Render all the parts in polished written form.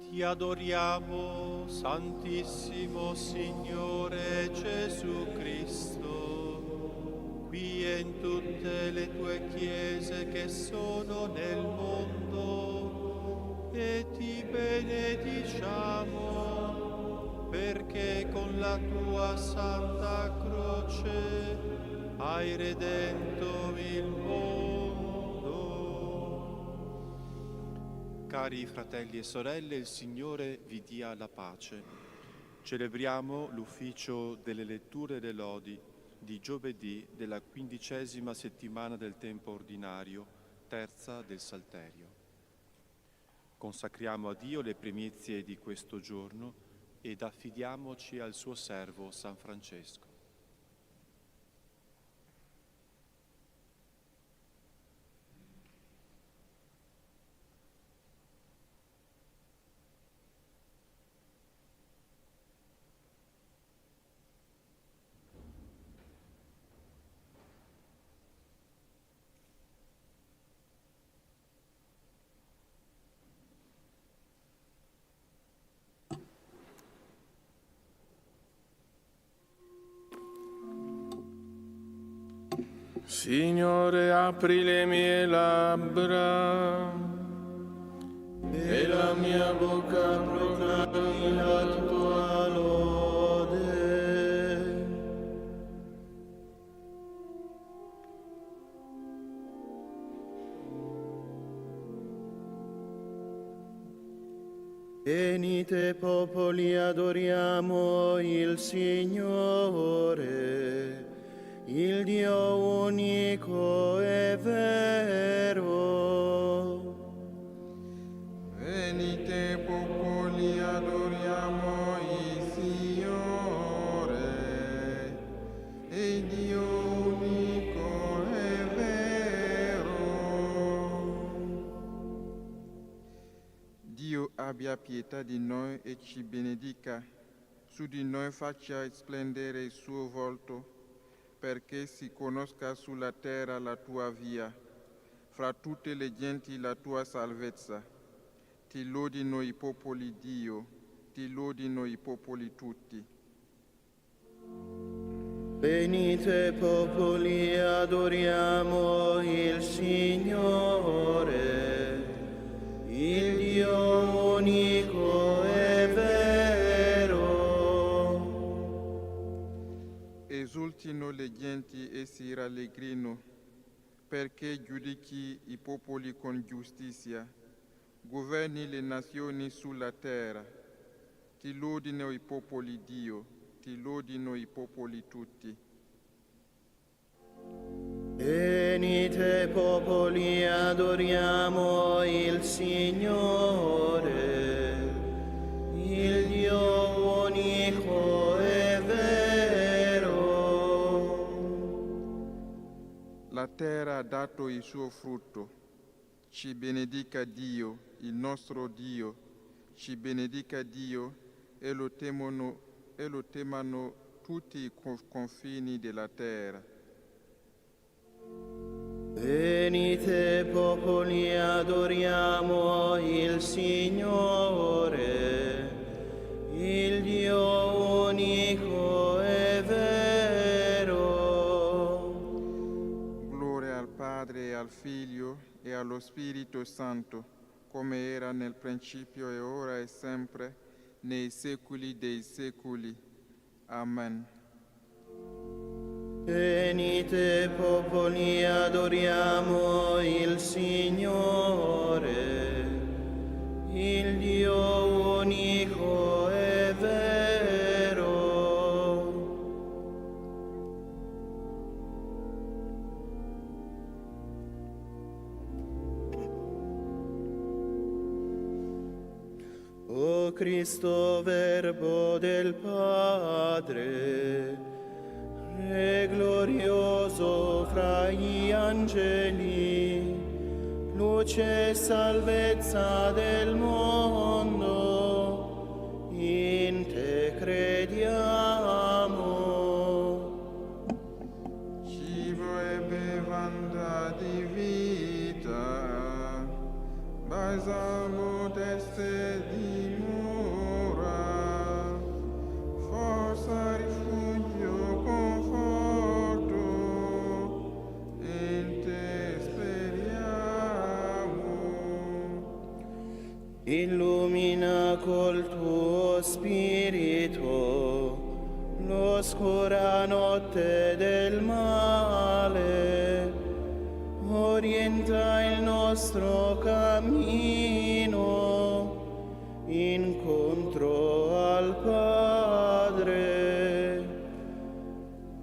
Ti adoriamo, Santissimo Signore Gesù Cristo, qui e in tutte le tue chiese che sono nel mondo, e ti benediciamo, perché con la tua santa croce hai redento il mondo. Cari fratelli e sorelle, il Signore vi dia la pace. Celebriamo l'ufficio delle letture e delle lodi di giovedì della 15ª settimana del tempo ordinario, terza del Salterio. Consacriamo a Dio le primizie di questo giorno ed affidiamoci al suo servo San Francesco. Signore, apri le mie labbra e la mia bocca proclami la tua lode. Venite popoli, adoriamo il Signore, il Dio unico e vero. Venite popoli, adoriamo il Signore, il Dio unico e vero. Dio abbia pietà di noi e ci benedica, su di noi faccia splendere il suo volto, perché si conosca sulla terra la tua via, fra tutte le genti la tua salvezza. Ti lodino i popoli, Dio, ti lodino i popoli tutti. Venite popoli, adoriamo il Signore, il Dio unico e vero. Esultino le genti e si rallegrino, perché giudichi i popoli con giustizia, governi le nazioni sulla terra. Ti lodino i popoli, Dio, ti lodino i popoli tutti. Venite popoli, adoriamo il Signore, il Dio unico e vero. La terra ha dato il suo frutto. Ci benedica Dio, il nostro Dio. Ci benedica Dio e lo temano tutti i confini della terra. Venite popoli, adoriamo il Signore, il Dio unico e vero. Gloria al Padre, e al Figlio e allo Spirito Santo, come era nel principio e ora e sempre, nei secoli dei secoli. Amen. Venite popoli, adoriamo il Signore, il Dio unico e vero. O Cristo, Verbo del Padre, Re glorioso fra gli angeli, luce e salvezza del mondo, in te crediamo. Cibo e bevanda di vita, balsamo teste di Illumina col tuo spirito l'oscura notte del male, orienta il nostro cammino incontro al Padre.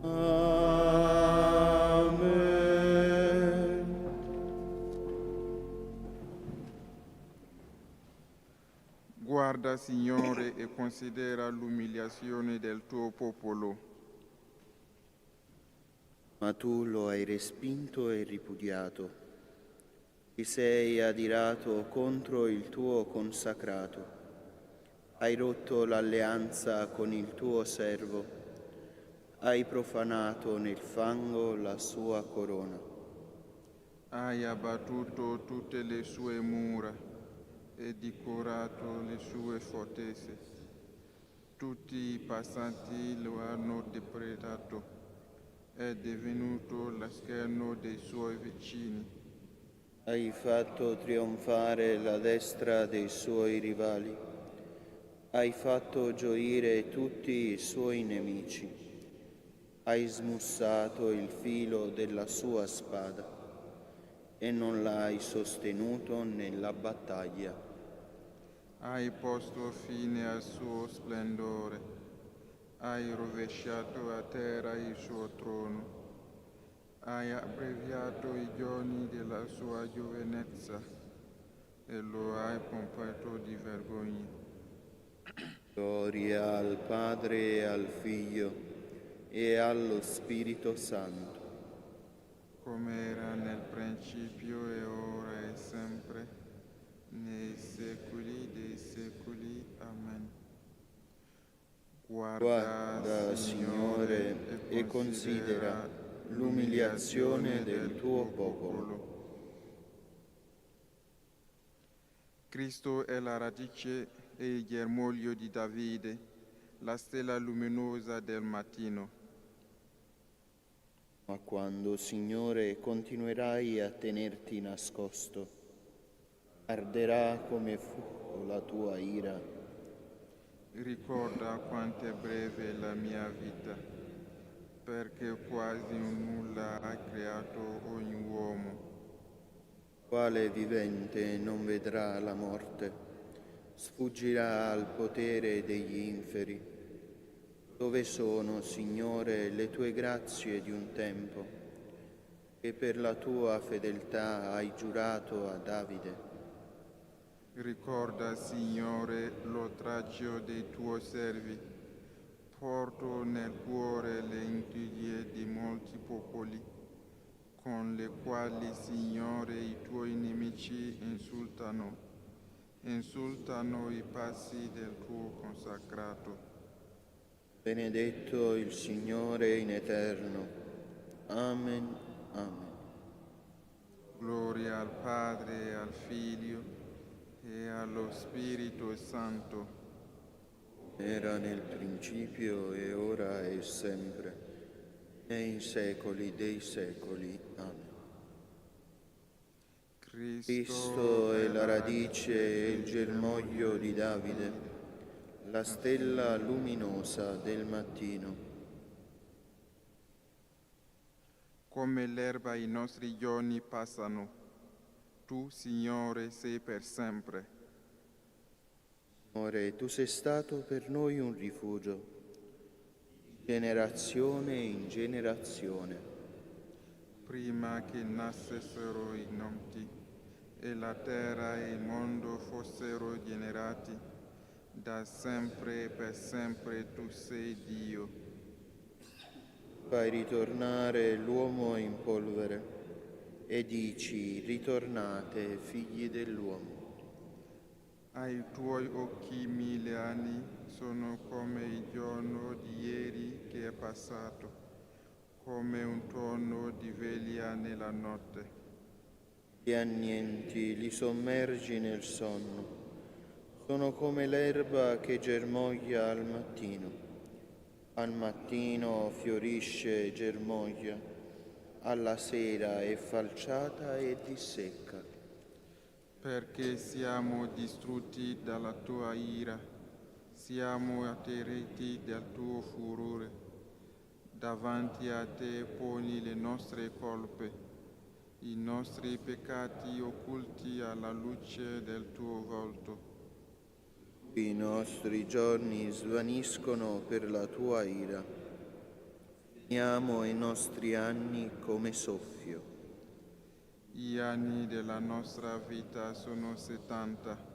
Amen. Guarda, Signore, e considera l'umiliazione del tuo popolo. Ma tu lo hai respinto e ripudiato. Ti sei adirato contro il tuo consacrato. Hai rotto l'alleanza con il tuo servo. Hai profanato nel fango la sua corona. Hai abbattuto tutte le sue mura e decorato le sue fortezze. Tutti i passanti lo hanno depredato. È divenuto lo scherno dei suoi vicini. Hai fatto trionfare la destra dei suoi rivali. Hai fatto gioire tutti i suoi nemici. Hai smussato il filo della sua spada e non l'hai sostenuto nella battaglia. Hai posto fine al suo splendore. Hai rovesciato a terra il suo trono. Hai abbreviato i giorni della sua giovinezza e lo hai pompato di vergogna. Gloria al Padre e al Figlio e allo Spirito Santo. Come era nel principio e ora e sempre, nei secoli dei secoli. Amen. Guarda, Signore, e considera l'umiliazione del tuo popolo. Cristo è la radice e il germoglio di Davide, la stella luminosa del mattino. Ma quando, Signore, continuerai a tenerti nascosto, arderà come fuoco la tua ira. Ricorda quanto è breve la mia vita, perché quasi un nulla ha creato ogni uomo. Quale vivente non vedrà la morte, sfuggirà al potere degli inferi. Dove sono, Signore, le tue grazie di un tempo, che per la tua fedeltà hai giurato a Davide? Ricorda, Signore, l'oltraggio dei tuoi servi. Porto nel cuore le invidie di molti popoli, con le quali, Signore, i tuoi nemici insultano i passi del tuo consacrato. Benedetto il Signore in eterno. Amen. Amen. Gloria al Padre, al Figlio e allo Spirito Santo. Era nel principio e ora e sempre, nei secoli dei secoli. Amen. Cristo è la radice e il germoglio di Davide, la stella luminosa del mattino. Come l'erba i nostri giorni passano, tu, Signore, sei per sempre. Signore, tu sei stato per noi un rifugio, di generazione in generazione. Prima che nascessero i monti e la terra e il mondo fossero generati, da sempre e per sempre tu sei Dio. Fai ritornare l'uomo in polvere e dici: ritornate, figli dell'uomo. Ai tuoi occhi 1000 anni sono come il giorno di ieri che è passato, come un tuono di veglia nella notte. Li annienti, li sommergi nel sonno. Sono come l'erba che germoglia al mattino. Al mattino fiorisce e germoglia, alla sera è falciata e dissecca. perché siamo distrutti dalla tua ira, siamo atterriti dal tuo furore. Davanti a te poni le nostre colpe, i nostri peccati occulti alla luce del tuo volto. I nostri giorni svaniscono per la tua ira. Finiamo i nostri anni come soffio. Gli anni della nostra vita sono 70,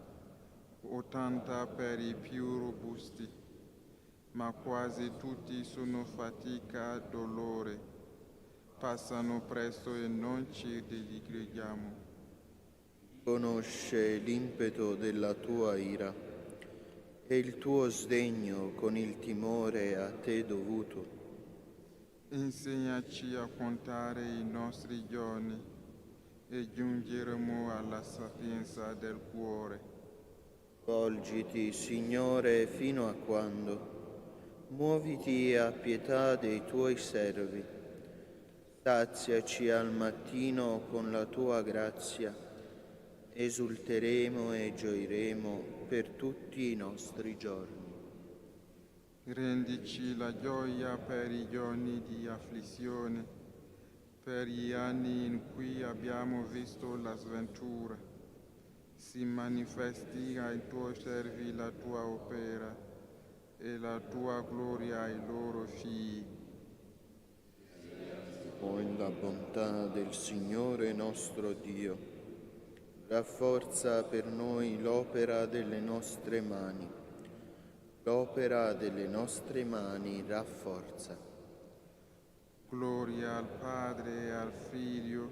80 per i più robusti, ma quasi tutti sono fatica e dolore. Passano presto e non ci digridiamo. Conosce l'impeto della tua ira e il tuo sdegno con il timore a te dovuto. Insegnaci a contare i nostri giorni e giungeremo alla sapienza del cuore. Volgiti, Signore, fino a quando? Muoviti a pietà dei tuoi servi. Saziaci al mattino con la tua grazia. Esulteremo e gioiremo per tutti i nostri giorni. Rendici la gioia per i giorni di afflizione, per gli anni in cui abbiamo visto la sventura. Si manifesti ai tuoi servi la tua opera e la tua gloria ai loro figli. In la bontà del Signore nostro Dio, rafforza per noi l'opera delle nostre mani. L'opera delle nostre mani rafforza. Gloria al Padre e al Figlio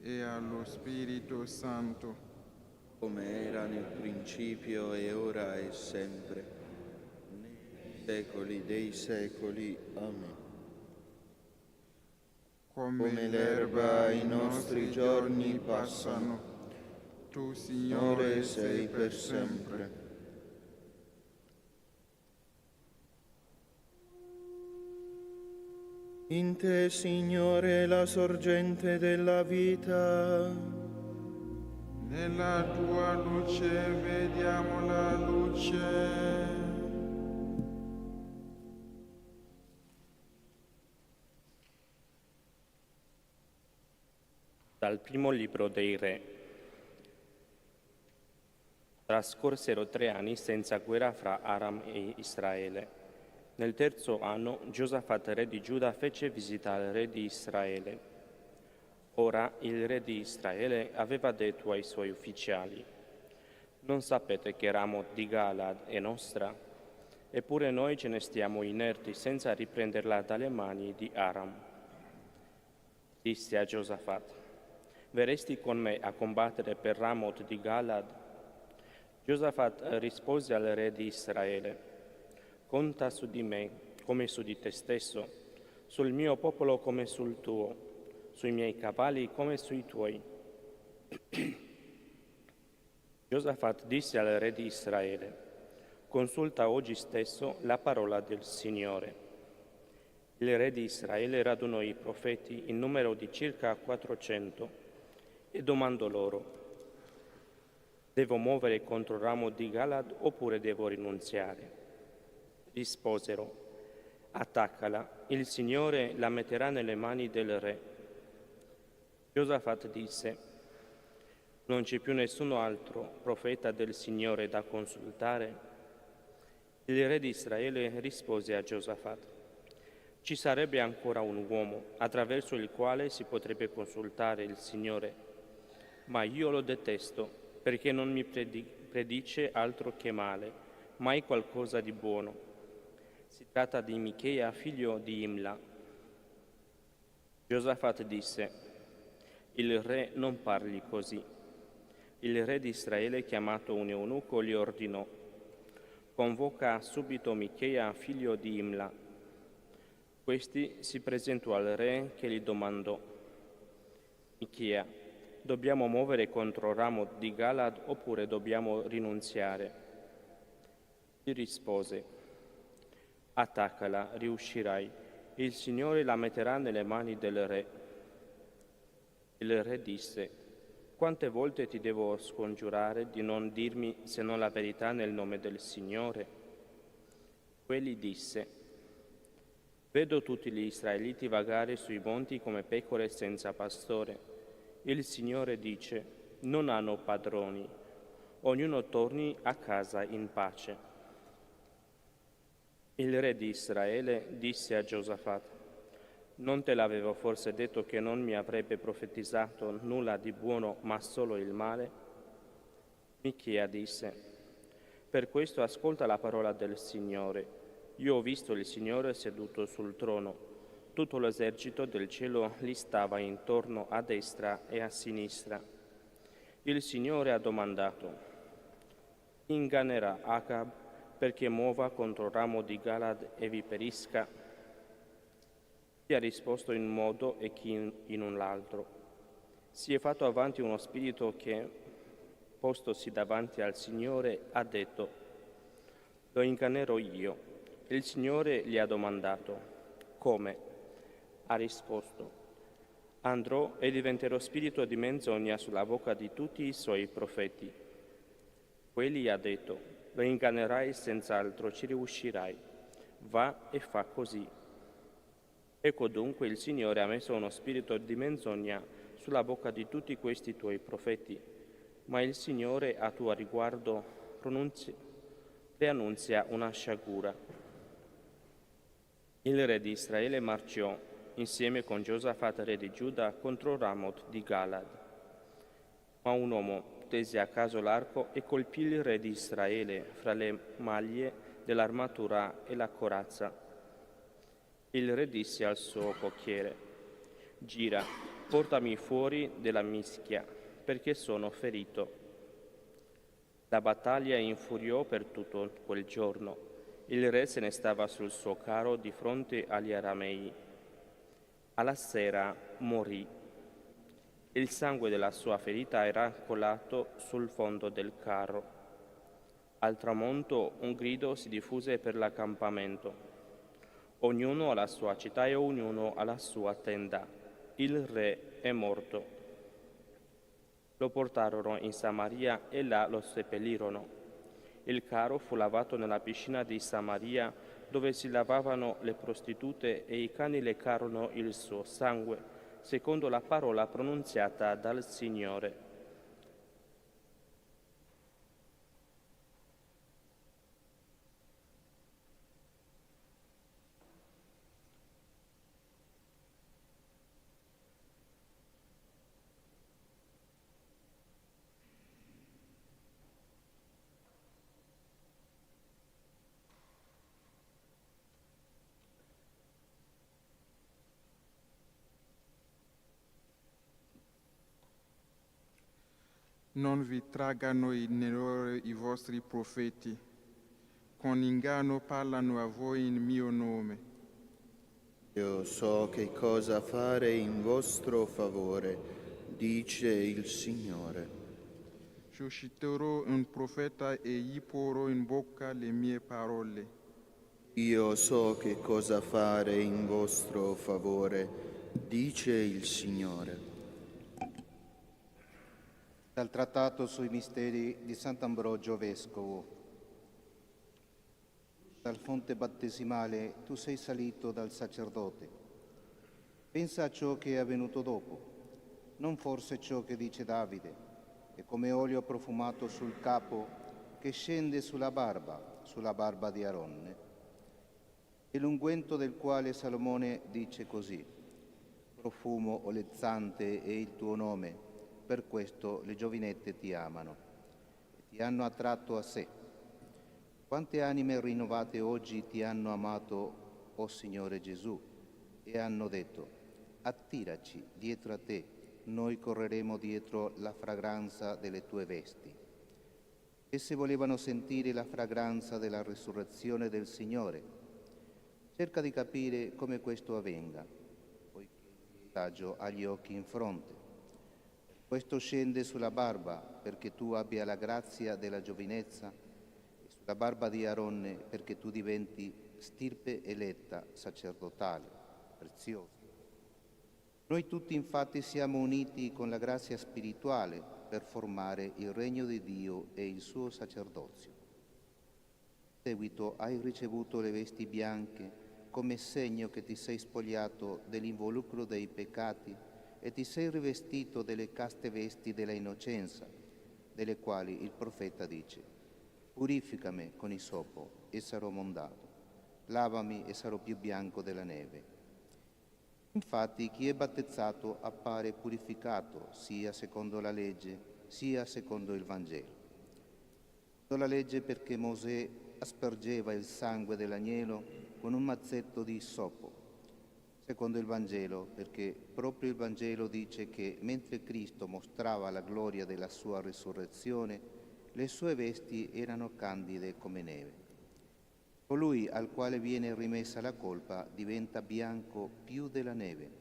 e allo Spirito Santo, come era nel principio e ora e sempre, nei secoli dei secoli. Amen. come l'erba i nostri giorni passano. Tu, Signore, sei per sempre. In te, Signore, la sorgente della vita. Nella tua luce vediamo la luce. Dal primo libro dei Re. Trascorsero 3 anni senza guerra fra Aram e Israele. Nel terzo anno Giosafat, re di Giuda, fece visita al re di Israele. Ora il re di Israele aveva detto ai suoi ufficiali: non sapete che Ramot di Galad è nostra? Eppure noi ce ne stiamo inerti senza riprenderla dalle mani di Aram. Disse a Giosafat: verresti con me a combattere per Ramot di Galad? Giosafat rispose al re di Israele: conta su di me come su di te stesso, sul mio popolo come sul tuo, sui miei cavalli come sui tuoi. Giosafat disse al re di Israele: consulta oggi stesso la parola del Signore. Il re di Israele radunò i profeti in numero di circa 400 e domandò loro: devo muovere contro Ramot di Galad oppure devo rinunziare? Risposero: attaccala, il Signore la metterà nelle mani del re. Giosafat disse: non c'è più nessun altro profeta del Signore da consultare? Il re di Israele rispose a Giosafat: ci sarebbe ancora un uomo attraverso il quale si potrebbe consultare il Signore, ma io lo detesto perché non mi predice altro che male, mai qualcosa di buono. Si tratta di Micheia, figlio di Imla. Giosafat disse: il re non parli così. Il re di Israele, chiamato un eunuco, gli ordinò: convoca subito Micheia, figlio di Imla. Questi si presentò al re, che gli domandò: Micheia, dobbiamo muovere contro Ramot di Galad oppure dobbiamo rinunziare? Gli rispose: attaccala, riuscirai, il Signore la metterà nelle mani del re. Il re disse: Quante volte ti devo scongiurare di non dirmi se non la verità nel nome del Signore? Quegli disse: Vedo tutti gli israeliti vagare sui monti come pecore senza pastore. Il Signore dice: non hanno padroni, ognuno torni a casa in pace. Il re di Israele disse a Giosafat: non te l'avevo forse detto che non mi avrebbe profetizzato nulla di buono, ma solo il male? Michea disse: per questo ascolta la parola del Signore. Io ho visto il Signore seduto sul trono. Tutto l'esercito del cielo gli stava intorno a destra e a sinistra. Il Signore ha domandato: ingannerà Acab perché muova contro Ramo di Galad e vi perisca? Chi ha risposto in un modo e chi in un altro. Si è fatto avanti uno spirito che, postosi davanti al Signore, ha detto: lo ingannerò io. Il Signore gli ha domandato: come? Ha risposto: andrò e diventerò spirito di menzogna sulla bocca di tutti i suoi profeti. Quegli ha detto: lo ingannerai senz'altro, ci riuscirai. Va e fa così. Ecco dunque il Signore ha messo uno spirito di menzogna sulla bocca di tutti questi tuoi profeti, ma il Signore a tuo riguardo preannunzia una sciagura. Il re di Israele marciò insieme con Giosafat re di Giuda contro Ramoth di Galad. Ma un uomo tese a caso l'arco e colpì il re di Israele fra le maglie dell'armatura e la corazza. Il re disse al suo cocchiere: gira, portami fuori della mischia, perché sono ferito. La battaglia infuriò per tutto quel giorno. Il re se ne stava sul suo carro di fronte agli aramei. Alla sera morì. Il sangue della sua ferita era colato sul fondo del carro. Al tramonto un grido si diffuse per l'accampamento. Ognuno alla sua città e ognuno alla sua tenda. Il re è morto. Lo portarono in Samaria e là lo seppellirono. Il carro fu lavato nella piscina di Samaria, dove si lavavano le prostitute, e i cani leccarono il suo sangue, secondo la parola pronunziata dal Signore. Non vi traggano in errore i vostri profeti, con inganno parlano a voi in mio nome. Io so che cosa fare in vostro favore, dice il Signore. Susciterò un profeta e gli porrò in bocca le mie parole. Io so che cosa fare in vostro favore, dice il Signore. Dal Trattato sui misteri di Sant'Ambrogio Vescovo. Dal fonte battesimale tu sei salito dal sacerdote. Pensa a ciò che è avvenuto dopo, non forse ciò che dice Davide, è come olio profumato sul capo che scende sulla barba di Aronne. E l'unguento del quale Salomone dice così: profumo olezzante è il tuo nome, per questo le giovinette ti amano e ti hanno attratto a sé. Quante anime rinnovate oggi ti hanno amato, o Signore Gesù, e hanno detto: attiraci dietro a te, noi correremo dietro la fragranza delle tue vesti. Esse volevano sentire la fragranza della risurrezione del Signore. Cerca di capire come questo avvenga, poiché il messaggio ha gli occhi in fronte. Questo scende sulla barba perché tu abbia la grazia della giovinezza, e sulla barba di Aronne perché tu diventi stirpe eletta sacerdotale, preziosa. Noi tutti infatti siamo uniti con la grazia spirituale per formare il regno di Dio e il suo sacerdozio. In seguito hai ricevuto le vesti bianche come segno che ti sei spogliato dell'involucro dei peccati e ti sei rivestito delle caste vesti della innocenza, delle quali il profeta dice: purificami con isopo e sarò mondato, lavami e sarò più bianco della neve. Infatti chi è battezzato appare purificato sia secondo la legge sia secondo il Vangelo. Secondo la legge perché Mosè aspergeva il sangue dell'agnello con un mazzetto di issopo. Secondo il Vangelo perché proprio il Vangelo dice che mentre Cristo mostrava la gloria della sua risurrezione, le sue vesti erano candide come neve. Colui al quale viene rimessa la colpa diventa bianco più della neve.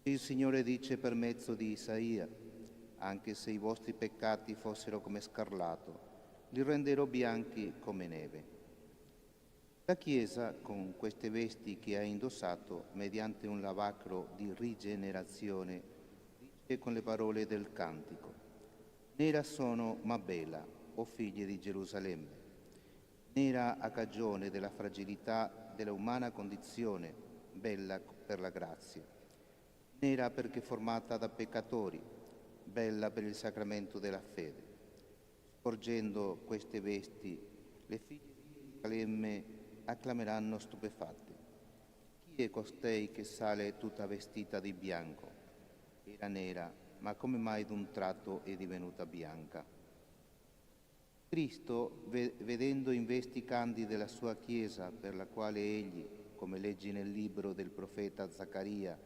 Il Signore dice per mezzo di Isaia: anche se i vostri peccati fossero come scarlatto, li renderò bianchi come neve. La Chiesa, con queste vesti che ha indossato mediante un lavacro di rigenerazione, dice con le parole del cantico: nera sono ma bella, o figlie di Gerusalemme. Nera a cagione della fragilità della umana condizione, bella per la grazia. Nera perché formata da peccatori, bella per il sacramento della fede. Sporgendo queste vesti, le figlie di Gerusalemme acclameranno stupefatte: chi è costei che sale tutta vestita di bianco? Era nera, ma come mai d'un tratto è divenuta bianca? Cristo, vedendo in vesti candide la sua Chiesa, per la quale egli, come leggi nel libro del profeta Zaccaria,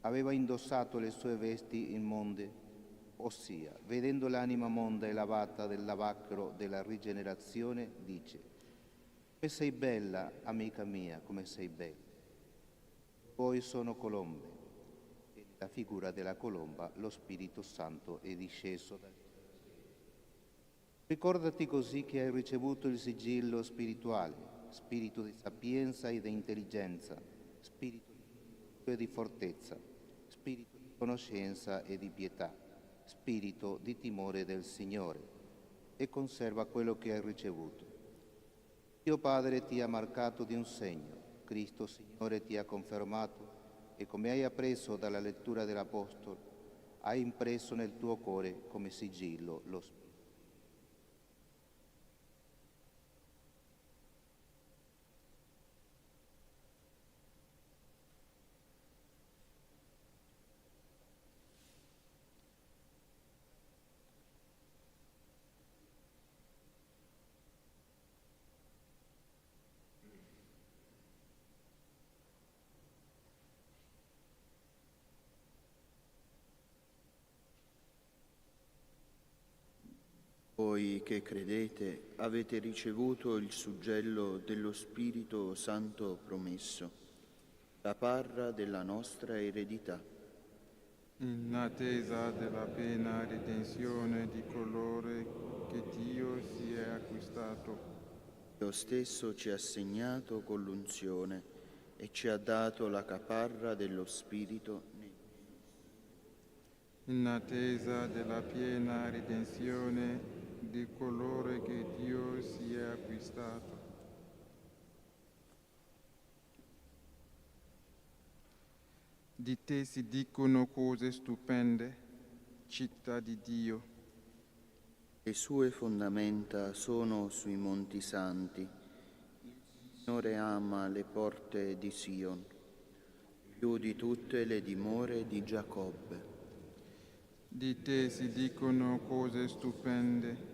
aveva indossato le sue vesti immonde, ossia, vedendo l'anima monda e lavata del lavacro della rigenerazione, dice: come sei bella, amica mia, come sei bella. Poi sono colombe, e nella figura della colomba lo Spirito Santo è disceso dal cielo. Ricordati così che hai ricevuto il sigillo spirituale, spirito di sapienza e di intelligenza, spirito di fortezza, spirito di conoscenza e di pietà, spirito di timore del Signore, e conserva quello che hai ricevuto. Dio Padre ti ha marcato di un segno, Cristo Signore ti ha confermato, e come hai appreso dalla lettura dell'Apostolo, hai impresso nel tuo cuore come sigillo lo Spirito. Voi che credete avete ricevuto il suggello dello Spirito Santo promesso, la parra della nostra eredità. In attesa della piena redenzione di coloro che Dio si è acquistato. Dio stesso ci ha segnato con l'unzione e ci ha dato la caparra dello Spirito. In attesa della piena redenzione di coloro che Dio si è acquistato. Di te si dicono cose stupende, città di Dio. Le sue fondamenta sono sui monti santi. Il Signore ama le porte di Sion, più di tutte le dimore di Giacobbe. Di te si dicono cose stupende,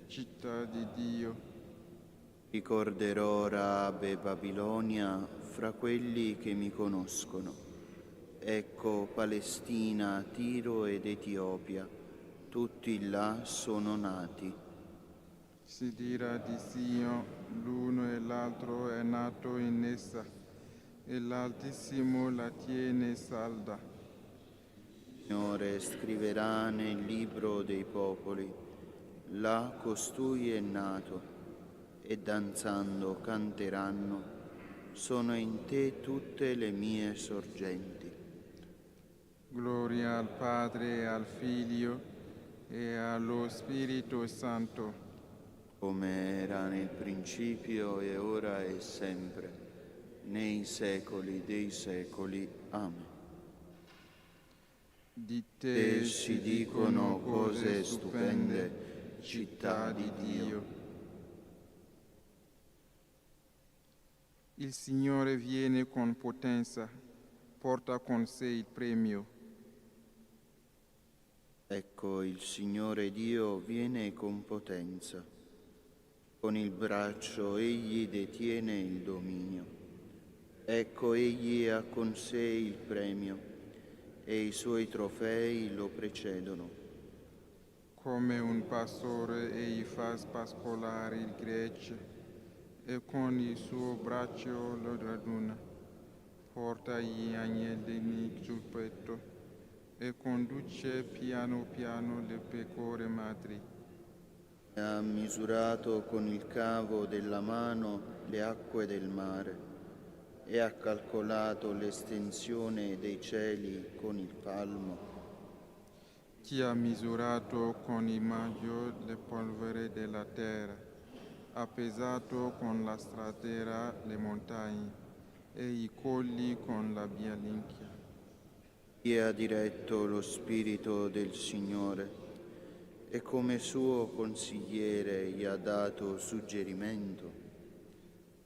città di Dio. Ricorderò Raab e Babilonia fra quelli che mi conoscono. Ecco Palestina, Tiro ed Etiopia, tutti là sono nati. Si dirà di Sion, l'uno e l'altro è nato in essa, e l'Altissimo la tiene salda. Signore scriverà nel libro dei popoli: là costui è nato, e danzando canteranno: sono in te tutte le mie sorgenti. Gloria al Padre, al Figlio e allo Spirito Santo, come era nel principio e ora e sempre, nei secoli dei secoli. Amen. Di te Si dicono cose stupende, città di Dio. Il Signore viene con potenza, porta con sé il premio. Ecco, il Signore Dio viene con potenza. Con il braccio egli detiene il dominio. Ecco, egli ha con sé il premio e i suoi trofei lo precedono. Come un pastore egli fa pascolare il gregge e con il suo braccio lo raduna. Porta gli agnellini sul petto e conduce piano piano le pecore madri. Ha misurato con il cavo della mano le acque del mare e ha calcolato l'estensione dei cieli con il palmo. Chi ha misurato con il maggio le polvere della terra, ha pesato con la stratera le montagne e i colli con la bialinchia. Chi ha diretto lo Spirito del Signore e come suo consigliere gli ha dato suggerimento.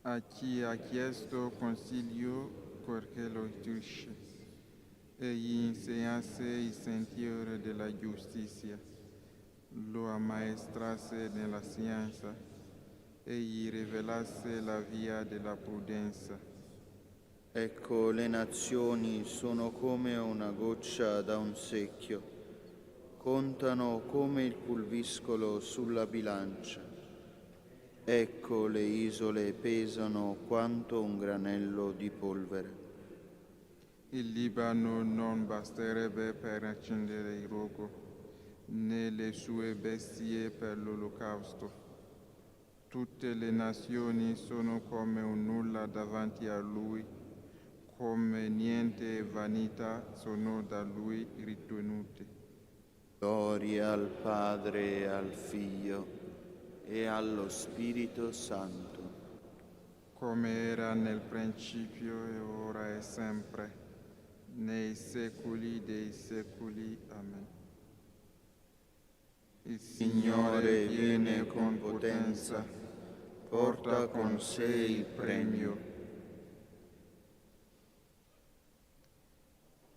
A chi ha chiesto consiglio perché lo istruisce e gli insegnasse il sentiero della giustizia, lo ammaestrasse nella scienza e gli rivelasse la via della prudenza. Ecco, le nazioni sono come una goccia da un secchio, contano come il pulviscolo sulla bilancia. Ecco, le isole pesano quanto un granello di polvere. Il Libano non basterebbe per accendere il rogo, né le sue bestie per l'olocausto. Tutte le nazioni sono come un nulla davanti a lui, come niente e vanità sono da lui ritenuti. Gloria al Padre, al Figlio e allo Spirito Santo. Come era nel principio e ora e sempre, nei secoli dei secoli. Amen. Il Signore viene con potenza, porta con sé il premio.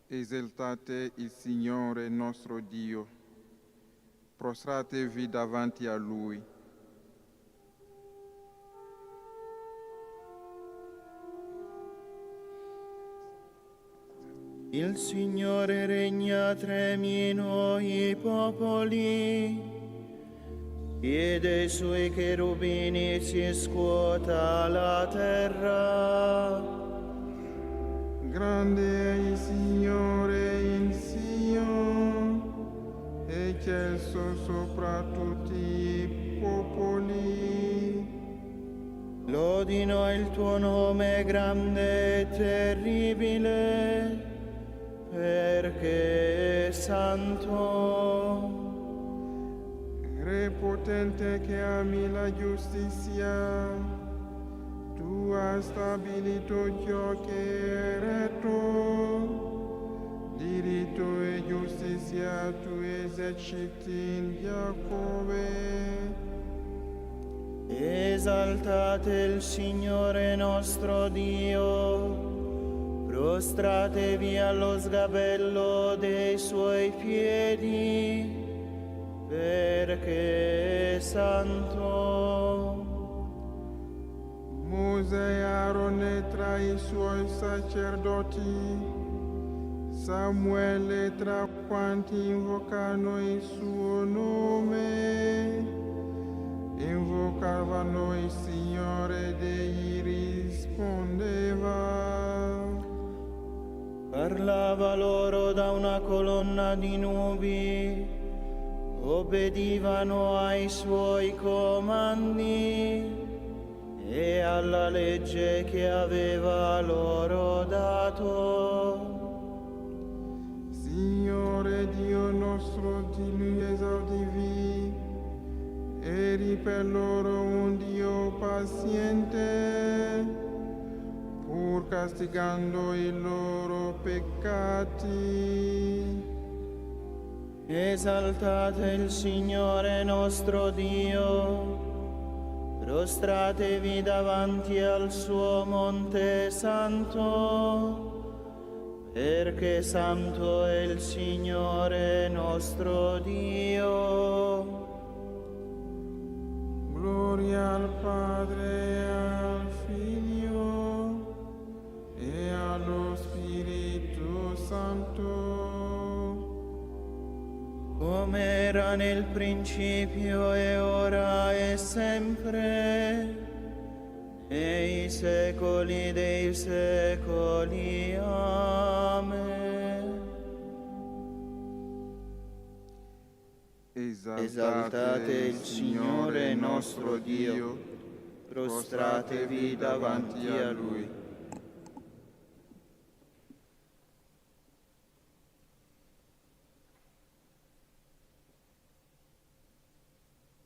Esaltate il Signore nostro Dio, prostratevi davanti a Lui. Il Signore regna, tremino i popoli, piede i suoi cherubini, si scuota la terra. Grande è il Signore in Sion, eccelso sopra tutti i popoli. Lodino il tuo nome grande e terribile, perché è santo. Re potente che ami la giustizia, tu hai stabilito ciò che è retto, diritto e giustizia tu eserciti in Giacobbe. Esaltate il Signore nostro Dio, prostratevi allo sgabello dei suoi piedi, perché è santo. Mosè e Aarone tra i suoi sacerdoti, Samuele tra quanti invocano il suo nome. Invocavano il Signore ed egli rispondeva. Parlava loro da una colonna di nubi, obbedivano ai suoi comandi e alla legge che aveva loro dato. per loro un Dio paziente, pur castigando i loro peccati. Esaltate il Signore nostro Dio, prostratevi davanti al suo monte santo, perché santo è il Signore nostro Dio. Gloria al Padre e al Figlio e allo Spirito Santo, come era nel principio e ora e sempre, nei secoli dei secoli. Amen. Esaltate il Signore nostro Dio, prostratevi davanti a Lui.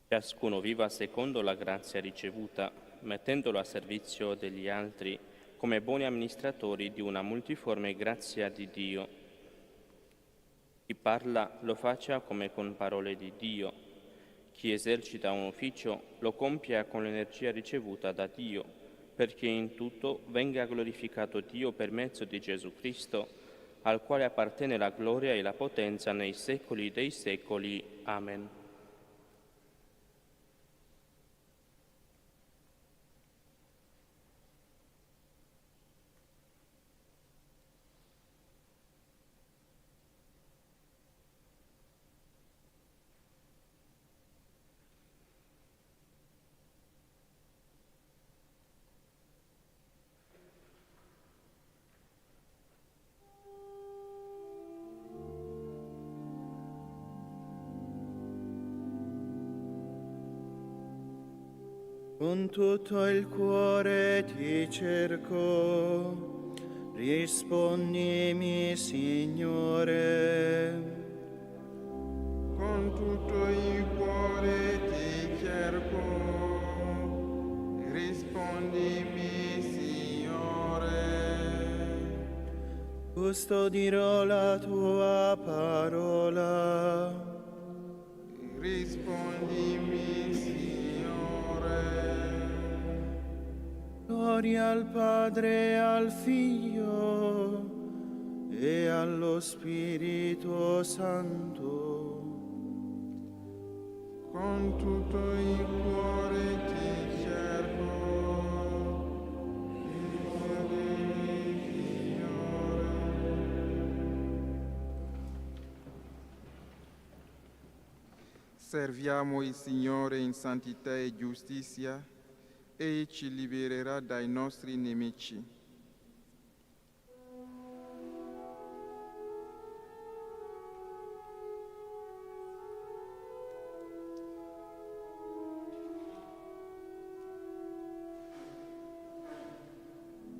Ciascuno viva secondo la grazia ricevuta, mettendolo a servizio degli altri come buoni amministratori di una multiforme grazia di Dio. Chi parla lo faccia come con parole di Dio. Chi esercita un ufficio lo compia con l'energia ricevuta da Dio, perché in tutto venga glorificato Dio per mezzo di Gesù Cristo, al quale appartiene la gloria e la potenza nei secoli dei secoli. Amen. Con tutto il cuore ti cerco, rispondimi, Signore. con tutto il cuore ti cerco, rispondimi, Signore. Custodirò la tua parola. Rispondimi, Signore. Gloria al Padre, al Figlio e allo Spirito Santo. Con tutto il cuore ti cerco, rispondimi, Signore. Serviamo il Signore in santità e giustizia, e ci libererà dai nostri nemici.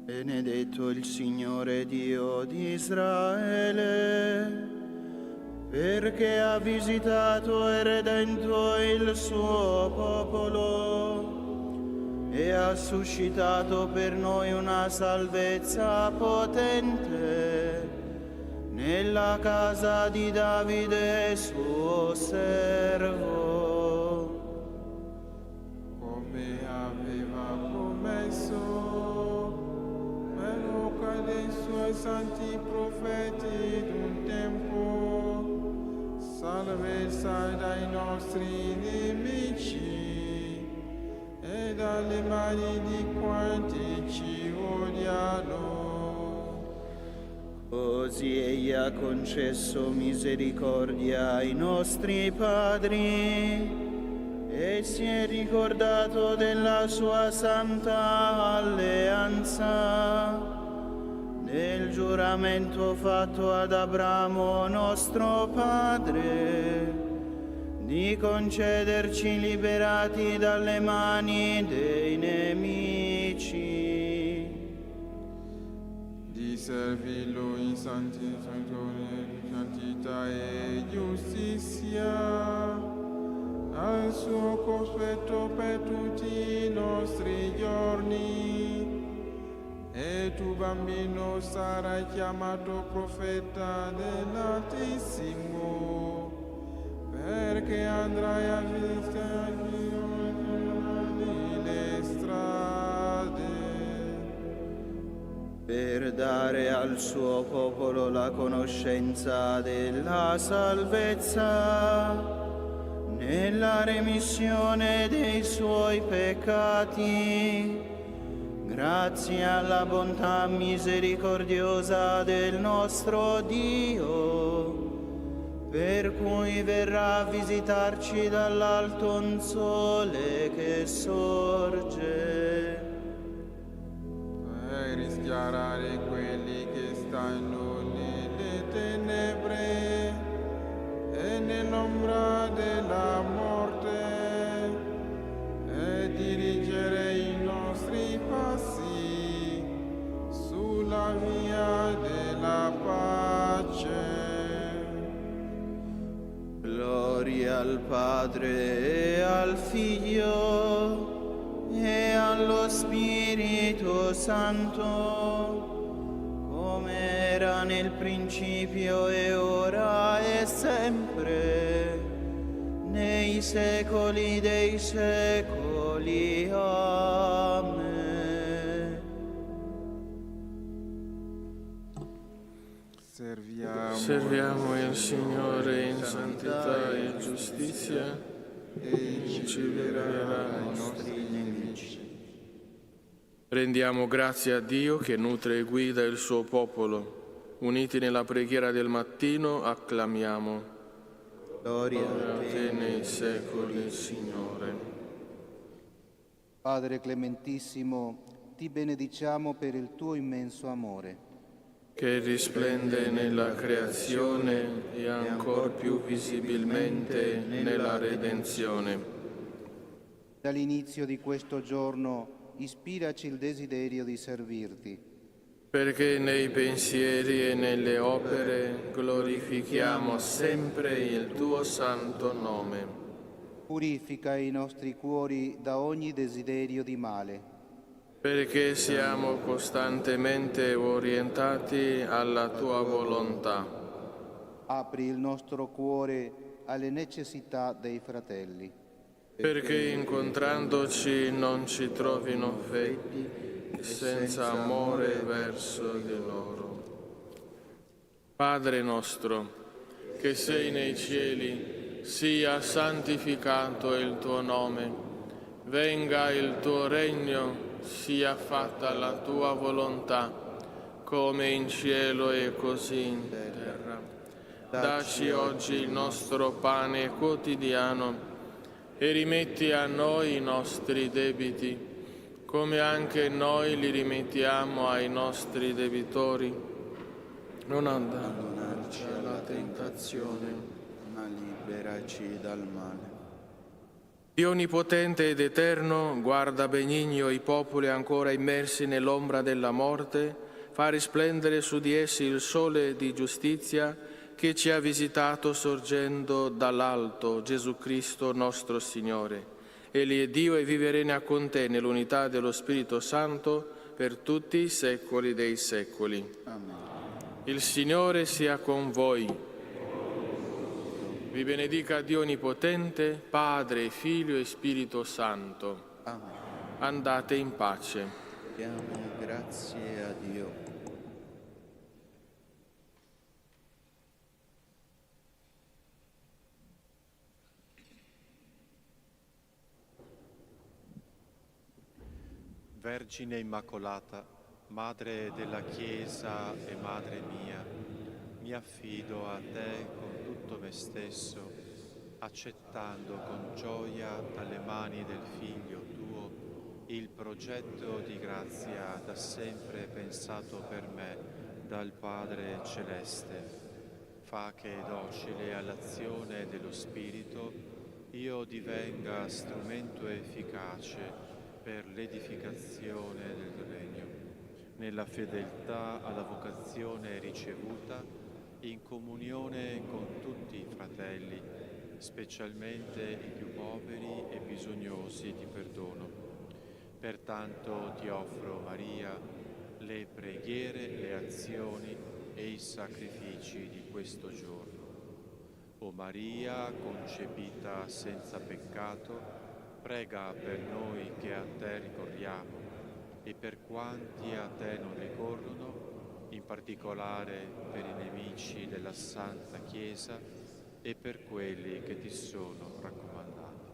Benedetto il Signore Dio di Israele, perché ha visitato e redento il suo popolo e ha suscitato per noi una salvezza potente nella casa di Davide suo servo. Come aveva promesso per bocca dei suoi santi profeti d'un tempo, salvezza dai nostri nemici e dalle mani di quanti ci odiano. Così egli ha concesso misericordia ai nostri padri e si è ricordato della sua santa alleanza, del giuramento fatto ad Abramo nostro padre, di concederci liberati dalle mani dei nemici, di servirlo in santità e giustizia, al suo cospetto per tutti i nostri giorni. E tu, bambino, sarai chiamato profeta dell'Altissimo, perché andrai a visitare le strade, per dare al suo popolo la conoscenza della salvezza, nella remissione dei suoi peccati, grazie alla bontà misericordiosa del nostro Dio, per cui verrà a visitarci dall'alto un sole che sorge, per rischiarare quelli che stanno nelle tenebre e nell'ombra della morte, e dirigere i nostri passi sulla via della pace. gloria al Padre e al Figlio e allo Spirito Santo, come era nel principio e ora e sempre, nei secoli dei secoli. Amen. Serviamo il Signore in santità e giustizia e ci libererà i nostri nemici. Rendiamo grazie a Dio che nutre e guida il suo popolo. Uniti nella preghiera del mattino, acclamiamo. Gloria A te nei secoli, Signore. Padre clementissimo, ti benediciamo per il tuo immenso amore, che risplende nella creazione e ancor più visibilmente nella redenzione. Dall'inizio di questo giorno ispiraci il desiderio di servirti, Perché nei pensieri e nelle opere glorifichiamo sempre il tuo santo nome. purifica i nostri cuori da ogni desiderio di male, Perché siamo costantemente orientati alla tua volontà. apri il nostro cuore alle necessità dei fratelli, Perché incontrandoci non ci trovino freddi e senza amore verso di loro. Padre nostro, che sei nei cieli, sia santificato il tuo nome. Venga il tuo regno, sia fatta la tua volontà, come in cielo e così in terra. Dacci oggi il nostro pane quotidiano e rimetti a noi i nostri debiti, come anche noi li rimettiamo ai nostri debitori. Non abbandonarci alla tentazione, ma liberaci dal male. Dio onnipotente ed eterno, guarda benigno i popoli ancora immersi nell'ombra della morte, fa risplendere su di essi il sole di giustizia che ci ha visitato sorgendo dall'alto, Gesù Cristo nostro Signore. Egli è Dio e vive e regna con te nell'unità dello Spirito Santo per tutti i secoli dei secoli. Amen. Il Signore sia con voi. Vi benedica Dio Onnipotente, Padre, Figlio e Spirito Santo. Amen. Andate in pace. Diamo grazie a Dio. Vergine Immacolata, Madre della Chiesa e Madre mia, mi affido a te con tutto me stesso, accettando con gioia dalle mani del Figlio tuo il progetto di grazia da sempre pensato per me dal Padre Celeste. Fa che, docile all'azione dello Spirito, io divenga strumento efficace per l'edificazione del Regno, nella fedeltà alla vocazione ricevuta, in comunione con tutti i fratelli, specialmente i più poveri e bisognosi di perdono. Pertanto ti offro, Maria, le preghiere, le azioni e i sacrifici di questo giorno. O Maria, concepita senza peccato, prega per noi che a te ricorriamo e per quanti a te non ricorrono, in particolare per i nemici della Santa Chiesa e per quelli che ti sono raccomandati.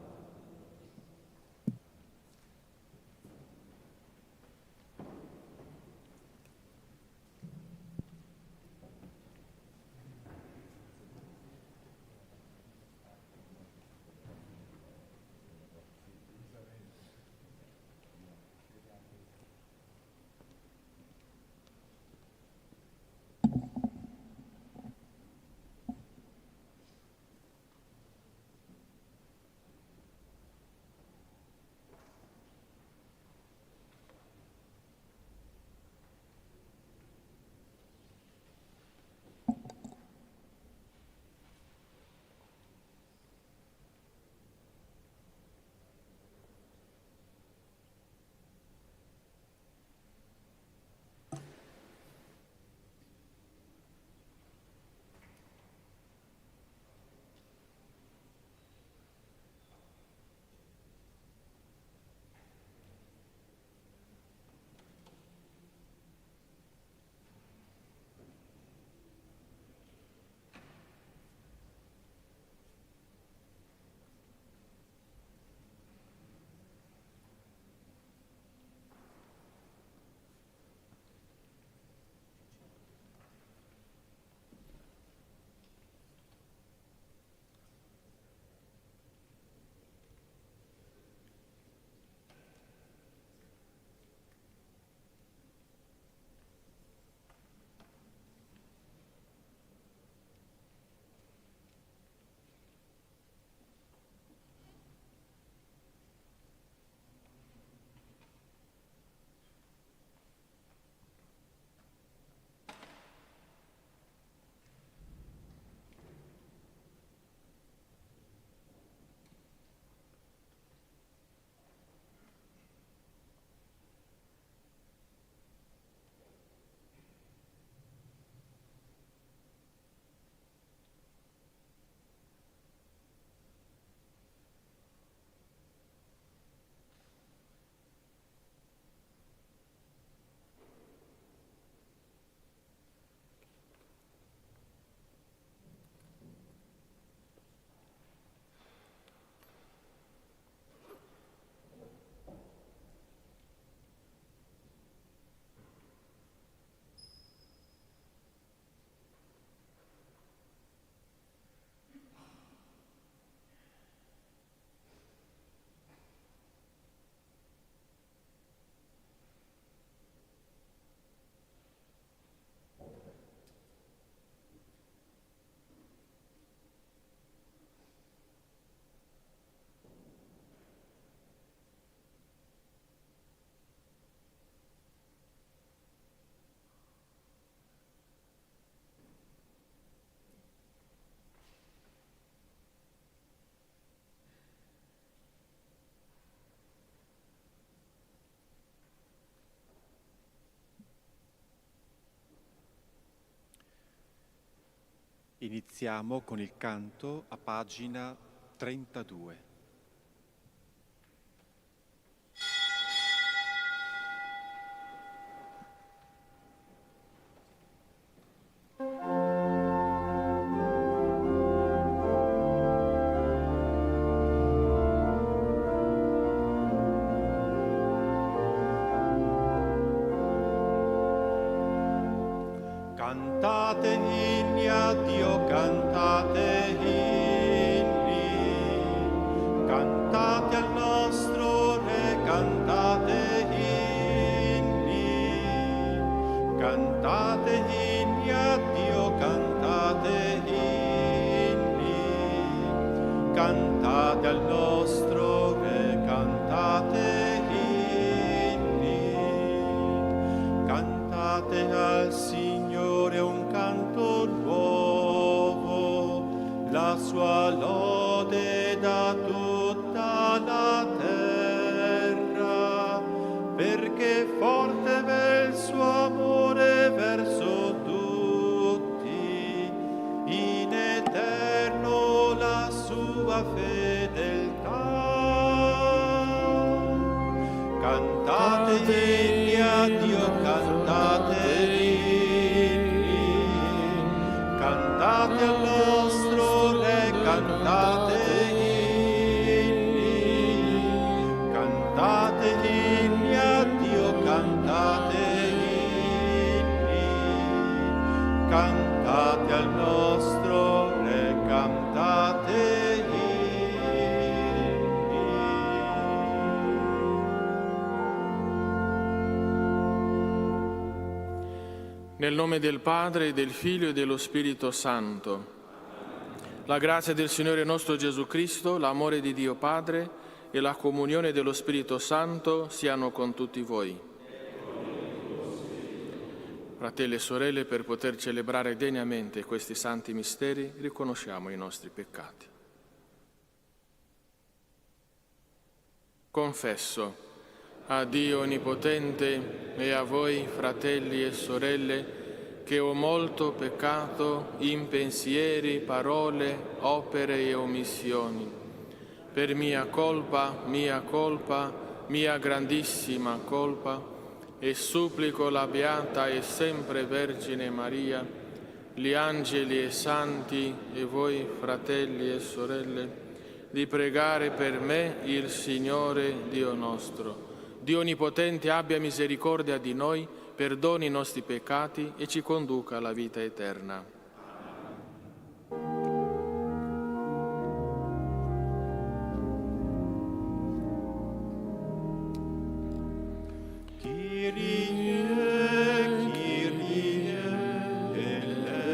Iniziamo con il canto a pagina 32. Cantate inni a Dio, cantate inni, cantate al nostro Re, cantate inni, cantate inni a Dio, cantate inni, cantate al nostro Re, cantate inni, cantate al Signore un canto nuovo, la sua lode tutta la terra, perché forte è il suo amore verso tutti, in eterno la sua fedeltà. Cantate inni a Dio, cantate inni, cantate al nostro Re, cantate inni, cantate inni a Dio, cantate inni, cantate al nostro Re, cantate inni. Nel nome del Padre, del Figlio e dello Spirito Santo. La grazia del Signore nostro Gesù Cristo, l'amore di Dio Padre e la comunione dello Spirito Santo siano con tutti voi. Fratelli e sorelle, per poter celebrare degnamente questi santi misteri, riconosciamo i nostri peccati. Confesso a Dio Onnipotente e a voi, fratelli e sorelle, che ho molto peccato in pensieri, parole, opere e omissioni. Per mia colpa, mia grandissima colpa, e supplico la Beata e sempre Vergine Maria, gli angeli e santi e voi, fratelli e sorelle, di pregare per me il Signore Dio nostro. Dio Onnipotente abbia misericordia di noi, perdoni i nostri peccati e ci conduca alla vita eterna. Kyrie, Kyrie, eleison.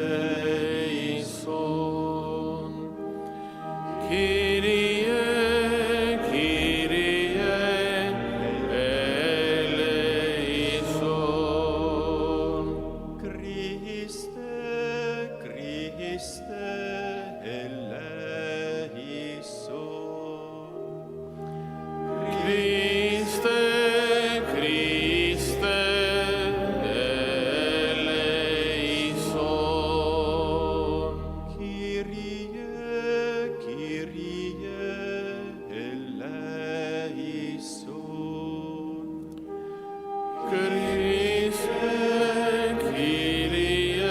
Kyrie, Kyrie, eleison. Christe, Christe, eleison. Christe, Christe, eleison. Kyrie, Kyrie, eleison. Christe, Kyrie,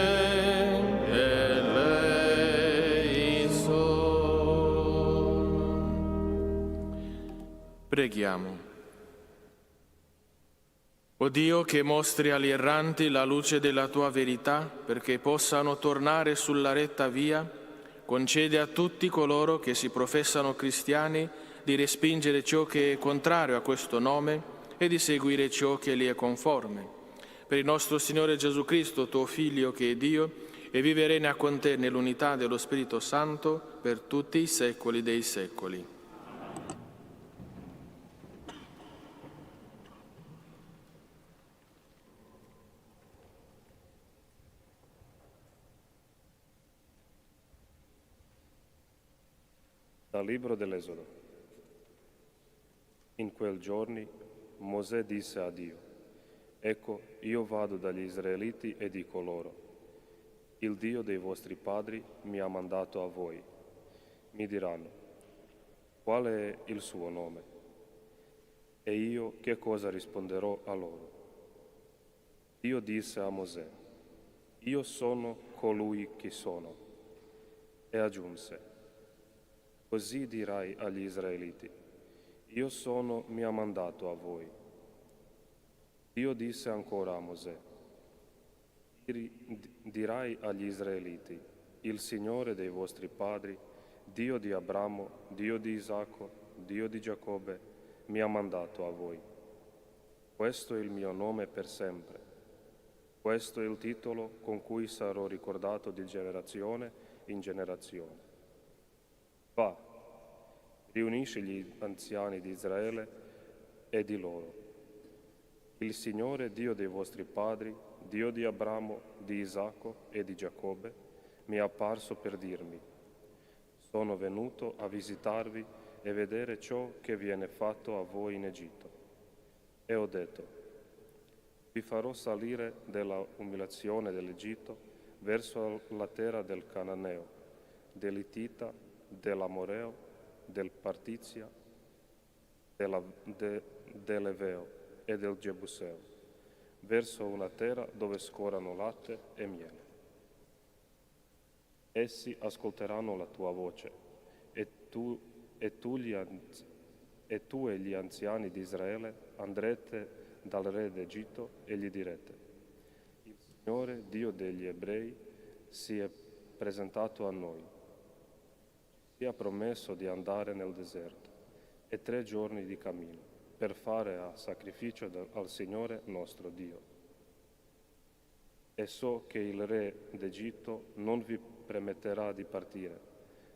eleison. Preghiamo. O Dio, che mostri agli erranti la luce della tua verità perché possano tornare sulla retta via, concede a tutti coloro che si professano cristiani di respingere ciò che è contrario a questo nome e di seguire ciò che gli è conforme. Per il nostro Signore Gesù Cristo, tuo Figlio, che è Dio, e vive e regna con te nell'unità dello Spirito Santo per tutti i secoli dei secoli. Dal libro dell'Esodo. In quei giorni Mosè disse a Dio: Ecco, io vado dagli Israeliti e dico loro: il Dio dei vostri padri mi ha mandato a voi. Mi diranno: qual è il suo nome? E io che cosa risponderò a loro? Dio disse a Mosè: io sono colui che sono. E aggiunse: così dirai agli Israeliti: io sono, mi ha mandato a voi. Dio disse ancora a Mosè: dirai agli Israeliti: il Signore dei vostri padri, Dio di Abramo, Dio di Isacco, Dio di Giacobbe, mi ha mandato a voi. Questo è il mio nome per sempre. Questo è il titolo con cui sarò ricordato di generazione in generazione. Va, riunisci gli anziani di Israele e di loro: il Signore Dio dei vostri padri, Dio di Abramo, di Isacco e di Giacobbe, mi è apparso per dirmi: sono venuto a visitarvi e vedere ciò che viene fatto a voi in Egitto. E ho detto, vi farò salire dalla umiliazione dell'Egitto verso la terra del Cananeo, dell'Ittita, dell'Amoreo, del Partizia, dell'Eveo e del Gebuseo, verso una terra dove scorrono latte e miele. Essi ascolteranno la tua voce, e tu e gli anziani di Israele andrete dal re d'Egitto e gli direte: il Signore, Dio degli Ebrei, si è presentato a noi. Ci ha promesso di andare nel deserto e 3 giorni di cammino per fare a sacrificio al Signore nostro Dio. E so che il re d'Egitto non vi permetterà di partire,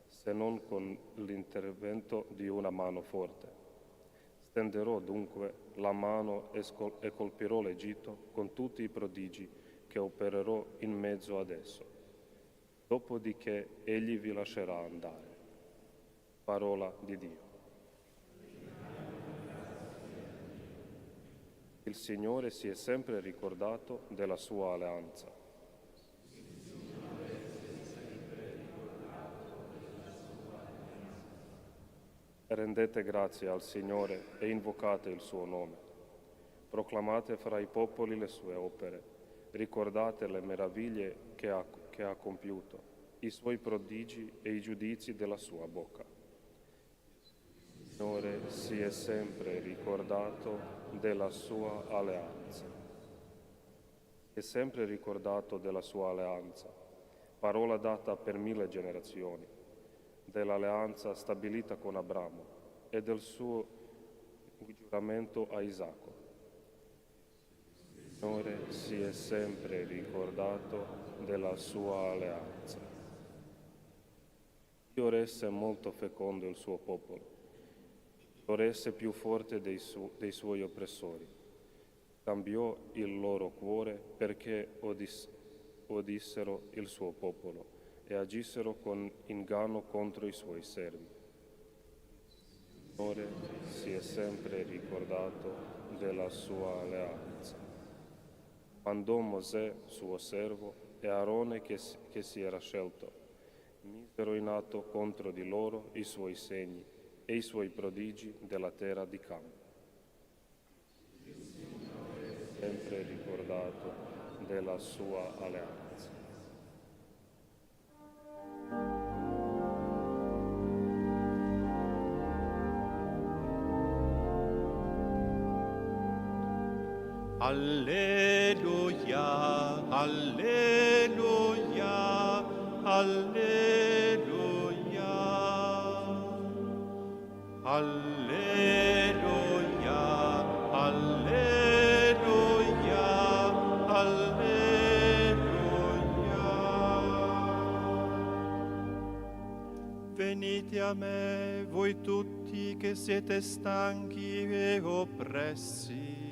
se non con l'intervento di una mano forte. Stenderò dunque la mano e colpirò l'Egitto con tutti i prodigi che opererò in mezzo ad esso. Dopodiché egli vi lascerà andare. Parola di Dio. Il Signore si è sempre ricordato della sua alleanza. Rendete grazie al Signore e invocate il suo nome. Proclamate fra i popoli le sue opere. Ricordate le meraviglie che ha compiuto, i suoi prodigi e i giudizi della sua bocca. Il Signore si è sempre ricordato della sua alleanza. Si è sempre ricordato della sua alleanza, parola data per 1000 generazioni, dell'alleanza stabilita con Abramo e del suo giuramento a Isacco. Il Signore si è sempre ricordato della sua alleanza. Dio resse molto fecondo il suo popolo, lo resse più forte dei suoi oppressori. Cambiò il loro cuore perché udissero il suo popolo e agissero con inganno contro i suoi servi. Il Signore si è sempre ricordato della sua alleanza. Mandò Mosè, suo servo, e Aarone che si era scelto. Misero in atto contro di loro i suoi segni e i suoi prodigi della terra di Canaan. Il Signore è sempre ricordato della sua alleanza. Alleluia, alleluia, alleluia, alleluia, alleluia, alleluia. Venite a me, voi tutti che siete stanchi e oppressi,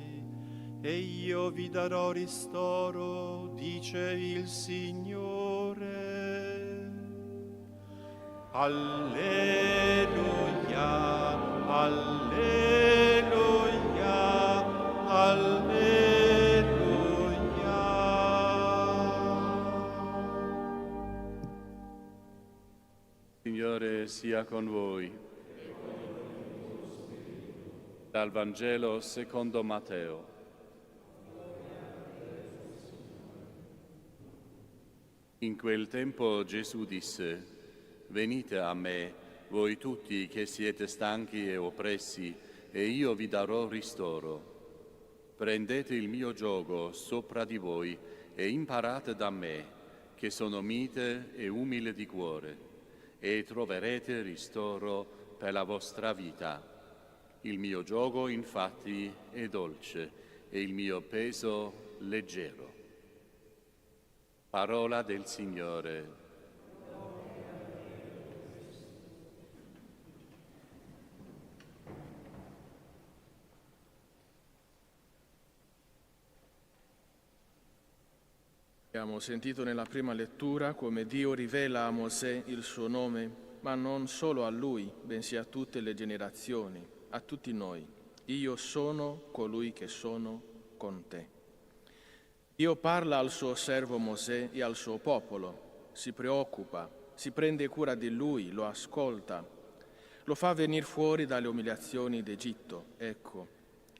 e io vi darò ristoro, dice il Signore. Alleluia, alleluia, alleluia. Signore sia con voi. Dal Vangelo secondo Matteo. In quel tempo Gesù disse: venite a me, voi tutti che siete stanchi e oppressi, e io vi darò ristoro. Prendete il mio giogo sopra di voi e imparate da me, che sono mite e umile di cuore, e troverete ristoro per la vostra vita. Il mio giogo, infatti, è dolce e il mio peso leggero. Parola del Signore. Abbiamo sentito nella prima lettura come Dio rivela a Mosè il suo nome, ma non solo a lui, bensì a tutte le generazioni, a tutti noi. Io sono colui che sono con te. Dio parla al suo servo Mosè e al suo popolo, si preoccupa, si prende cura di lui, lo ascolta, lo fa venire fuori dalle umiliazioni d'Egitto. Ecco,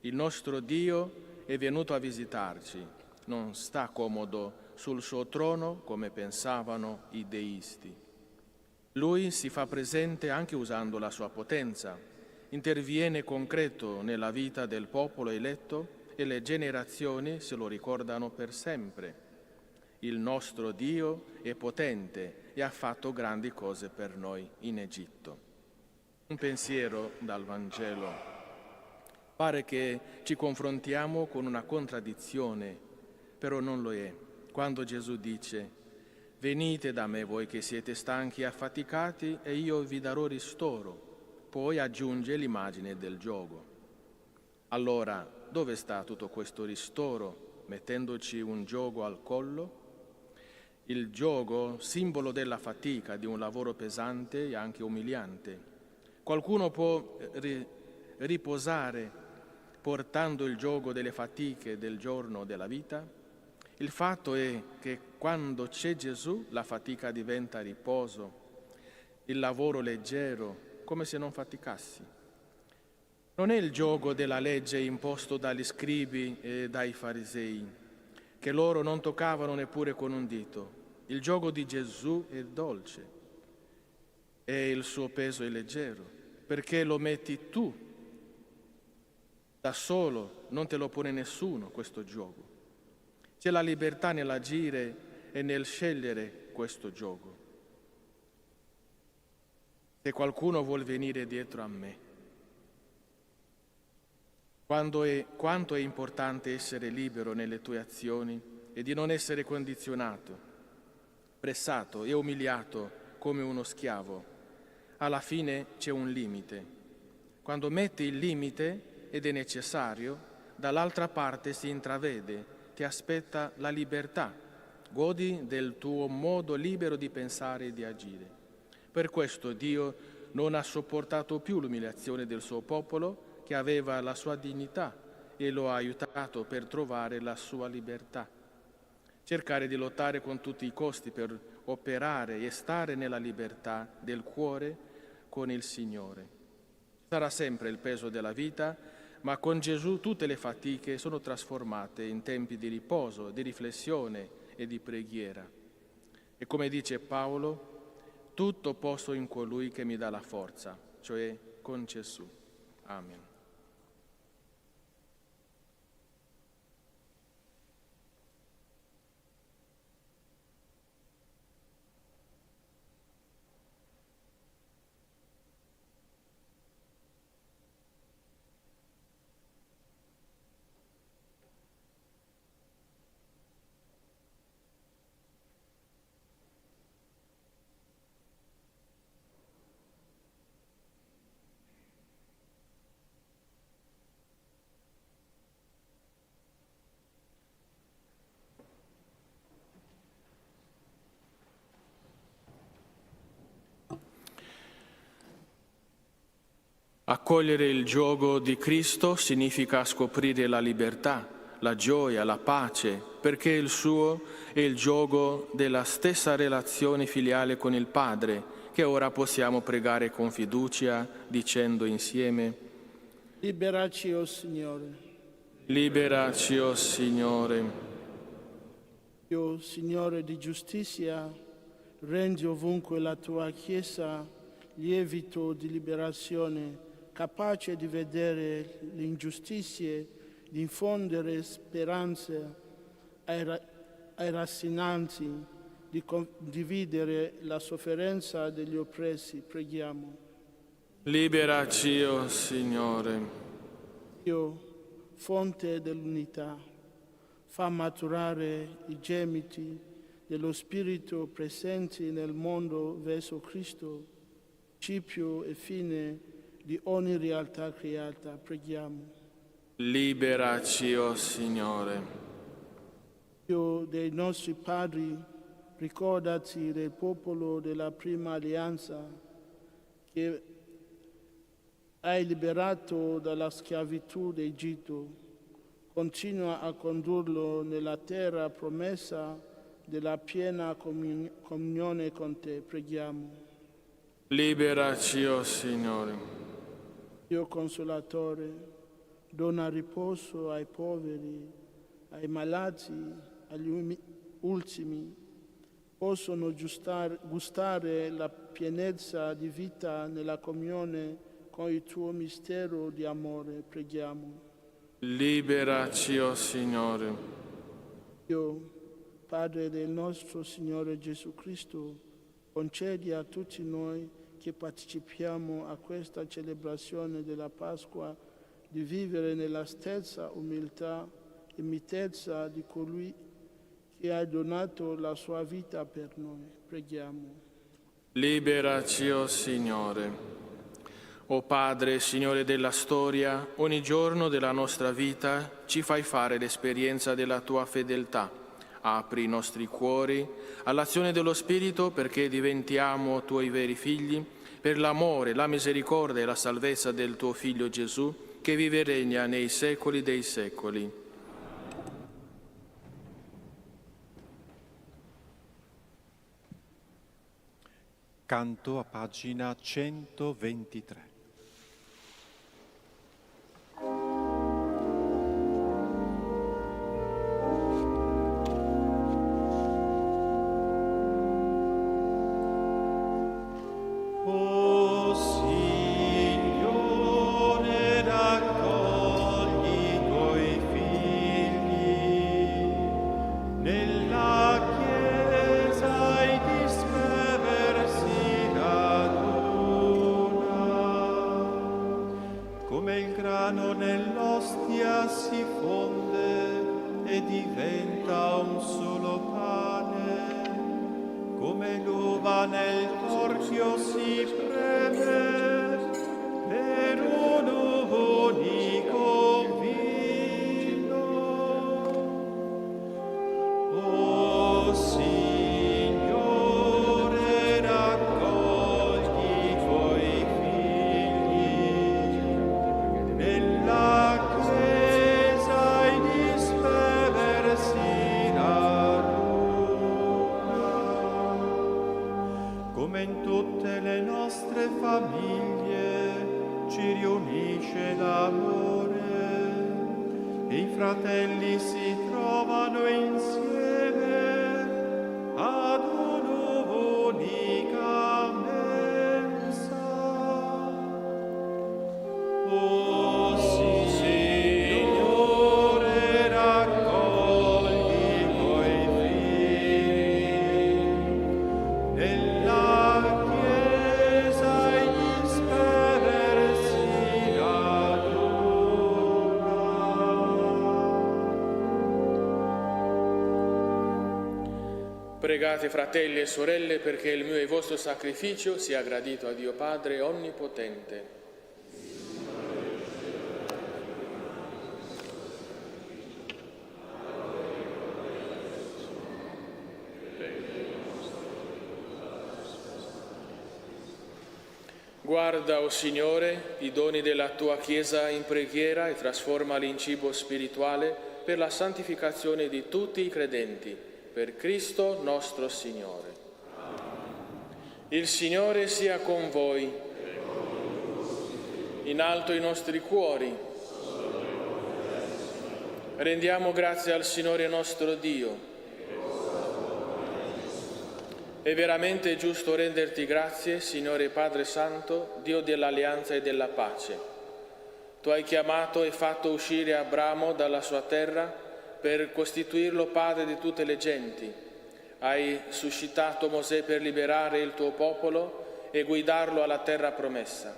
il nostro Dio è venuto a visitarci, non sta comodo sul suo trono come pensavano i deisti. Lui si fa presente anche usando la sua potenza, interviene concreto nella vita del popolo eletto e le generazioni se lo ricordano per sempre. Il nostro Dio è potente e ha fatto grandi cose per noi in Egitto. Un pensiero dal Vangelo. Pare che ci confrontiamo con una contraddizione, però non lo è. Quando Gesù dice: venite da me voi che siete stanchi e affaticati e io vi darò ristoro, poi aggiunge l'immagine del giogo. Allora, dove sta tutto questo ristoro, mettendoci un giogo al collo? Il giogo, simbolo della fatica, di un lavoro pesante e anche umiliante. Qualcuno può riposare portando il giogo delle fatiche del giorno della vita? Il fatto è che quando c'è Gesù la fatica diventa riposo, il lavoro leggero, come se non faticassi. Non è il giogo della legge imposto dagli scribi e dai farisei, che loro non toccavano neppure con un dito. Il giogo di Gesù è dolce e il suo peso è leggero, perché lo metti tu da solo, non te lo pone nessuno questo giogo. C'è la libertà nell'agire e nel scegliere questo giogo. Se qualcuno vuol venire dietro a me, quanto è importante essere libero nelle tue azioni e di non essere condizionato, pressato e umiliato come uno schiavo. Alla fine c'è un limite. Quando metti il limite ed è necessario, dall'altra parte si intravede, ti aspetta la libertà. Godi del tuo modo libero di pensare e di agire. Per questo Dio non ha sopportato più l'umiliazione del suo popolo, che aveva la sua dignità, e lo ha aiutato per trovare la sua libertà. Cercare di lottare con tutti i costi per operare e stare nella libertà del cuore con il Signore. Sarà sempre il peso della vita, ma con Gesù tutte le fatiche sono trasformate in tempi di riposo, di riflessione e di preghiera. E come dice Paolo, tutto posso in colui che mi dà la forza, cioè con Gesù. Amen. Accogliere il giogo di Cristo significa scoprire la libertà, la gioia, la pace, perché il suo è il giogo della stessa relazione filiale con il Padre, che ora possiamo pregare con fiducia, dicendo insieme: Liberaci, o Signore. Liberaci, o Signore. Dio, Signore di giustizia, rendi ovunque la tua Chiesa lievito di liberazione, capace di vedere le ingiustizie, di infondere speranze ai rassegnanti, di condividere la sofferenza degli oppressi. Preghiamo. Liberaci, o Signore. Dio, fonte dell'unità, fa maturare i gemiti dello Spirito presenti nel mondo verso Cristo, principio e fine di ogni realtà creata. Preghiamo. Liberaci, o Signore. Dio dei nostri padri, ricordati del popolo della prima alleanza, che hai liberato dalla schiavitù d'Egitto, continua a condurlo nella terra promessa della piena comunione con te. Preghiamo. Liberaci, o Signore. Dio Consolatore, dona riposo ai poveri, ai malati, agli ultimi, possono gustare la pienezza di vita nella comunione con il tuo mistero di amore. Preghiamo. Liberaci, o Signore. Dio, Padre del nostro Signore Gesù Cristo, concedi a tutti noi che partecipiamo a questa celebrazione della Pasqua di vivere nella stessa umiltà e mitezza di colui che ha donato la sua vita per noi. Preghiamo. Liberaci, o Signore. O Padre, Signore della storia, ogni giorno della nostra vita ci fai fare l'esperienza della tua fedeltà. Apri i nostri cuori all'azione dello Spirito perché diventiamo tuoi veri figli, per l'amore, la misericordia e la salvezza del tuo Figlio Gesù, che vive e regna nei secoli dei secoli. Canto a pagina 123. Nell'ostia si fonde e diventa un solo pane, come l'uva nel torchio si preme per un unico vino. O Signore, raccogli i tuoi figli nella in tutte le nostre famiglie ci riunisce l'amore e i fratelli si trovano insieme ad un'unica mensa. O Signore, raccogli i tuoi figli nella Pregate, fratelli e sorelle, perché il mio e il vostro sacrificio sia gradito a Dio Padre Onnipotente. Guarda, o Signore, i doni della tua Chiesa in preghiera e trasformali in cibo spirituale per la santificazione di tutti i credenti. Per Cristo nostro Signore. Il Signore sia con voi. In alto i nostri cuori. Rendiamo grazie al Signore nostro Dio. È veramente giusto renderti grazie, Signore Padre Santo, Dio dell'alleanza e della pace. Tu hai chiamato e fatto uscire Abramo dalla sua terra per costituirlo padre di tutte le genti. Hai suscitato Mosè per liberare il tuo popolo e guidarlo alla terra promessa.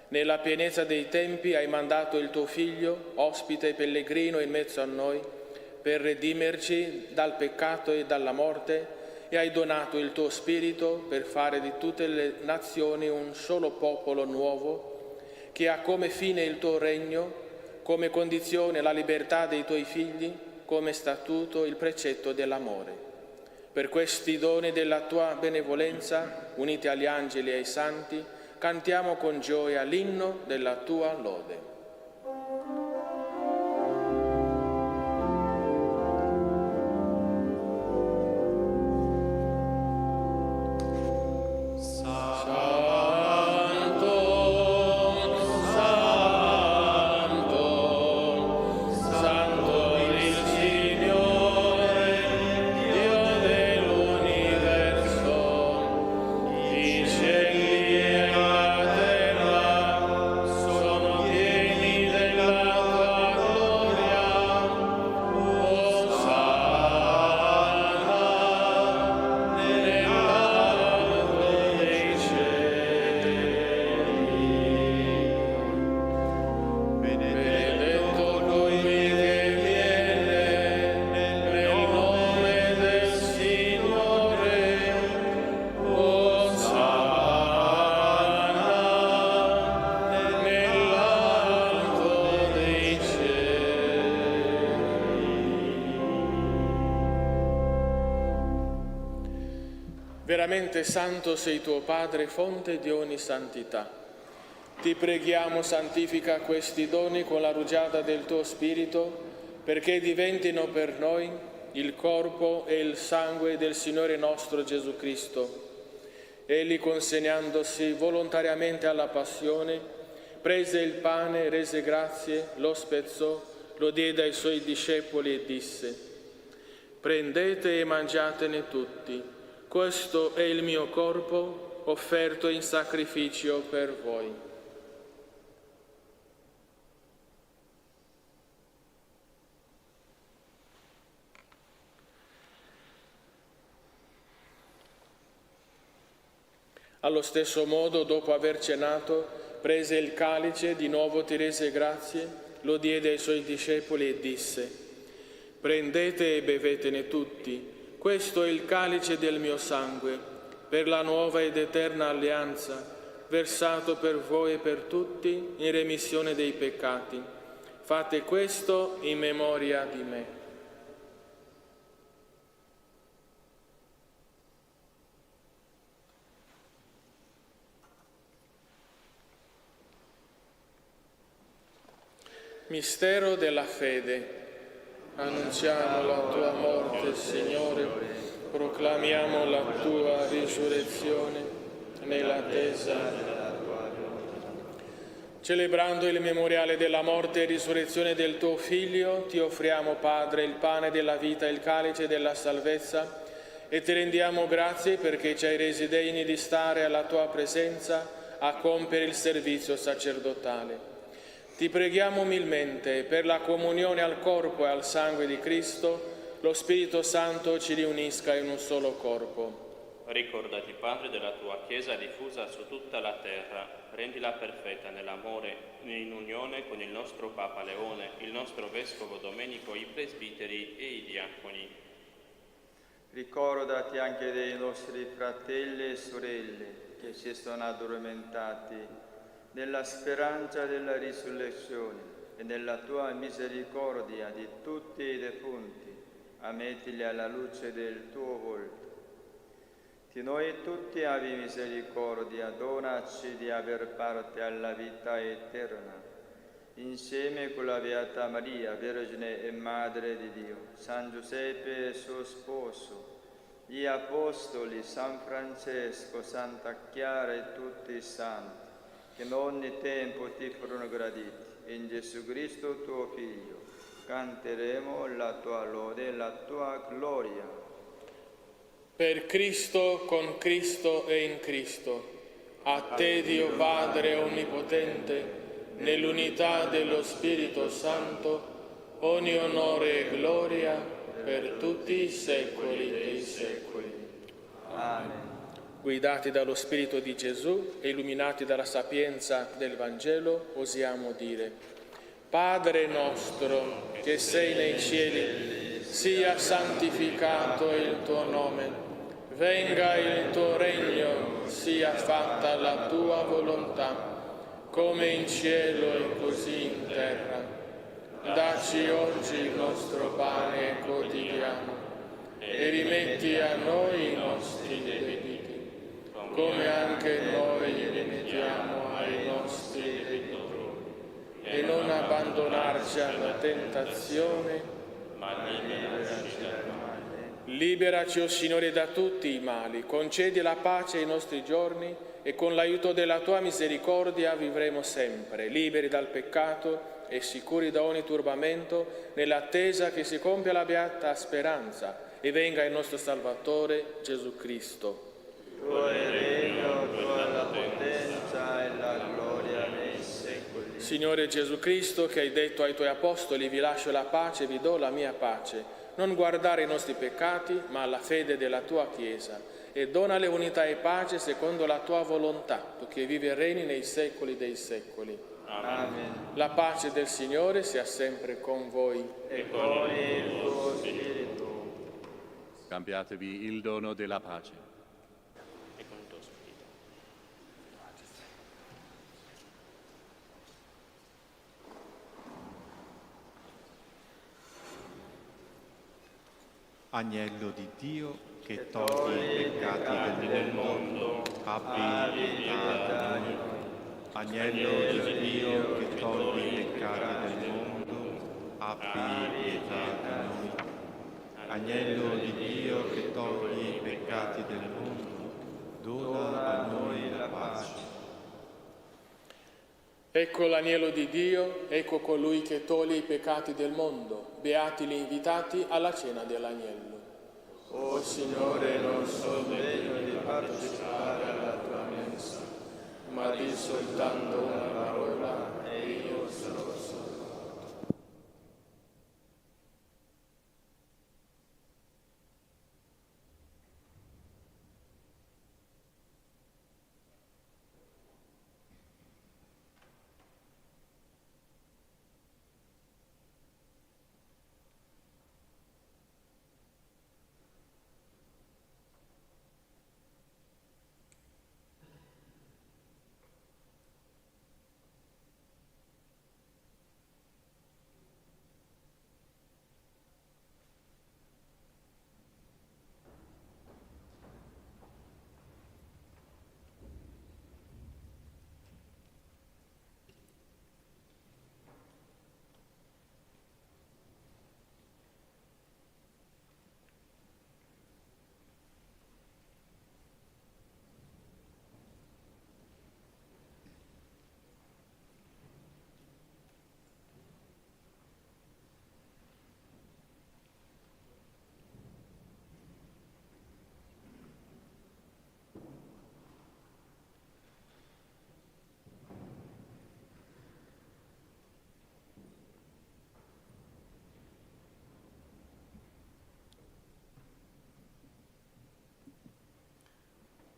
Nella pienezza dei tempi hai mandato il tuo Figlio, ospite e pellegrino in mezzo a noi, per redimerci dal peccato e dalla morte, e hai donato il tuo Spirito per fare di tutte le nazioni un solo popolo nuovo, che ha come fine il tuo regno, come condizione la libertà dei tuoi figli, come statuto il precetto dell'amore. Per questi doni della tua benevolenza, uniti agli angeli e ai santi, cantiamo con gioia l'inno della tua lode. Veramente santo sei tuo Padre, fonte di ogni santità. Ti preghiamo, santifica questi doni con la rugiada del tuo Spirito, perché diventino per noi il corpo e il sangue del Signore nostro Gesù Cristo. Egli, consegnandosi volontariamente alla passione, prese il pane, rese grazie, lo spezzò, lo diede ai suoi discepoli e disse: «Prendete e mangiatene tutti. Questo è il mio corpo offerto in sacrificio per voi». Allo stesso modo, dopo aver cenato, prese il calice, di nuovo ti rese grazie, lo diede ai suoi discepoli e disse: «Prendete e bevetene tutti. Questo è il calice del mio sangue, per la nuova ed eterna alleanza, versato per voi e per tutti in remissione dei peccati. Fate questo in memoria di me». Mistero della fede. Annunciamo la tua morte, Signore, proclamiamo la tua risurrezione nell'attesa della tua venuta. Celebrando il memoriale della morte e risurrezione del tuo Figlio, ti offriamo, Padre, il pane della vita e il calice della salvezza, e ti rendiamo grazie perché ci hai resi degni di stare alla tua presenza a compiere il servizio sacerdotale. Ti preghiamo umilmente per la comunione al corpo e al sangue di Cristo, lo Spirito Santo ci riunisca in un solo corpo. Ricordati, Padre, della tua Chiesa diffusa su tutta la terra, rendila perfetta nell'amore, in unione con il nostro Papa Leone, il nostro Vescovo Domenico, i presbiteri e i diaconi. Ricordati anche dei nostri fratelli e sorelle che si sono addormentati nella speranza della risurrezione e nella tua misericordia di tutti i defunti, ammettili alla luce del tuo volto. Di noi tutti abbi misericordia, donaci di aver parte alla vita eterna, insieme con la Beata Maria, Vergine e Madre di Dio, San Giuseppe e suo sposo, gli Apostoli, San Francesco, Santa Chiara e tutti i santi, che in ogni tempo ti furono graditi. In Gesù Cristo, tuo Figlio, canteremo la tua lode e la tua gloria. Per Cristo, con Cristo e in Cristo, a te, Dio Padre Onnipotente, nell'unità dello Spirito Santo, ogni onore e gloria per tutti i secoli dei secoli. Amen. Guidati dallo Spirito di Gesù e illuminati dalla sapienza del Vangelo, osiamo dire: Padre nostro, che sei nei cieli, sia santificato il tuo nome, venga il tuo regno, sia fatta la tua volontà, come in cielo e così in terra. Dacci oggi il nostro pane quotidiano e rimetti a noi i nostri debiti, come anche noi rimettiamo ai nostri debitori, e non abbandonarci alla tentazione, ma liberaci dal male. Liberaci, o Signore, da tutti i mali, concedi la pace ai nostri giorni e con l'aiuto della Tua misericordia vivremo sempre, liberi dal peccato e sicuri da ogni turbamento, nell'attesa che si compia la beata speranza e venga il nostro Salvatore Gesù Cristo. Tuo è il regno, tua la potenza e la gloria nei secoli. Signore Gesù Cristo, che hai detto ai Tuoi Apostoli: vi lascio la pace, vi do la mia pace, non guardare i nostri peccati, ma la fede della Tua Chiesa, e donale unità e pace secondo la Tua volontà, Tu che vivi e regni nei secoli dei secoli. Amen. La pace del Signore sia sempre con voi. E con il tuo spirito. Scambiatevi il dono della pace. E con il tuo spirito. Agnello di Dio che togli i peccati del mondo, abbi pietà di noi. Agnello di Dio che togli i peccati del mondo, abbi pietà di noi. Agnello di Dio che togli i peccati del mondo, dona a noi la pace. Ecco l'agnello di Dio, ecco colui che toglie i peccati del mondo. Beati gli invitati alla cena dell'agnello. O Signore, non sono degno di partecipare alla tua mensa, Ma di soltanto una parola e io sarò salvato.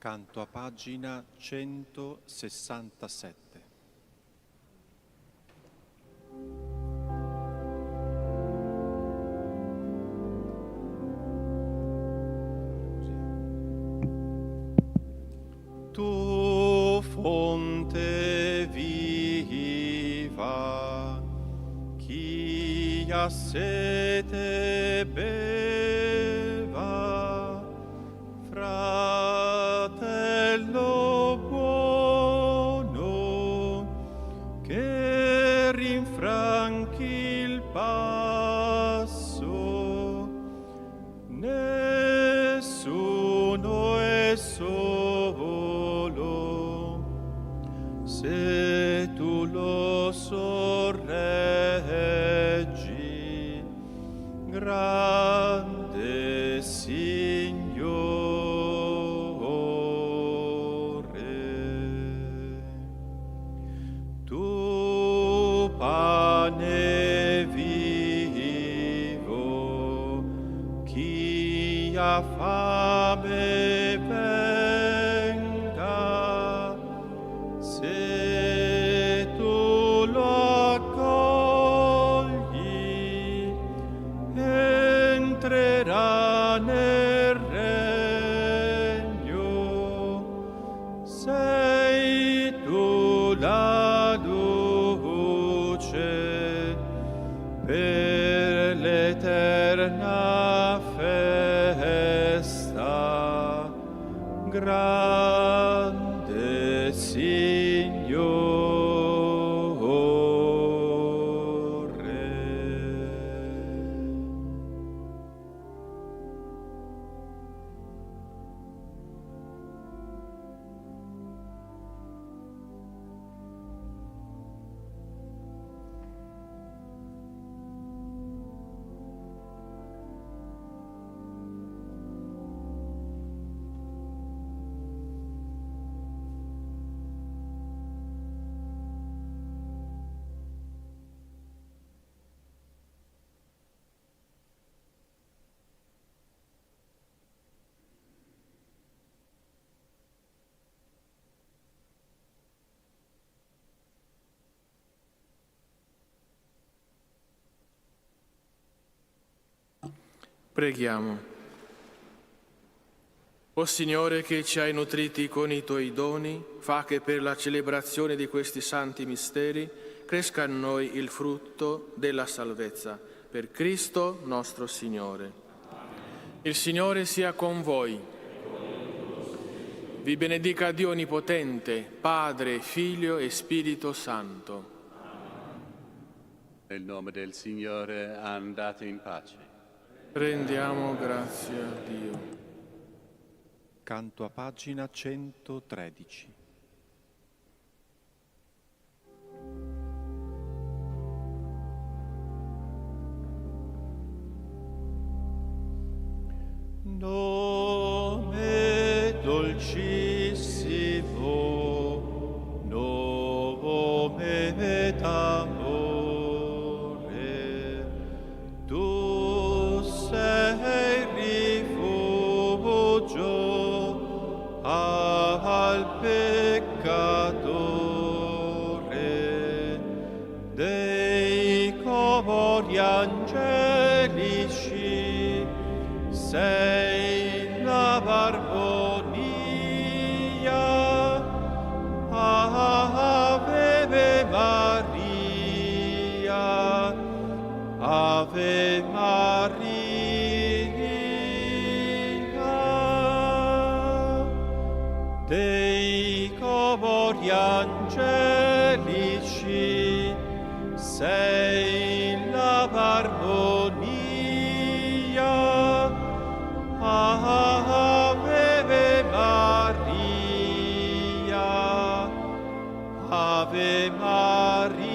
Canto a pagina 167. Tu fonte viva, chi ha sete beva, fratello buono, che rinfranchi il passo, nessuno è solo, se tu lo sorreggi, grande Signore. Tu pane vivo, chi ha fame venga, se tu lo accogli, entrerà nel regno. Sei tu la luce per l'eterna festa. Grazie. Preghiamo. O Signore, che ci hai nutriti con i tuoi doni, fa che per la celebrazione di questi santi misteri cresca in noi il frutto della salvezza. Per Cristo nostro Signore. Il Signore sia con voi. Vi benedica Dio Onnipotente, Padre, Figlio e Spirito Santo. Nel nome del Signore andate in pace. Rendiamo grazie a Dio. Canto a pagina 113. Nome dolcissimo, nome d'amore, tu sei rifugio al peccatore, dei cori angelici sei l'armonia. Ave Maria, Ave Maria. Dei cori angelici sei l'armonia. Ave Maria, Ave Maria.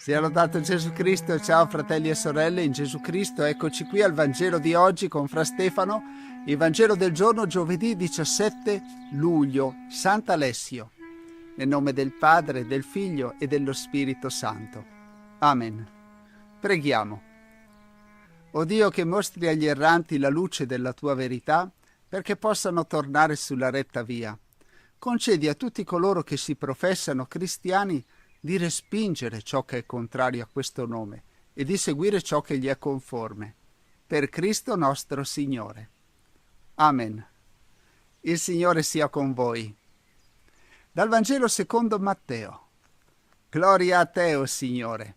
Sia lodato Gesù Cristo. Ciao fratelli e sorelle in Gesù Cristo, eccoci qui al Vangelo di oggi con Fra Stefano, il Vangelo del giorno giovedì 17 luglio, Sant'Alessio, nel nome del Padre, del Figlio e dello Spirito Santo. Amen. Preghiamo. O Dio, che mostri agli erranti la luce della tua verità perché possano tornare sulla retta via, concedi a tutti coloro che si professano cristiani di respingere ciò che è contrario a questo nome e di seguire ciò che gli è conforme. Per Cristo nostro Signore. Amen. Il Signore sia con voi. Dal Vangelo secondo Matteo. Gloria a te, o Signore.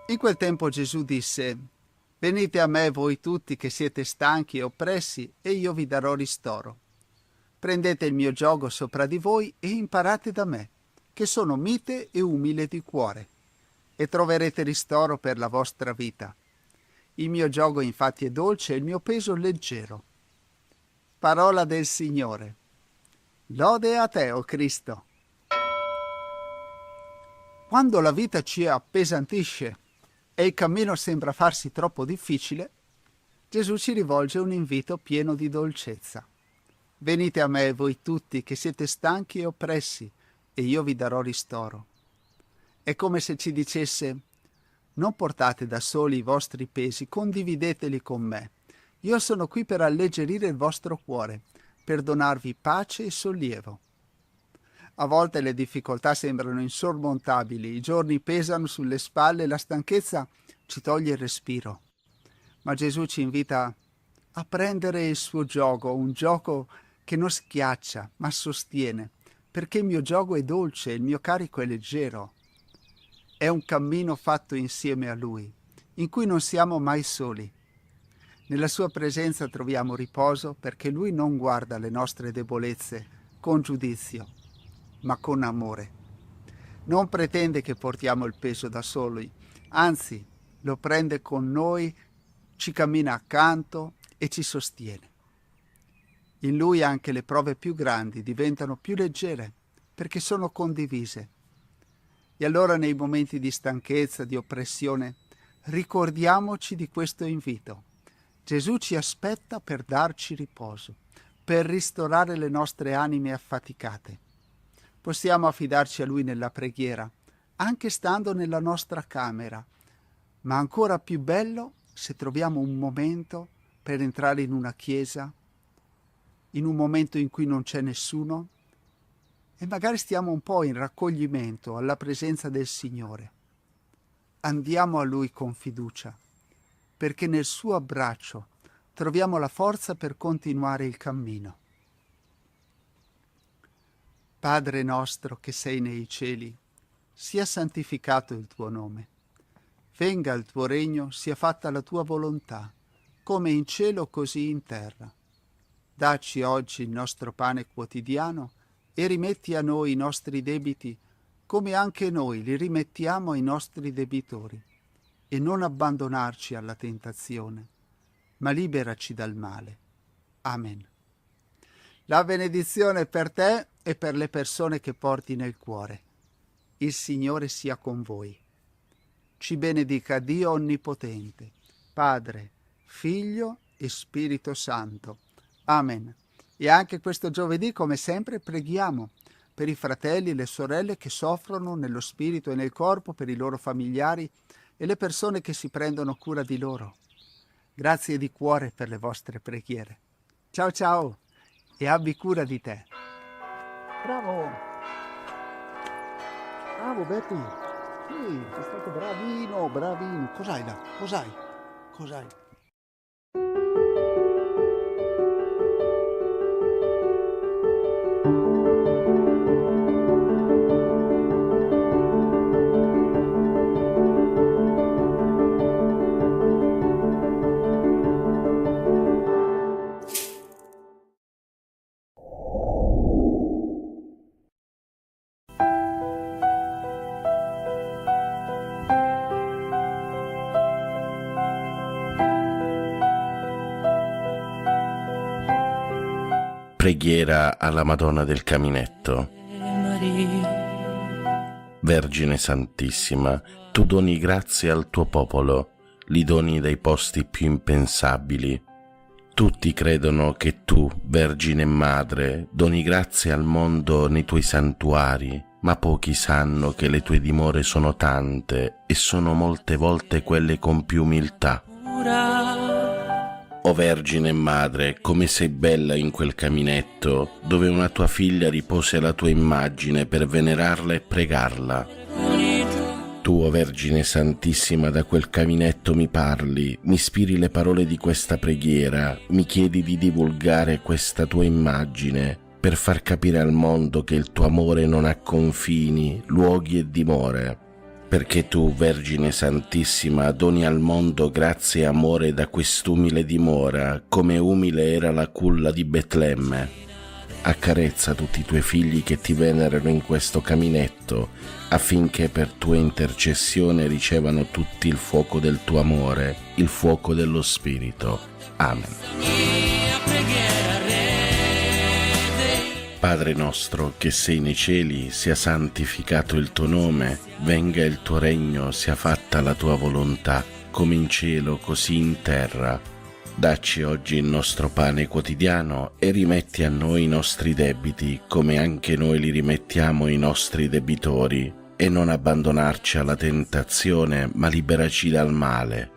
In quel tempo Gesù disse: Venite a me voi tutti che siete stanchi e oppressi, e io vi darò ristoro. Prendete il mio giogo sopra di voi e imparate da me, che sono mite e umile di cuore, e troverete ristoro per la vostra vita. Il mio giogo infatti è dolce e il mio peso leggero. Parola del Signore. Lode a te, o Cristo. Quando la vita ci appesantisce e il cammino sembra farsi troppo difficile, Gesù ci rivolge un invito pieno di dolcezza. Venite a me voi tutti che siete stanchi e oppressi, e io vi darò ristoro. È come se ci dicesse: non portate da soli i vostri pesi, condivideteli con me. Io sono qui per alleggerire il vostro cuore, per donarvi pace e sollievo. A volte le difficoltà sembrano insormontabili, i giorni pesano sulle spalle e la stanchezza ci toglie il respiro. Ma Gesù ci invita a prendere il suo giogo, un gioco che non schiaccia, ma sostiene, perché il mio giogo è dolce, il mio carico è leggero. È un cammino fatto insieme a Lui, in cui non siamo mai soli. Nella sua presenza troviamo riposo perché Lui non guarda le nostre debolezze con giudizio, ma con amore. Non pretende che portiamo il peso da soli, anzi lo prende con noi, ci cammina accanto e ci sostiene. In Lui anche le prove più grandi diventano più leggere perché sono condivise. E allora nei momenti di stanchezza, di oppressione, ricordiamoci di questo invito. Gesù ci aspetta per darci riposo, per ristorare le nostre anime affaticate. Possiamo affidarci a Lui nella preghiera, anche stando nella nostra camera, ma ancora più bello se troviamo un momento per entrare in una chiesa, in un momento in cui non c'è nessuno, e magari stiamo un po' in raccoglimento alla presenza del Signore. Andiamo a Lui con fiducia, perché nel suo abbraccio troviamo la forza per continuare il cammino. Padre nostro che sei nei cieli, sia santificato il tuo nome. Venga il tuo regno, sia fatta la tua volontà, come in cielo così in terra. Dacci oggi il nostro pane quotidiano e rimetti a noi i nostri debiti, come anche noi li rimettiamo ai nostri debitori. E non abbandonarci alla tentazione, ma liberaci dal male. Amen. La benedizione per te e per le persone che porti nel cuore. Il Signore sia con voi. Ci benedica Dio Onnipotente, Padre, Figlio e Spirito Santo. Amen. E anche questo giovedì, come sempre, preghiamo per i fratelli e le sorelle che soffrono nello spirito e nel corpo, per i loro familiari e le persone che si prendono cura di loro. Grazie di cuore per le vostre preghiere. Ciao ciao e abbi cura di te. Bravo! Bravo Betty! Sì, sei stato bravino, bravino. Cos'hai là? Cos'hai? Preghiera alla Madonna del Caminetto. Vergine Santissima, tu doni grazie al tuo popolo, li doni dai posti più impensabili. Tutti credono che tu, Vergine Madre, doni grazie al mondo nei tuoi santuari, ma pochi sanno che le tue dimore sono tante e sono molte volte quelle con più umiltà. O Vergine Madre, come sei bella in quel caminetto, dove una tua figlia ripose la tua immagine per venerarla e pregarla. Tu, o Vergine Santissima, da quel caminetto mi parli, mi ispiri le parole di questa preghiera, mi chiedi di divulgare questa tua immagine, per far capire al mondo che il tuo amore non ha confini, luoghi e dimore. Perché tu, Vergine Santissima, doni al mondo grazia e amore da quest'umile dimora, come umile era la culla di Betlemme. Accarezza tutti i tuoi figli che ti venerano in questo caminetto, affinché per tua intercessione ricevano tutti il fuoco del tuo amore, il fuoco dello Spirito. Amen. Padre nostro che sei nei cieli, sia santificato il tuo nome, venga il tuo regno, sia fatta la tua volontà, come in cielo così in terra. Dacci oggi il nostro pane quotidiano e rimetti a noi i nostri debiti, come anche noi li rimettiamo ai nostri debitori, e non abbandonarci alla tentazione, ma liberaci dal male.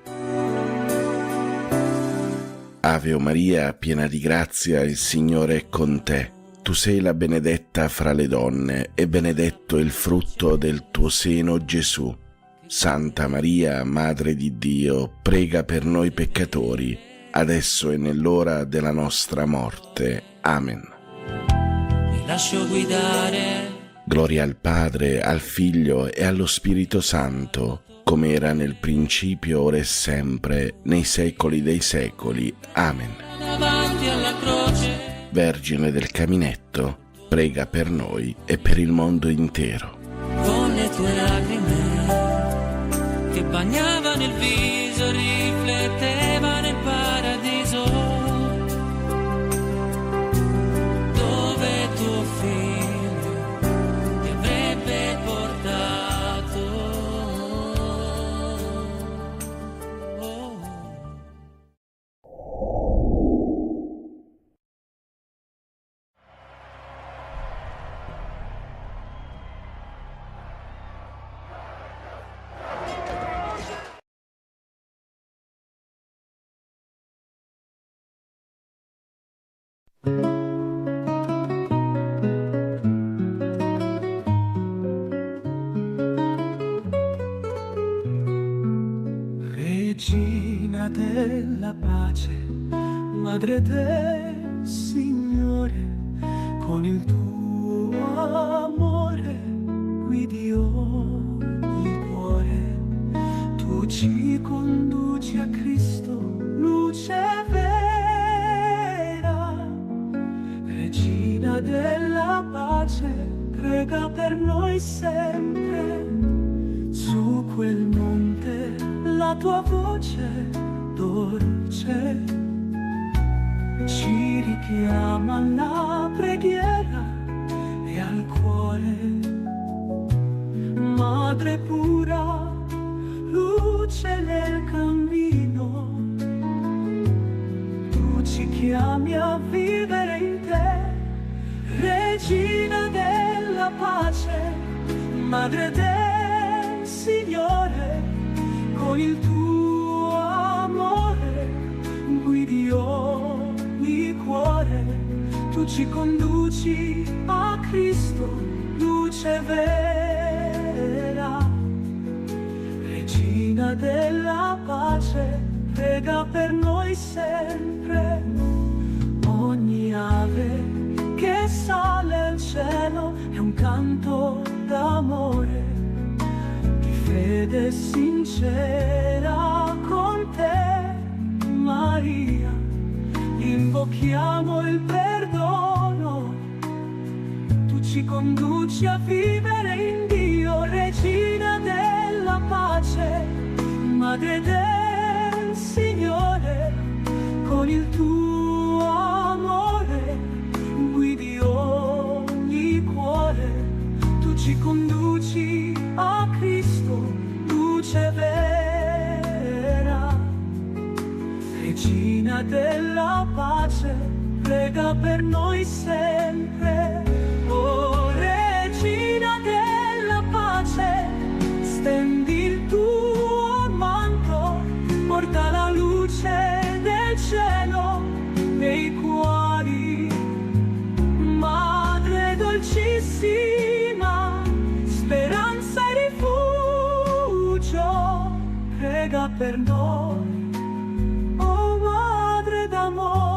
Ave Maria, piena di grazia, il Signore è con te. Tu sei la benedetta fra le donne e benedetto il frutto del tuo seno, Gesù. Santa Maria, Madre di Dio, prega per noi peccatori, adesso e nell'ora della nostra morte. Amen. Mi lascio guidare. Gloria al Padre, al Figlio e allo Spirito Santo, come era nel principio, ora e sempre, nei secoli dei secoli. Amen. Davanti alla croce. Vergine del Caminetto, prega per noi e per il mondo intero. Con le tue lacrime che bagnavano il viso, rifletteva nel paradiso, dove tuo figlio ti avrebbe portato. Regina della pace, Madre del Signore, con il tuo amore guidi ogni cuore. Tu ci conduci a Cristo, luce vera. Regina della pace, prega per noi sempre. Su quel monte la tua voce dolce ci richiama alla preghiera e al cuore. Madre pura, luce nel cammino, tu ci chiami a vivere in te. Regina della pace, Madre del Signore, con il tuo amore guidi ogni cuore. Tu ci conduci a Cristo, luce vera. Regina della pace, prega per noi sempre. Ogni ave che sale al cielo è un canto d'amore, fede sincera con te, Maria. Invochiamo il perdono, tu ci conduci a vivere in Dio. Regina della pace, Madre del Signore, con il tuo amore guidi ogni cuore. Tu ci conduci a Cristo, luce vera. Regina della pace, prega per noi sempre. Oh, Regina della pace, stendi il tuo manto, porta la luce del cielo nei cuori. Madre dolcissima, speranza e rifugio, prega per noi, oh Madre d'amore.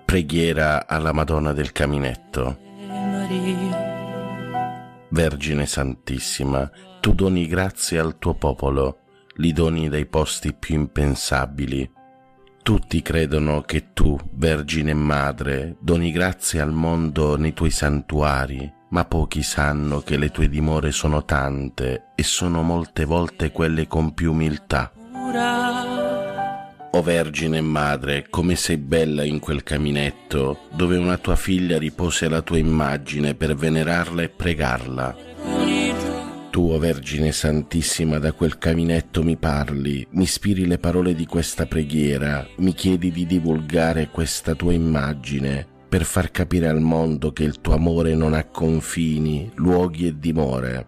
Preghiera alla Madonna del Caminetto. Vergine Santissima, tu doni grazie al tuo popolo, li doni dai posti più impensabili. Tutti credono che tu, Vergine Madre, doni grazie al mondo nei tuoi santuari, ma pochi sanno che le tue dimore sono tante e sono molte volte quelle con più umiltà. O Vergine Madre, come sei bella in quel caminetto, dove una tua figlia ripose la tua immagine per venerarla e pregarla. Tu, o Vergine Santissima, da quel caminetto mi parli, mi ispiri le parole di questa preghiera, mi chiedi di divulgare questa tua immagine per far capire al mondo che il tuo amore non ha confini, luoghi e dimore.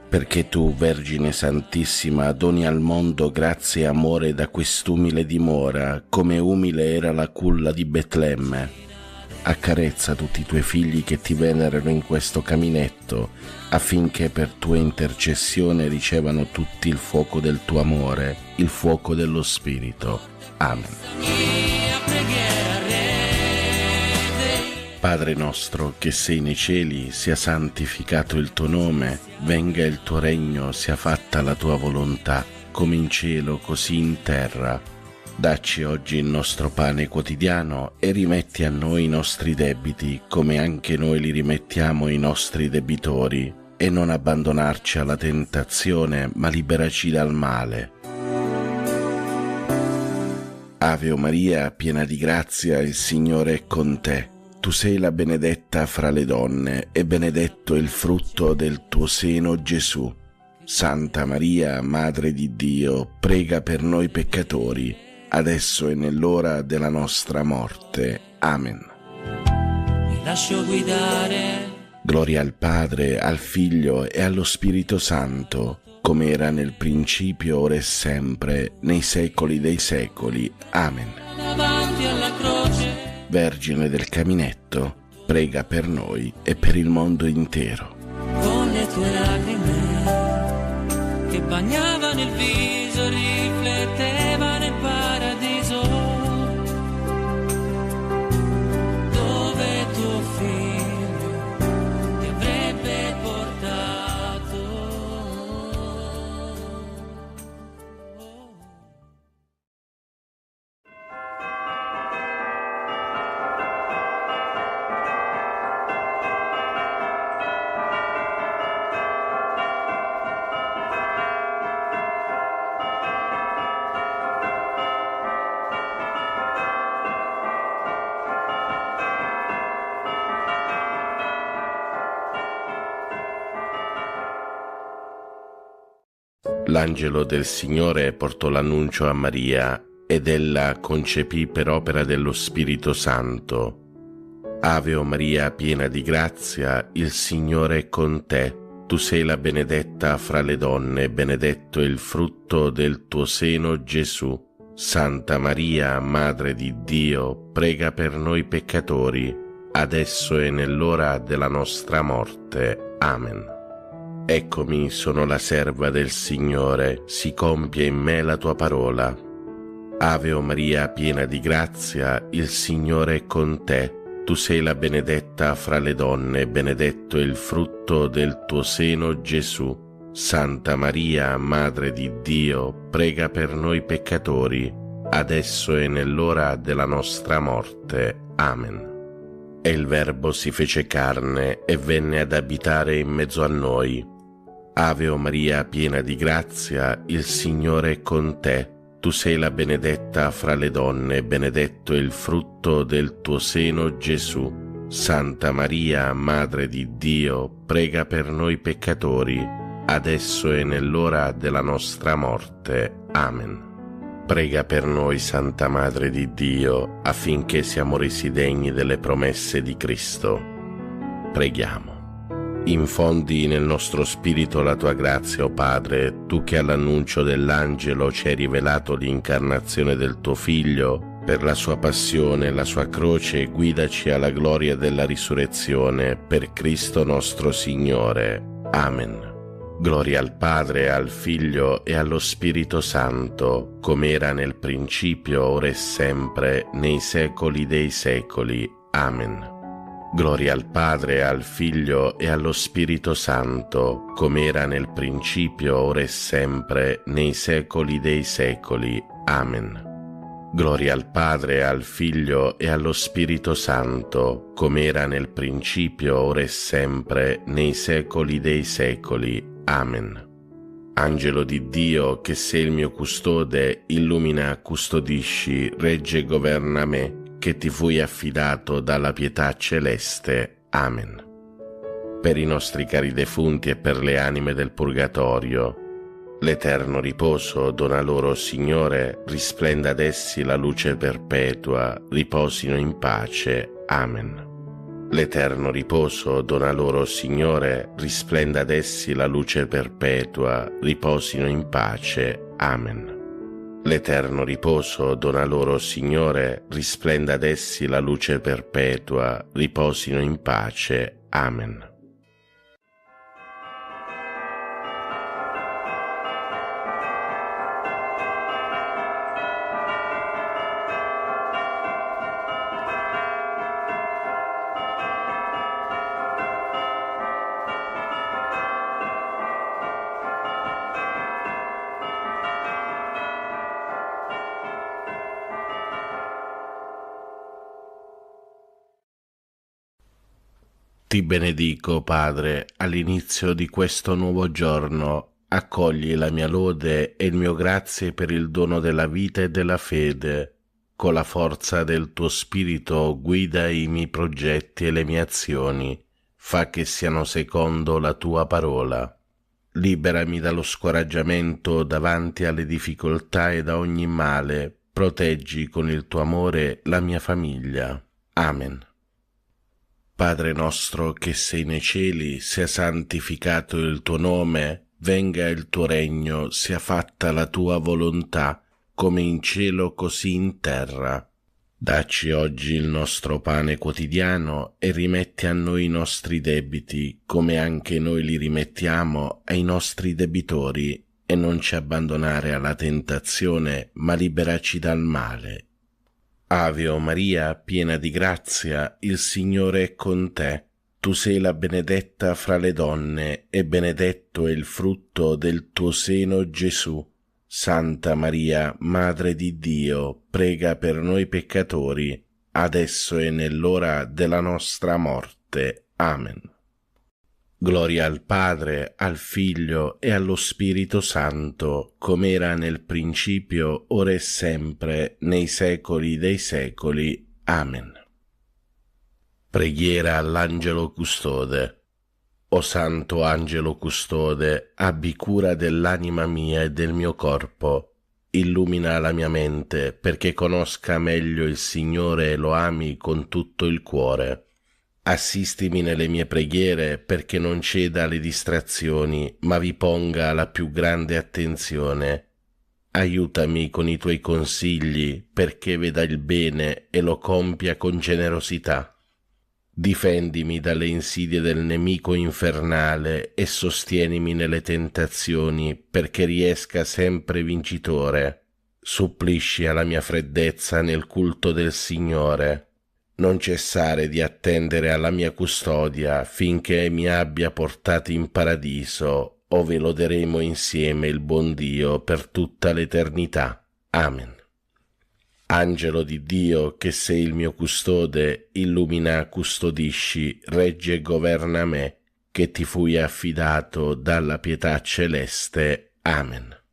Perché tu, Vergine Santissima, doni al mondo grazia e amore da quest'umile dimora, come umile era la culla di Betlemme. Accarezza tutti i tuoi figli che ti venerano in questo caminetto, affinché per tua intercessione ricevano tutti il fuoco del tuo amore, il fuoco dello Spirito. Amen. Padre nostro, che sei nei cieli, sia santificato il tuo nome, venga il tuo regno, sia fatta la tua volontà, come in cielo, così in terra. Dacci oggi il nostro pane quotidiano e rimetti a noi i nostri debiti, come anche noi li rimettiamo ai nostri debitori, e non abbandonarci alla tentazione, ma liberaci dal male. Ave Maria, piena di grazia, il Signore è con te. Tu sei la benedetta fra le donne, e benedetto il frutto del tuo seno, Gesù. Santa Maria, Madre di Dio, prega per noi peccatori, adesso e nell'ora della nostra morte. Amen. Mi lascio guidare. Gloria al Padre, al Figlio e allo Spirito Santo, come era nel principio, ora e sempre, nei secoli dei secoli. Amen. Davanti alla croce. Vergine del Caminetto, prega per noi e per il mondo intero. Con le tue lacrime che bagnavano il viso, rifletteva nel paradiso, dove tuo figlio ti avrebbe portato. L'angelo del Signore portò l'annuncio a Maria ed ella concepì per opera dello Spirito Santo. Ave Maria, piena di grazia, il Signore è con te. Tu sei la benedetta fra le donne, benedetto il frutto del tuo seno, Gesù. Santa Maria, Madre di Dio, prega per noi peccatori, adesso e nell'ora della nostra morte. Amen. Eccomi, sono la serva del Signore, si compie in me la tua parola. Ave Maria, piena di grazia, il Signore è con te. Tu sei la benedetta fra le donne, benedetto il frutto del tuo seno, Gesù. Santa Maria, Madre di Dio, prega per noi peccatori, adesso e nell'ora della nostra morte. Amen. E il Verbo si fece carne e venne ad abitare in mezzo a noi. Ave Maria, piena di grazia, il Signore è con te. Tu sei la benedetta fra le donne, benedetto il frutto del tuo seno, Gesù. Santa Maria, Madre di Dio, prega per noi peccatori, adesso e nell'ora della nostra morte. Amen. Prega per noi, Santa Madre di Dio, affinché siamo resi degni delle promesse di Cristo. Preghiamo. Infondi nel nostro spirito la tua grazia, o Padre, tu che all'annuncio dell'angelo ci hai rivelato l'incarnazione del tuo Figlio, per la sua passione e la sua croce guidaci alla gloria della risurrezione, per Cristo nostro Signore. Amen. Gloria al Padre, al Figlio e allo Spirito Santo, come era nel principio, ora e sempre, nei secoli dei secoli. Amen. Gloria al Padre, al Figlio e allo Spirito Santo, come era nel principio, ora e sempre, nei secoli dei secoli. Amen. Gloria al Padre, al Figlio e allo Spirito Santo, come era nel principio, ora e sempre, nei secoli dei secoli. Amen. Angelo di Dio, che sei il mio custode, illumina, custodisci, regge e governa me, che ti fui affidato dalla pietà celeste. Amen. per i nostri cari defunti e per le anime del purgatorio. L'eterno riposo dona loro, Signore, risplenda ad essi la luce perpetua, riposino in pace. Amen. L'eterno riposo dona loro, Signore, risplenda ad essi la luce perpetua, riposino in pace. Amen. L'eterno riposo dona loro, Signore, risplenda ad essi la luce perpetua, riposino in pace. Amen. Ti benedico, Padre, all'inizio di questo nuovo giorno. Accogli la mia lode e il mio grazie per il dono della vita e della fede. Con la forza del tuo Spirito guida i miei progetti e le mie azioni. Fa che siano secondo la tua parola. Liberami dallo scoraggiamento davanti alle difficoltà e da ogni male. Proteggi con il tuo amore la mia famiglia. Amen. Padre nostro che sei nei cieli, sia santificato il tuo nome, venga il tuo regno, sia fatta la tua volontà, come in cielo così in terra. Dacci oggi il nostro pane quotidiano e rimetti a noi i nostri debiti, come anche noi li rimettiamo ai nostri debitori, e non ci abbandonare alla tentazione, ma liberaci dal male. Ave o Maria, piena di grazia, il Signore è con te. Tu sei la benedetta fra le donne, e benedetto è il frutto del tuo seno, Gesù. Santa Maria, Madre di Dio, prega per noi peccatori, adesso e nell'ora della nostra morte. Amen. Gloria al Padre, al Figlio e allo Spirito Santo, come era nel principio, ora e sempre, nei secoli dei secoli. Amen. Preghiera all'Angelo Custode. O Santo Angelo Custode, abbi cura dell'anima mia e del mio corpo. Illumina la mia mente, perché conosca meglio il Signore e lo ami con tutto il cuore. Assistimi nelle mie preghiere perché non ceda alle distrazioni, ma vi ponga la più grande attenzione. Aiutami con i tuoi consigli perché veda il bene e lo compia con generosità. Difendimi dalle insidie del nemico infernale e sostienimi nelle tentazioni perché riesca sempre vincitore. Supplisci alla mia freddezza nel culto del Signore. Non cessare di attendere alla mia custodia finché mi abbia portato in paradiso, ove loderemo insieme il buon Dio per tutta l'eternità. Amen. Angelo di Dio, che sei il mio custode, illumina, custodisci, regge e governa me, che ti fui affidato dalla pietà celeste. Amen.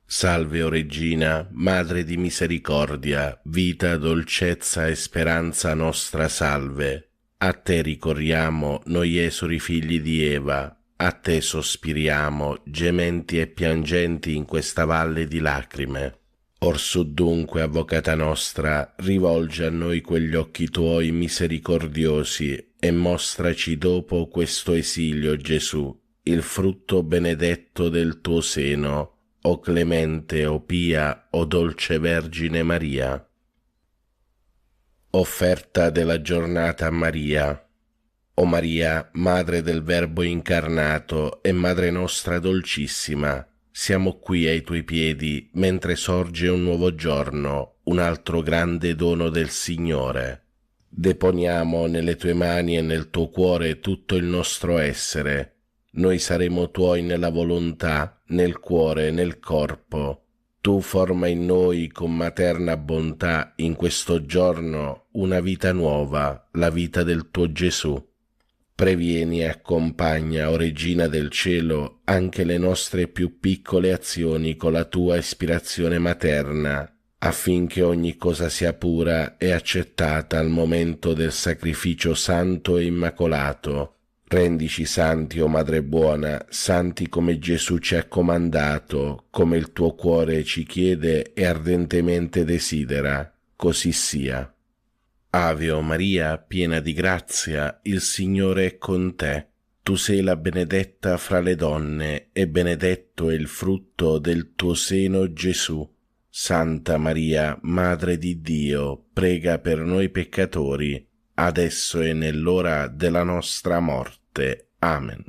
Salve, o Regina, Madre di misericordia, vita, dolcezza e speranza nostra, salve. A te ricorriamo, noi esuli figli di Eva, a te sospiriamo, gementi e piangenti in questa valle di lacrime. Orsù dunque, Avvocata nostra, rivolgi a noi quegli occhi tuoi misericordiosi e mostraci dopo questo esilio, Gesù, il frutto benedetto del tuo seno, o clemente, o pia, o dolce Vergine Maria. Offerta della giornata a Maria. O Maria, Madre del Verbo incarnato e Madre nostra dolcissima, siamo qui ai tuoi piedi mentre sorge un nuovo giorno, un altro grande dono del Signore. Deponiamo nelle tue mani e nel tuo cuore tutto il nostro essere. Noi saremo tuoi nella volontà, nel cuore, nel corpo. Tu forma in noi con materna bontà in questo giorno una vita nuova, la vita del tuo Gesù. Previeni e accompagna, o Regina del Cielo, anche le nostre più piccole azioni con la tua ispirazione materna, affinché ogni cosa sia pura e accettata al momento del sacrificio santo e immacolato. Rendici santi, o Madre buona, santi come Gesù ci ha comandato, come il tuo cuore ci chiede e ardentemente desidera, così sia. Ave o Maria, piena di grazia, il Signore è con te. Tu sei la benedetta fra le donne, e benedetto è il frutto del tuo seno, Gesù. Santa Maria, Madre di Dio, prega per noi peccatori, adesso e nell'ora della nostra morte. Amen.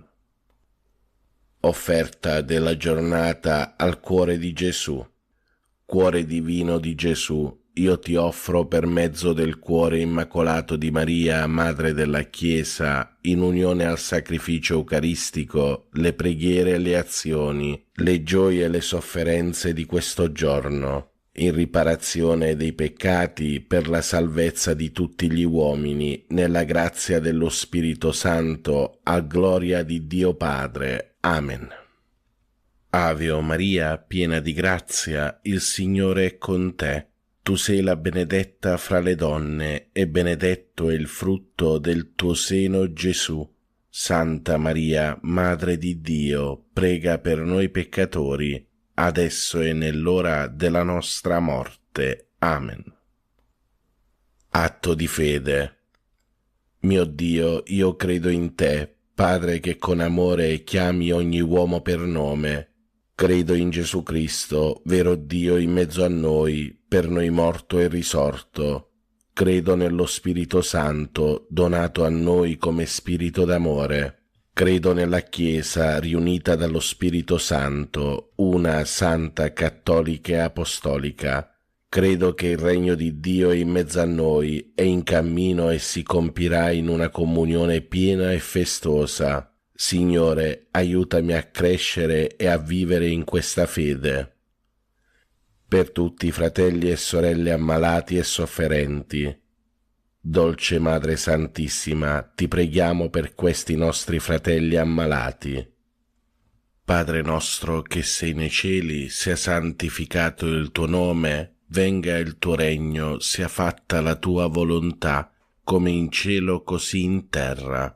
Offerta della giornata al cuore di Gesù. Cuore divino di Gesù, io ti offro per mezzo del cuore immacolato di Maria, Madre della Chiesa, in unione al sacrificio eucaristico, le preghiere e le azioni, le gioie e le sofferenze di questo giorno, in riparazione dei peccati, per la salvezza di tutti gli uomini, nella grazia dello Spirito Santo, a gloria di Dio Padre. Amen. Ave o Maria, piena di grazia, il Signore è con te. Tu sei la benedetta fra le donne, e benedetto è il frutto del tuo seno, Gesù. Santa Maria, Madre di Dio, prega per noi peccatori, adesso e nell'ora della nostra morte. Amen. Atto di fede. Mio Dio, io credo in te, Padre che con amore chiami ogni uomo per nome. Credo in Gesù Cristo, vero Dio in mezzo a noi, per noi morto e risorto. Credo nello Spirito Santo, donato a noi come Spirito d'amore. Credo nella Chiesa, riunita dallo Spirito Santo, una, santa, cattolica e apostolica. Credo che il regno di Dio è in mezzo a noi, è in cammino e si compirà in una comunione piena e festosa. Signore, aiutami a crescere e a vivere in questa fede. Per tutti i fratelli e sorelle ammalati e sofferenti, Dolce Madre Santissima, ti preghiamo per questi nostri fratelli ammalati. Padre nostro che sei nei cieli, sia santificato il tuo nome, venga il tuo regno, sia fatta la tua volontà, come in cielo così in terra.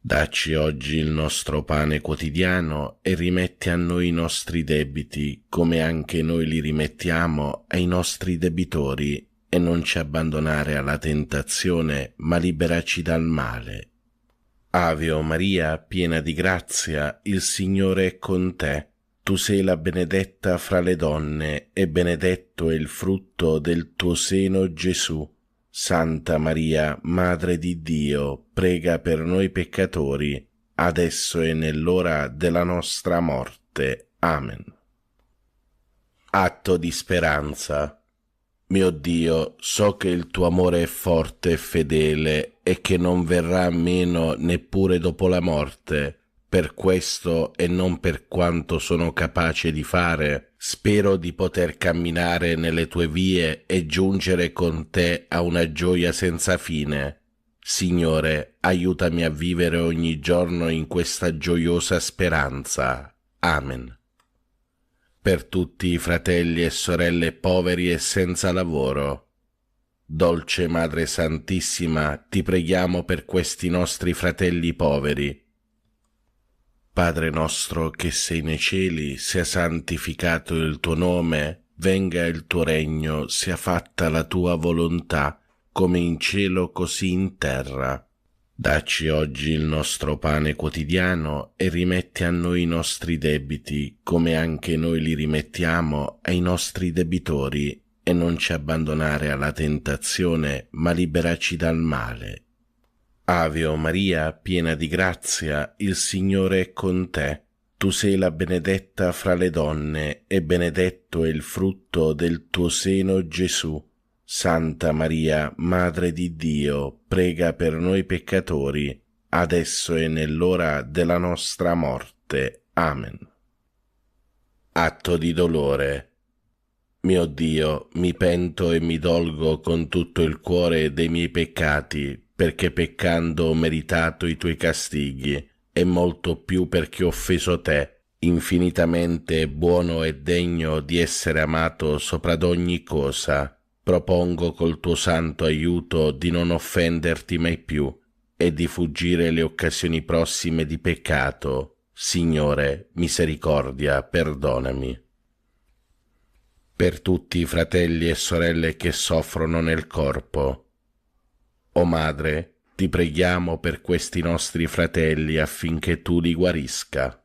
Dacci oggi il nostro pane quotidiano e rimetti a noi i nostri debiti, come anche noi li rimettiamo ai nostri debitori, e non ci abbandonare alla tentazione, ma liberaci dal male. Ave o Maria, piena di grazia, il Signore è con te. Tu sei la benedetta fra le donne, e benedetto è il frutto del tuo seno, Gesù. Santa Maria, Madre di Dio, prega per noi peccatori, adesso e nell'ora della nostra morte. Amen. Atto di speranza. Mio Dio, so che il tuo amore è forte e fedele e che non verrà meno neppure dopo la morte. Per questo e non per quanto sono capace di fare, spero di poter camminare nelle tue vie e giungere con te a una gioia senza fine. Signore, aiutami a vivere ogni giorno in questa gioiosa speranza. Amen. Per tutti i fratelli e sorelle poveri e senza lavoro, Dolce Madre Santissima, ti preghiamo per questi nostri fratelli poveri. Padre nostro che sei nei cieli, sia santificato il tuo nome, venga il tuo regno, sia fatta la tua volontà, come in cielo così in terra. Dacci oggi il nostro pane quotidiano e rimetti a noi i nostri debiti, come anche noi li rimettiamo ai nostri debitori, e non ci abbandonare alla tentazione, ma liberaci dal male. Ave o Maria, piena di grazia, il Signore è con te. Tu sei la benedetta fra le donne, e benedetto è il frutto del tuo seno, Gesù. Santa Maria, Madre di Dio, prega per noi peccatori, adesso e nell'ora della nostra morte. Amen. Atto di dolore. Mio Dio, mi pento e mi dolgo con tutto il cuore dei miei peccati, perché peccando ho meritato i tuoi castighi, e molto più perché ho offeso te, infinitamente buono e degno di essere amato sopra d'ogni cosa. Propongo col tuo santo aiuto di non offenderti mai più, e di fuggire le occasioni prossime di peccato. Signore, misericordia, perdonami. Per tutti i fratelli e sorelle che soffrono nel corpo. O Madre, ti preghiamo per questi nostri fratelli affinché tu li guarisca.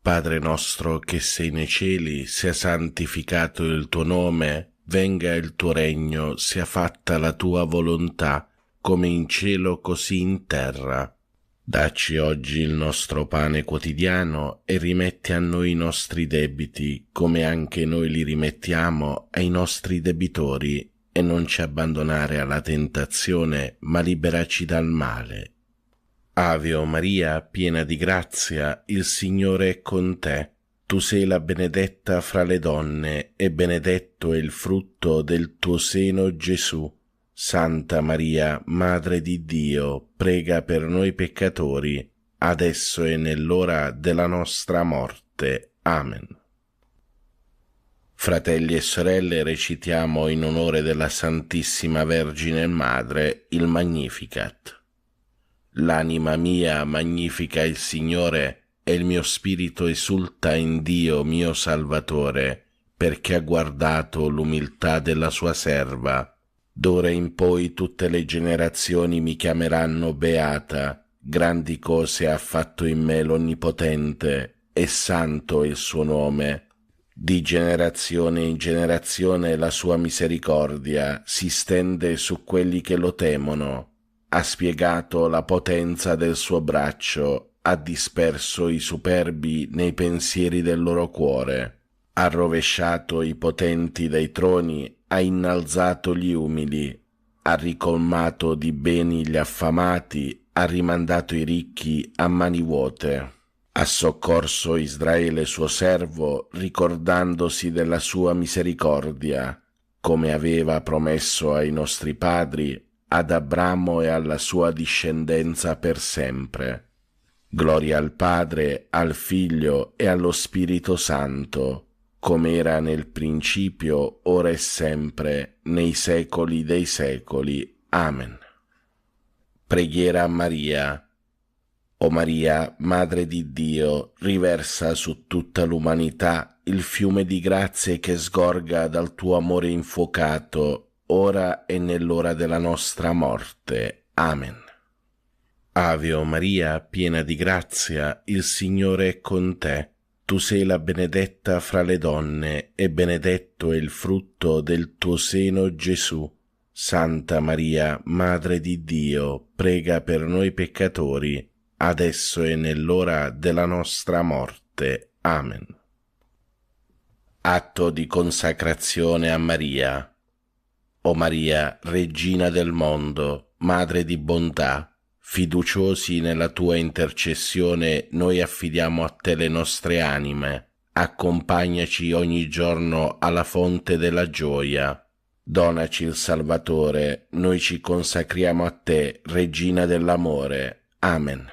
Padre nostro che sei nei cieli, sia santificato il tuo nome, venga il tuo regno, sia fatta la tua volontà, come in cielo così in terra. Dacci oggi il nostro pane quotidiano e rimetti a noi i nostri debiti, come anche noi li rimettiamo ai nostri debitori, e non ci abbandonare alla tentazione, ma liberaci dal male. Ave o Maria, piena di grazia, il Signore è con te. Tu sei la benedetta fra le donne, e benedetto è il frutto del tuo seno, Gesù. Santa Maria, Madre di Dio, prega per noi peccatori, adesso e nell'ora della nostra morte. Amen. Fratelli e sorelle, recitiamo in onore della Santissima Vergine Madre il Magnificat. L'anima mia magnifica il Signore, e il mio spirito esulta in Dio mio Salvatore, perché ha guardato l'umiltà della sua serva. D'ora in poi tutte le generazioni mi chiameranno beata, grandi cose ha fatto in me l'Onnipotente, e santo è il suo nome. Di generazione in generazione la sua misericordia si stende su quelli che lo temono. Ha spiegato la potenza del suo braccio, ha disperso i superbi nei pensieri del loro cuore, ha rovesciato i potenti dai troni, ha innalzato gli umili, ha ricolmato di beni gli affamati, ha rimandato i ricchi a mani vuote. Ha soccorso Israele suo servo, ricordandosi della sua misericordia, come aveva promesso ai nostri padri, ad Abramo e alla sua discendenza per sempre. Gloria al Padre, al Figlio e allo Spirito Santo, come era nel principio, ora e sempre, nei secoli dei secoli. Amen. Preghiera a Maria. O Maria, Madre di Dio, riversa su tutta l'umanità il fiume di grazie che sgorga dal tuo amore infuocato, ora e nell'ora della nostra morte. Amen. Ave o Maria, piena di grazia, il Signore è con te. Tu sei la benedetta fra le donne, e benedetto è il frutto del tuo seno, Gesù. Santa Maria, Madre di Dio, prega per noi peccatori, adesso e nell'ora della nostra morte. Amen. Atto di consacrazione a Maria. O Maria, Regina del mondo, Madre di bontà, fiduciosi nella tua intercessione, noi affidiamo a te le nostre anime. Accompagnaci ogni giorno alla fonte della gioia. Donaci il Salvatore, noi ci consacriamo a te, Regina dell'amore. Amen.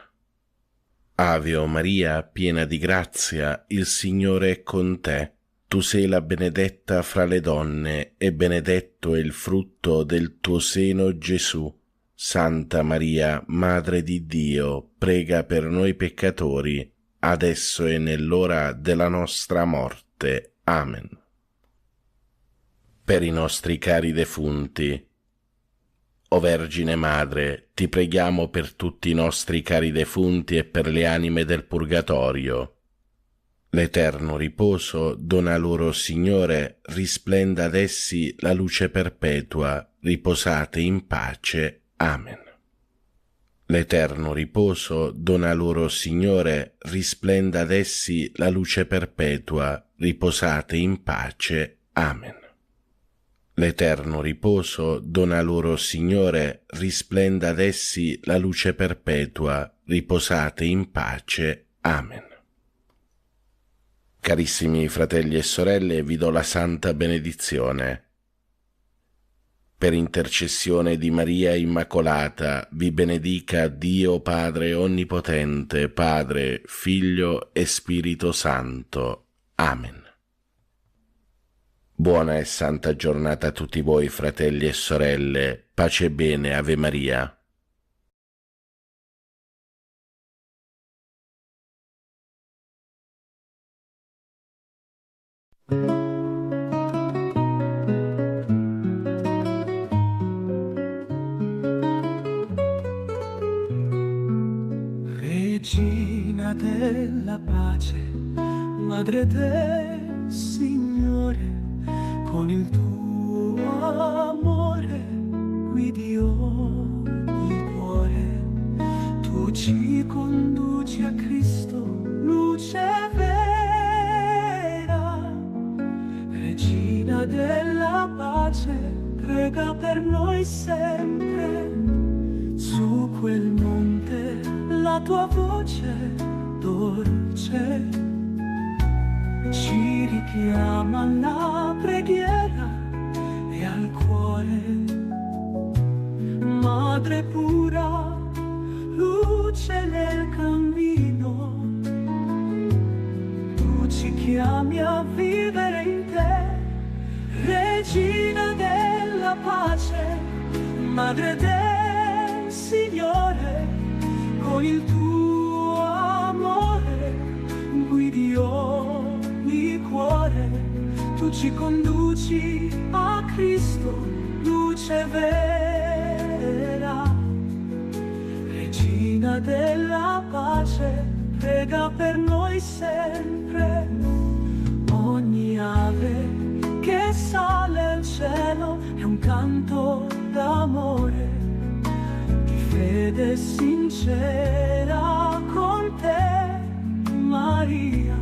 Ave o Maria, piena di grazia, il Signore è con te. Tu sei la benedetta fra le donne, e benedetto è il frutto del tuo seno, Gesù. Santa Maria, Madre di Dio, prega per noi peccatori, adesso e nell'ora della nostra morte. Amen. Per i nostri cari defunti. O Vergine Madre, ti preghiamo per tutti i nostri cari defunti e per le anime del purgatorio. L'eterno riposo dona loro, Signore, risplenda ad essi la luce perpetua, riposate in pace. Amen. L'eterno riposo dona loro, Signore, risplenda ad essi la luce perpetua, riposate in pace. Amen. L'eterno riposo dona loro, Signore, risplenda ad essi la luce perpetua, riposate in pace. Amen. Carissimi fratelli e sorelle, vi do la santa benedizione. Per intercessione di Maria Immacolata, vi benedica Dio Padre Onnipotente, Padre, Figlio e Spirito Santo. Amen. Buona e santa giornata a tutti voi, fratelli e sorelle. Pace e bene, Ave Maria. Regina della pace, Madre del Signore, con il tuo amore guidi ogni cuore. Tu ci conduci a Cristo, luce vera. Regina della pace, prega per noi sempre. Su quel monte la tua voce dolce ci richiama alla preghiera e al cuore. Madre pura, luce nel cammino, tu ci chiami a vivere in te. Regina della pace, Madre del Signore, con il tuo amore guidi ogni cuore. Tu ci conduci a Cristo, luce vera. Regina della pace, prega per noi sempre. Ogni ave che sale al cielo è un canto d'amore, di fede sincera con te, Maria.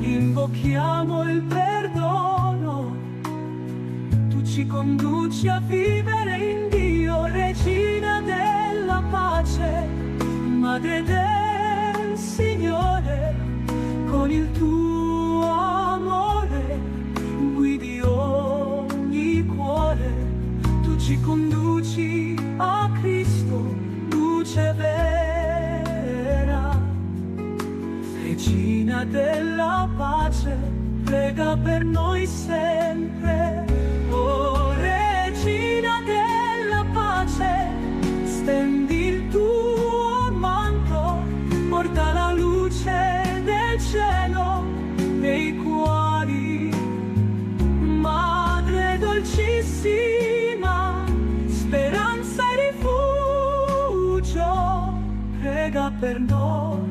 Invochiamo il perdono, tu ci conduci a vivere in Dio. Regina della pace, Madre del Signore, con il tuo amore guidi ogni cuore. Tu ci conduci a Cristo, luce vera. Regina della pace, prega per noi sempre. Oh, Regina della pace, stendi il tuo manto, porta la luce del cielo nei cuori. Madre dolcissima, speranza e rifugio, prega per noi.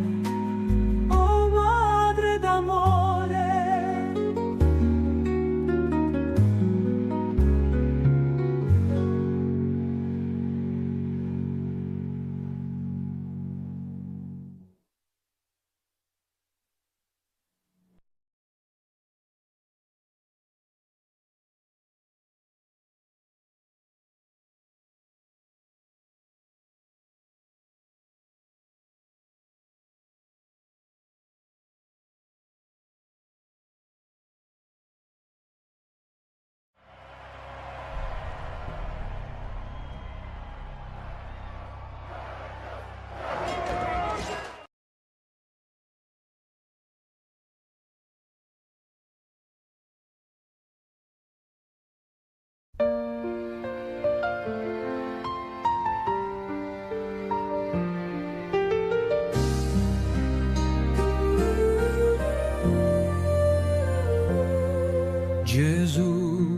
Gesù,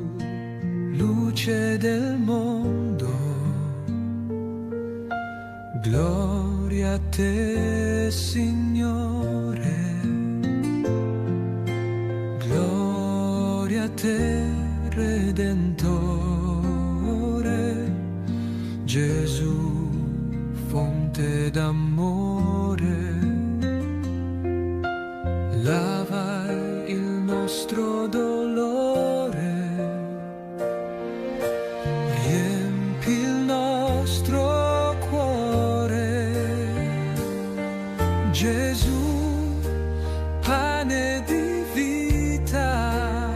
luce del mondo, gloria a te, Signore, gloria a te, Redentore. Gesù, fonte d'amore, lava il nostro dolore, riempi il nostro cuore. Gesù, pane di vita,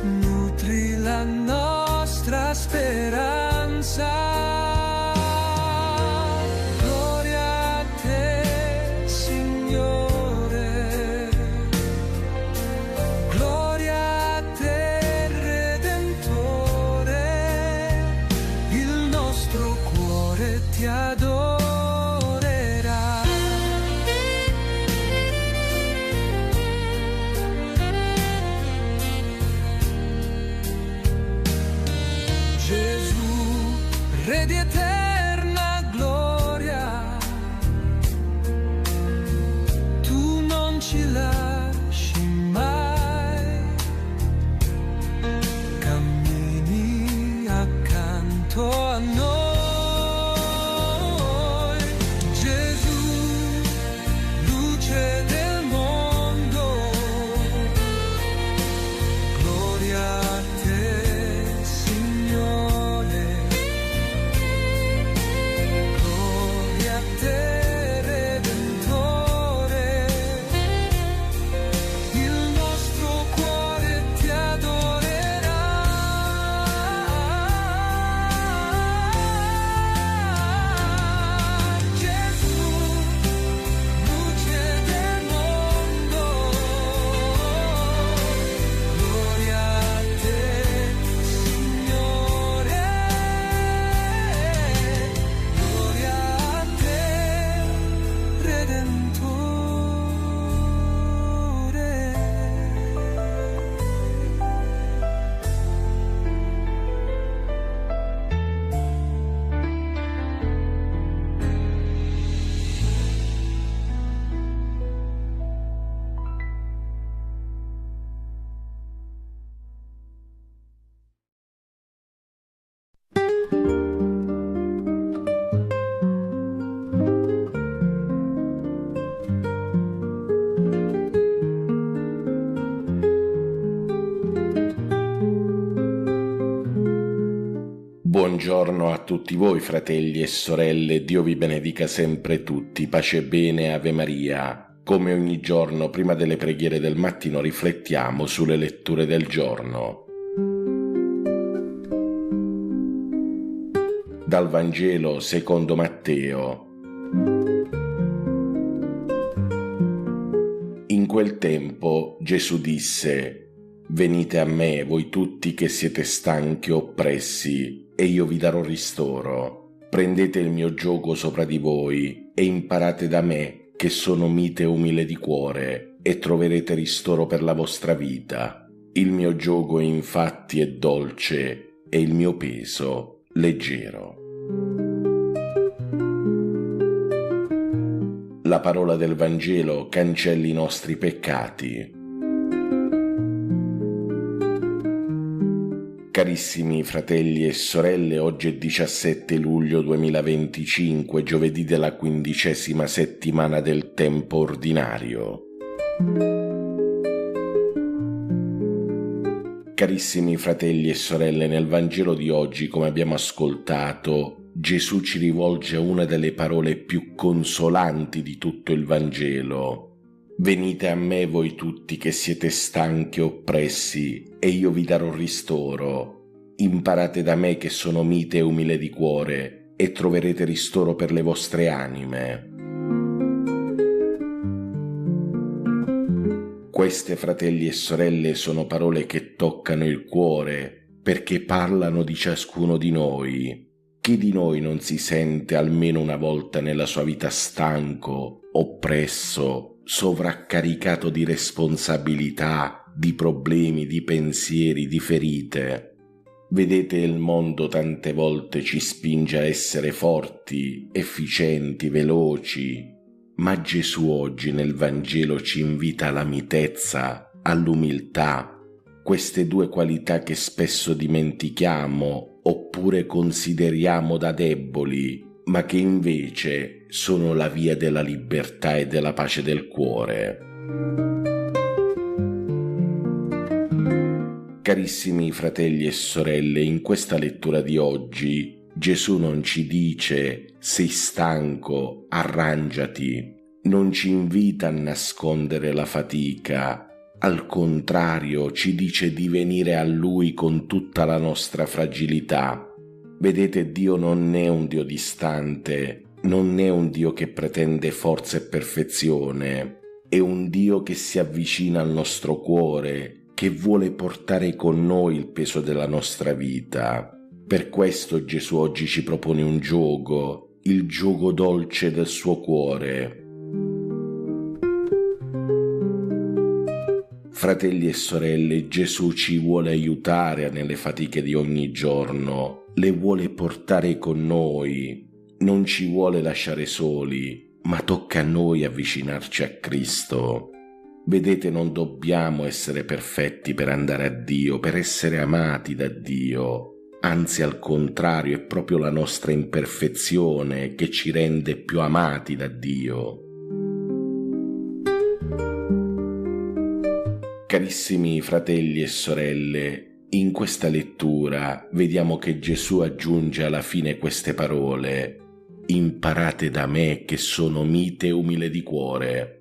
nutri la nostra speranza. Ti adorerà. di eterna gloria. Tu non ci lasci mai, cammini accanto a noi. Buongiorno a tutti voi, fratelli e sorelle, Dio vi benedica sempre tutti, pace e bene, Ave Maria. Come ogni giorno, prima delle preghiere del mattino, riflettiamo sulle letture del giorno. Dal Vangelo secondo Matteo. In quel tempo Gesù disse: «Venite a me, voi tutti che siete stanchi e oppressi, e io vi darò ristoro. Prendete il mio giogo sopra di voi e imparate da me, che sono mite e umile di cuore, e troverete ristoro per la vostra vita. Il mio giogo infatti è dolce e il mio peso leggero». La parola del Vangelo cancelli i nostri peccati. Carissimi fratelli e sorelle, oggi è 17 luglio 2025, giovedì della 15ª settimana del tempo ordinario. Carissimi fratelli e sorelle, nel Vangelo di oggi, come abbiamo ascoltato, Gesù ci rivolge una delle parole più consolanti di tutto il Vangelo. «Venite a me voi tutti che siete stanchi e oppressi, e io vi darò ristoro. Imparate da me che sono mite e umile di cuore, e troverete ristoro per le vostre anime». Queste, fratelli e sorelle, sono parole che toccano il cuore, perché parlano di ciascuno di noi. Chi di noi non si sente almeno una volta nella sua vita stanco, oppresso, sovraccaricato di responsabilità, di problemi, di pensieri, di ferite? Vedete, il mondo tante volte ci spinge a essere forti, efficienti, veloci, ma Gesù oggi nel Vangelo ci invita alla mitezza, all'umiltà, queste due qualità che spesso dimentichiamo oppure consideriamo da deboli, ma che invece sono la via della libertà e della pace del cuore. Carissimi fratelli e sorelle, in questa lettura di oggi Gesù non ci dice «sei stanco, arrangiati», non ci invita a nascondere la fatica, al contrario ci dice di venire a Lui con tutta la nostra fragilità. Vedete, Dio non è un Dio distante, non è un Dio che pretende forza e perfezione, è un Dio che si avvicina al nostro cuore, che vuole portare con noi il peso della nostra vita. Per questo Gesù oggi ci propone un giogo, il giogo dolce del suo cuore. Fratelli e sorelle, Gesù ci vuole aiutare nelle fatiche di ogni giorno. le vuole portare con noi, non ci vuole lasciare soli, ma tocca a noi avvicinarci a Cristo. Vedete, non dobbiamo essere perfetti per andare a Dio, per essere amati da Dio. Anzi, al contrario, è proprio la nostra imperfezione che ci rende più amati da Dio. Carissimi fratelli e sorelle, in questa lettura vediamo che Gesù aggiunge alla fine queste parole: imparate da me che sono mite e umile di cuore.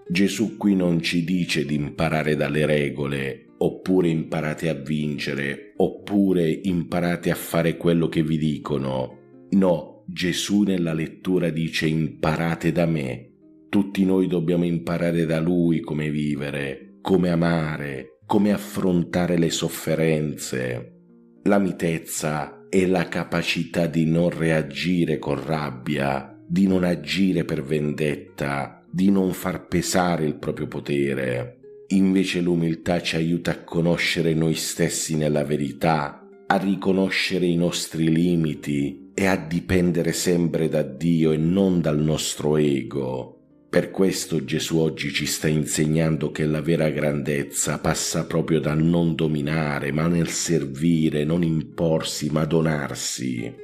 Gesù qui non ci dice di imparare dalle regole, oppure imparate a vincere, oppure imparate a fare quello che vi dicono. No, Gesù nella lettura dice imparate da me. Tutti noi dobbiamo imparare da Lui come vivere, come amare, come affrontare le sofferenze. La mitezza è la capacità di non reagire con rabbia, di non agire per vendetta, di non far pesare il proprio potere. Invece l'umiltà ci aiuta a conoscere noi stessi nella verità, a riconoscere i nostri limiti e a dipendere sempre da Dio e non dal nostro ego. Per questo Gesù oggi ci sta insegnando che la vera grandezza passa proprio dal non dominare, ma nel servire, non imporsi, ma donarsi.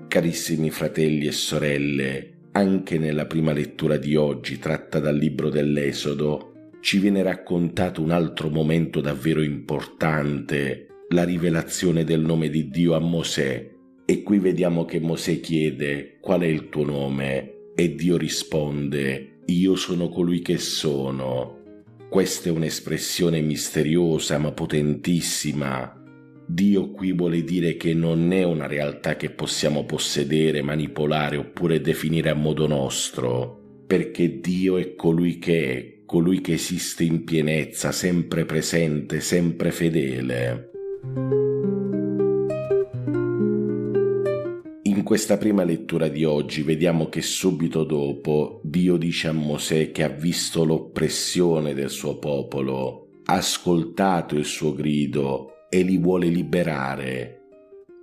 Carissimi fratelli e sorelle, anche nella prima lettura di oggi, tratta dal libro dell'Esodo, ci viene raccontato un altro momento davvero importante, la rivelazione del nome di Dio a Mosè. E qui vediamo che Mosè chiede: qual è il tuo nome? E Dio risponde: io sono colui che sono. Questa è un'espressione misteriosa ma potentissima. Dio qui vuole dire che non è una realtà che possiamo possedere, manipolare oppure definire a modo nostro, perché Dio è colui che esiste in pienezza, sempre presente, sempre fedele. In questa prima lettura di oggi vediamo che subito dopo Dio dice a Mosè che ha visto l'oppressione del suo popolo, ha ascoltato il suo grido e li vuole liberare.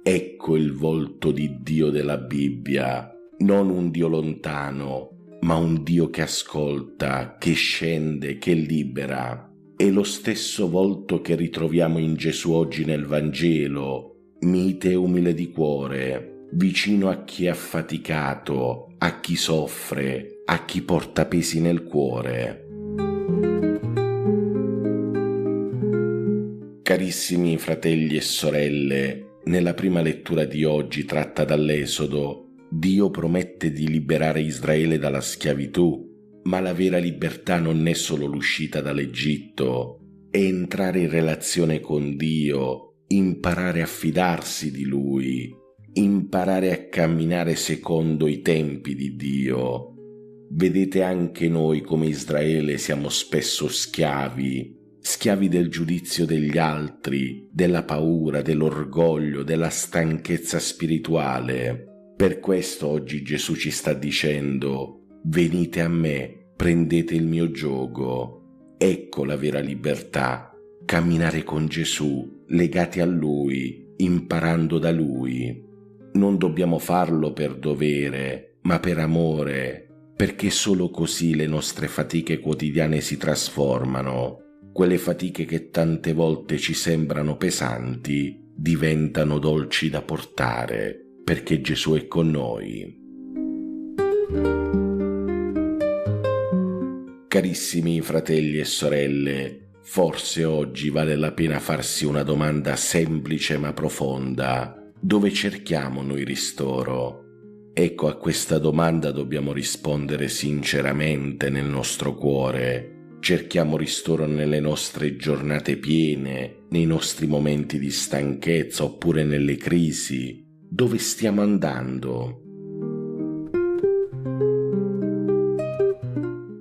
Ecco il volto di Dio della Bibbia, non un Dio lontano, ma un Dio che ascolta, che scende, che libera. È lo stesso volto che ritroviamo in Gesù oggi nel Vangelo, mite e umile di cuore, vicino a chi è affaticato, a chi soffre, a chi porta pesi nel cuore. Carissimi fratelli e sorelle, nella prima lettura di oggi tratta dall'Esodo, Dio promette di liberare Israele dalla schiavitù, ma la vera libertà non è solo l'uscita dall'Egitto, è entrare in relazione con Dio, imparare a fidarsi di Lui, imparare a camminare secondo i tempi di Dio. Vedete, anche noi come Israele siamo spesso schiavi del giudizio degli altri, della paura, dell'orgoglio, della stanchezza spirituale. Per questo oggi Gesù ci sta dicendo: venite a me, prendete il mio giogo. Ecco la vera libertà, camminare con Gesù, legati a Lui, imparando da Lui. Non dobbiamo farlo per dovere, ma per amore, perché solo così le nostre fatiche quotidiane si trasformano. Quelle fatiche che tante volte ci sembrano pesanti diventano dolci da portare, perché Gesù è con noi. Carissimi fratelli e sorelle, forse oggi vale la pena farsi una domanda semplice ma profonda: dove cerchiamo noi ristoro? Ecco, a questa domanda dobbiamo rispondere sinceramente nel nostro cuore. Cerchiamo ristoro nelle nostre giornate piene, nei nostri momenti di stanchezza oppure nelle crisi. Dove stiamo andando?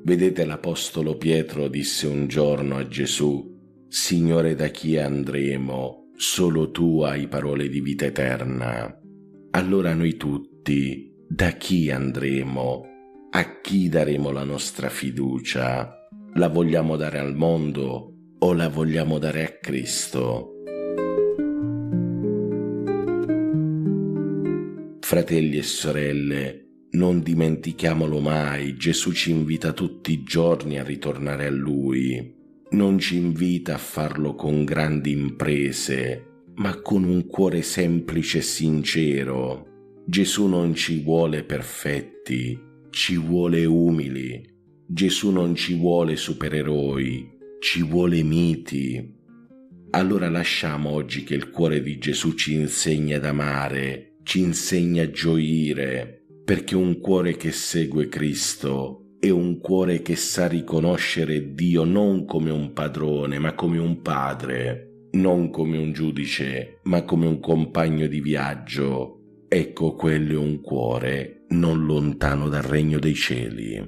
Vedete, l'Apostolo Pietro disse un giorno a Gesù: Signore, da chi andremo? Solo tu hai parole di vita eterna. Allora noi tutti, da chi andremo? A chi daremo la nostra fiducia? La vogliamo dare al mondo o la vogliamo dare a Cristo? Fratelli e sorelle, non dimentichiamolo mai, Gesù ci invita tutti i giorni a ritornare a Lui. Non ci invita a farlo con grandi imprese, ma con un cuore semplice e sincero. Gesù non ci vuole perfetti, ci vuole umili. Gesù non ci vuole supereroi, ci vuole miti. Allora lasciamo oggi che il cuore di Gesù ci insegni ad amare, ci insegni a gioire, perché un cuore che segue Cristo è un cuore che sa riconoscere Dio non come un padrone, ma come un padre, non come un giudice, ma come un compagno di viaggio. Ecco, quello è un cuore non lontano dal regno dei cieli.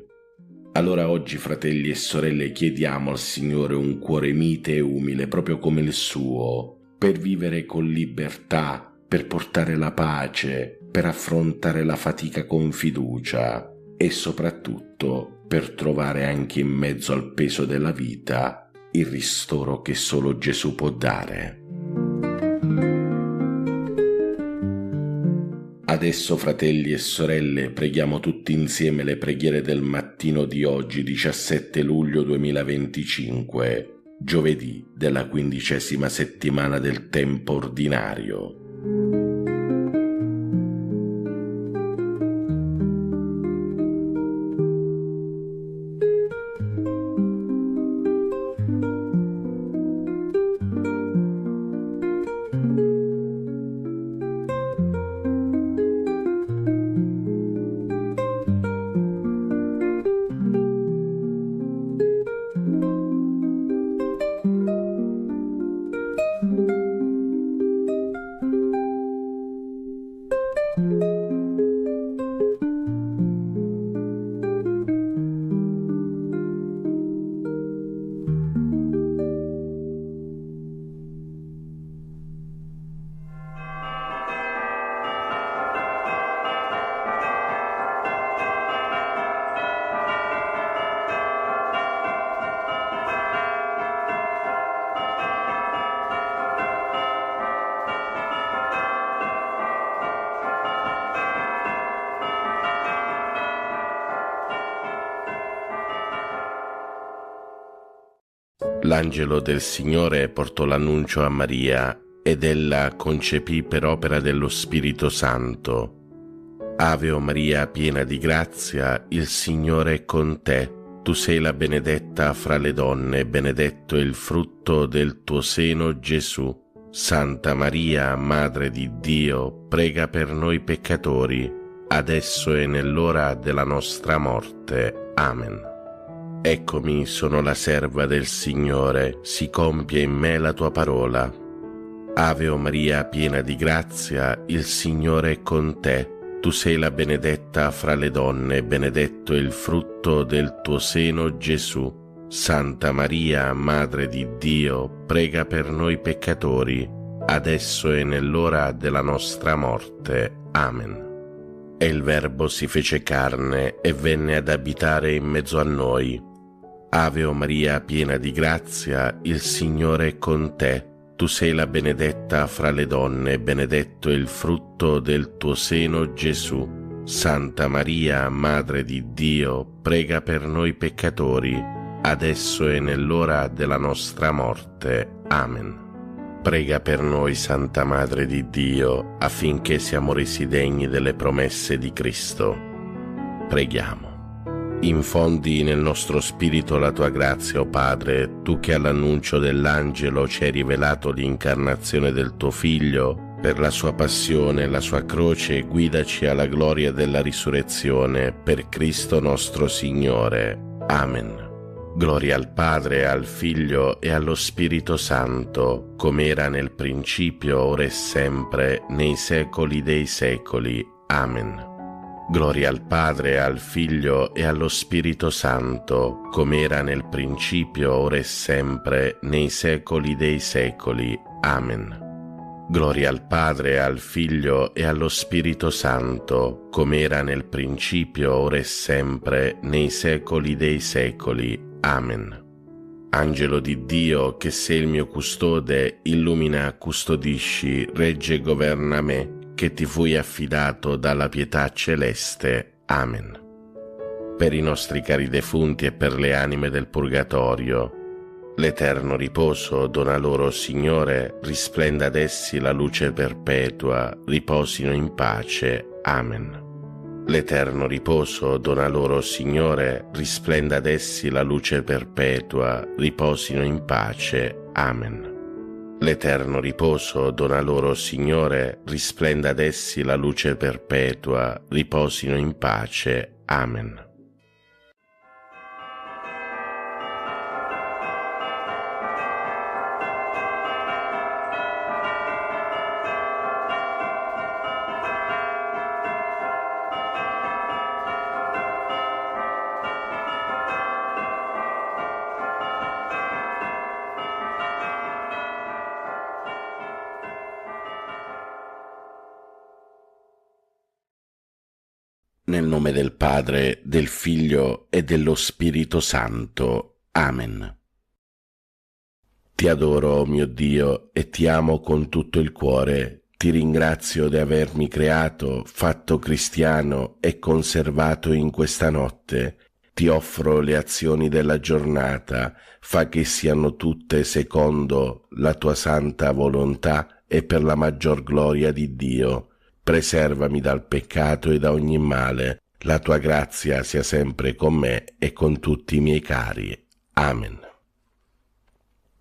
Allora oggi, fratelli e sorelle, chiediamo al Signore un cuore mite e umile, proprio come il suo, per vivere con libertà, per portare la pace, per affrontare la fatica con fiducia e soprattutto per trovare anche in mezzo al peso della vita il ristoro che solo Gesù può dare. Adesso, fratelli e sorelle, preghiamo tutti insieme le preghiere del mattino di oggi, 17 luglio 2025, giovedì della 15ª settimana del tempo ordinario. L'angelo del Signore portò l'annuncio a Maria ed ella concepì per opera dello Spirito Santo. Ave o Maria, piena di grazia, il Signore è con te. Tu sei la benedetta fra le donne, benedetto è il frutto del tuo seno, Gesù. Santa Maria, Madre di Dio, prega per noi peccatori, adesso e nell'ora della nostra morte. Amen. Eccomi, sono la serva del Signore, si compia in me la tua parola. Ave o Maria, piena di grazia, il Signore è con te. Tu sei la benedetta fra le donne, benedetto è il frutto del tuo seno, Gesù. Santa Maria, Madre di Dio, prega per noi peccatori, adesso e nell'ora della nostra morte. Amen. E il Verbo si fece carne e venne ad abitare in mezzo a noi. Ave o Maria, piena di grazia, il Signore è con te. Tu sei la benedetta fra le donne, benedetto è il frutto del tuo seno, Gesù. Santa Maria, Madre di Dio, prega per noi peccatori, adesso e nell'ora della nostra morte. Amen. Prega per noi, Santa Madre di Dio, affinché siamo resi degni delle promesse di Cristo. Preghiamo. Infondi nel nostro spirito la tua grazia, o Padre, tu che all'annuncio dell'angelo ci hai rivelato l'incarnazione del tuo Figlio, per la sua passione e la sua croce guidaci alla gloria della risurrezione, per Cristo nostro Signore. Amen. Gloria al Padre, al Figlio e allo Spirito Santo, come era nel principio, ora e sempre, nei secoli dei secoli. Amen. Gloria al Padre, al Figlio e allo Spirito Santo, come era nel principio, ora e sempre, nei secoli dei secoli. Amen. Gloria al Padre, al Figlio e allo Spirito Santo, come era nel principio, ora e sempre, nei secoli dei secoli. Amen. Angelo di Dio, che sei il mio custode, illumina, custodisci, regge e governa me, che ti fui affidato dalla pietà celeste. Amen. Per i nostri cari defunti e per le anime del purgatorio, l'eterno riposo dona loro, Signore, risplenda ad essi la luce perpetua, riposino in pace. Amen. L'eterno riposo dona loro, Signore, risplenda ad essi la luce perpetua, riposino in pace. Amen. L'eterno riposo dona loro, Signore, risplenda ad essi la luce perpetua, riposino in pace. Amen. Nel nome del Padre, del Figlio e dello Spirito Santo. Amen. Ti adoro, mio Dio, e ti amo con tutto il cuore. Ti ringrazio di avermi creato, fatto cristiano e conservato in questa notte. Ti offro le azioni della giornata, fa che siano tutte secondo la tua santa volontà e per la maggior gloria di Dio. Preservami dal peccato e da ogni male. La tua grazia sia sempre con me e con tutti i miei cari. Amen.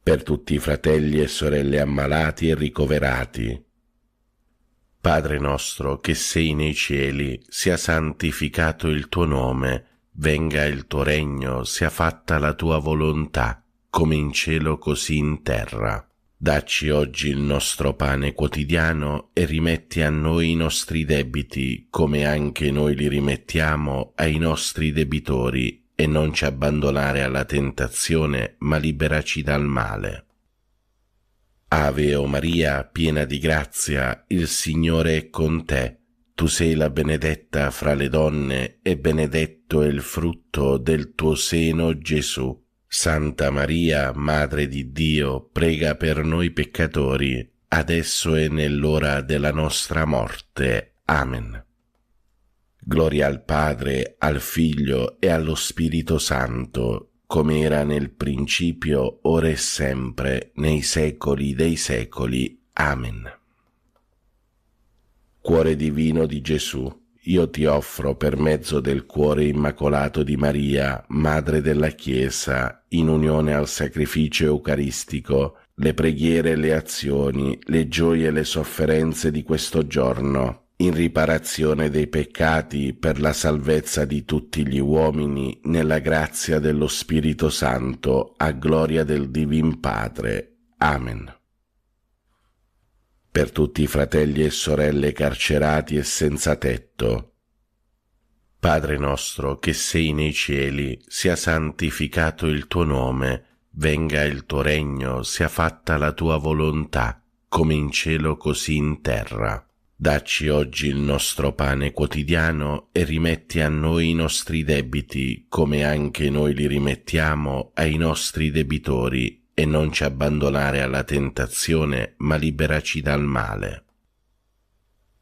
Per tutti i fratelli e sorelle ammalati e ricoverati. Padre nostro che sei nei cieli, sia santificato il tuo nome, venga il tuo regno, sia fatta la tua volontà, come in cielo così in terra. Dacci oggi il nostro pane quotidiano e rimetti a noi i nostri debiti, come anche noi li rimettiamo ai nostri debitori, e non ci abbandonare alla tentazione, ma liberaci dal male. Ave o Maria, piena di grazia, il Signore è con te. Tu sei la benedetta fra le donne, e benedetto è il frutto del tuo seno, Gesù. Santa Maria, Madre di Dio, prega per noi peccatori, adesso e nell'ora della nostra morte. Amen. Gloria al Padre, al Figlio e allo Spirito Santo, come era nel principio, ora e sempre, nei secoli dei secoli. Amen. Cuore divino di Gesù, io ti offro per mezzo del cuore immacolato di Maria, Madre della Chiesa, in unione al sacrificio eucaristico, le preghiere e le azioni, le gioie e le sofferenze di questo giorno, in riparazione dei peccati per la salvezza di tutti gli uomini, nella grazia dello Spirito Santo, a gloria del Divin Padre. Amen. Per tutti i fratelli e sorelle carcerati e senza tetto. Padre nostro che sei nei cieli, sia santificato il tuo nome, venga il tuo regno, sia fatta la tua volontà, come in cielo così in terra. Dacci oggi il nostro pane quotidiano e rimetti a noi i nostri debiti, come anche noi li rimettiamo ai nostri debitori, e non ci abbandonare alla tentazione, ma liberaci dal male.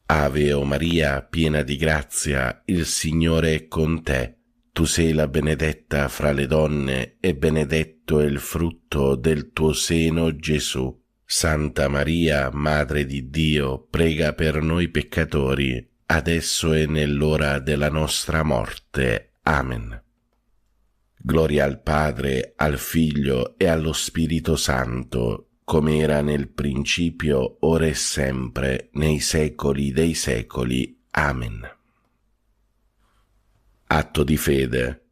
Ave o Maria, piena di grazia, il Signore è con te. Tu sei la benedetta fra le donne, e benedetto è il frutto del tuo seno, Gesù. Santa Maria, Madre di Dio, prega per noi peccatori, adesso e nell'ora della nostra morte. Amen. Gloria al Padre, al Figlio e allo Spirito Santo, come era nel principio, ora e sempre, nei secoli dei secoli. Amen. Atto di fede.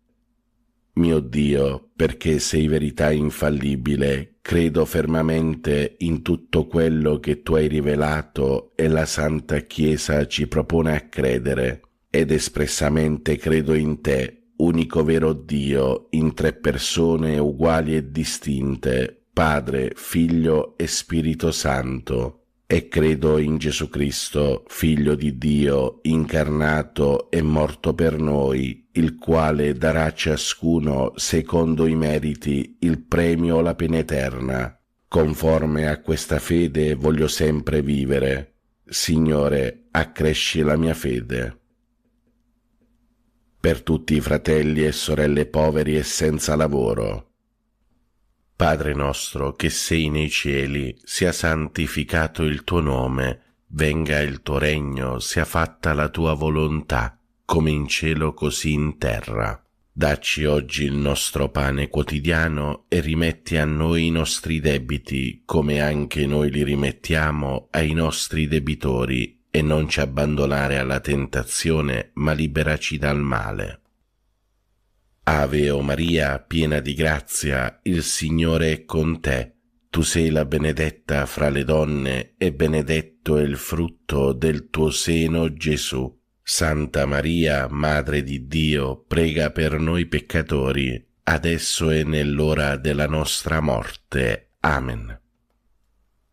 Mio Dio, perché sei verità infallibile, credo fermamente in tutto quello che tu hai rivelato e la Santa Chiesa ci propone a credere, ed espressamente credo in te, unico vero Dio, in tre persone uguali e distinte, Padre, Figlio e Spirito Santo, e credo in Gesù Cristo, Figlio di Dio, incarnato e morto per noi, il quale darà a ciascuno, secondo i meriti, il premio o la pena eterna. Conforme a questa fede voglio sempre vivere. Signore, accresci la mia fede. Per tutti i fratelli e sorelle poveri e senza lavoro. Padre nostro che sei nei cieli, sia santificato il tuo nome, venga il tuo regno, sia fatta la tua volontà, come in cielo così in terra. Dacci oggi il nostro pane quotidiano e rimetti a noi i nostri debiti, come anche noi li rimettiamo ai nostri debitori, e non ci abbandonare alla tentazione, ma liberaci dal male. Ave o Maria, piena di grazia, il Signore è con te. Tu sei la benedetta fra le donne, e benedetto è il frutto del tuo seno, Gesù. Santa Maria, Madre di Dio, prega per noi peccatori, adesso e nell'ora della nostra morte. Amen.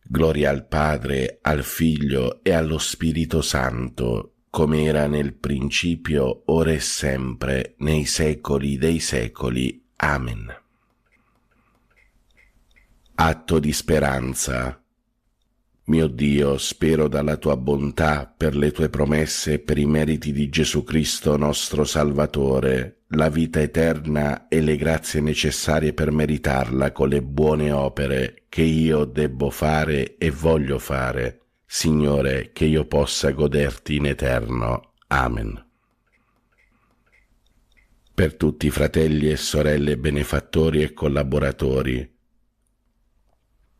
Gloria al Padre, al Figlio e allo Spirito Santo, come era nel principio, ora e sempre, nei secoli dei secoli. Amen. Atto di speranza. Mio Dio, spero dalla tua bontà, per le tue promesse e per i meriti di Gesù Cristo nostro Salvatore, la vita eterna e le grazie necessarie per meritarla con le buone opere che io debbo fare e voglio fare, Signore, che io possa goderti in eterno. Amen. Per tutti i fratelli e sorelle benefattori e collaboratori.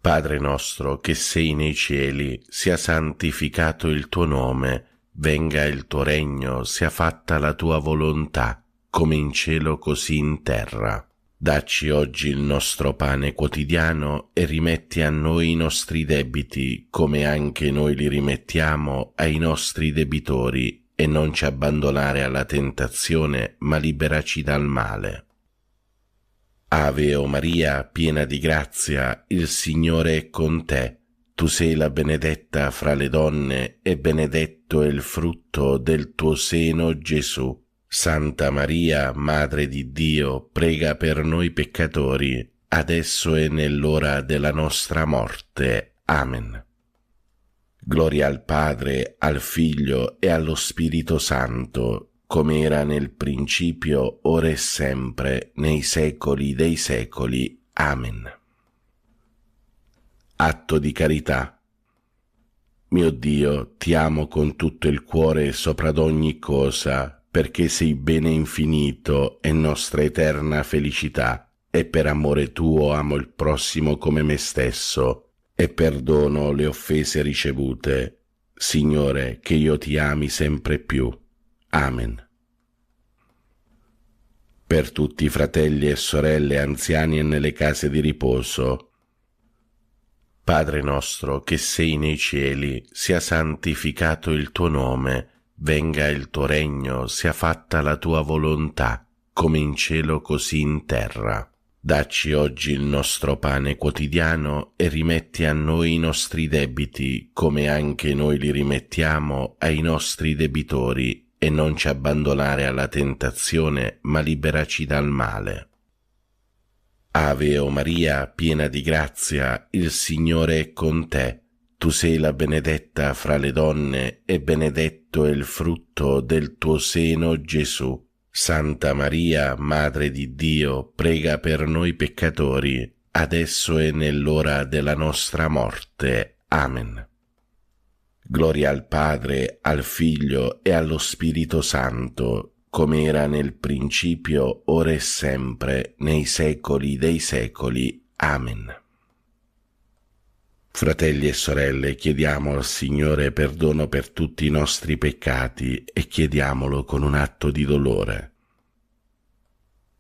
Padre nostro che sei nei cieli, sia santificato il tuo nome, venga il tuo regno, sia fatta la tua volontà, come in cielo così in terra. Dacci oggi il nostro pane quotidiano e rimetti a noi i nostri debiti, come anche noi li rimettiamo ai nostri debitori, e non ci abbandonare alla tentazione, ma liberaci dal male. Ave o Maria, piena di grazia, il Signore è con te. Tu sei la benedetta fra le donne, e benedetto è il frutto del tuo seno, Gesù. Santa Maria, Madre di Dio, prega per noi peccatori, adesso e nell'ora della nostra morte. Amen. Gloria al Padre, al Figlio e allo Spirito Santo, come era nel principio, ora e sempre, nei secoli dei secoli. Amen. Atto di carità. Mio Dio, ti amo con tutto il cuore sopra ad ogni cosa, perché sei bene infinito e nostra eterna felicità, e per amore tuo amo il prossimo come me stesso, e perdono le offese ricevute. Signore, che io ti ami sempre più. Amen. Per tutti i fratelli e sorelle anziani e nelle case di riposo. Padre nostro che sei nei cieli, sia santificato il tuo nome, venga il tuo regno, sia fatta la tua volontà, come in cielo così in terra. Dacci oggi il nostro pane quotidiano e rimetti a noi i nostri debiti, come anche noi li rimettiamo ai nostri debitori, e non ci abbandonare alla tentazione, ma liberaci dal male. Ave o Maria, piena di grazia, il Signore è con te. Tu sei la benedetta fra le donne, e benedetto è il frutto del tuo seno, Gesù. Santa Maria, Madre di Dio, prega per noi peccatori, adesso e nell'ora della nostra morte. Amen. Gloria al Padre, al Figlio e allo Spirito Santo, come era nel principio, ora e sempre, nei secoli dei secoli. Amen. Fratelli e sorelle, chiediamo al Signore perdono per tutti i nostri peccati e chiediamolo con un atto di dolore.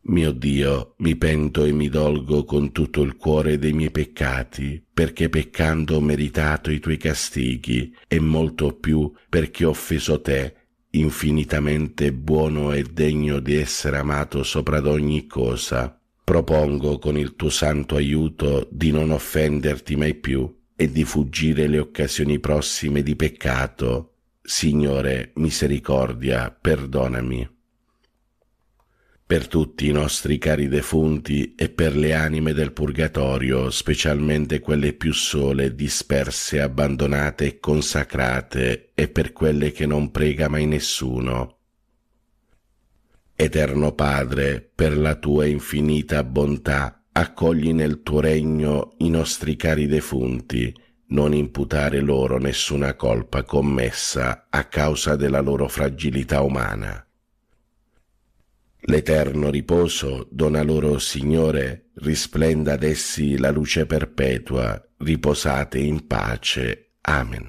Mio Dio, mi pento e mi dolgo con tutto il cuore dei miei peccati, perché peccando ho meritato i tuoi castighi, e molto più perché ho offeso te, infinitamente buono e degno di essere amato sopra ad ogni cosa. Propongo con il tuo santo aiuto di non offenderti mai più e di fuggire le occasioni prossime di peccato. Signore, misericordia, perdonami. per tutti i nostri cari defunti e per le anime del purgatorio, specialmente quelle più sole, disperse, abbandonate e consacrate, e per quelle che non prega mai nessuno. Eterno Padre, per la tua infinita bontà, accogli nel tuo regno i nostri cari defunti, non imputare loro nessuna colpa commessa a causa della loro fragilità umana. L'eterno riposo dona loro, Signore, risplenda ad essi la luce perpetua, riposate in pace. Amen.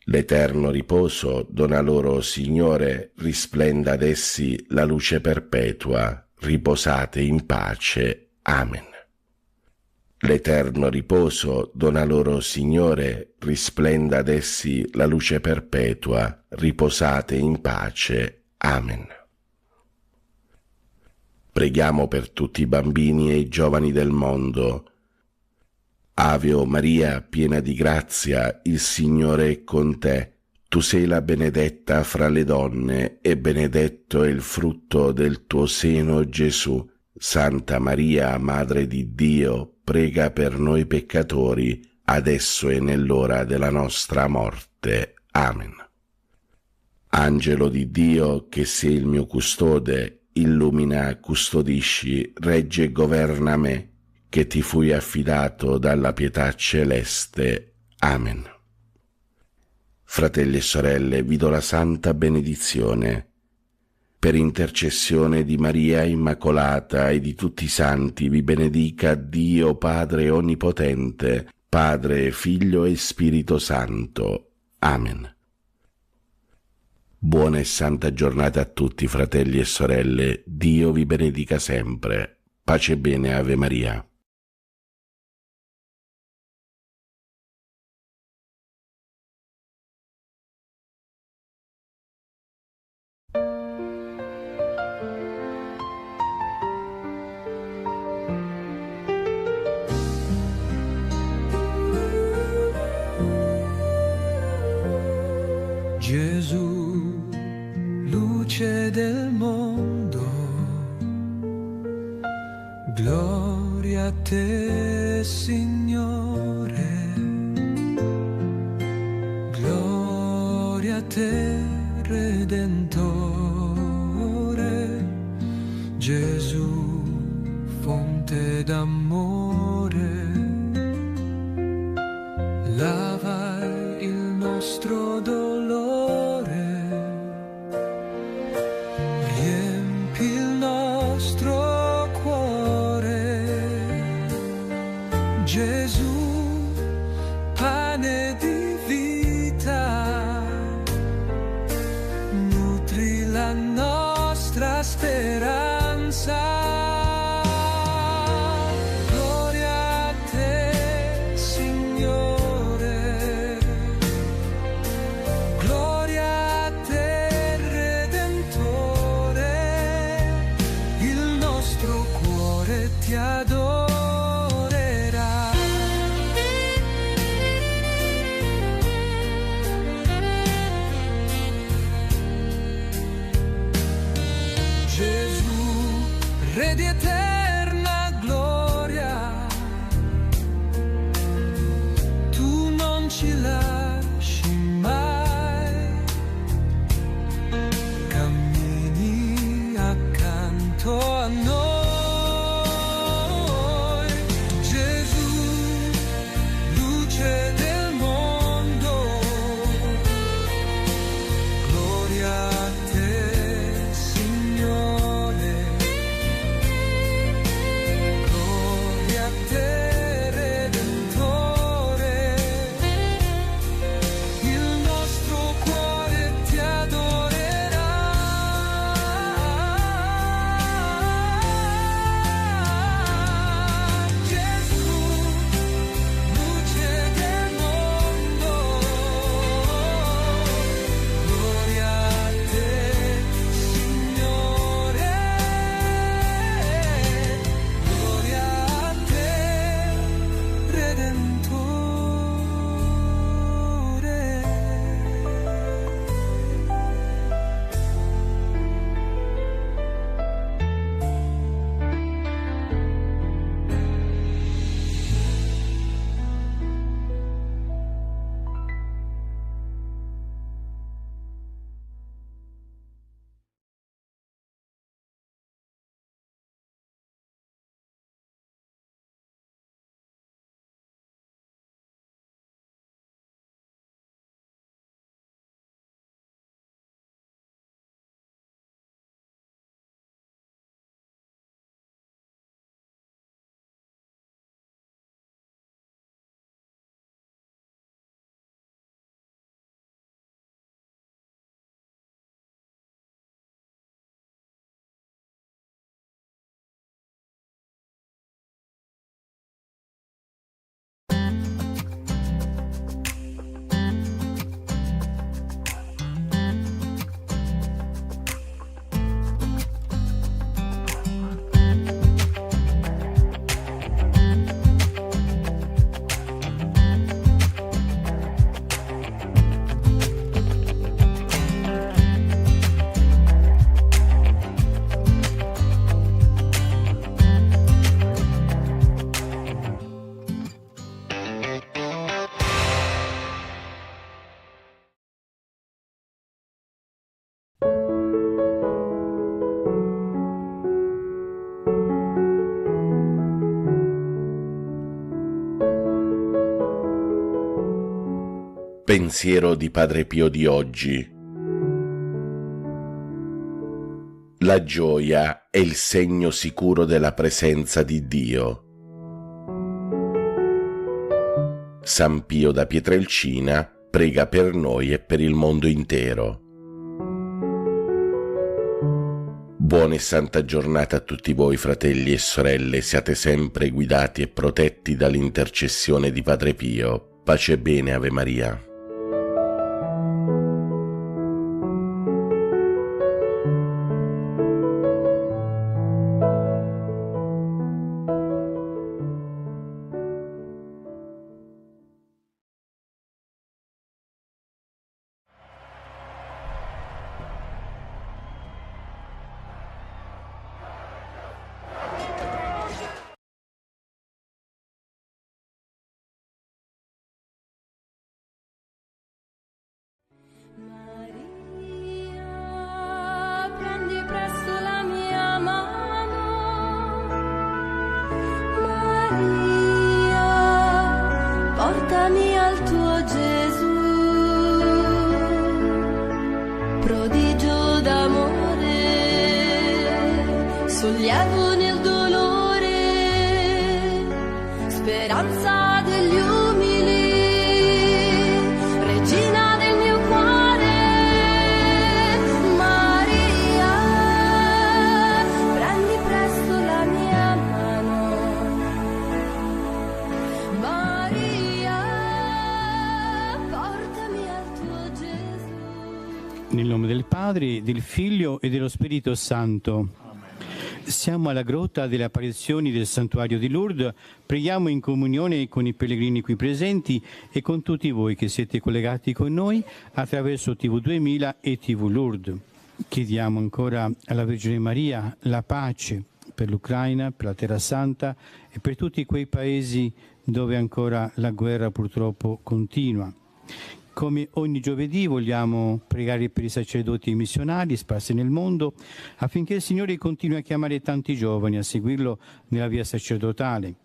L'eterno riposo dona loro, Signore, risplenda ad essi la luce perpetua, riposate in pace. Amen. L'eterno riposo dona loro, Signore, risplenda ad essi la luce perpetua, riposate in pace. Amen. Preghiamo per tutti i bambini e i giovani del mondo. Ave o Maria, piena di grazia, il Signore è con te. Tu sei la benedetta fra le donne, e benedetto è il frutto del tuo seno, Gesù. Santa Maria, Madre di Dio, prega per noi peccatori, adesso e nell'ora della nostra morte. Amen. Angelo di Dio, che sei il mio custode, illumina, custodisci, regge e governa me, che ti fui affidato dalla pietà celeste. Amen. Fratelli e sorelle, vi do la santa benedizione. Per intercessione di Maria Immacolata e di tutti i santi vi benedica Dio Padre Onnipotente, Padre, Figlio e Spirito Santo. Amen. Buona e santa giornata a tutti, fratelli e sorelle. Dio vi benedica sempre. Pace e bene, Ave Maria. Gesù, luce del mondo, gloria a te, Signore, gloria a te, Redentore, Gesù, fonte d'amore, lava il nostro dolore, riempi il nostro cuore. Gesù, pane di vita, nutri la nostra speranza. Ti adorerà. Gesù, Re di eterna gloria, tu non ci lasci mai, cammini accanto a noi. Pensiero di Padre Pio di oggi. La gioia è il segno sicuro della presenza di Dio. San Pio da Pietrelcina prega per noi e per il mondo intero. Buona e santa giornata a tutti voi, fratelli e sorelle, siate sempre guidati e protetti dall'intercessione di Padre Pio. Pace e bene, Ave Maria. Portami al tuo Gesù, prodigio d'amore, sollievo nel dolore, speranza degli umili, regina del mio cuore, Maria, prendi presto la mia mano, nel nome del Padre, del Figlio e dello Spirito Santo. Siamo alla grotta delle apparizioni del santuario di Lourdes. Preghiamo in comunione con i pellegrini qui presenti e con tutti voi che siete collegati con noi attraverso TV 2000 e TV Lourdes. Chiediamo ancora alla Vergine Maria la pace per l'Ucraina, per la Terra Santa e per tutti quei paesi dove ancora la guerra purtroppo continua. Come ogni giovedì vogliamo pregare per i sacerdoti e missionari sparsi nel mondo affinché il Signore continui a chiamare tanti giovani a seguirlo nella via sacerdotale.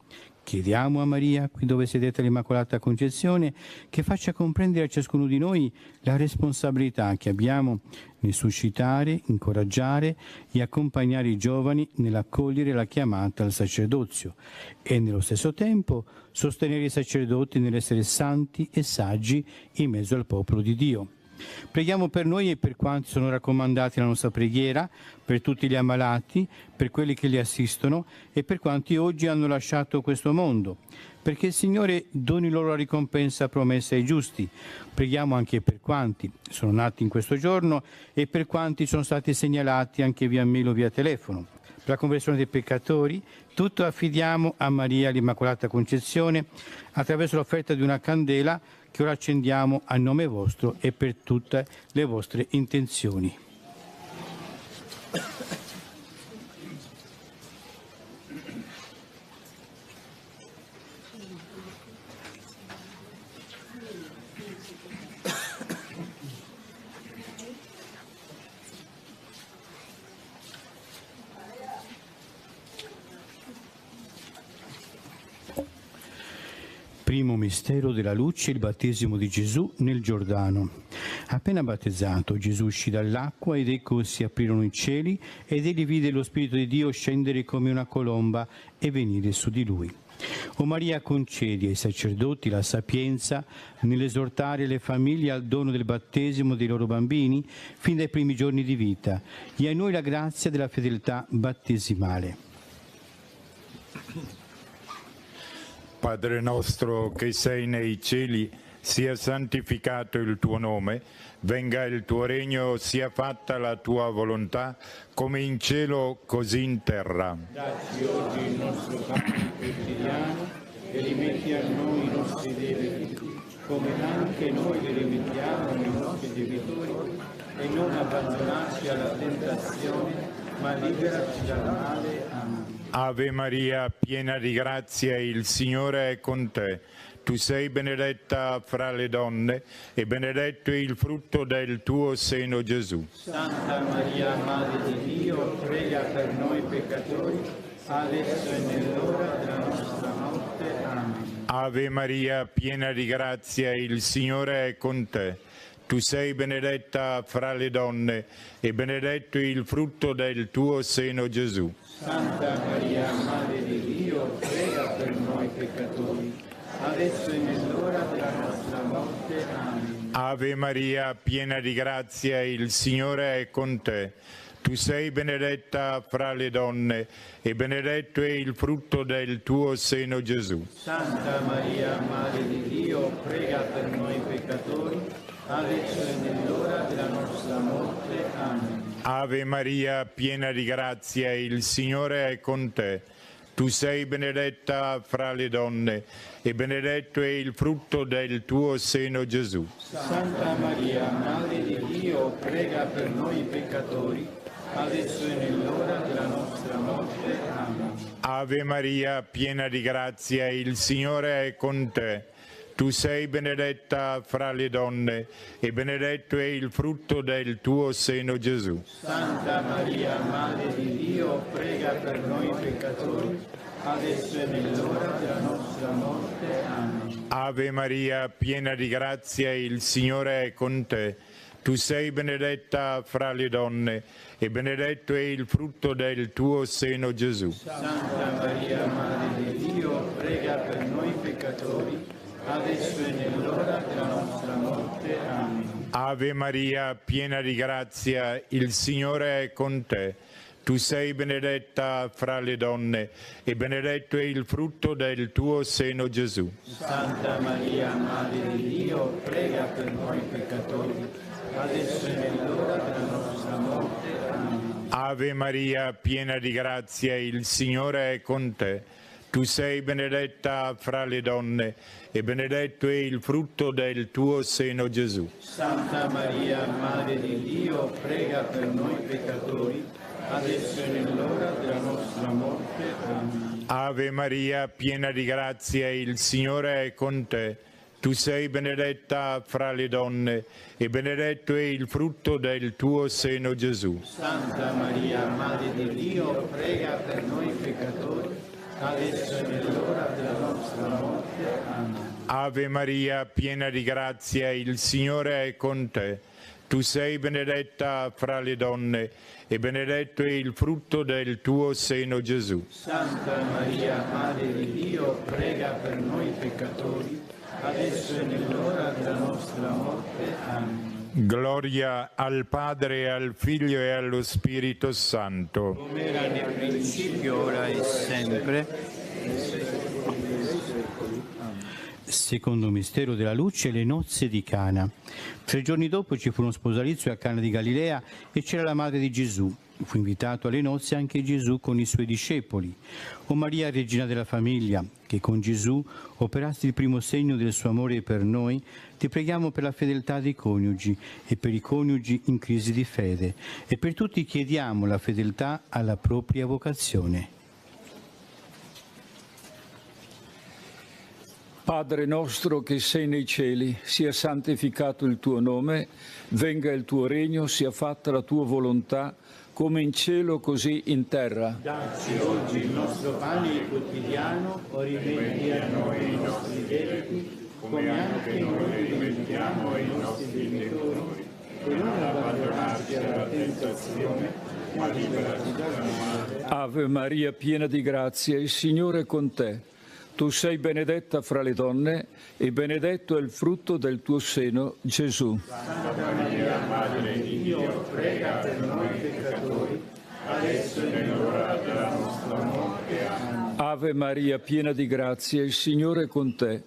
Chiediamo a Maria, qui dove sedete all'Immacolata Concezione, che faccia comprendere a ciascuno di noi la responsabilità che abbiamo nel suscitare, incoraggiare e accompagnare i giovani nell'accogliere la chiamata al sacerdozio e nello stesso tempo sostenere i sacerdoti nell'essere santi e saggi in mezzo al popolo di Dio. Preghiamo per noi e per quanti sono raccomandati nella nostra preghiera, per tutti gli ammalati, per quelli che li assistono e per quanti oggi hanno lasciato questo mondo, perché il Signore doni loro la ricompensa promessa ai giusti. Preghiamo anche per quanti sono nati in questo giorno e per quanti sono stati segnalati anche via mail o via telefono. Per la conversione dei peccatori, tutto affidiamo a Maria l'Immacolata Concezione attraverso l'offerta di una candela che ora accendiamo a nome vostro e per tutte le vostre intenzioni. Primo mistero della luce, il battesimo di Gesù nel Giordano. Appena battezzato, Gesù uscì dall'acqua ed ecco si aprirono i cieli ed egli vide lo Spirito di Dio scendere come una colomba e venire su di lui. O Maria, concedi ai sacerdoti la sapienza nell'esortare le famiglie al dono del battesimo dei loro bambini fin dai primi giorni di vita e a noi la grazia della fedeltà battesimale. Padre nostro che sei nei cieli, sia santificato il tuo nome, venga il tuo regno, sia fatta la tua volontà, come in cielo così in terra. Dacci oggi il nostro pane quotidiano e rimetti a noi i nostri debiti, come anche noi li rimettiamo ai nostri debitori, e non abbandonarci alla tentazione, ma liberaci dal male. Amen. Ave Maria, piena di grazia, il Signore è con te. Tu sei benedetta fra le donne e benedetto è il frutto del tuo seno, Gesù. Santa Maria, Madre di Dio, prega per noi peccatori, adesso e nell'ora della nostra morte. Amen. Ave Maria, piena di grazia, il Signore è con te. Tu sei benedetta fra le donne e benedetto il frutto del tuo seno, Gesù. Santa Maria, Madre di Dio, prega per noi peccatori, adesso e nell'ora della nostra morte. Amen. Ave Maria, piena di grazia, il Signore è con te. Tu sei benedetta fra le donne e benedetto è il frutto del tuo seno, Gesù. Santa Maria, Madre di Dio, prega per noi peccatori, adesso e nell'ora della nostra morte. Amen. Ave Maria, piena di grazia, il Signore è con te. Tu sei benedetta fra le donne e benedetto è il frutto del tuo seno, Gesù. Santa Maria, Madre di Dio, prega per noi peccatori, adesso e nell'ora della nostra morte. Amen. Ave Maria, piena di grazia, il Signore è con te. Tu sei benedetta fra le donne e benedetto è il frutto del tuo seno, Gesù. Santa Maria, Madre di Dio, prega per noi peccatori, adesso e nell'ora della nostra morte. Amen. Ave Maria, piena di grazia, il Signore è con te. Tu sei benedetta fra le donne e benedetto è il frutto del tuo seno, Gesù. Santa Maria, Madre di Dio, prega per noi peccatori, adesso e nell'ora della nostra morte. Amen. Ave Maria, piena di grazia, il Signore è con te. Tu sei benedetta fra le donne e benedetto è il frutto del tuo seno, Gesù. Santa Maria, Madre di Dio, prega per noi peccatori, adesso e nell'ora della nostra morte. Amen. Ave Maria, piena di grazia, il Signore è con te. Tu sei benedetta fra le donne e benedetto è il frutto del tuo seno, Gesù. Santa Maria, Madre di Dio, prega per noi peccatori, adesso e nell'ora della nostra morte. Amen. Ave Maria, piena di grazia, il Signore è con te. Tu sei benedetta fra le donne e benedetto è il frutto del tuo seno, Gesù. Santa Maria, Madre di Dio, prega per noi peccatori, adesso e nell'ora della nostra morte. Amen. Ave Maria, piena di grazia, il Signore è con te. Tu sei benedetta fra le donne e benedetto è il frutto del tuo seno, Gesù. Santa Maria, Madre di Dio, prega per noi peccatori, adesso e nell'ora della nostra morte. Amen. Gloria al Padre, al Figlio e allo Spirito Santo. Come era nel principio, ora e sempre. Secondo mistero della luce, le nozze di Cana. 3 giorni dopo ci fu uno sposalizio a Cana di Galilea e c'era la madre di Gesù. Fu invitato alle nozze anche Gesù con i suoi discepoli. O Maria, regina della famiglia, che con Gesù operasti il primo segno del suo amore per noi, ti preghiamo per la fedeltà dei coniugi e per i coniugi in crisi di fede, e per tutti chiediamo la fedeltà alla propria vocazione. Padre nostro che sei nei cieli, sia santificato il tuo nome, venga il tuo regno, sia fatta la tua volontà, come in cielo così in terra. Dacci oggi il nostro pane quotidiano, rimetti a noi i nostri debiti, come anche noi rimettiamo ai nostri debitori, e non abbandonarci alla tentazione, ma liberaci dal male. Ave Maria, piena di grazia, il Signore è con te. Tu sei benedetta fra le donne e benedetto è il frutto del tuo seno, Gesù. Santa Maria, Madre di Dio, prega per noi peccatori, adesso e nell'ora della nostra morte. Amen. Ave Maria, piena di grazia, il Signore è con te.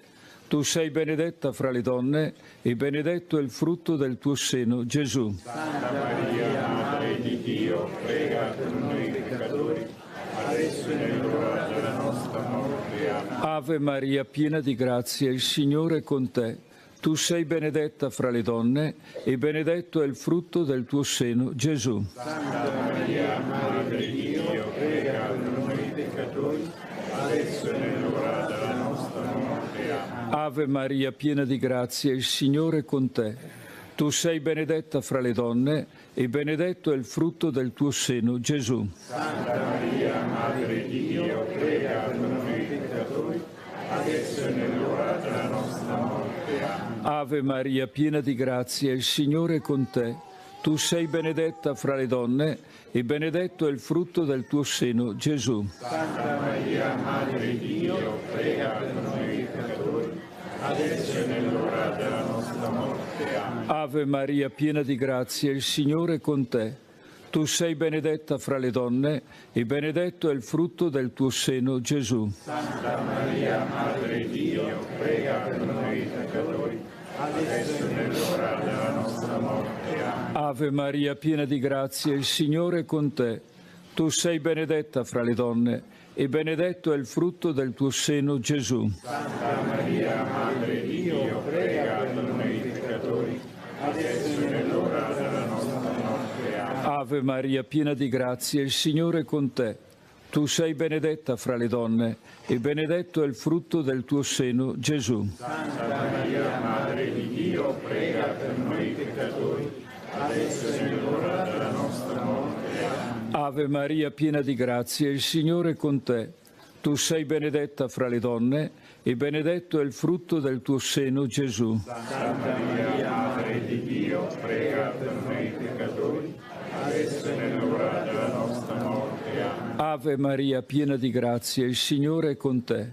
Tu sei benedetta fra le donne e benedetto è il frutto del tuo seno, Gesù. Santa Maria, Madre di Dio, prega per noi peccatori, adesso e nell'ora della nostra morte. Amen. Ave Maria, piena di grazia, il Signore è con te. Tu sei benedetta fra le donne e benedetto è il frutto del tuo seno, Gesù. Santa Maria, Madre di Dio, prega per noi peccatori, adesso e nell'ora della nostra morte. Amen. Ave Maria, piena di grazia, il Signore è con te. Tu sei benedetta fra le donne e benedetto è il frutto del tuo seno, Gesù. Santa Maria, Madre di Dio, prega per noi peccatori, adesso e nell'ora della nostra morte. Amen. Ave Maria, piena di grazia, il Signore è con te. Tu sei benedetta fra le donne e benedetto è il frutto del tuo seno, Gesù. Santa Maria, Madre di Dio, prega per noi peccatori, adesso e nell'ora della nostra morte. Amen. Ave Maria, piena di grazia, il Signore è con te. Tu sei benedetta fra le donne e benedetto è il frutto del tuo seno, Gesù. Santa Maria, Madre di Dio, prega per noi peccatori, adesso e nell'ora della nostra morte. Amen. Ave Maria, piena di grazia, il Signore è con te. Tu sei benedetta fra le donne e benedetto è il frutto del tuo seno, Gesù. Santa Maria, Madre di Dio, prega per noi peccatori, adesso e nell'ora della nostra morte. Amen. Ave Maria, piena di grazia, il Signore è con te. Tu sei benedetta fra le donne e benedetto è il frutto del tuo seno, Gesù. Santa Maria, Madre di Dio, prega per noi peccatori, adesso e nell'ora della nostra morte. Amen. Ave Maria, piena di grazia, il Signore è con te. Tu sei benedetta fra le donne e benedetto è il frutto del tuo seno, Gesù. Santa Maria, Madre di Dio, prega per noi peccatori, adesso e nell'ora della nostra morte. Amen. Ave Maria, piena di grazia, il Signore è con te.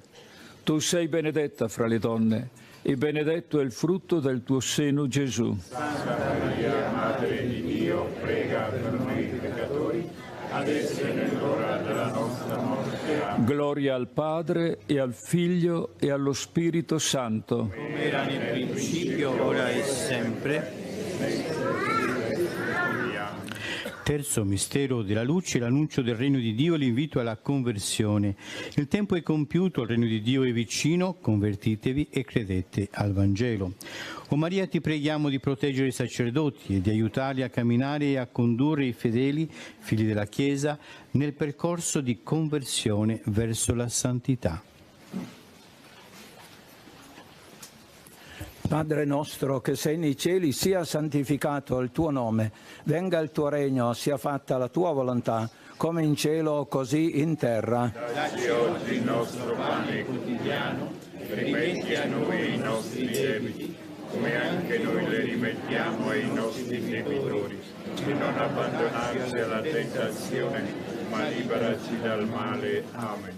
Tu sei benedetta fra le donne e benedetto è il frutto del tuo seno, Gesù. Santa Maria, Madre di Dio, prega per noi peccatori, adesso e nell'ora della nostra morte. Amen. Gloria al Padre e al Figlio e allo Spirito Santo. Come era nel principio, ora e sempre. Terzo mistero della luce, l'annuncio del regno di Dio e l'invito alla conversione. Il tempo è compiuto, il regno di Dio è vicino, convertitevi e credete al Vangelo. O Maria, ti preghiamo di proteggere i sacerdoti e di aiutarli a camminare e a condurre i fedeli, figli della Chiesa, nel percorso di conversione verso la santità. Padre nostro che sei nei cieli, sia santificato il tuo nome, venga il tuo regno, sia fatta la tua volontà, come in cielo così in terra. Dacci oggi il nostro pane quotidiano, rimetti a noi i nostri debiti, come anche noi le rimettiamo ai nostri debitori, e non abbandonarci alla tentazione, ma liberaci dal male. Amen.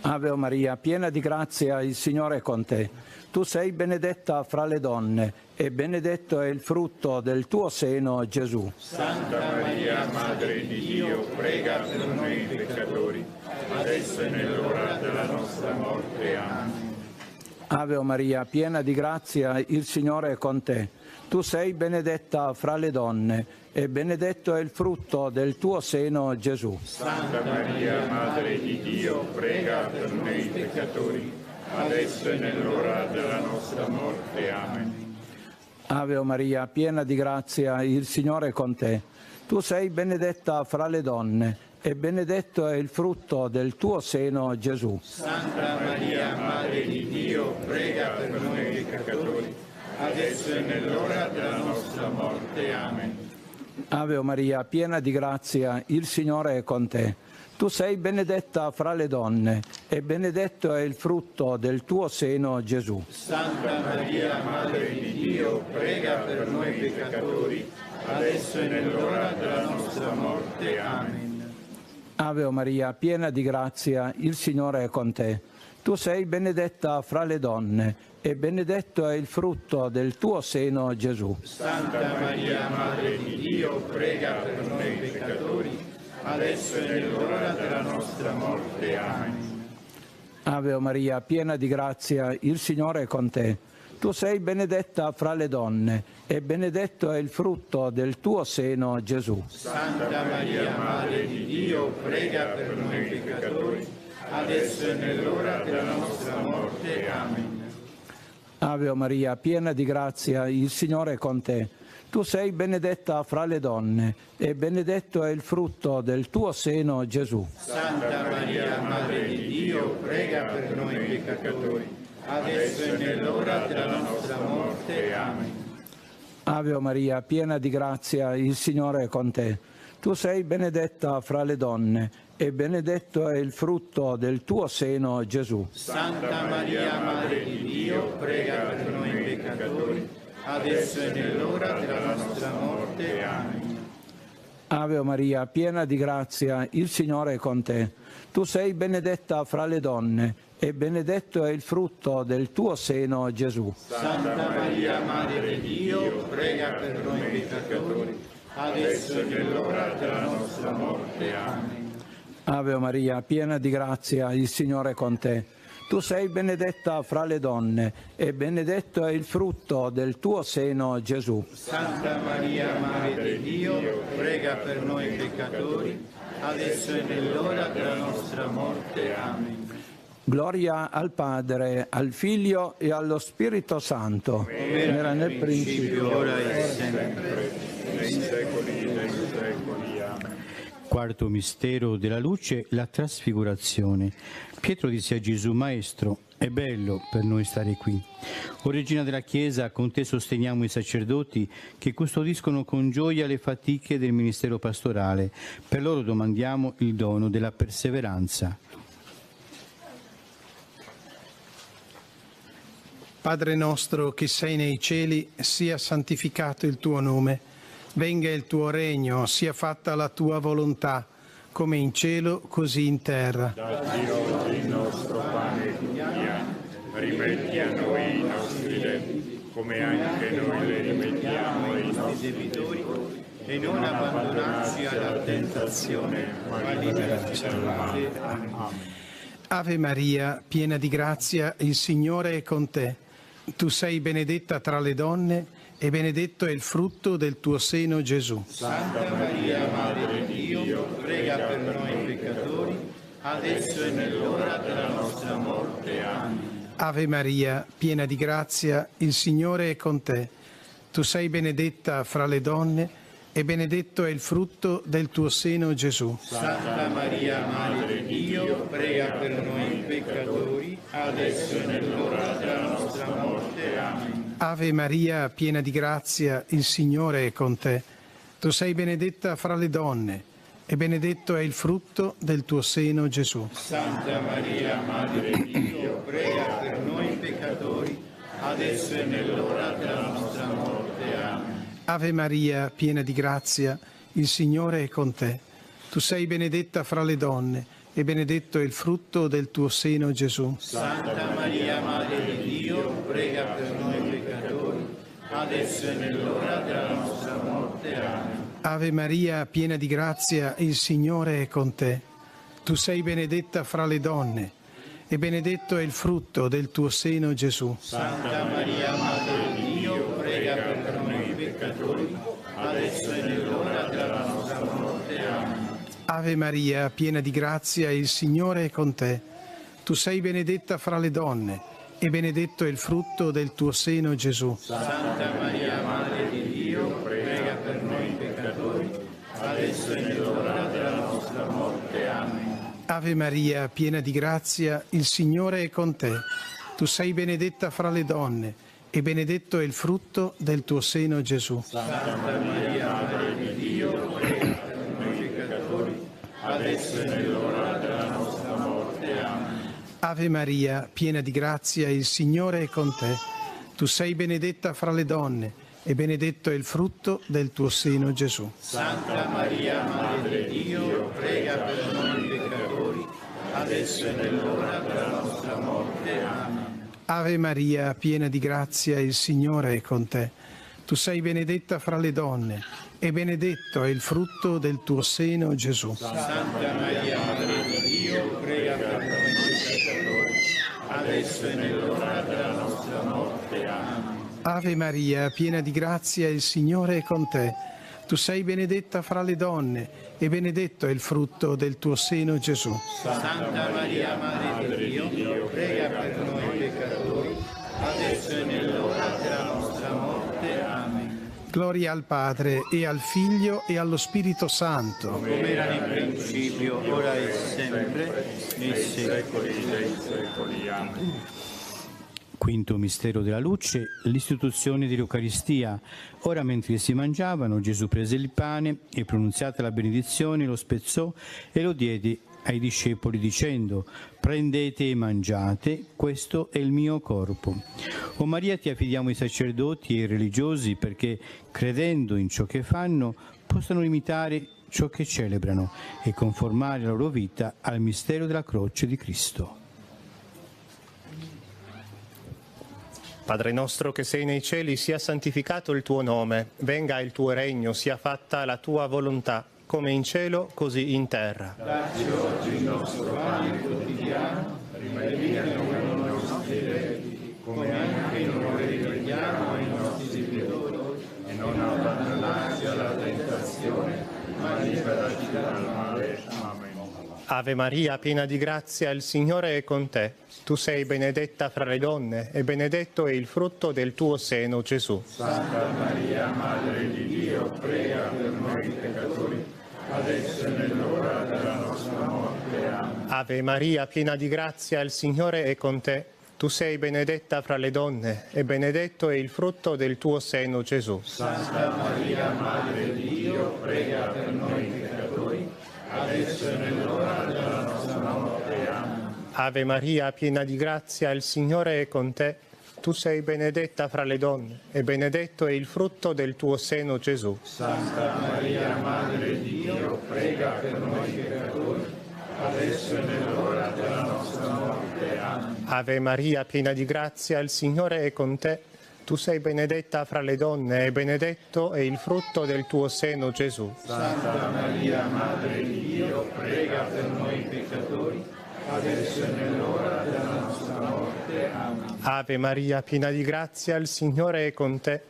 Ave Maria, piena di grazia, il Signore è con te. Tu sei benedetta fra le donne e benedetto è il frutto del tuo seno, Gesù. Santa Maria, Madre di Dio, prega per noi peccatori, adesso e nell'ora della nostra morte. Amen. Ave Maria, piena di grazia, il Signore è con te. Tu sei benedetta fra le donne e benedetto è il frutto del tuo seno, Gesù. Santa Maria, Madre di Dio, prega per noi peccatori, adesso e nell'ora della nostra morte. Amen. Ave Maria, piena di grazia, il Signore è con te. Tu sei benedetta fra le donne e benedetto è il frutto del tuo seno, Gesù. Santa Maria, Madre di Dio, prega per noi peccatori, adesso e nell'ora della nostra morte. Amen. Ave Maria, piena di grazia, il Signore è con te. Tu sei benedetta fra le donne e benedetto è il frutto del tuo seno, Gesù. Santa Maria, Madre di Dio, prega per noi peccatori, adesso e nell'ora della nostra morte. Amen. Ave Maria, piena di grazia, il Signore è con te. Tu sei benedetta fra le donne e benedetto è il frutto del tuo seno, Gesù. Santa Maria, Madre di Dio, prega per noi peccatori, adesso e nell'ora della nostra morte. Amen. Ave Maria, piena di grazia, il Signore è con te. Tu sei benedetta fra le donne e benedetto è il frutto del tuo seno, Gesù. Santa Maria, Madre di Dio, prega per noi peccatori, adesso e nell'ora della nostra morte. Amen. Ave Maria, piena di grazia, il Signore è con te. Tu sei benedetta fra le donne e benedetto è il frutto del tuo seno, Gesù. Santa Maria, Madre di Dio, prega per noi peccatori, adesso e nell'ora della nostra morte. Amen. Ave Maria, piena di grazia, il Signore è con te. Tu sei benedetta fra le donne e benedetto è il frutto del tuo seno, Gesù. Santa Maria, Madre di Dio, prega per noi peccatori, adesso e nell'ora della nostra morte. Amen. Ave Maria, piena di grazia, il Signore è con te. Tu sei benedetta fra le donne, e benedetto è il frutto del tuo seno, Gesù. Santa Maria, Madre di Dio, prega per noi peccatori, adesso e nell'ora della nostra morte. Amen. Ave Maria, piena di grazia, il Signore è con te. Tu sei benedetta fra le donne, e benedetto è il frutto del tuo seno, Gesù. Santa Maria, Madre di Dio, prega per noi peccatori, adesso e nell'ora della nostra morte. Amen. Gloria al Padre, al Figlio e allo Spirito Santo, come era nel principio, ora e sempre, nei secoli dei secoli. Amen. Quarto mistero della luce, la trasfigurazione. Pietro disse a Gesù: Maestro, è bello per noi stare qui. O Regina della Chiesa, con te sosteniamo i sacerdoti che custodiscono con gioia le fatiche del ministero pastorale. Per loro domandiamo il dono della perseveranza. Padre nostro che sei nei cieli, sia santificato il tuo nome. Venga il tuo regno, sia fatta la tua volontà, come in cielo, così in terra. Dacci oggi il nostro pane quotidiano, rimetti a noi i nostri debiti, come anche noi le rimettiamo ai nostri debitori, e non abbandonarci alla tentazione, ma liberaci dal male. Amen. Ave Maria, piena di grazia, il Signore è con te. Tu sei benedetta tra le donne, e benedetto è il frutto del tuo seno, Gesù. Santa Maria, Madre di Dio, prega per noi peccatori, adesso e nell'ora della nostra morte. Amen. Ave Maria, piena di grazia, il Signore è con te. Tu sei benedetta fra le donne, e benedetto è il frutto del tuo seno, Gesù. Santa Maria, Madre di Dio, prega per noi peccatori, adesso e nell'ora della nostra morte. Amen. Ave Maria, piena di grazia, il Signore è con te. Tu sei benedetta fra le donne, e benedetto è il frutto del tuo seno, Gesù. Santa Maria, Madre di Dio, prega per noi peccatori, adesso e nell'ora della nostra morte. Amen. Ave Maria, piena di grazia, il Signore è con te. Tu sei benedetta fra le donne, e benedetto è il frutto del tuo seno, Gesù. Santa Maria, Madre di Dio, prega per noi peccatori, adesso e nell'ora della nostra morte. Amen. Ave Maria, piena di grazia, il Signore è con te. Tu sei benedetta fra le donne, e benedetto è il frutto del tuo seno, Gesù. Santa Maria, Madre di Dio, prega per noi peccatori, adesso e nell'ora della nostra morte. Amen. Ave Maria, piena di grazia, il Signore è con te. Tu sei benedetta fra le donne, e benedetto è il frutto del tuo seno, Gesù. Santa Maria, Madre di Dio, prega per noi peccatori, adesso e nell'ora della nostra morte. Amen. Ave Maria, piena di grazia, il Signore è con te. Tu sei benedetta fra le donne, e benedetto è il frutto del tuo seno, Gesù. Santa Maria, Madre di Dio, prega per noi peccatori, adesso e nell'ora della nostra morte. Amen. Ave Maria, piena di grazia, il Signore è con te. Tu sei benedetta fra le donne, e benedetto è il frutto del tuo seno, Gesù. Santa Maria, Madre di Dio, prega per noi peccatori, adesso e nell'ora della nostra morte. Amen. Ave Maria, piena di grazia, il Signore è con te. Tu sei benedetta fra le donne, e benedetto è il frutto del tuo seno, Gesù. Santa Maria, Madre di Dio, prega per noi peccatori, adesso e nell'ora della nostra morte. Amen. Ave Maria, piena di grazia, il Signore è con te. Tu sei benedetta fra le donne, e benedetto è il frutto del tuo seno, Gesù. Santa Maria, Madre di Dio, prega per noi peccatori, adesso e nell'ora della nostra morte. Amen. Gloria al Padre, e al Figlio, e allo Spirito Santo. Come era nel principio, ora e sempre, nei secoli dei secoli. Amen. Quinto mistero della luce, l'istituzione dell'Eucaristia. Ora, mentre si mangiavano, Gesù prese il pane e, pronunziata la benedizione, lo spezzò e lo diede ai discepoli dicendo: prendete e mangiate, questo è il mio corpo. O Maria, ti affidiamo i sacerdoti e i religiosi perché, credendo in ciò che fanno, possano imitare ciò che celebrano e conformare la loro vita al mistero della croce di Cristo. Padre nostro che sei nei cieli, sia santificato il tuo nome, venga il tuo regno, sia fatta la tua volontà, come in cielo, così in terra. Dacci oggi il nostro pane quotidiano, rimetti a noi i nostri debiti, come anche noi rimettiamo ai nostri debitori, e non abbandonarci alla tentazione, ma liberaci dal male. Amen. Ave Maria, piena di grazia, il Signore è con te. Tu sei benedetta fra le donne, e benedetto è il frutto del tuo seno, Gesù. Santa Maria, Madre di Dio, prega per noi peccatori, adesso è nell'ora della nostra morte. Amen. Ave Maria, piena di grazia, il Signore è con te. Tu sei benedetta fra le donne, e benedetto è il frutto del tuo seno, Gesù. Santa Maria, Madre di Dio, prega per noi peccatori, adesso è nell'ora della nostra morte. Amen. Ave Maria, piena di grazia, il Signore è con te. Tu sei benedetta fra le donne, e benedetto è il frutto del tuo seno, Gesù. Santa Maria, Madre di Dio, prega per noi peccatori, adesso è nell'ora della nostra morte. Amen. Ave Maria, piena di grazia, il Signore è con te. Tu sei benedetta fra le donne, e benedetto è il frutto del tuo seno, Gesù. Santa Maria, Madre di Dio, prega per noi peccatori, adesso è nell'ora della nostra morte. Amen. Ave Maria, piena di grazia, il Signore è con te.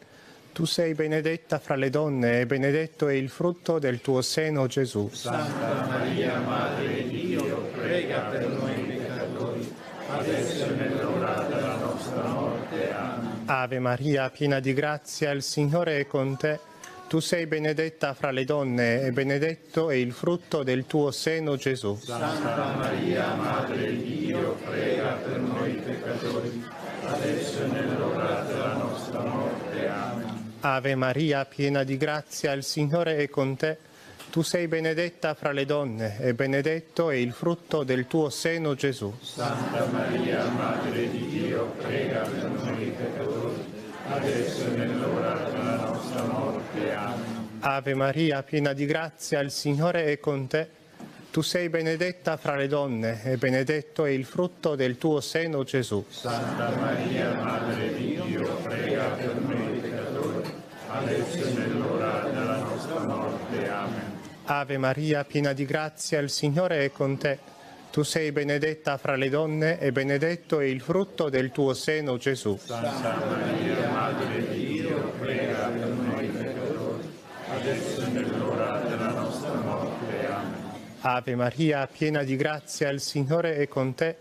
Tu sei benedetta fra le donne, e benedetto è il frutto del tuo seno, Gesù. Santa Maria, Madre di Dio, prega per noi peccatori, adesso è nell'ora della nostra morte. Amen. Ave Maria, piena di grazia, il Signore è con te. Tu sei benedetta fra le donne, e benedetto è il frutto del tuo seno, Gesù. Santa Maria, Madre di Dio, prega per noi peccatori, adesso è nell'ora della nostra morte. Amen. Ave Maria, piena di grazia, il Signore è con te. Tu sei benedetta fra le donne, e benedetto è il frutto del tuo seno, Gesù. Santa Maria, Madre di Dio, prega per noi peccatori, adesso è nell'ora della nostra morte. Amen. Ave Maria, piena di grazia, il Signore è con te. Tu sei benedetta fra le donne, e benedetto è il frutto del tuo seno, Gesù. Santa Maria, Madre di Dio, prega per noi peccatori, adesso è nell'ora della nostra morte. Amen. Ave Maria, piena di grazia, il Signore è con te. Tu sei benedetta fra le donne, e benedetto è il frutto del tuo seno, Gesù. Santa Maria, Madre di Dio, prega per noi peccatori, adesso è nell'ora della nostra morte. Amen. Ave Maria, piena di grazia, il Signore è con te.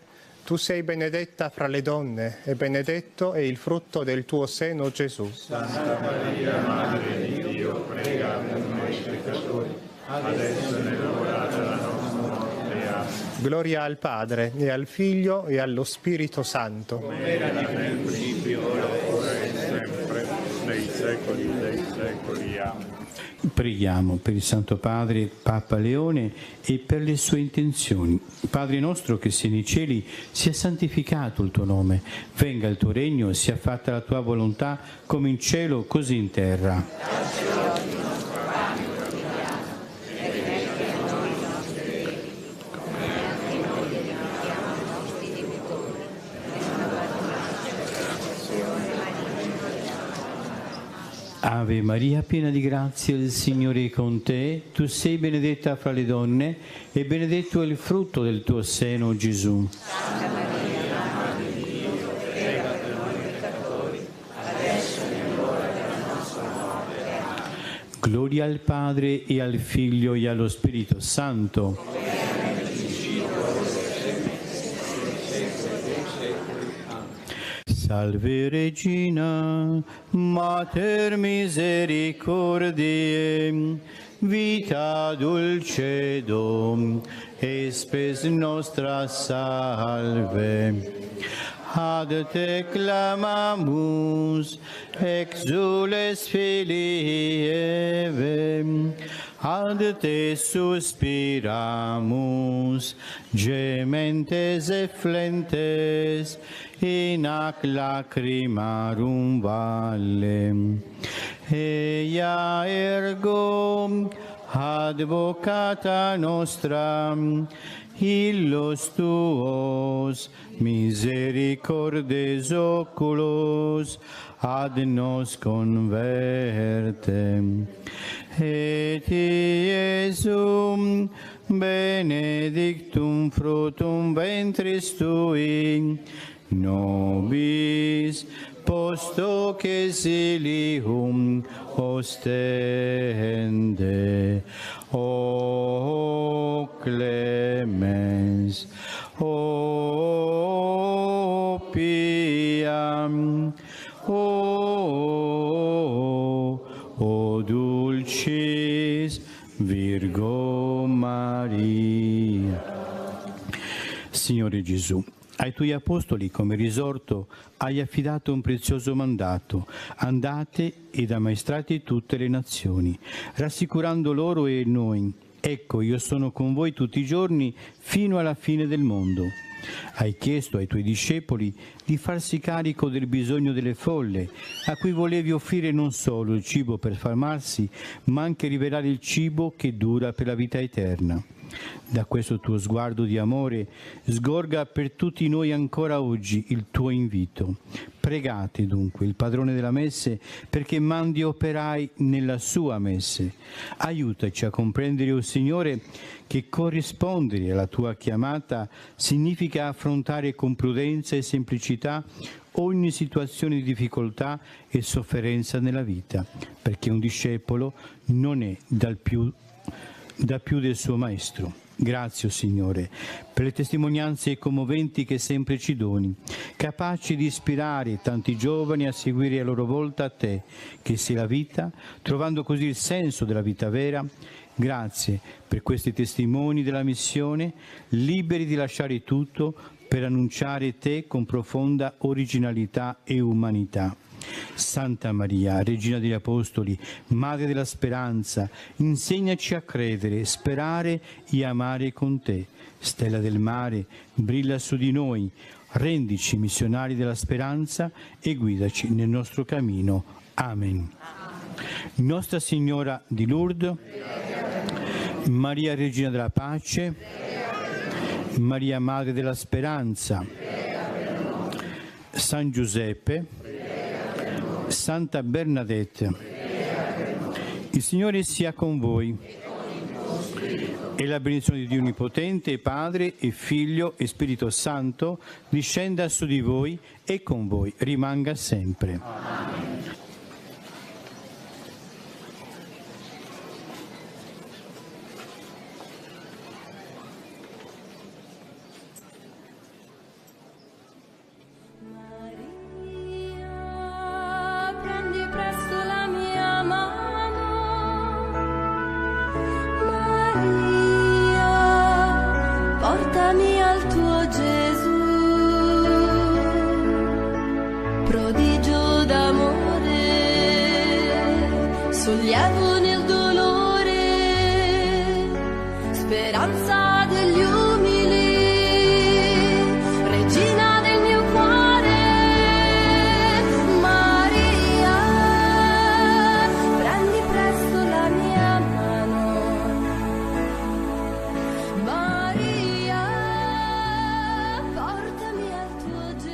Tu sei benedetta fra le donne, e benedetto è il frutto del tuo seno, Gesù. Santa Maria, Madre di Dio, prega per noi peccatori, adesso è nell'ora della nostra morte. Amen. Gloria al Padre, e al Figlio, e allo Spirito Santo. Come era nel principio, ora e sempre, nei secoli dei secoli. Amen. Preghiamo per il Santo Padre, Papa Leone, e per le sue intenzioni. Padre nostro che sei nei cieli, sia santificato il tuo nome, venga il tuo regno, sia fatta la tua volontà, come in cielo, così in terra. Ave Maria, piena di grazia, il Signore è con te. Tu sei benedetta fra le donne, e benedetto è il frutto del tuo seno, Gesù. Santa Maria, Madre di Dio, prega per noi peccatori, adesso è nell'ora della nostra morte. Amen. Gloria al Padre, e al Figlio, e allo Spirito Santo. Salve Regina, Mater misericordiae, vita dulcedo, et spes nostra salve. Ad te clamamus, exules filii Eve, ad te suspiramus, gementes et flentes, in ac lacrimarum vallem. Eia ergo advocata nostra, illos tuos misericordes oculos ad nos convertem. Et Iesum benedictum fructum ventris tui, nobis post hoc exilium ostende. O clemens, o pia, o dulcis Virgo Maria. Signore Gesù, ai tuoi apostoli come risorto hai affidato un prezioso mandato. Andate ed ammaestrate tutte le nazioni, rassicurando loro e noi. Ecco, io sono con voi tutti i giorni fino alla fine del mondo. Hai chiesto ai tuoi discepoli di farsi carico del bisogno delle folle, a cui volevi offrire non solo il cibo per farmarsi, ma anche rivelare il cibo che dura per la vita eterna. Da questo tuo sguardo di amore sgorga per tutti noi ancora oggi il tuo invito. Pregate dunque il padrone della messe perché mandi operai nella sua messe. Aiutaci a comprendere, o Signore, che corrispondere alla tua chiamata significa affrontare con prudenza e semplicità ogni situazione di difficoltà e sofferenza nella vita, perché un discepolo non è da più del suo maestro. Grazie, o Signore, per le testimonianze commoventi che sempre ci doni, capaci di ispirare tanti giovani a seguire a loro volta a te, che sei la vita, trovando così il senso della vita vera. Grazie per questi testimoni della missione, liberi di lasciare tutto per annunciare te con profonda originalità e umanità. Santa Maria, Regina degli Apostoli, Madre della Speranza, insegnaci a credere, sperare e amare con te. Stella del mare, brilla su di noi, rendici missionari della speranza e guidaci nel nostro cammino. Amen. Nostra Signora di Lourdes, Maria Regina della Pace, Maria Madre della Speranza, San Giuseppe, Santa Bernadette, il Signore sia con voi e la benedizione di Dio Onnipotente, Padre e Figlio e Spirito Santo discenda su di voi e con voi rimanga sempre. Amen. Portami al tuo Gesù, prodigio d'amore, sollievo nel dolore, speranza degli umili, regina del mio cuore. Maria, prendi presto la mia mano. Maria, portami al tuo Gesù.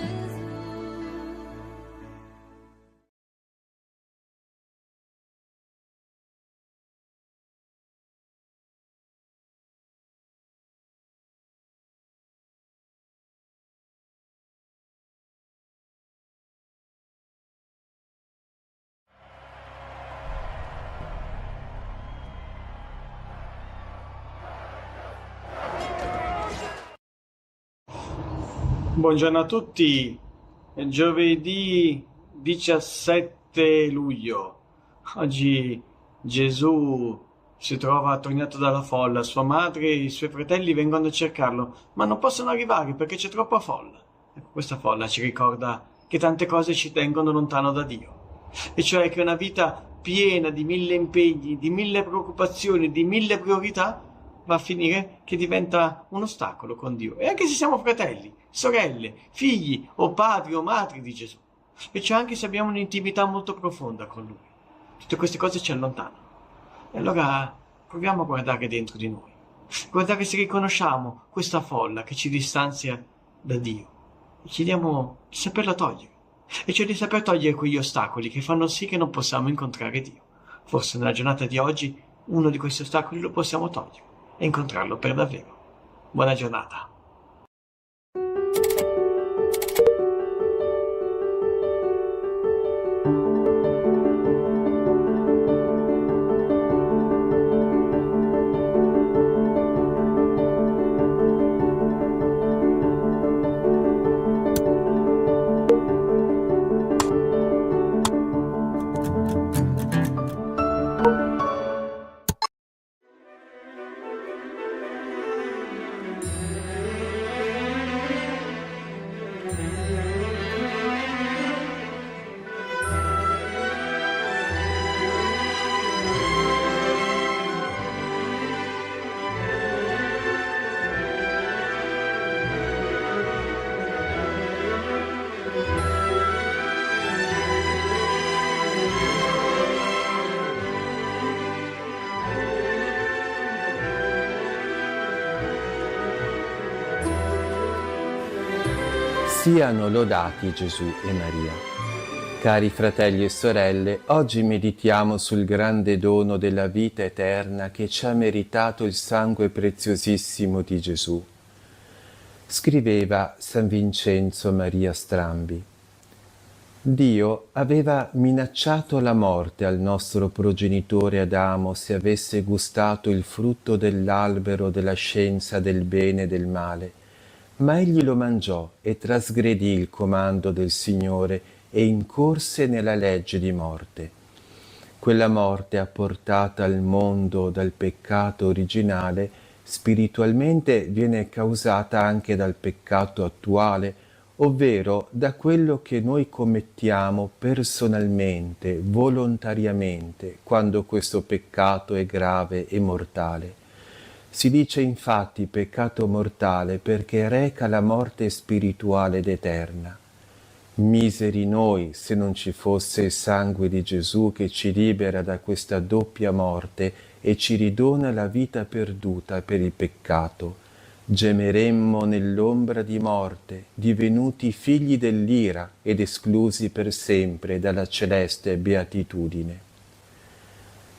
Buongiorno a tutti, è giovedì 17 luglio. Oggi Gesù si trova attorniato dalla folla, sua madre e i suoi fratelli vengono a cercarlo, ma non possono arrivare perché c'è troppa folla. Questa folla ci ricorda che tante cose ci tengono lontano da Dio, e cioè che una vita piena di 1000 impegni, di 1000 preoccupazioni, di 1000 priorità, va a finire che diventa un ostacolo con Dio. E anche se siamo fratelli, sorelle, figli o padri o madri di Gesù, e cioè anche se abbiamo un'intimità molto profonda con Lui, tutte queste cose ci allontanano. E allora proviamo a guardare dentro di noi, guardare se riconosciamo questa folla che ci distanzia da Dio e chiediamo di saperla togliere, e cioè di saper togliere quegli ostacoli che fanno sì che non possiamo incontrare Dio. Forse nella giornata di oggi uno di questi ostacoli lo possiamo togliere e incontrarlo per davvero. Buona giornata. Siano lodati Gesù e Maria. Cari fratelli e sorelle, oggi meditiamo sul grande dono della vita eterna che ci ha meritato il sangue preziosissimo di Gesù. Scriveva San Vincenzo Maria Strambi: Dio aveva minacciato la morte al nostro progenitore Adamo se avesse gustato il frutto dell'albero della scienza del bene e del male, ma egli lo mangiò e trasgredì il comando del Signore e incorse nella legge di morte. Quella morte apportata al mondo dal peccato originale spiritualmente viene causata anche dal peccato attuale, ovvero da quello che noi commettiamo personalmente, volontariamente, quando questo peccato è grave e mortale. Si dice infatti peccato mortale perché reca la morte spirituale ed eterna. Miseri noi se non ci fosse il sangue di Gesù che ci libera da questa doppia morte e ci ridona la vita perduta per il peccato. Gemeremmo nell'ombra di morte, divenuti figli dell'ira ed esclusi per sempre dalla celeste beatitudine.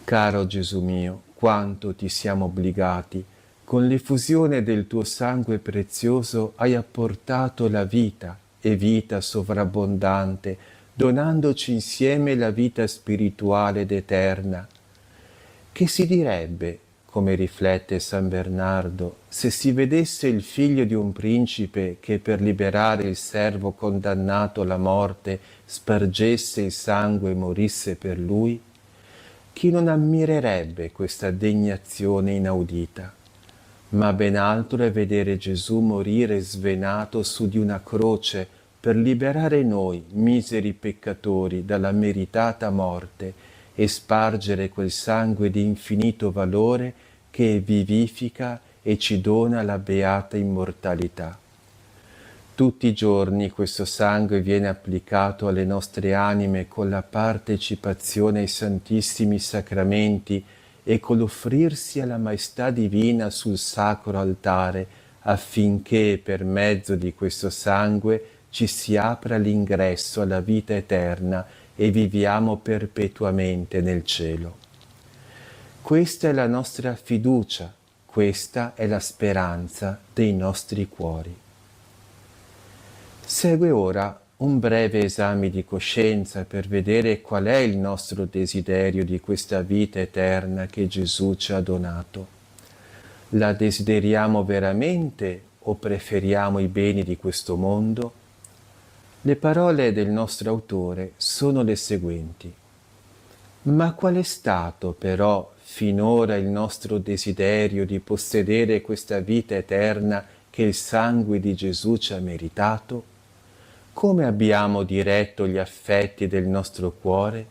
Caro Gesù mio, quanto ti siamo obbligati, con l'effusione del tuo sangue prezioso hai apportato la vita e vita sovrabbondante, donandoci insieme la vita spirituale ed eterna. Che si direbbe, come riflette San Bernardo, se si vedesse il figlio di un principe che per liberare il servo condannato alla morte spargesse il sangue e morisse per lui? Chi non ammirerebbe questa degnazione inaudita? Ma ben altro è vedere Gesù morire svenato su di una croce per liberare noi, miseri peccatori, dalla meritata morte e spargere quel sangue di infinito valore che vivifica e ci dona la beata immortalità. Tutti i giorni questo sangue viene applicato alle nostre anime con la partecipazione ai Santissimi Sacramenti e con l'offrirsi alla Maestà Divina sul sacro altare, affinché per mezzo di questo sangue ci si apra l'ingresso alla vita eterna e viviamo perpetuamente nel cielo. Questa è la nostra fiducia, questa è la speranza dei nostri cuori. Segue ora un breve esame di coscienza per vedere qual è il nostro desiderio di questa vita eterna che Gesù ci ha donato. La desideriamo veramente o preferiamo i beni di questo mondo? Le parole del nostro autore sono le seguenti: ma qual è stato però finora il nostro desiderio di possedere questa vita eterna che il sangue di Gesù ci ha meritato? Come abbiamo diretto gli affetti del nostro cuore?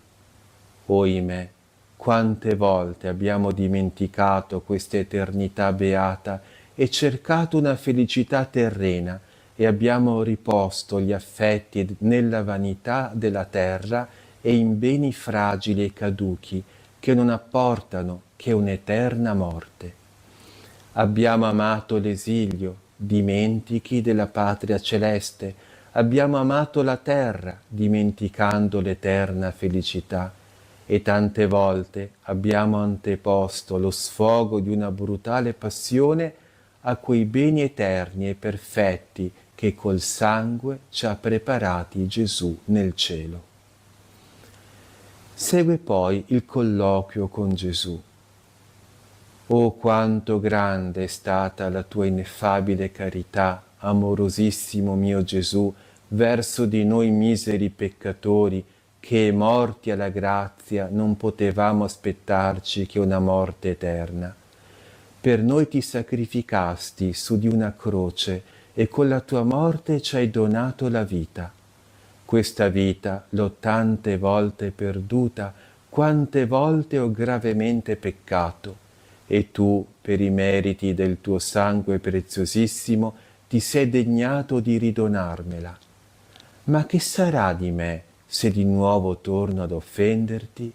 Oimè, quante volte abbiamo dimenticato questa eternità beata e cercato una felicità terrena e abbiamo riposto gli affetti nella vanità della terra e in beni fragili e caduchi che non apportano che un'eterna morte. Abbiamo amato l'esilio, dimentichi della patria celeste, abbiamo amato la terra, dimenticando l'eterna felicità, e tante volte abbiamo anteposto lo sfogo di una brutale passione a quei beni eterni e perfetti che col sangue ci ha preparati Gesù nel cielo. Segue poi il colloquio con Gesù. Oh, quanto grande è stata la tua ineffabile carità, amorosissimo mio Gesù, verso di noi miseri peccatori, che morti alla grazia non potevamo aspettarci che una morte eterna. Per noi ti sacrificasti su di una croce e con la tua morte ci hai donato la vita. Questa vita l'ho tante volte perduta, quante volte ho gravemente peccato, e tu, per i meriti del tuo sangue preziosissimo, ti sei degnato di ridonarmela. Ma che sarà di me se di nuovo torno ad offenderti?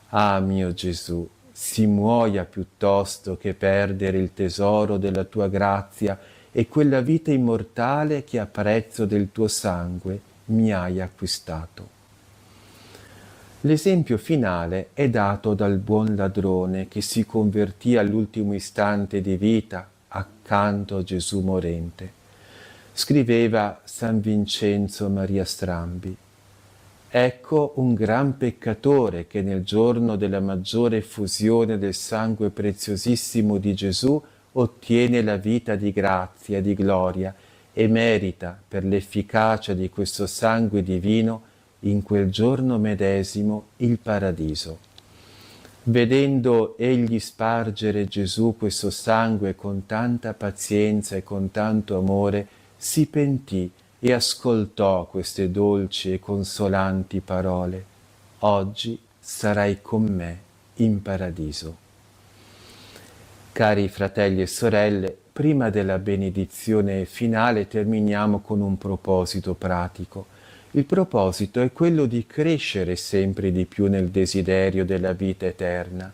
Ah, mio Gesù, si muoia piuttosto che perdere il tesoro della tua grazia e quella vita immortale che a prezzo del tuo sangue mi hai acquistato. L'esempio finale è dato dal buon ladrone che si convertì all'ultimo istante di vita accanto a Gesù morente. Scriveva San Vincenzo Maria Strambi: ecco un gran peccatore che nel giorno della maggiore effusione del sangue preziosissimo di Gesù ottiene la vita di grazia e di gloria e merita per l'efficacia di questo sangue divino in quel giorno medesimo il paradiso. Vedendo egli spargere Gesù questo sangue con tanta pazienza e con tanto amore, si pentì e ascoltò queste dolci e consolanti parole: oggi sarai con me in paradiso. Cari fratelli e sorelle, prima della benedizione finale terminiamo con un proposito pratico. Il proposito è quello di crescere sempre di più nel desiderio della vita eterna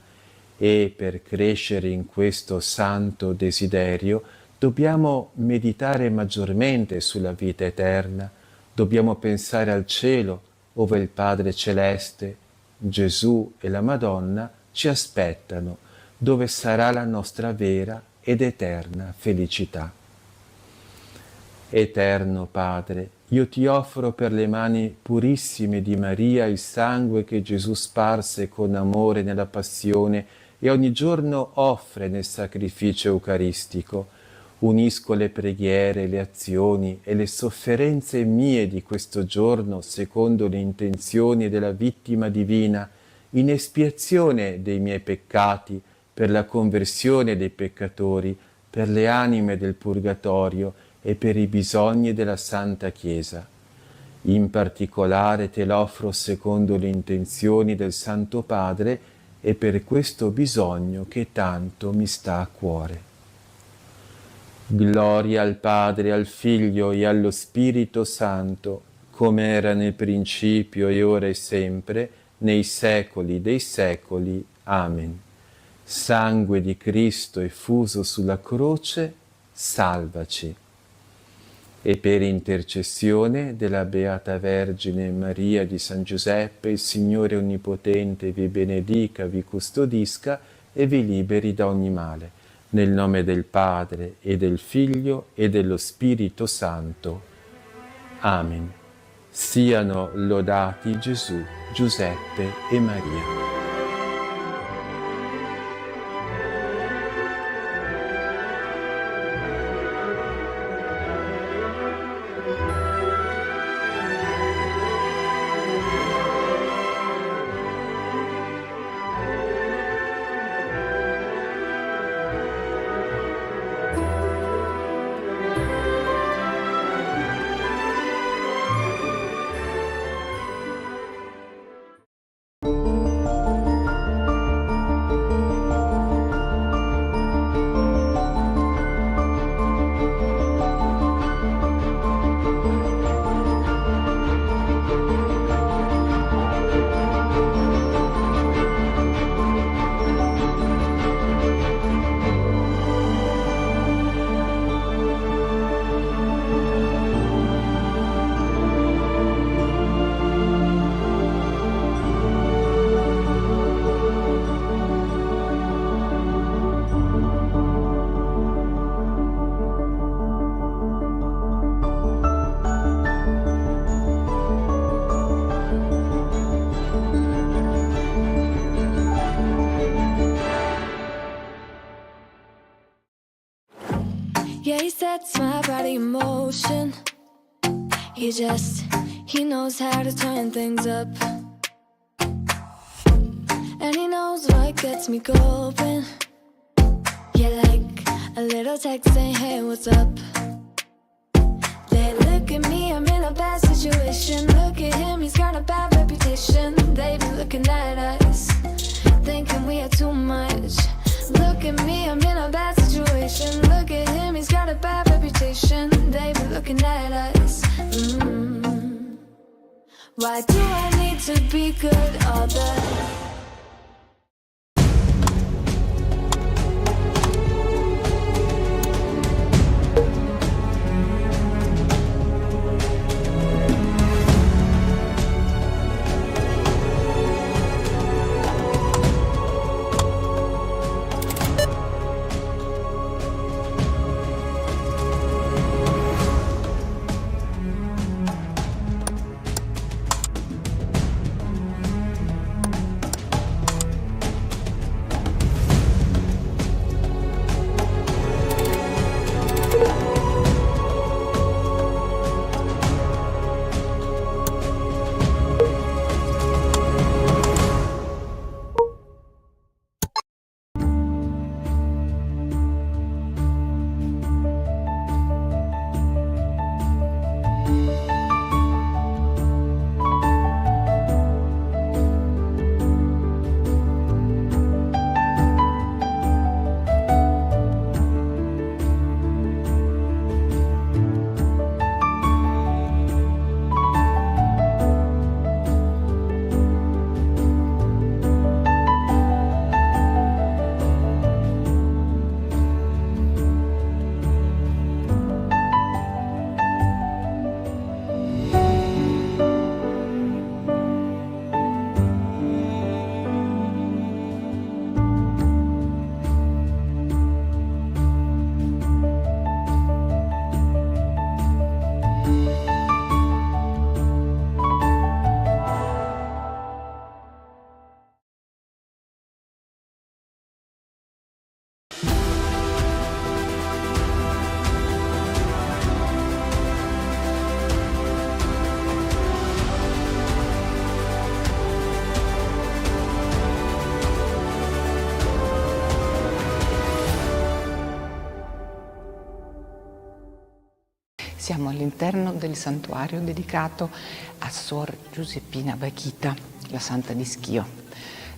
e per crescere in questo santo desiderio dobbiamo meditare maggiormente sulla vita eterna, dobbiamo pensare al cielo, ove il Padre Celeste, Gesù e la Madonna ci aspettano, dove sarà la nostra vera ed eterna felicità. Eterno Padre, io ti offro per le mani purissime di Maria il sangue che Gesù sparse con amore nella passione e ogni giorno offre nel sacrificio eucaristico. Unisco le preghiere, le azioni e le sofferenze mie di questo giorno secondo le intenzioni della vittima divina, in espiazione dei miei peccati, per la conversione dei peccatori, per le anime del purgatorio e per i bisogni della Santa Chiesa. In particolare te l'offro secondo le intenzioni del Santo Padre e per questo bisogno che tanto mi sta a cuore. Gloria al Padre, al Figlio e allo Spirito Santo, come era nel principio e ora e sempre, nei secoli dei secoli. Amen. Sangue di Cristo effuso sulla croce, salvaci. E per intercessione della Beata Vergine Maria di San Giuseppe, il Signore Onnipotente vi benedica, vi custodisca e vi liberi da ogni male. Nel nome del Padre, e del Figlio, e dello Spirito Santo. Amen. Siano lodati Gesù, Giuseppe e Maria. my body in motion. He knows how to turn things up. And he knows what gets me going. Yeah, like a little text saying, hey, what's up? They look at me, I'm in a bad situation. Look at him, he's got a bad reputation. They be looking at us, thinking we are too much. Look at me, I'm in a bad situation. Look at him, he's got a bad reputation. They be looking at us. Why do I need to be good all the Siamo all'interno del santuario dedicato a Suor Giuseppina Bakhita, la santa di Schio.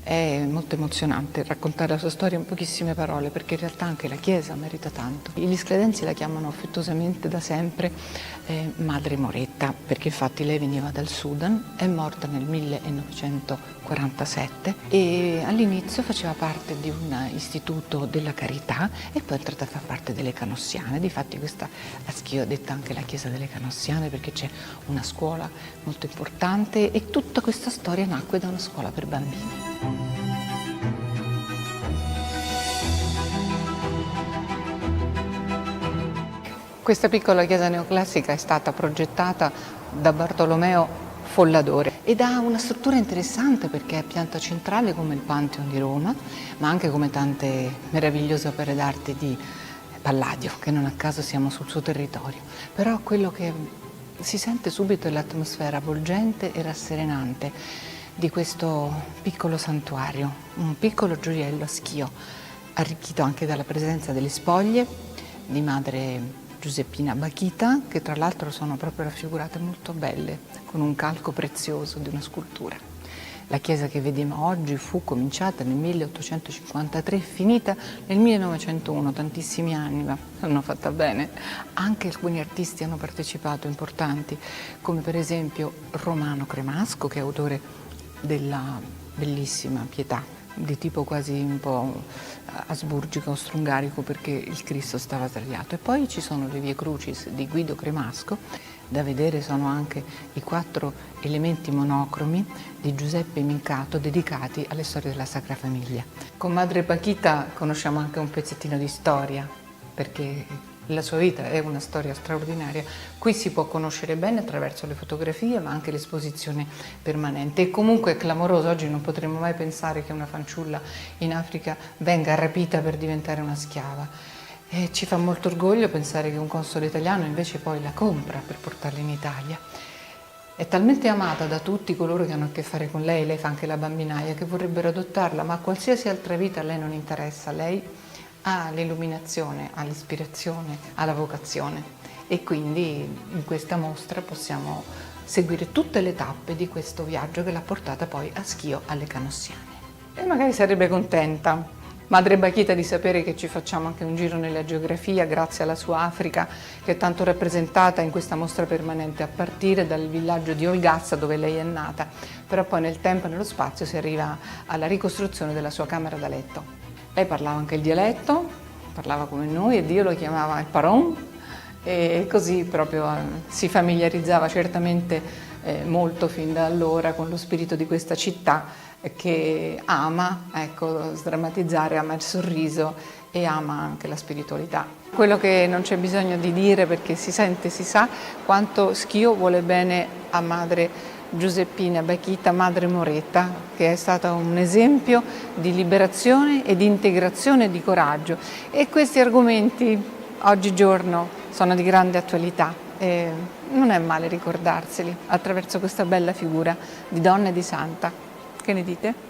È molto emozionante raccontare la sua storia in pochissime parole, perché in realtà anche la Chiesa merita tanto. Gli scledensi la chiamano affettuosamente da sempre Madre Moretta, perché infatti lei veniva dal Sudan, è morta nel 1947 e all'inizio faceva parte di un istituto della carità e poi è entrata a far parte delle Canossiane. Difatti questa a Schio è detta anche la Chiesa delle Canossiane, perché c'è una scuola molto importante e tutta questa storia nacque da una scuola per bambini. Questa piccola chiesa neoclassica è stata progettata da Bartolomeo Folladore ed ha una struttura interessante perché è a pianta centrale come il Pantheon di Roma, ma anche come tante meravigliose opere d'arte di Palladio, che non a caso siamo sul suo territorio. Però quello che si sente subito è l'atmosfera avvolgente e rasserenante di questo piccolo santuario, un piccolo gioiello a Schio, arricchito anche dalla presenza delle spoglie di Madre Giuseppina Bakhita, che tra l'altro sono proprio raffigurate molto belle, con un calco prezioso di una scultura. La chiesa che vediamo oggi fu cominciata nel 1853 e finita nel 1901, tantissimi anni, ma l'hanno fatta bene. Anche alcuni artisti hanno partecipato, importanti, come per esempio Romano Cremasco, che è autore della bellissima Pietà, di tipo quasi un po' asburgico o strungarico, perché il Cristo stava tagliato. E poi ci sono le Vie Crucis di Guido Cremasco. Da vedere sono anche i 4 elementi monocromi di Giuseppe Mincato dedicati alle storie della Sacra Famiglia. Con Madre Bakhita conosciamo anche un pezzettino di storia, perché la sua vita è una storia straordinaria. Qui si può conoscere bene attraverso le fotografie, ma anche l'esposizione permanente. E comunque è clamoroso, oggi non potremmo mai pensare che una fanciulla in Africa venga rapita per diventare una schiava. E ci fa molto orgoglio pensare che un console italiano invece poi la compra per portarla in Italia. È talmente amata da tutti coloro che hanno a che fare con lei fa anche la bambinaia, che vorrebbero adottarla, ma qualsiasi altra vita a lei non interessa. Lei ha l'illuminazione, ha l'ispirazione, ha la vocazione e quindi in questa mostra possiamo seguire tutte le tappe di questo viaggio che l'ha portata poi a Schio alle Canossiane. E magari sarebbe contenta Madre Bakhita di sapere che ci facciamo anche un giro nella geografia grazie alla sua Africa, che è tanto rappresentata in questa mostra permanente, a partire dal villaggio di Olgassa dove lei è nata, però poi nel tempo e nello spazio si arriva alla ricostruzione della sua camera da letto. Lei parlava anche il dialetto, parlava come noi e Dio lo chiamava il paron, e così proprio si familiarizzava certamente molto fin da allora con lo spirito di questa città che ama, ecco, sdrammatizzare, ama il sorriso e ama anche la spiritualità. Quello che non c'è bisogno di dire perché si sente, si sa quanto Schio vuole bene a madre Giuseppina Bakhita, madre Moretta, che è stata un esempio di liberazione e di integrazione e di coraggio. E questi argomenti oggigiorno sono di grande attualità e non è male ricordarseli attraverso questa bella figura di donna e di santa. Che ne dite?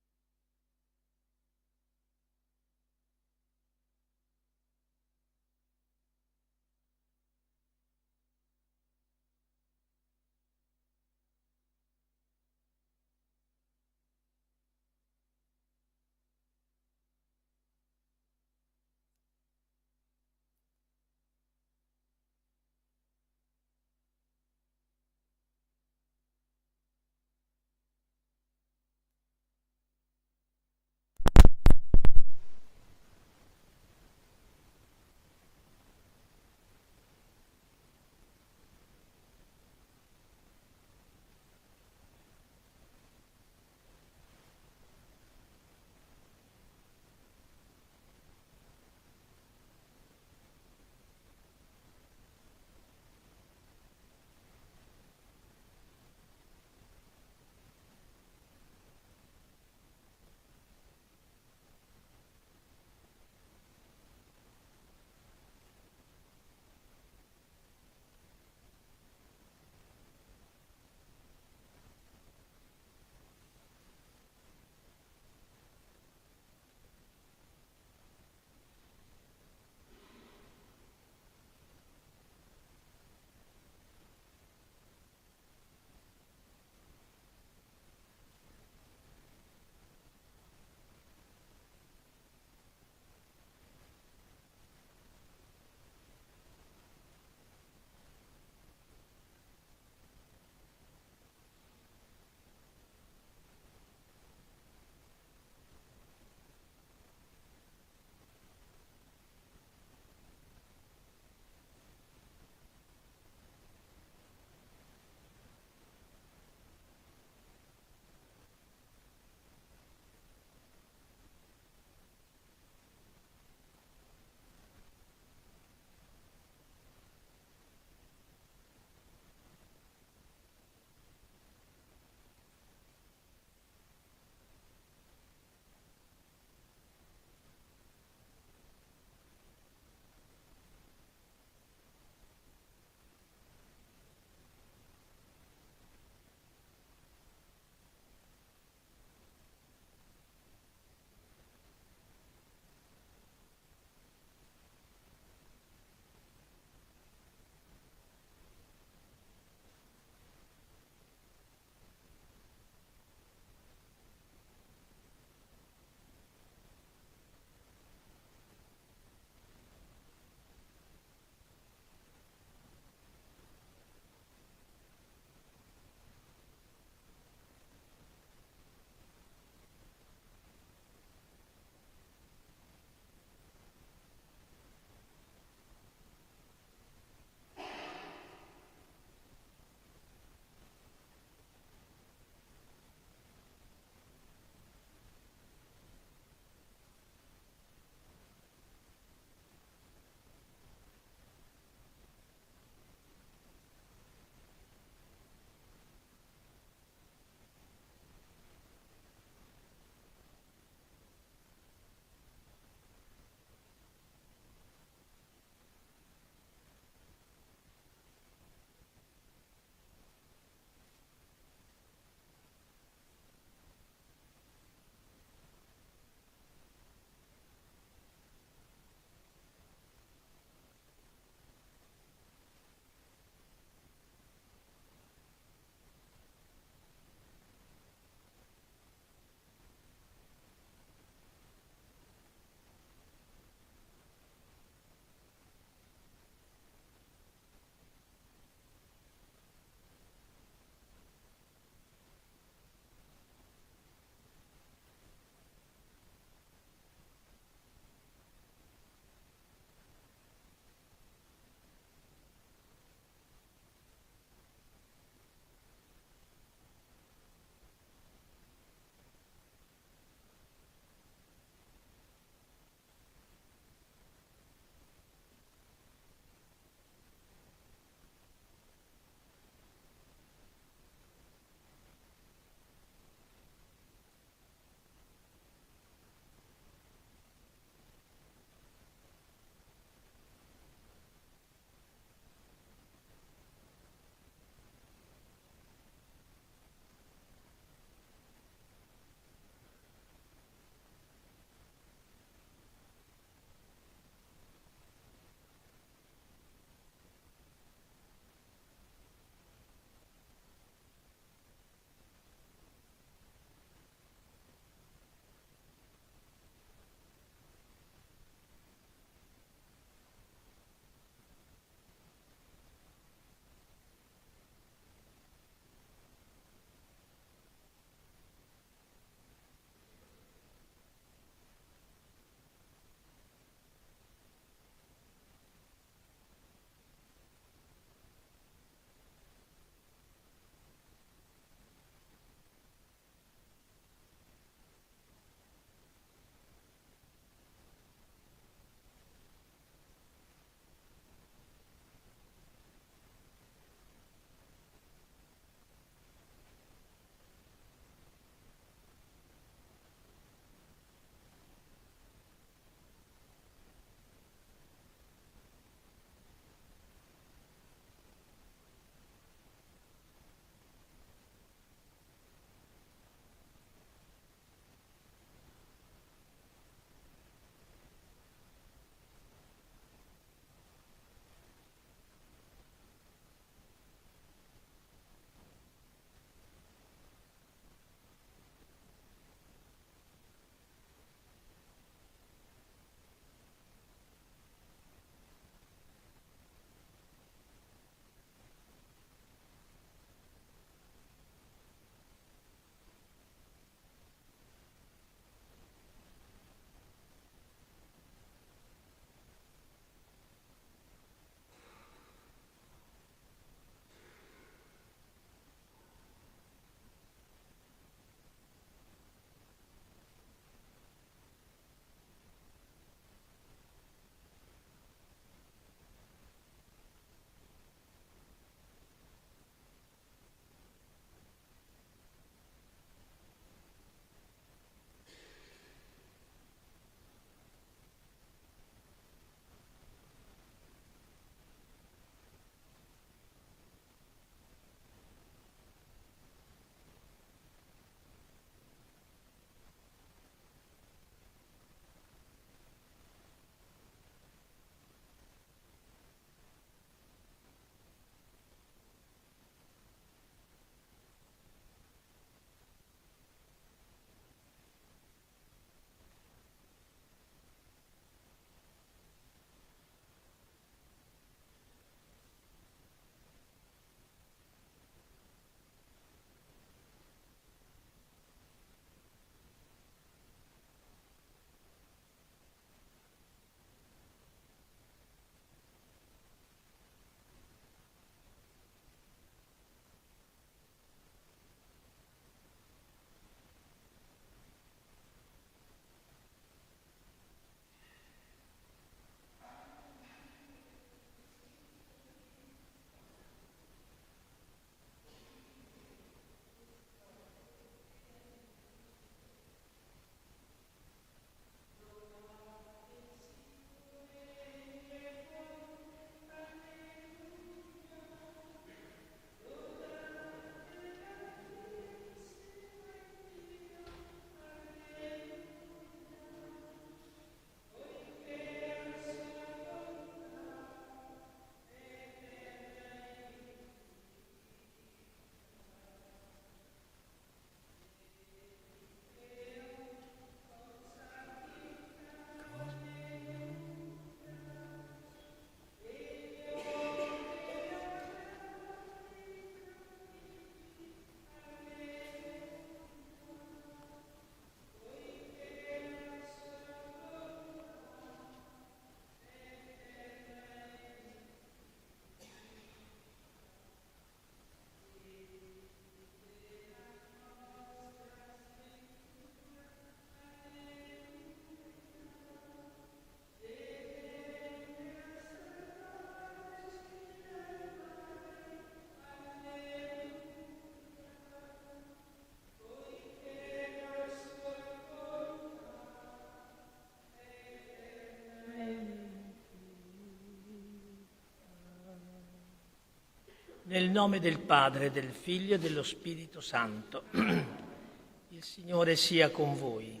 Nel nome del Padre, del Figlio e dello Spirito Santo. Il Signore sia con voi.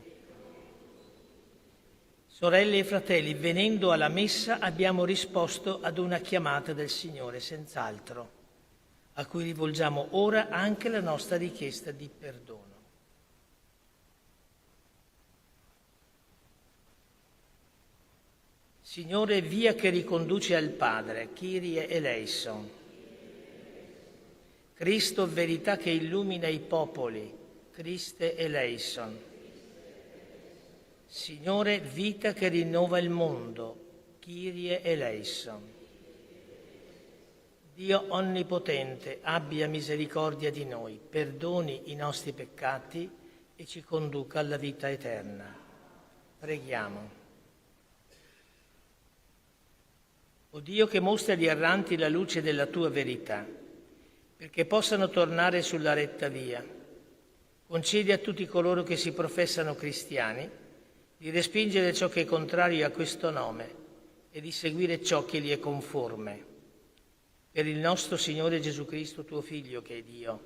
Sorelle e fratelli, venendo alla messa abbiamo risposto ad una chiamata del Signore, senz'altro, a cui rivolgiamo ora anche la nostra richiesta di perdono. Signore, via che riconduce al Padre, Kyrie eleison. Cristo, verità che illumina i popoli, Christe eleison. Signore, vita che rinnova il mondo, Kyrie eleison. Dio onnipotente, abbia misericordia di noi, perdoni i nostri peccati e ci conduca alla vita eterna. Preghiamo. O Dio che mostri agli erranti la luce della tua verità, perché possano tornare sulla retta via, concedi a tutti coloro che si professano cristiani di respingere ciò che è contrario a questo nome e di seguire ciò che gli è conforme. Per il nostro Signore Gesù Cristo, tuo Figlio, che è Dio,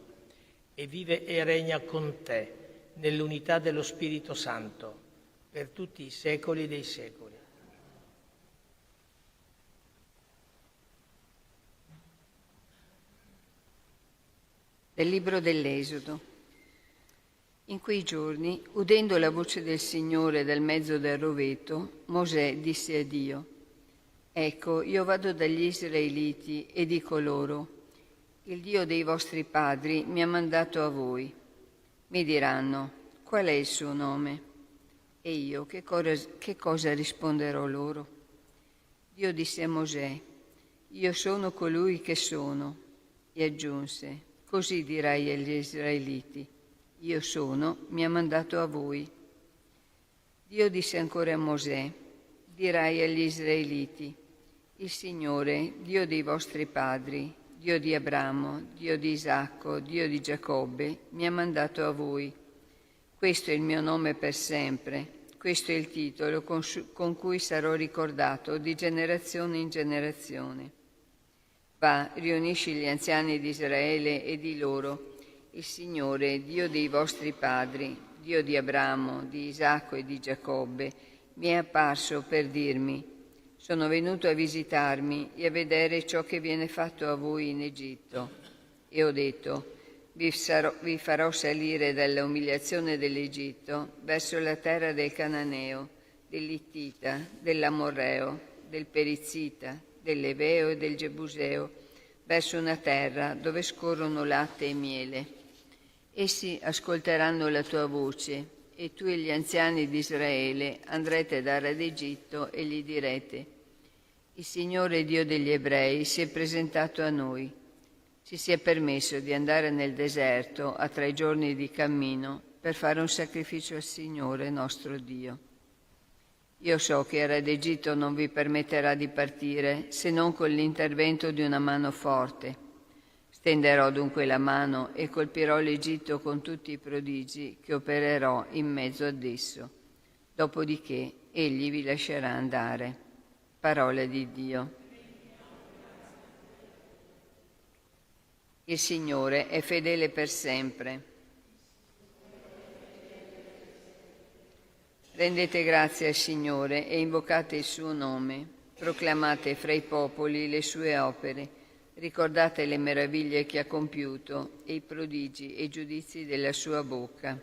e vive e regna con te nell'unità dello Spirito Santo, per tutti i secoli dei secoli. Del libro dell'Esodo. In quei giorni, udendo la voce del Signore dal mezzo del roveto, Mosè disse a Dio: Ecco, io vado dagli Israeliti e dico loro: il Dio dei vostri padri mi ha mandato a voi. Mi diranno: qual è il suo nome? E io che cosa risponderò loro? Dio disse a Mosè: io sono colui che sono. E aggiunse: così dirai agli Israeliti: io sono, mi ha mandato a voi. Dio disse ancora a Mosè: dirai agli Israeliti: il Signore, Dio dei vostri padri, Dio di Abramo, Dio di Isacco, Dio di Giacobbe, mi ha mandato a voi. Questo è il mio nome per sempre, questo è il titolo con cui sarò ricordato di generazione in generazione. Va, riunisci gli anziani di Israele e di loro: il Signore, Dio dei vostri padri, Dio di Abramo, di Isacco e di Giacobbe, mi è apparso per dirmi: sono venuto a visitarmi e a vedere ciò che viene fatto a voi in Egitto. E ho detto: vi farò salire dalla umiliazione dell'Egitto verso la terra del Cananeo, dell'Ittita, dell'Amorreo, del Perizzita, dell'Eveo e del Gebuseo, verso una terra dove scorrono latte e miele. Essi ascolteranno la tua voce, e tu e gli anziani di Israele andrete dal re d'Egitto e gli direte: il Signore Dio degli Ebrei si è presentato a noi. Ci si è permesso di andare nel deserto a 3 giorni di cammino per fare un sacrificio al Signore nostro Dio. Io so che il re d'Egitto non vi permetterà di partire se non con l'intervento di una mano forte. Stenderò dunque la mano e colpirò l'Egitto con tutti i prodigi che opererò in mezzo ad esso. Dopodiché egli vi lascerà andare. Parola di Dio. Il Signore è fedele per sempre. Rendete grazie al Signore e invocate il suo nome. Proclamate fra i popoli le sue opere. Ricordate le meraviglie che ha compiuto e i prodigi e i giudizi della sua bocca.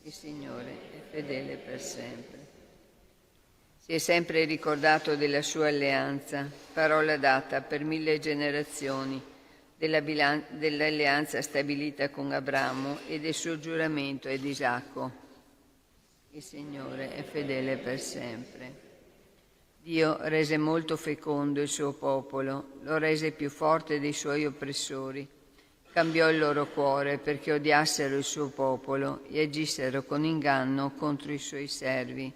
Il Signore è fedele per sempre. Si è sempre ricordato della sua alleanza, parola data per 1000 generazioni, dell'alleanza stabilita con Abramo e del suo giuramento ad Isacco. Il Signore è fedele per sempre. Dio rese molto fecondo il suo popolo, lo rese più forte dei suoi oppressori. Cambiò il loro cuore perché odiassero il suo popolo e agissero con inganno contro i suoi servi.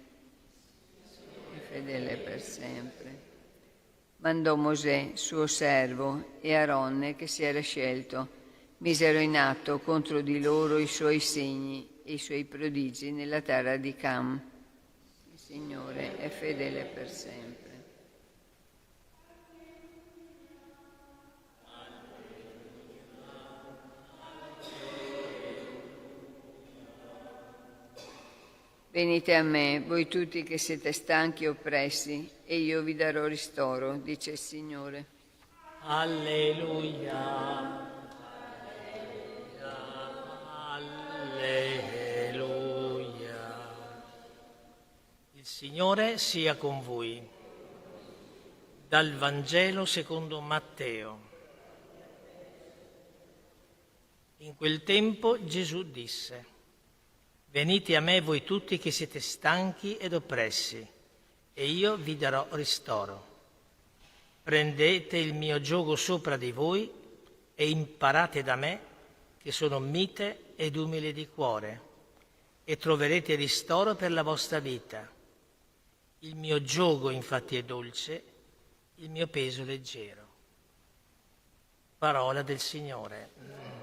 È fedele per sempre. Mandò Mosè, suo servo, e Aronne, che si era scelto, misero in atto contro di loro i suoi segni e i suoi prodigi nella terra di Cam. Il Signore è fedele per sempre. Venite a me, voi tutti che siete stanchi e oppressi, e io vi darò ristoro, dice il Signore. Alleluia. Alleluia. Il Signore sia con voi. Dal Vangelo secondo Matteo. In quel tempo Gesù disse: venite a me voi tutti che siete stanchi ed oppressi, e io vi darò ristoro. Prendete il mio giogo sopra di voi e imparate da me, che sono mite ed umile di cuore, e troverete ristoro per la vostra vita. Il mio giogo infatti è dolce, il mio peso leggero. Parola del Signore.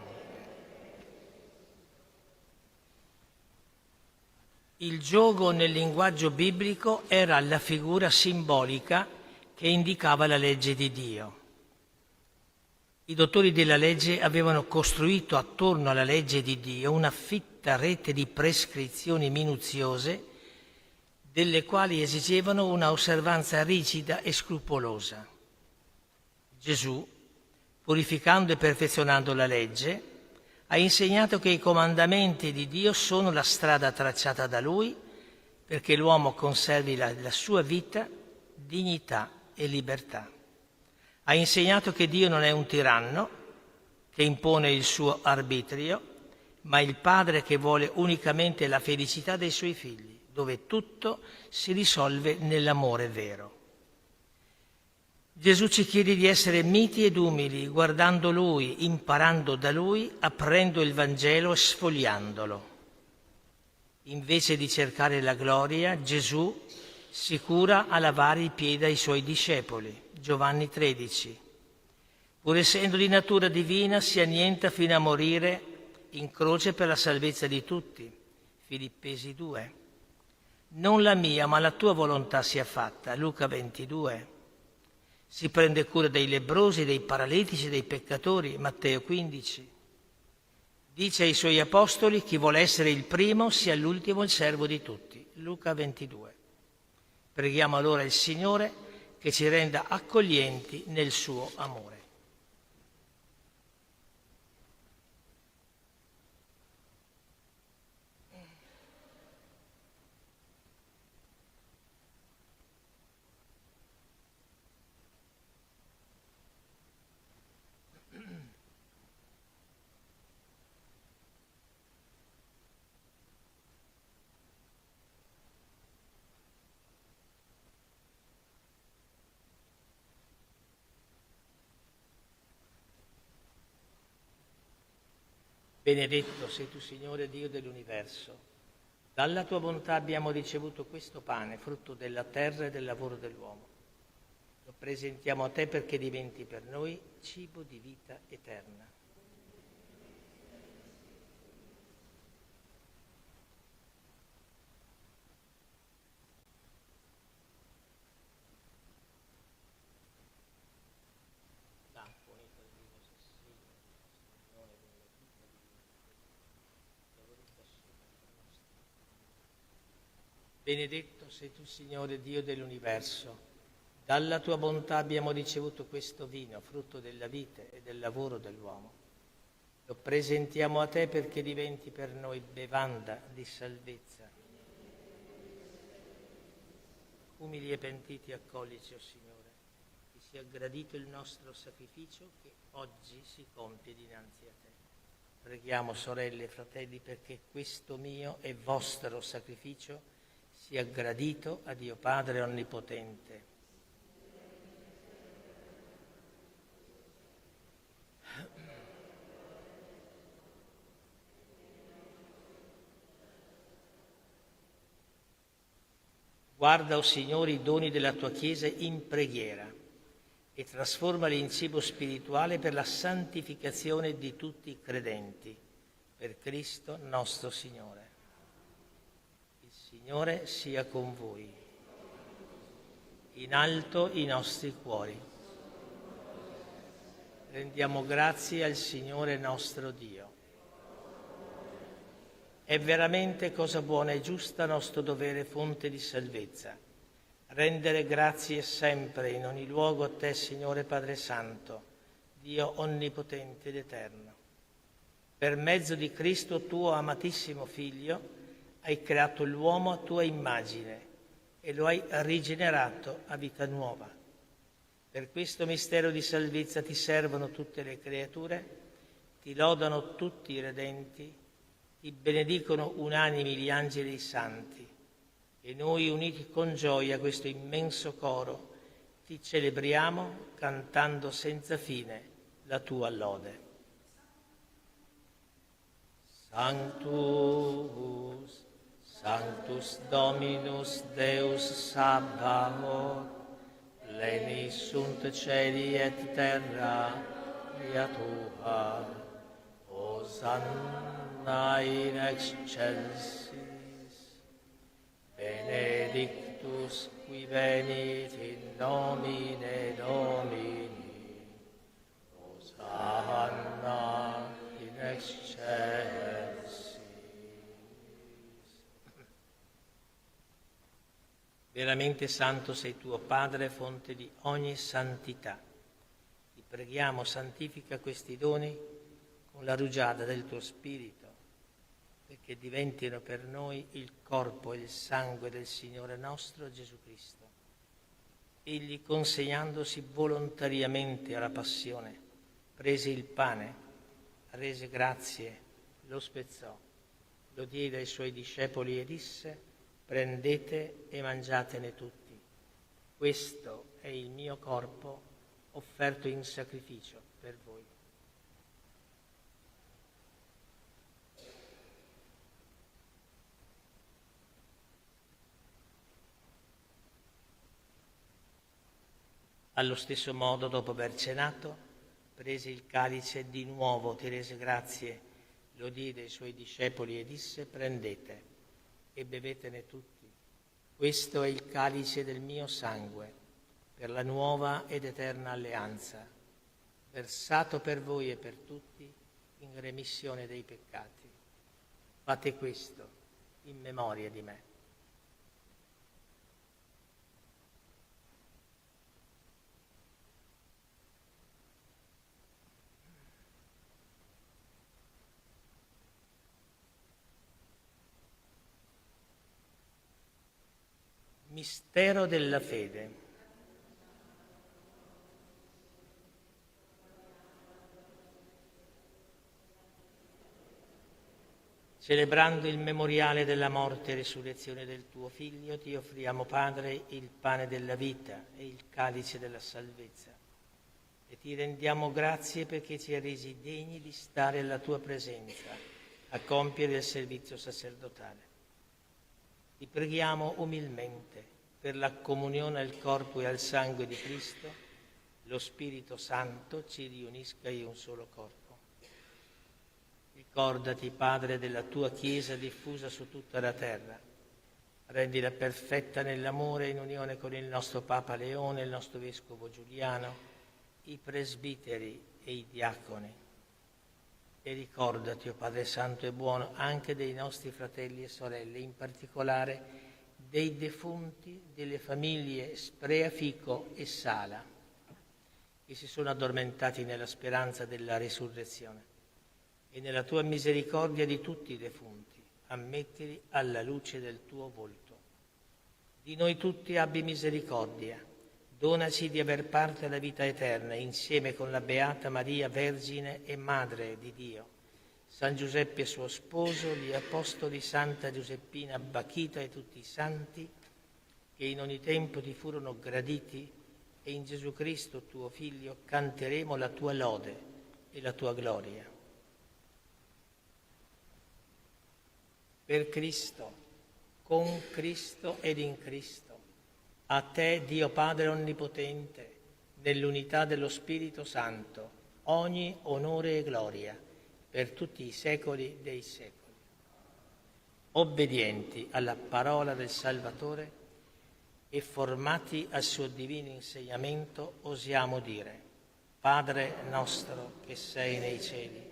Il giogo nel linguaggio biblico era la figura simbolica che indicava la legge di Dio. I dottori della legge avevano costruito attorno alla legge di Dio una fitta rete di prescrizioni minuziose, delle quali esigevano una osservanza rigida e scrupolosa. Gesù, purificando e perfezionando la legge, ha insegnato che i comandamenti di Dio sono la strada tracciata da Lui perché l'uomo conservi la sua vita, dignità e libertà. Ha insegnato che Dio non è un tiranno che impone il suo arbitrio, ma il Padre che vuole unicamente la felicità dei suoi figli, dove tutto si risolve nell'amore vero. Gesù ci chiede di essere miti ed umili, guardando Lui, imparando da Lui, aprendo il Vangelo e sfogliandolo. Invece di cercare la gloria, Gesù si cura a lavare i piedi ai Suoi discepoli. Giovanni 13. Pur essendo di natura divina, si annienta fino a morire in croce per la salvezza di tutti. Filippesi 2. Non la mia, ma la tua volontà sia fatta. Luca 22. Si prende cura dei lebbrosi, dei paralitici, dei peccatori. Matteo 15. Dice ai Suoi apostoli: chi vuole essere il primo sia l'ultimo il servo di tutti. Luca 22. Preghiamo allora il Signore che ci renda accoglienti nel suo amore. Benedetto sei tu, Signore Dio dell'universo. Dalla tua bontà abbiamo ricevuto questo pane, frutto della terra e del lavoro dell'uomo. Lo presentiamo a te perché diventi per noi cibo di vita eterna. Benedetto sei tu, Signore Dio dell'universo. Dalla tua bontà abbiamo ricevuto questo vino, frutto della vite e del lavoro dell'uomo. Lo presentiamo a te perché diventi per noi bevanda di salvezza. Umili e pentiti accollici, o Signore, che sia gradito il nostro sacrificio che oggi si compie dinanzi a te. Preghiamo, sorelle e fratelli, perché questo mio e vostro sacrificio sia gradito a Dio Padre Onnipotente. Guarda, o Signore, i doni della tua Chiesa in preghiera e trasformali in cibo spirituale per la santificazione di tutti i credenti, per Cristo nostro Signore. Signore sia con voi. In alto i nostri cuori. Rendiamo grazie al Signore nostro Dio. È veramente cosa buona e giusta, nostro dovere, fonte di salvezza. Rendere grazie sempre in ogni luogo a te, Signore Padre Santo, Dio onnipotente ed eterno. Per mezzo di Cristo, tuo amatissimo Figlio, hai creato l'uomo a tua immagine e lo hai rigenerato a vita nuova. Per questo mistero di salvezza ti servono tutte le creature, ti lodano tutti i redenti, ti benedicono unanimi gli angeli e i santi, e noi, uniti con gioia a questo immenso coro, ti celebriamo cantando senza fine la tua lode. Sanctus, Sanctus Dominus Deus Sabaoth, pleni sunt celi et terra, via tua, Hosanna in excelsis, benedictus qui venit in nomine Domini, Hosanna in excelsis. Veramente santo sei tuo Padre, fonte di ogni santità. Ti preghiamo, santifica questi doni con la rugiada del tuo Spirito, perché diventino per noi il corpo e il sangue del Signore nostro Gesù Cristo. Egli, consegnandosi volontariamente alla passione, prese il pane, rese grazie, lo spezzò, lo diede ai suoi discepoli e disse: prendete e mangiatene tutti. Questo è il mio corpo offerto in sacrificio per voi. Allo stesso modo, dopo aver cenato, prese il calice, di nuovo ti rese grazie, lo diede ai suoi discepoli e disse: prendete e bevetene tutti. Questo è il calice del mio sangue, per la nuova ed eterna alleanza, versato per voi e per tutti in remissione dei peccati. Fate questo in memoria di me. Mistero della fede. Celebrando il memoriale della morte e resurrezione del tuo Figlio, ti offriamo, Padre, il pane della vita e il calice della salvezza. E ti rendiamo grazie perché ci hai resi degni di stare alla tua presenza, a compiere il servizio sacerdotale. Ti preghiamo umilmente per la comunione al corpo e al sangue di Cristo, lo Spirito Santo ci riunisca in un solo corpo. Ricordati, Padre, della tua Chiesa diffusa su tutta la terra. Rendila perfetta nell'amore in unione con il nostro Papa Leone, il nostro Vescovo Giuliano, i presbiteri e i diaconi. E ricordati, o Padre Santo e buono, anche dei nostri fratelli e sorelle, in particolare dei defunti delle famiglie Spreafico e Sala, che si sono addormentati nella speranza della risurrezione. E nella tua misericordia di tutti i defunti, ammettili alla luce del tuo volto. Di noi tutti abbi misericordia. Donaci di aver parte alla vita eterna, insieme con la Beata Maria, Vergine e Madre di Dio, San Giuseppe suo sposo, gli Apostoli, Santa Giuseppina Bachita e tutti i santi, che in ogni tempo ti furono graditi, e in Gesù Cristo, tuo Figlio, canteremo la tua lode e la tua gloria. Per Cristo, con Cristo ed in Cristo, a te, Dio Padre Onnipotente, nell'unità dello Spirito Santo, ogni onore e gloria per tutti i secoli dei secoli. Obbedienti alla parola del Salvatore e formati al suo divino insegnamento, osiamo dire: Padre nostro che sei nei cieli,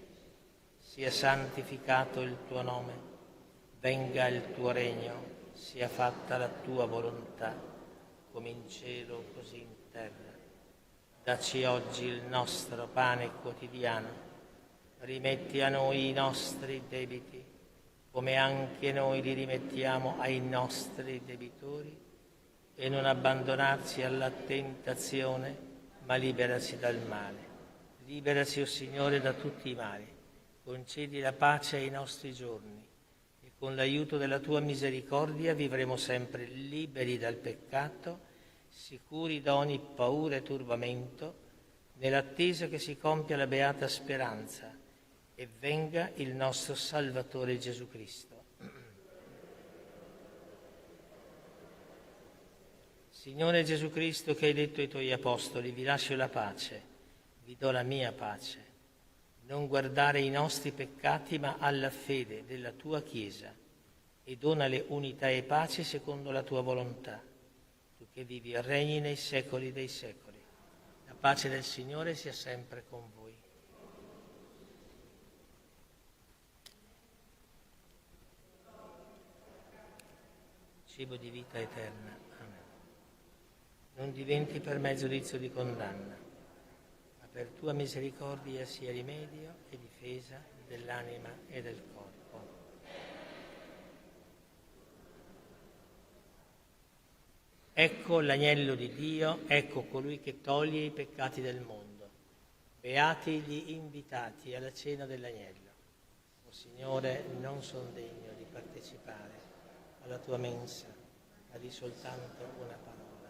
sia santificato il tuo nome, venga il tuo regno, sia fatta la tua volontà, come in cielo così in terra. Dacci oggi il nostro pane quotidiano, rimetti a noi i nostri debiti, come anche noi li rimettiamo ai nostri debitori, e non abbandonarci alla tentazione, ma liberaci dal male. Liberaci, o Signore, da tutti i mali, concedi la pace ai nostri giorni, e con l'aiuto della tua misericordia vivremo sempre liberi dal peccato, sicuri da ogni paura e turbamento, nell'attesa che si compia la beata speranza e venga il nostro Salvatore Gesù Cristo. Signore Gesù Cristo, che hai detto ai tuoi apostoli: vi lascio la pace, vi do la mia pace. Non guardare i nostri peccati, ma alla fede della tua Chiesa, e donale unità e pace secondo la tua volontà. Tu che vivi e regni nei secoli dei secoli. La pace del Signore sia sempre con voi. Cibo di vita eterna. Amen. Non diventi per me giudizio di condanna, ma per tua misericordia sia rimedio e difesa dell'anima e del corpo. Ecco l'agnello di Dio, ecco colui che toglie i peccati del mondo. Beati gli invitati alla cena dell'agnello. O Signore, non sono degno di partecipare alla tua mensa, ma di soltanto una parola,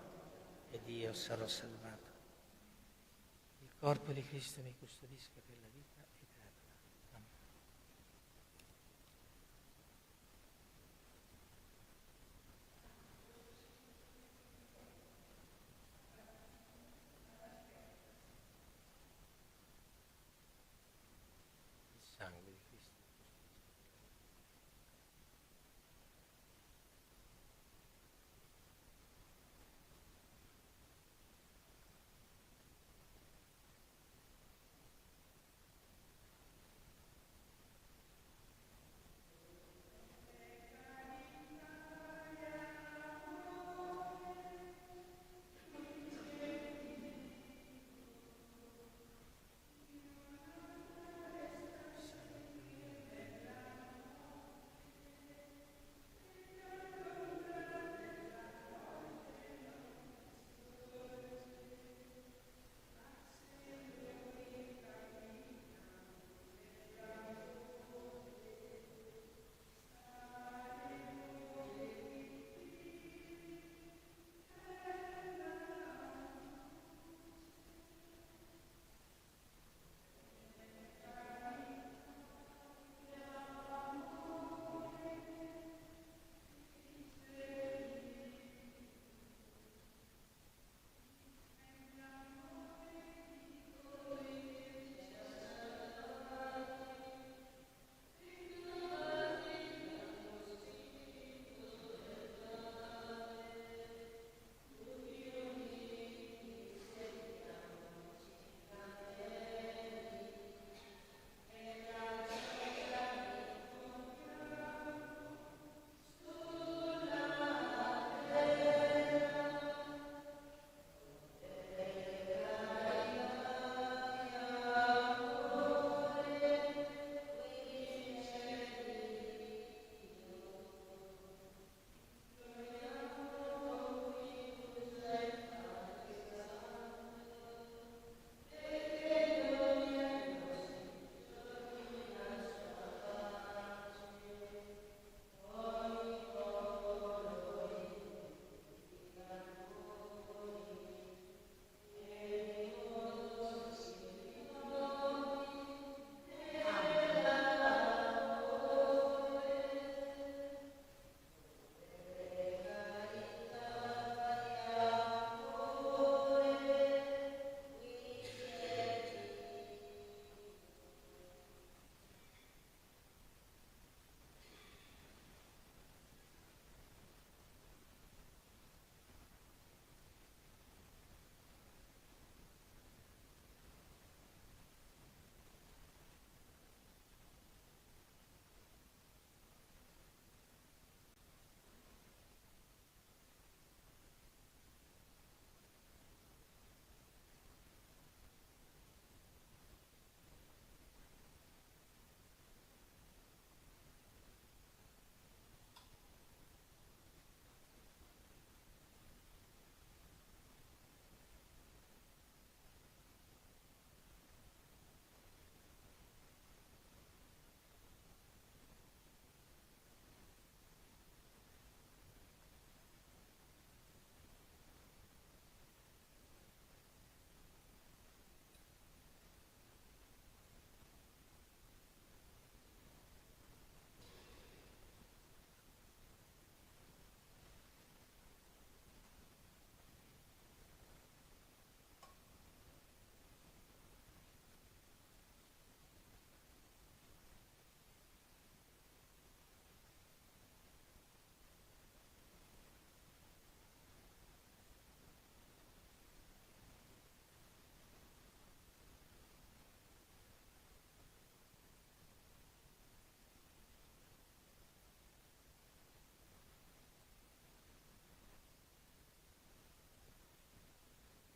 ed io sarò salvato. Il corpo di Cristo mi custodisca per la vita eterna. Amen. Il sangue di Cristo.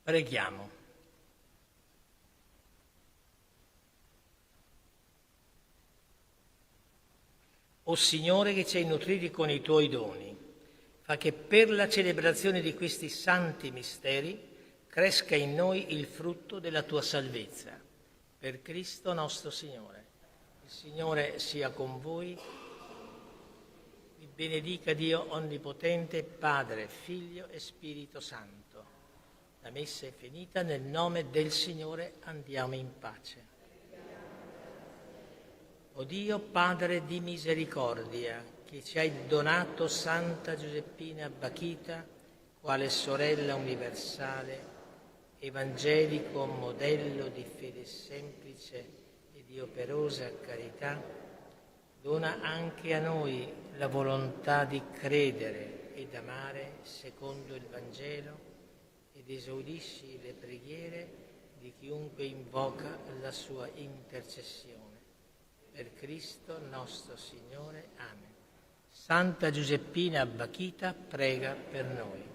Preghiamo. O Signore, che ci hai nutriti con i tuoi doni, fa che per la celebrazione di questi santi misteri cresca in noi il frutto della tua salvezza. Per Cristo nostro Signore. Il Signore sia con voi. Vi benedica Dio Onnipotente, Padre, Figlio e Spirito Santo. La messa è finita, nel nome del Signore andiamo in pace. O Dio, Padre di misericordia, che ci hai donato Santa Giuseppina Bakhita, quale sorella universale, evangelico modello di fede semplice e di operosa carità, dona anche a noi la volontà di credere ed amare secondo il Vangelo ed esaudisci le preghiere di chiunque invoca la sua intercessione. Per Cristo nostro Signore. Amen. Santa Giuseppina Bakhita prega per noi.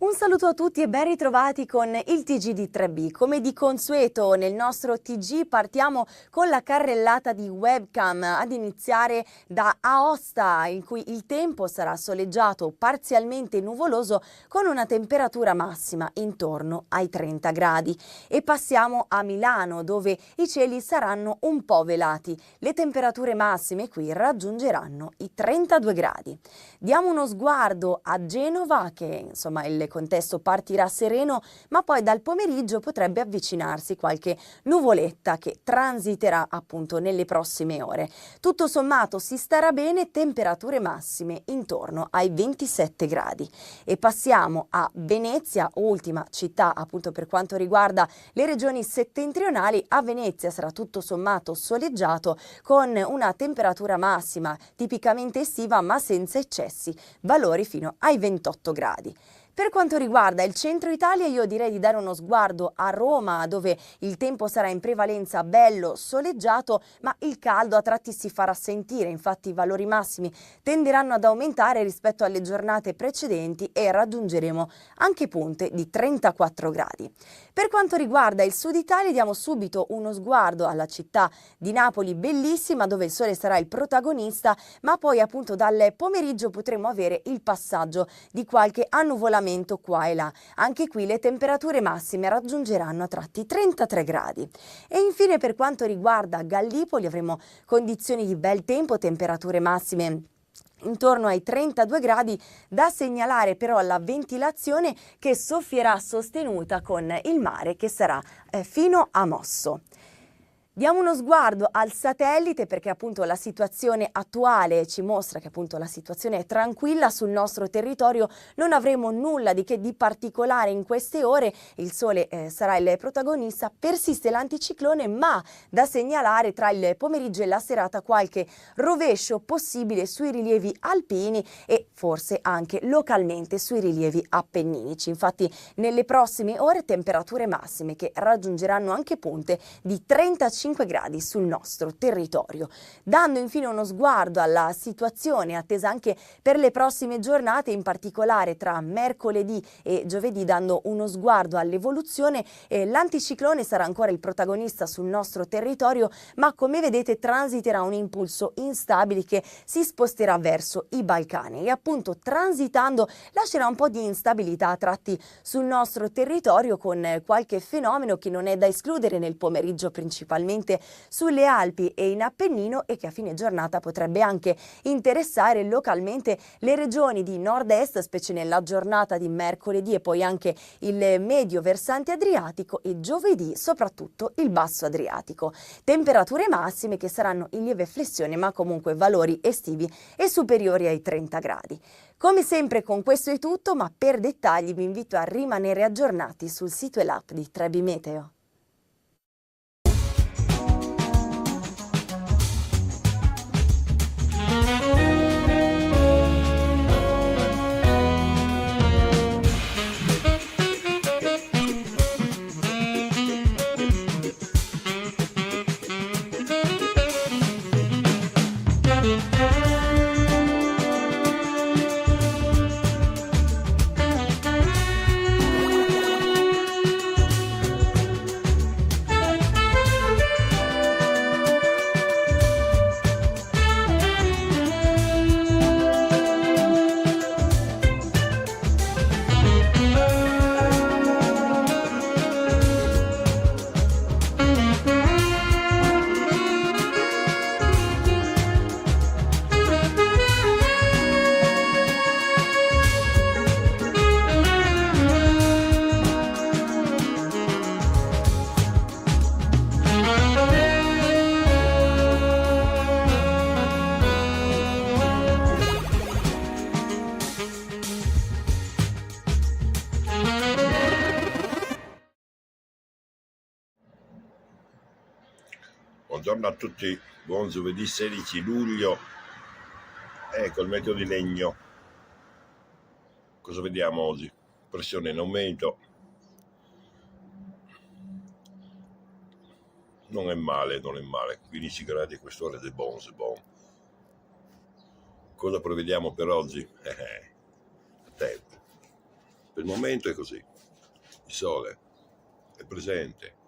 Un saluto a tutti e ben ritrovati con il TG di 3B. Come di consueto nel nostro TG partiamo con la carrellata di webcam, ad iniziare da Aosta, in cui il tempo sarà soleggiato, parzialmente nuvoloso, con una temperatura massima intorno ai 30 gradi. E passiamo a Milano, dove i cieli saranno un po' velati. Le temperature massime qui raggiungeranno i 32 gradi. Diamo uno sguardo a Genova, che insomma il contesto partirà sereno, ma poi dal pomeriggio potrebbe avvicinarsi qualche nuvoletta che transiterà appunto nelle prossime ore. Tutto sommato si starà bene, temperature massime intorno ai 27 gradi. E passiamo a Venezia, ultima città appunto per quanto riguarda le regioni settentrionali. A Venezia sarà tutto sommato soleggiato, con una temperatura massima tipicamente estiva ma senza eccessi, valori fino ai 28 gradi. Per quanto riguarda il centro Italia, io direi di dare uno sguardo a Roma, dove il tempo sarà in prevalenza bello, soleggiato, ma il caldo a tratti si farà sentire. Infatti i valori massimi tenderanno ad aumentare rispetto alle giornate precedenti e raggiungeremo anche punte di 34 gradi. Per quanto riguarda il sud Italia, diamo subito uno sguardo alla città di Napoli, bellissima, dove il sole sarà il protagonista, ma poi appunto dal pomeriggio potremo avere il passaggio di qualche annuvolamento qua e là. Anche qui le temperature massime raggiungeranno a tratti 33 gradi. E infine per quanto riguarda Gallipoli avremo condizioni di bel tempo, temperature massime intorno ai 32 gradi, da segnalare però la ventilazione che soffierà sostenuta con il mare che sarà fino a mosso. Diamo uno sguardo al satellite perché appunto la situazione attuale ci mostra che appunto la situazione è tranquilla sul nostro territorio, non avremo nulla di che di particolare in queste ore, il sole sarà il protagonista, persiste l'anticiclone, ma da segnalare tra il pomeriggio e la serata qualche rovescio possibile sui rilievi alpini e forse anche localmente sui rilievi appenninici. Infatti nelle prossime ore temperature massime che raggiungeranno anche punte di 35 gradi sul nostro territorio. Dando infine uno sguardo alla situazione attesa anche per le prossime giornate, in particolare tra mercoledì e giovedì, dando uno sguardo all'evoluzione, l'anticiclone sarà ancora il protagonista sul nostro territorio, ma come vedete transiterà un impulso instabile che si sposterà verso i Balcani e appunto transitando lascerà un po' di instabilità a tratti sul nostro territorio, con qualche fenomeno che non è da escludere nel pomeriggio principalmente sulle Alpi e in Appennino e che a fine giornata potrebbe anche interessare localmente le regioni di nord-est, specie nella giornata di mercoledì, e poi anche il medio versante adriatico e giovedì soprattutto il basso adriatico. Temperature massime che saranno in lieve flessione ma comunque valori estivi e superiori ai 30 gradi. Come sempre con questo è tutto, ma per dettagli vi invito a rimanere aggiornati sul sito e l'app di Trebi Meteo. Buongiorno a tutti, buon giovedì 16 luglio, ecco il meteo di legno. Cosa vediamo oggi? Pressione in aumento, non è male, 15 gradi a quest'ora è buon. Cosa prevediamo per oggi? Tempo. Per il momento è così, il sole è presente,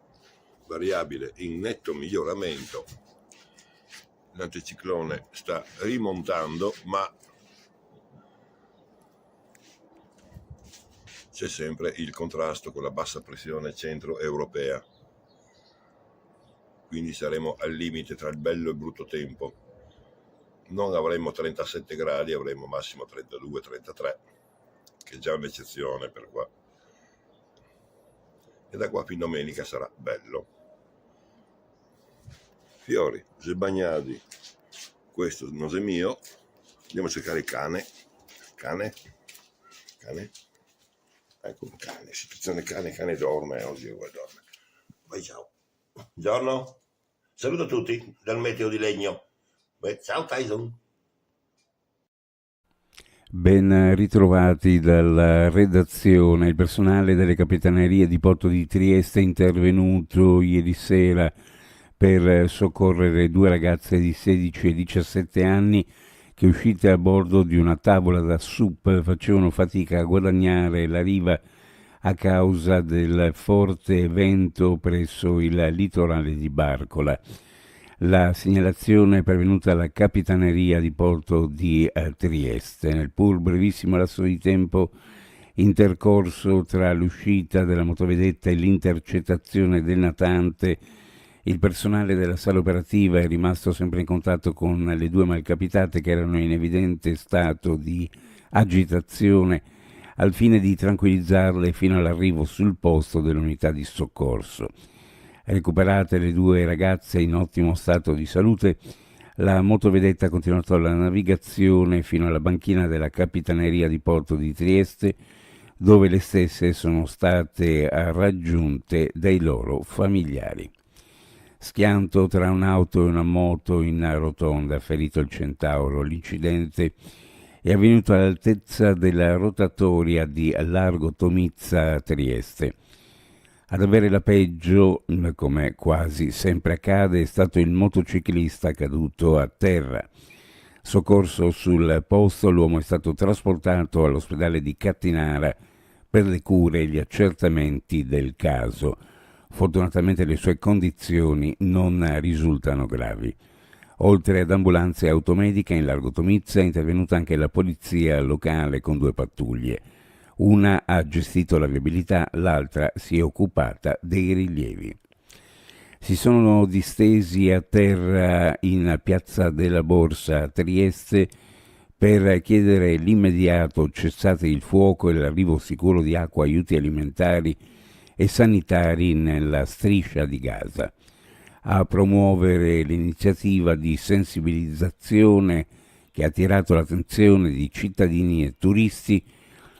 variabile in netto miglioramento, l'anticiclone sta rimontando, ma c'è sempre il contrasto con la bassa pressione centro-europea, quindi saremo al limite tra il bello e il brutto tempo. Non avremo 37 gradi, avremo massimo 32-33, che è già un'eccezione per qua. E da qua fin domenica sarà bello. Fiori, Zebagnadi, questo non è mio, andiamo a cercare il cane, ecco un cane, situazione cane dorme oggi, dorme. Vai, ciao, buongiorno, saluto a tutti dal meteo di legno, ciao Tyson. Ben ritrovati dalla redazione. Il personale delle capitanerie di porto di Trieste è intervenuto ieri sera per soccorrere 2 ragazze di 16 e 17 anni che, uscite a bordo di una tavola da SUP, facevano fatica a guadagnare la riva a causa del forte vento presso il litorale di Barcola. La segnalazione è pervenuta alla Capitaneria di Porto di Trieste. Nel pur brevissimo lasso di tempo intercorso tra l'uscita della motovedetta e l'intercettazione del natante, il personale della sala operativa è rimasto sempre in contatto con le 2 malcapitate che erano in evidente stato di agitazione al fine di tranquillizzarle fino all'arrivo sul posto dell'unità di soccorso. Recuperate le 2 ragazze in ottimo stato di salute, la motovedetta ha continuato la navigazione fino alla banchina della Capitaneria di Porto di Trieste, dove le stesse sono state raggiunte dai loro familiari. Schianto tra un'auto e una moto in rotonda, ferito il Centauro. L'incidente è avvenuto all'altezza della rotatoria di Largo Tomizza Trieste. Ad avere la peggio, come quasi sempre accade, è stato il motociclista caduto a terra. Soccorso sul posto, l'uomo è stato trasportato all'ospedale di Cattinara per le cure e gli accertamenti del caso. Fortunatamente le sue condizioni non risultano gravi. Oltre ad ambulanze e automediche in Largo Tomizza è intervenuta anche la polizia locale con 2 pattuglie. Una ha gestito la viabilità, l'altra si è occupata dei rilievi. Si sono distesi a terra in Piazza della Borsa a Trieste per chiedere l'immediato cessate il fuoco e l'arrivo sicuro di acqua, aiuti alimentari e sanitari nella striscia di Gaza. A promuovere l'iniziativa di sensibilizzazione che ha attirato l'attenzione di cittadini e turisti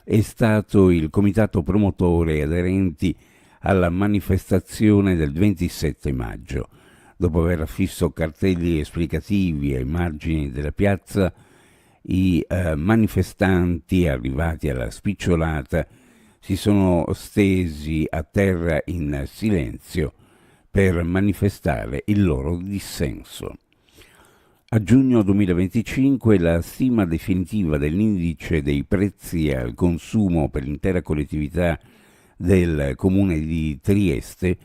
è stato il comitato promotore e aderenti alla manifestazione del 27 maggio. Dopo aver affisso cartelli esplicativi ai margini della piazza, i manifestanti arrivati alla spicciolata si sono stesi a terra in silenzio per manifestare il loro dissenso. A giugno 2025 la stima definitiva dell'indice dei prezzi al consumo per l'intera collettività del comune di Trieste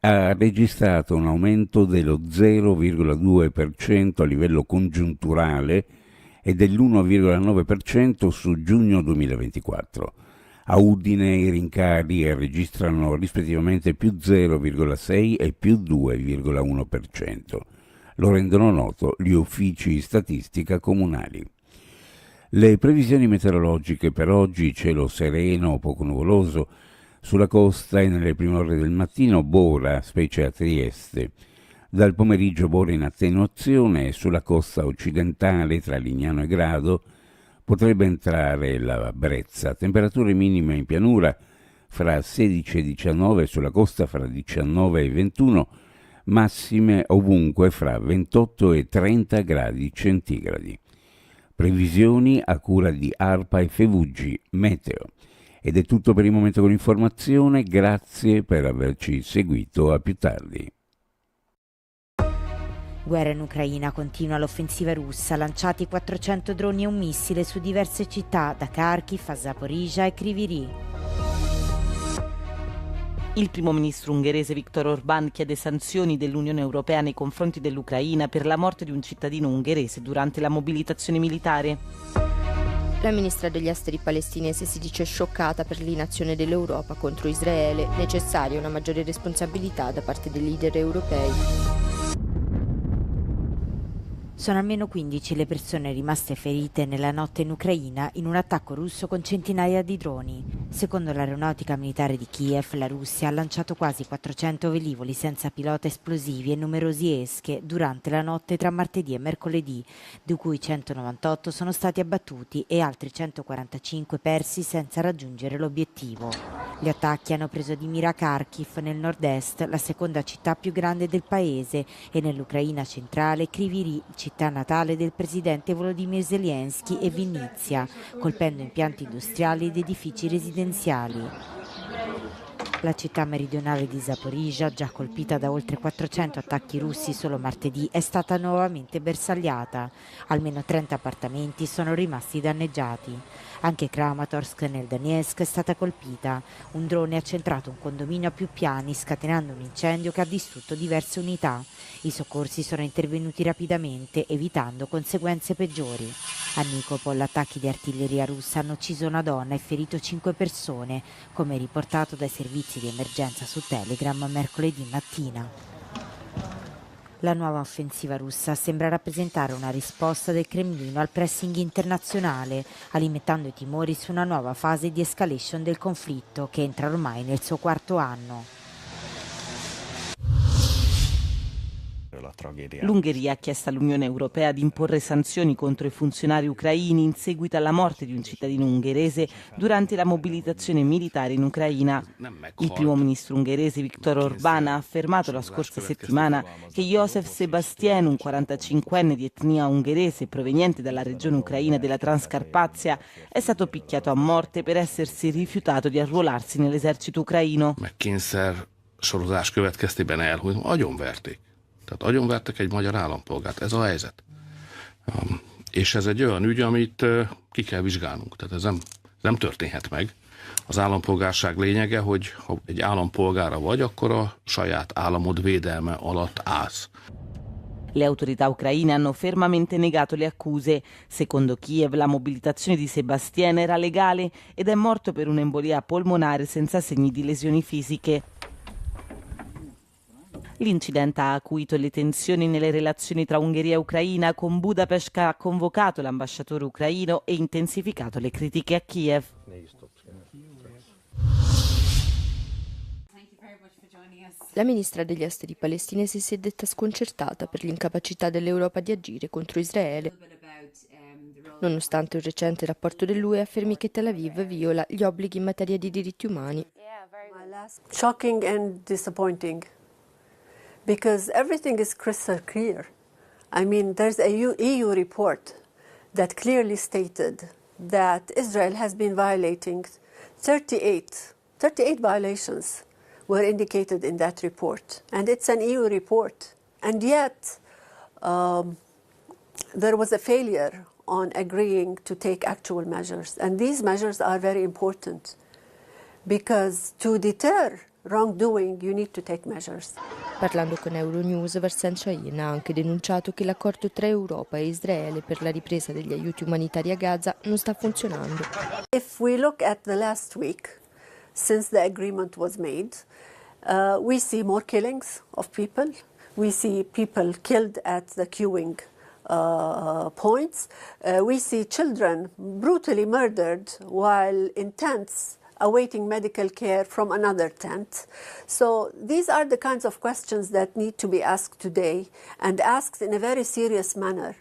ha registrato un aumento dello 0,2% a livello congiunturale e dell'1,9% su giugno 2024. A Udine i rincari registrano rispettivamente più 0,6 e più 2,1%. Lo rendono noto gli uffici statistica comunali. Le previsioni meteorologiche per oggi: cielo sereno o poco nuvoloso, sulla costa e nelle prime ore del mattino bora, specie a Trieste. Dal pomeriggio bora in attenuazione e sulla costa occidentale tra Lignano e Grado potrebbe entrare la brezza. Temperature minime in pianura fra 16 e 19, sulla costa fra 19 e 21, massime ovunque fra 28 e 30 gradi centigradi. Previsioni a cura di ARPA e FVG Meteo. Ed è tutto per il momento con l'informazione, grazie per averci seguito, a più tardi. Guerra in Ucraina, continua l'offensiva russa, lanciati 400 droni e un missile su diverse città, da Kharkiv a Zaporizhzhia e Kryvyi Rih. Il primo ministro ungherese Viktor Orbán chiede sanzioni dell'Unione Europea nei confronti dell'Ucraina per la morte di un cittadino ungherese durante la mobilitazione militare. La ministra degli esteri palestinese si dice scioccata per l'inazione dell'Europa contro Israele, necessaria una maggiore responsabilità da parte dei leader europei. Sono almeno 15 le persone rimaste ferite nella notte in Ucraina in un attacco russo con centinaia di droni. Secondo l'aeronautica militare di Kiev, la Russia ha lanciato quasi 400 velivoli senza pilota esplosivi e numerosi esche durante la notte tra martedì e mercoledì, di cui 198 sono stati abbattuti e altri 145 persi senza raggiungere l'obiettivo. Gli attacchi hanno preso di mira Kharkiv nel nord-est, la seconda città più grande del paese, e nell'Ucraina centrale Kryvyi Rih, città città natale del presidente Volodymyr Zelensky e Vinnytsia, colpendo impianti industriali ed edifici residenziali. La città meridionale di Zaporizhzhia, già colpita da oltre 400 attacchi russi solo martedì, è stata nuovamente bersagliata. Almeno 30 appartamenti sono rimasti danneggiati. Anche Kramatorsk nel Donetsk è stata colpita. Un drone ha centrato un condominio a più piani, scatenando un incendio che ha distrutto diverse unità. I soccorsi sono intervenuti rapidamente, evitando conseguenze peggiori. A Nikopol, attacchi di artiglieria russa hanno ucciso una donna e ferito 5 persone, come riportato dai servizi di emergenza su Telegram mercoledì mattina. La nuova offensiva russa sembra rappresentare una risposta del Cremlino al pressing internazionale, alimentando i timori su una nuova fase di escalation del conflitto che entra ormai nel suo 4º anno. L'Ungheria ha chiesto all'Unione Europea di imporre sanzioni contro i funzionari ucraini in seguito alla morte di un cittadino ungherese durante la mobilitazione militare in Ucraina. Il primo ministro ungherese Viktor Orbán ha affermato la scorsa settimana che Josef Sebastien, un 45enne di etnia ungherese proveniente dalla regione ucraina della Transcarpazia, è stato picchiato a morte per essersi rifiutato di arruolarsi nell'esercito ucraino. Kényszersorozás következtében elhunyt, agyonverték. Tehát agyonvertek egy magyar állampolgárt, ez a helyzet. És ez egy olyan ügy, amit ki kell vizsgálnunk. Tehát ez nem történhet meg. Az állampolgárság lényege, hogy ha egy állampolgára vagy, akkor a saját államod védelme alatt állsz. Le autorità ucraine hanno fermamente negato le accuse. Secondo Kiev, la mobilitazione di Sebastien era legale ed è morto per un'embolia polmonare senza segni di lesioni fisiche. L'incidente ha acuito le tensioni nelle relazioni tra Ungheria e Ucraina, con Budapest che ha convocato l'ambasciatore ucraino e intensificato le critiche a Kiev. La ministra degli esteri palestinese si è detta sconcertata per l'incapacità dell'Europa di agire contro Israele, nonostante un recente rapporto dell'UE affermi che Tel Aviv viola gli obblighi in materia di diritti umani. Shocking and disappointing, because everything is crystal clear. I mean, there's a EU report that clearly stated that Israel has been violating 38 violations were indicated in that report, and it's an EU report. And yet, there was a failure on agreeing to take actual measures, and these measures are very important because to deter wrongdoing you need to take measures. Parlando con Euronews, Varsan Shaheen ha anche denunciato che l'accordo tra Europa e Israele per la ripresa degli aiuti umanitari a Gaza non sta funzionando. If we look at the last week, since the agreement was made, we see more killings of people. We see people killed at the queuing points. We see children brutally murdered while in tents awaiting medical care from another tent. So these are the kinds of questions that need to be asked today and asked in a very serious manner.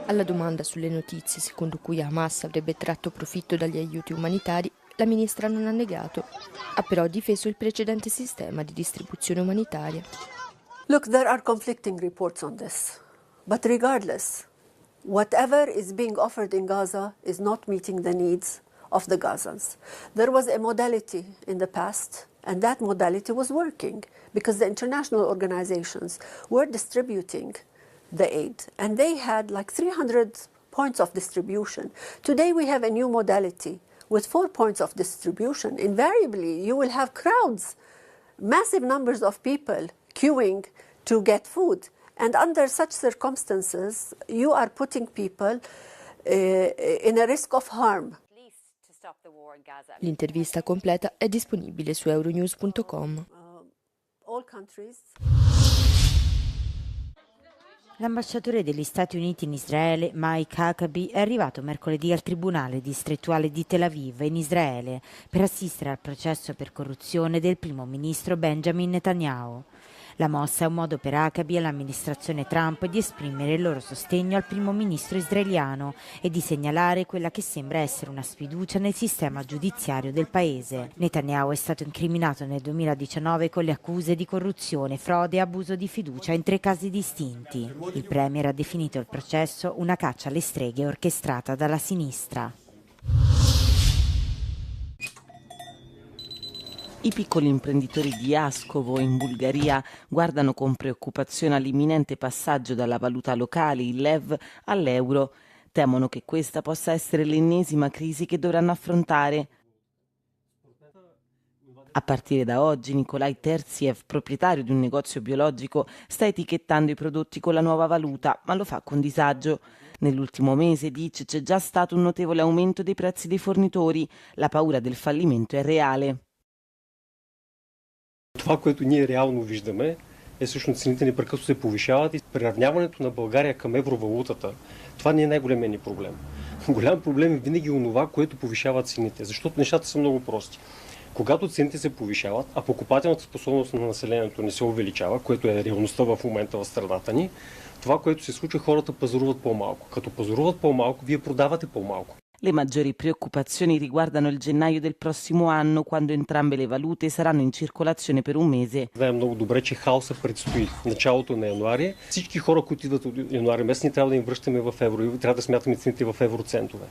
Alla domanda sulle notizie secondo cui Hamas avrebbe tratto profitto dagli aiuti umanitari, la ministra non ha negato. Ha però difeso il precedente sistema di distribuzione umanitaria. Look, there are conflicting reports on this. But regardless, whatever is being offered in Gaza is not meeting the needs of the Gazans. There was a modality in the past, and that modality was working because the international organizations were distributing the aid, and they had like 300 points of distribution. Today we have a new modality with 4 points of distribution. Invariably, you will have crowds, massive numbers of people queuing to get food. And under such circumstances, you are putting people in a risk of harm. L'intervista completa è disponibile su euronews.com. L'ambasciatore degli Stati Uniti in Israele, Mike Huckabee, è arrivato mercoledì al Tribunale distrettuale di Tel Aviv, in Israele, per assistere al processo per corruzione del primo ministro Benjamin Netanyahu. La mossa è un modo per Huckabee e l'amministrazione Trump di esprimere il loro sostegno al primo ministro israeliano e di segnalare quella che sembra essere una sfiducia nel sistema giudiziario del paese. Netanyahu è stato incriminato nel 2019 con le accuse di corruzione, frode e abuso di fiducia in 3 casi distinti. Il premier ha definito il processo una caccia alle streghe orchestrata dalla sinistra. I piccoli imprenditori di Askovo, in Bulgaria, guardano con preoccupazione all'imminente passaggio dalla valuta locale, il lev, all'euro. Temono che questa possa essere l'ennesima crisi che dovranno affrontare. A partire da oggi, Nikolai Terziev, proprietario di un negozio biologico, sta etichettando i prodotti con la nuova valuta, ma lo fa con disagio. Nell'ultimo mese, dice, c'è già stato un notevole aumento dei prezzi dei fornitori. La paura del fallimento è reale. Това, което ние реално виждаме, е всъщност цените непрекъснато се повишават и приравняването на България към евровалутата. Това не е най-големият ни проблем. Голям проблем е винаги онова, което повишава цените, защото нещата са много прости. Когато цените се повишават, а покупателната способност на населението не се увеличава, което е реалността в момента в страната ни, това, което се случва, хората пазаруват по-малко. Като пазаруват по-малко, вие продавате по-малко. Le maggiori preoccupazioni riguardano il gennaio del prossimo anno, quando entrambe le valute saranno in circolazione per un mese. Знаем много добре, че хаоса предстои началото на януари. Всички хора, които идват от януари месец, ние трябва да им връщаме в евро и трябва да смятаме цените в евроцентове.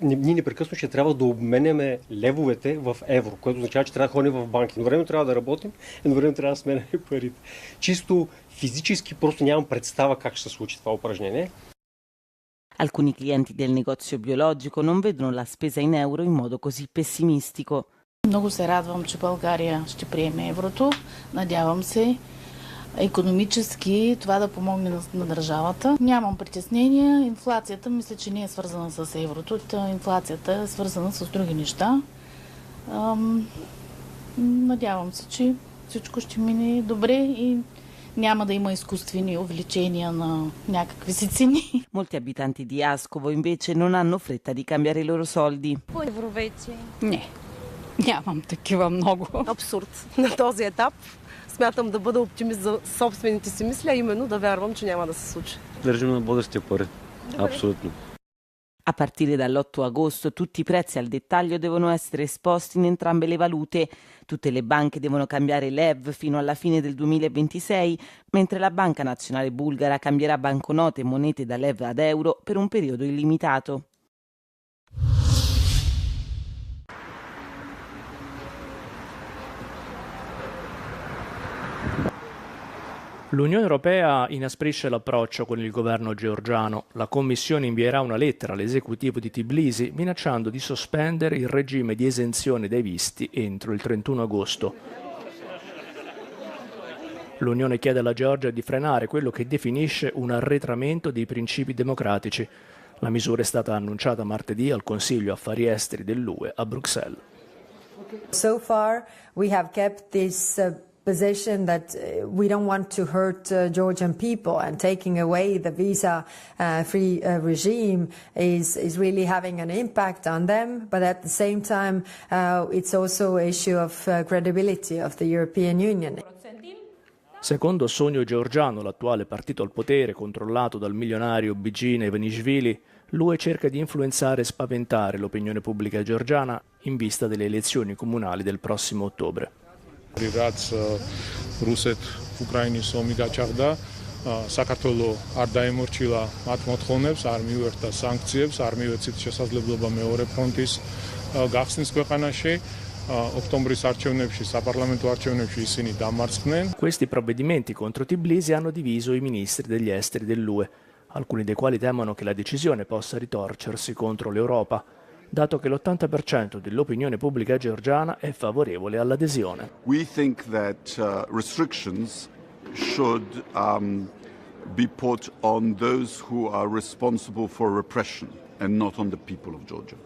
Ние непрекъснато ще трябва да обменяме левовете в евро, което означава, че трябва да ходим в банки. Едновременно трябва да работим, едновременно трябва да сменяме парите. Чисто физически просто нямам представа как ще се случи това упражнение. Alcuni clienti del negozio biologico non vedono la spesa in euro in modo così pessimistico. Много се радвам, че България ще приеме еврото. Надявам се икономически това да помогне на държавата. Нямам притеснения. Инфлацията мисля, че не е свързана с еврото. Инфлацията е свързана с други неща. Надявам се, че всичко ще мине добре и няма да има изкуствени увеличения на някакви си цени. Molti abitanti di Askovo invece non hanno fretta di cambiare i loro soldi. Евро вече? Не, нямам такива много. Абсурд на този етап. Смятам да бъда оптимист за собствените си мисли, а именно да вярвам, че няма да се случи. Държим на българските пари. Абсолютно. A partire dall'8 agosto tutti i prezzi al dettaglio devono essere esposti in entrambe le valute. Tutte le banche devono cambiare l'EV fino alla fine del 2026, mentre la Banca Nazionale Bulgara cambierà banconote e monete dall'EV ad euro per un periodo illimitato. L'Unione Europea inasprisce l'approccio con il governo georgiano. La Commissione invierà una lettera all'esecutivo di Tbilisi minacciando di sospendere il regime di esenzione dai visti entro il 31 agosto. L'Unione chiede alla Georgia di frenare quello che definisce un arretramento dei principi democratici. La misura è stata annunciata martedì al Consiglio Affari Esteri dell'UE a Bruxelles. So far we have kept this position that we don't want to hurt Georgian people, and taking away the visa-free regime is really having an impact on them. But at the same time, it's also an issue of credibility of the European Union. Secondo Sogno Georgiano, l'attuale partito al potere, controllato dal milionario Bigine Ivanishvili, l'UE cerca di influenzare e spaventare l'opinione pubblica georgiana in vista delle elezioni comunali del prossimo ottobre. რაც რუსეთ-უკრაინის ომი გაჩაღდა, საქართველოს არ დაემორჩილა მათ მოთხოვნებს, არ მიუერთდა სანქციებს, არ მიუეცით შესაძლებლობა მეორე ფრონტის გახსნის ქვეყანაში. ოქტომბრის არჩევნებში, საპარლამენტო არჩევნებში ისინი დამარცხდნენ. Questi provvedimenti contro Tbilisi hanno diviso i ministri degli esteri dell'UE, alcuni dei quali temono che la decisione possa ritorcersi contro l'Europa, dato che l'80% dell'opinione pubblica georgiana è favorevole all'adesione. We think that restrictions should be put on those who are responsible for repression and not on the people of Georgia.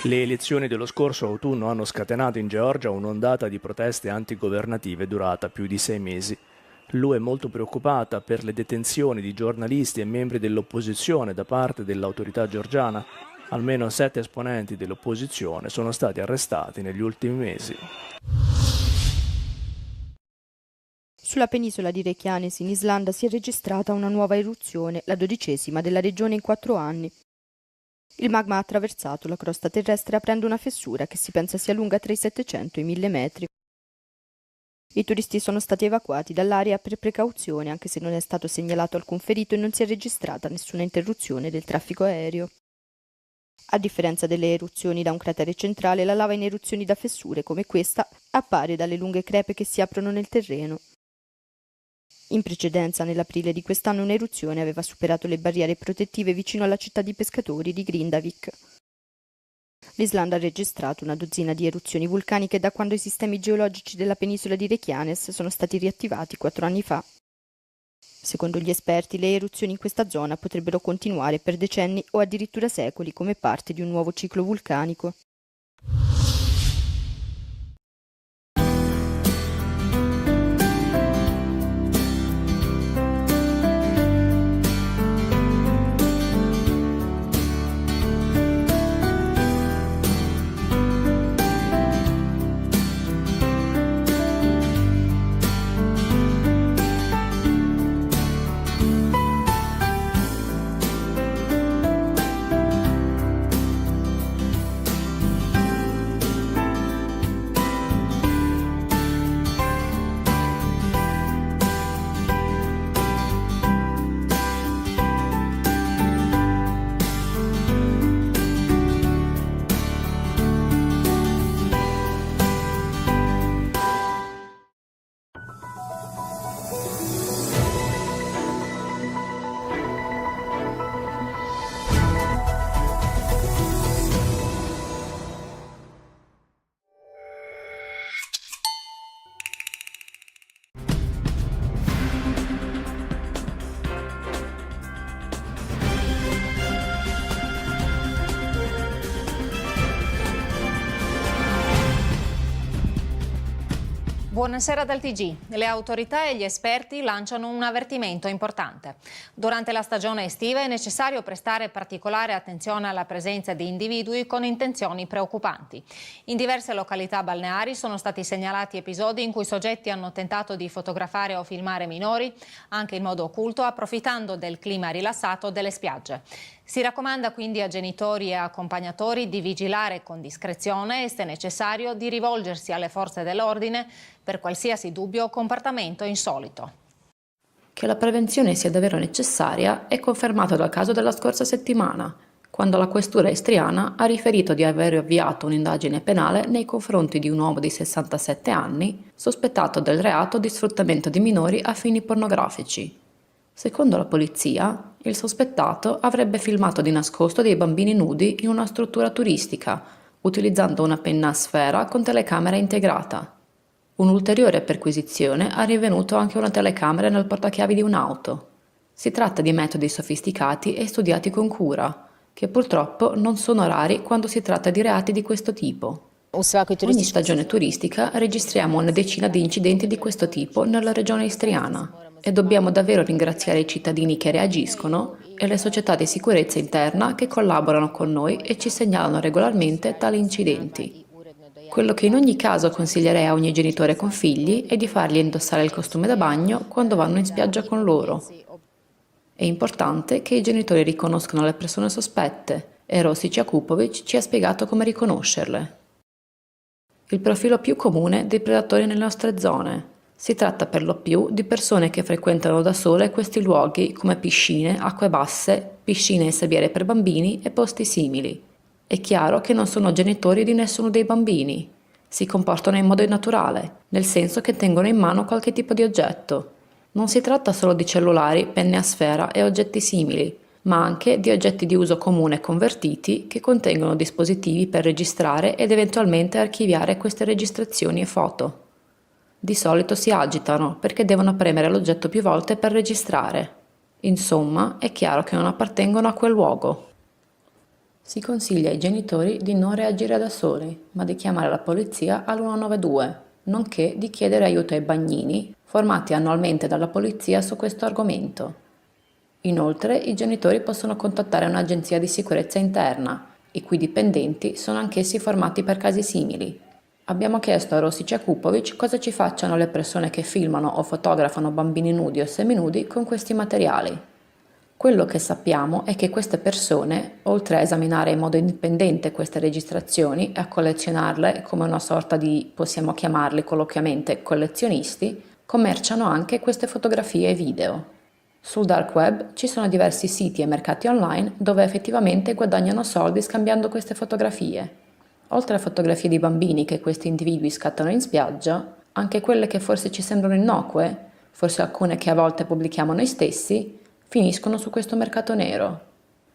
Le elezioni dello scorso autunno hanno scatenato in Georgia un'ondata di proteste antigovernative durata più di 6 mesi. L'UE è molto preoccupata per le detenzioni di giornalisti e membri dell'opposizione da parte dell'autorità georgiana. Almeno 7 esponenti dell'opposizione sono stati arrestati negli ultimi mesi. Sulla penisola di Reykjanes in Islanda si è registrata una nuova eruzione, la 12ª della regione in 4 anni. Il magma ha attraversato la crosta terrestre aprendo una fessura che si pensa sia lunga tra i 700 e i 1000 metri. I turisti sono stati evacuati dall'area per precauzione, anche se non è stato segnalato alcun ferito e non si è registrata nessuna interruzione del traffico aereo. A differenza delle eruzioni da un cratere centrale, la lava in eruzioni da fessure come questa appare dalle lunghe crepe che si aprono nel terreno. In precedenza, nell'aprile di quest'anno, un'eruzione aveva superato le barriere protettive vicino alla città di pescatori di Grindavik. L'Islanda ha registrato una dozzina di eruzioni vulcaniche da quando i sistemi geologici della penisola di Reykjanes sono stati riattivati 4 anni fa. Secondo gli esperti, le eruzioni in questa zona potrebbero continuare per decenni o addirittura secoli come parte di un nuovo ciclo vulcanico. Buonasera dal TG. Le autorità e gli esperti lanciano un avvertimento importante. Durante la stagione estiva è necessario prestare particolare attenzione alla presenza di individui con intenzioni preoccupanti. In diverse località balneari sono stati segnalati episodi in cui soggetti hanno tentato di fotografare o filmare minori, anche in modo occulto, approfittando del clima rilassato delle spiagge. Si raccomanda quindi a genitori e accompagnatori di vigilare con discrezione e, se necessario, di rivolgersi alle forze dell'ordine per qualsiasi dubbio o comportamento insolito. Che la prevenzione sia davvero necessaria è confermato dal caso della scorsa settimana, quando la questura istriana ha riferito di aver avviato un'indagine penale nei confronti di un uomo di 67 anni sospettato del reato di sfruttamento di minori a fini pornografici. Secondo la polizia, il sospettato avrebbe filmato di nascosto dei bambini nudi in una struttura turistica, utilizzando una penna a sfera con telecamera integrata. Un'ulteriore perquisizione ha rivenuto anche una telecamera nel portachiavi di un'auto. Si tratta di metodi sofisticati e studiati con cura, che purtroppo non sono rari quando si tratta di reati di questo tipo. Ogni stagione turistica registriamo una decina di incidenti di questo tipo nella regione istriana e dobbiamo davvero ringraziare i cittadini che reagiscono e le società di sicurezza interna che collaborano con noi e ci segnalano regolarmente tali incidenti. Quello che in ogni caso consiglierei a ogni genitore con figli è di fargli indossare il costume da bagno quando vanno in spiaggia con loro. È importante che i genitori riconoscano le persone sospette e Rosic Jakupovic ci ha spiegato come riconoscerle. Il profilo più comune dei predatori nelle nostre zone. Si tratta per lo più di persone che frequentano da sole questi luoghi come piscine, acque basse, piscine e sabiere per bambini e posti simili. È chiaro che non sono genitori di nessuno dei bambini. Si comportano in modo innaturale, nel senso che tengono in mano qualche tipo di oggetto. Non si tratta solo di cellulari, penne a sfera e oggetti simili, ma anche di oggetti di uso comune convertiti che contengono dispositivi per registrare ed eventualmente archiviare queste registrazioni e foto. Di solito si agitano perché devono premere l'oggetto più volte per registrare. Insomma, è chiaro che non appartengono a quel luogo. Si consiglia ai genitori di non reagire da soli, ma di chiamare la polizia all'192, nonché di chiedere aiuto ai bagnini, formati annualmente dalla polizia su questo argomento. Inoltre, i genitori possono contattare un'agenzia di sicurezza interna, i cui dipendenti sono anch'essi formati per casi simili. Abbiamo chiesto a Rosic e Kupovic cosa ci facciano le persone che filmano o fotografano bambini nudi o seminudi con questi materiali. Quello che sappiamo è che queste persone, oltre a esaminare in modo indipendente queste registrazioni e a collezionarle come una sorta di, possiamo chiamarli colloquiamente, collezionisti, commerciano anche queste fotografie e video. Sul dark web ci sono diversi siti e mercati online dove effettivamente guadagnano soldi scambiando queste fotografie. Oltre a fotografie di bambini che questi individui scattano in spiaggia, anche quelle che forse ci sembrano innocue, forse alcune che a volte pubblichiamo noi stessi, finiscono su questo mercato nero.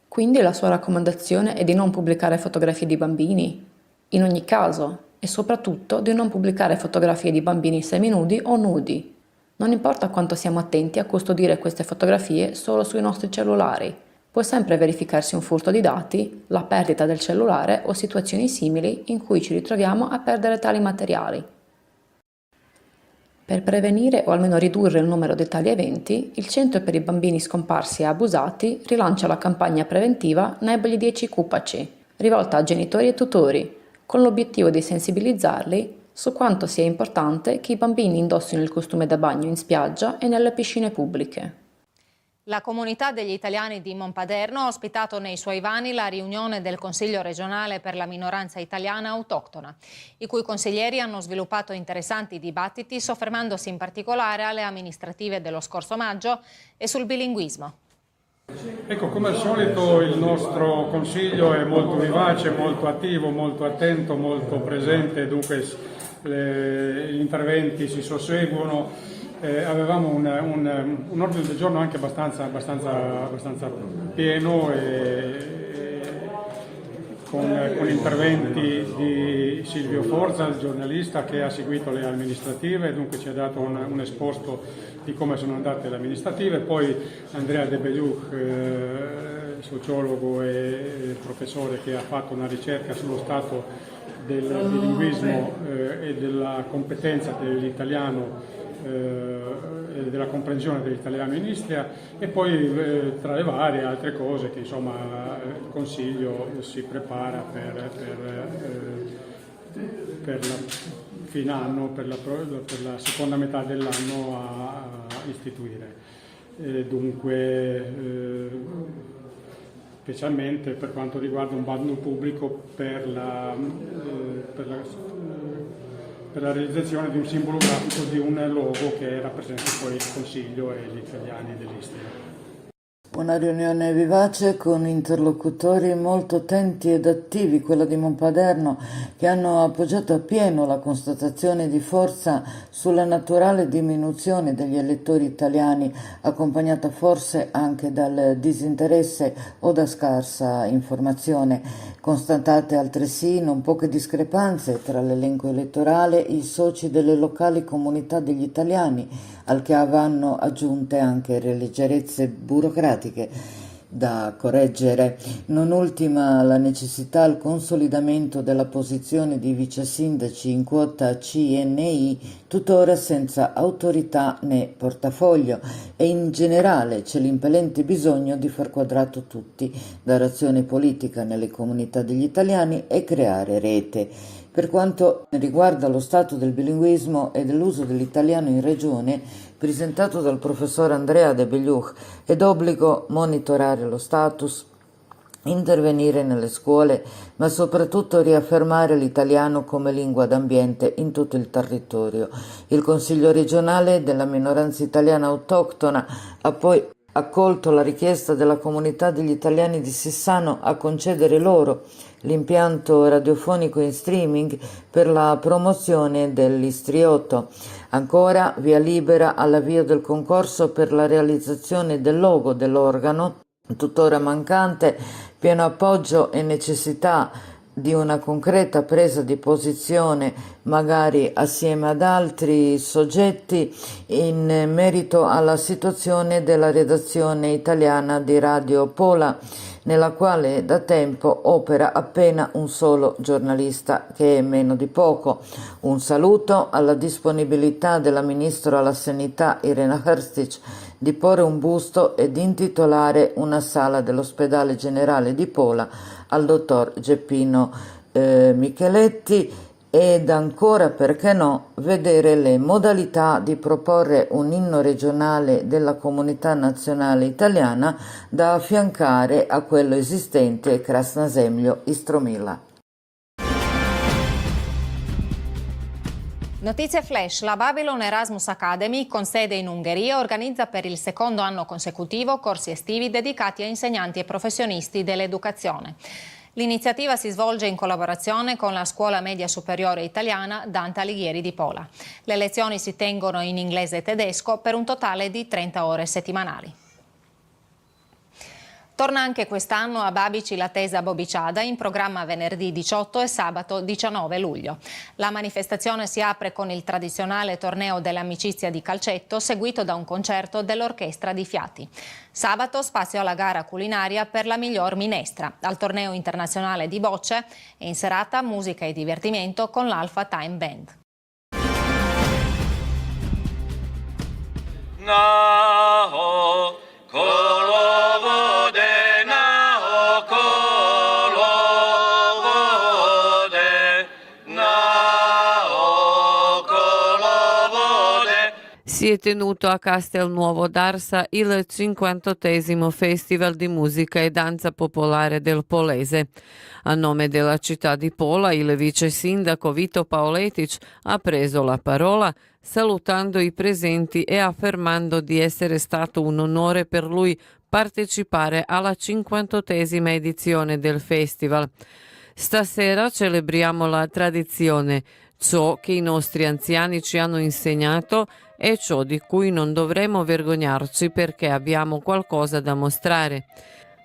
Quindi la sua raccomandazione è di non pubblicare fotografie di bambini, in ogni caso, e soprattutto di non pubblicare fotografie di bambini seminudi o nudi. Non importa quanto siamo attenti a custodire queste fotografie solo sui nostri cellulari, può sempre verificarsi un furto di dati, la perdita del cellulare o situazioni simili in cui ci ritroviamo a perdere tali materiali. Per prevenire o almeno ridurre il numero di tali eventi, il Centro per i bambini scomparsi e abusati rilancia la campagna preventiva Najbolji dječji kupači, rivolta a genitori e tutori, con l'obiettivo di sensibilizzarli su quanto sia importante che i bambini indossino il costume da bagno in spiaggia e nelle piscine pubbliche. La comunità degli italiani di Monpaderno ha ospitato nei suoi vani la riunione del Consiglio regionale per la minoranza italiana autoctona, i cui consiglieri hanno sviluppato interessanti dibattiti soffermandosi in particolare alle amministrative dello scorso maggio e sul bilinguismo. Ecco, come al solito il nostro Consiglio è molto vivace, molto attivo, molto attento, molto presente, dunque gli interventi si susseguono. Avevamo un ordine del giorno anche abbastanza pieno con interventi di Silvio Forza, il giornalista che ha seguito le amministrative, dunque ci ha dato un esposto di come sono andate le amministrative, poi Andrea De Belluc, sociologo e professore che ha fatto una ricerca sullo stato del bilinguismo e della competenza dell'italiano e della comprensione dell'italiano in Istria, e poi tra le varie altre cose che insomma il Consiglio si prepara per la fine anno, per la seconda metà dell'anno a istituire. Dunque specialmente per quanto riguarda un bando pubblico per la realizzazione di un simbolo grafico di un logo che rappresenta poi il Consiglio e gli italiani dell'Istria. Una riunione vivace con interlocutori molto attenti ed attivi, quella di Monpaderno, che hanno appoggiato appieno la constatazione di Forza sulla naturale diminuzione degli elettori italiani, accompagnata forse anche dal disinteresse o da scarsa informazione. Constatate altresì non poche discrepanze tra l'elenco elettorale e i soci delle locali comunità degli italiani, al che vanno aggiunte anche le leggerezze burocratiche da correggere, non ultima la necessità al consolidamento della posizione di vice sindaci in quota CNI, tuttora senza autorità né portafoglio, e in generale c'è l'impellente bisogno di far quadrato tutti, dare azione politica nelle comunità degli italiani e creare rete. Per quanto riguarda lo stato del bilinguismo e dell'uso dell'italiano in regione, presentato dal professor Andrea De Belluc, è d'obbligo monitorare lo status, intervenire nelle scuole, ma soprattutto riaffermare l'italiano come lingua d'ambiente in tutto il territorio. Il Consiglio regionale della minoranza italiana autoctona ha poi accolto la richiesta della comunità degli italiani di Sissano a concedere loro l'impianto radiofonico in streaming per la promozione dell'istriotto. Ancora via libera all'avvio del concorso per la realizzazione del logo dell'organo, tuttora mancante, pieno appoggio e necessità di una concreta presa di posizione, magari assieme ad altri soggetti, in merito alla situazione della redazione italiana di Radio Pola, nella quale da tempo opera appena un solo giornalista, che è meno di poco. Un saluto alla disponibilità della Ministro alla Sanità Irena Hrstić di porre un busto ed intitolare una sala dell'ospedale generale di Pola al dottor Geppino Micheletti, ed ancora, perché no, vedere le modalità di proporre un inno regionale della comunità nazionale italiana da affiancare a quello esistente Krasna Istromila. Notizie flash. La Babylon Erasmus Academy, con sede in Ungheria, organizza per il secondo anno consecutivo corsi estivi dedicati a insegnanti e professionisti dell'educazione. L'iniziativa si svolge in collaborazione con la Scuola Media Superiore Italiana Dante Alighieri di Pola. Le lezioni si tengono in inglese e tedesco per un totale di 30 ore settimanali. Torna anche quest'anno a Babici la Tesa Bobiciada, in programma venerdì 18 e sabato 19 luglio. La manifestazione si apre con il tradizionale torneo dell'amicizia di calcetto, seguito da un concerto dell'orchestra di Fiati. Sabato spazio alla gara culinaria per la miglior minestra, al torneo internazionale di bocce e in serata musica e divertimento con l'Alpha Time Band. Si è tenuto a Castelnuovo d'Arsa il 58° Festival di Musica e Danza Popolare del Polese. A nome della città di Pola, il vice sindaco Vito Paoletic ha preso la parola, salutando i presenti e affermando di essere stato un onore per lui partecipare alla 58ª edizione del festival. Stasera celebriamo la tradizione, ciò che i nostri anziani ci hanno insegnato e ciò di cui non dovremmo vergognarci perché abbiamo qualcosa da mostrare.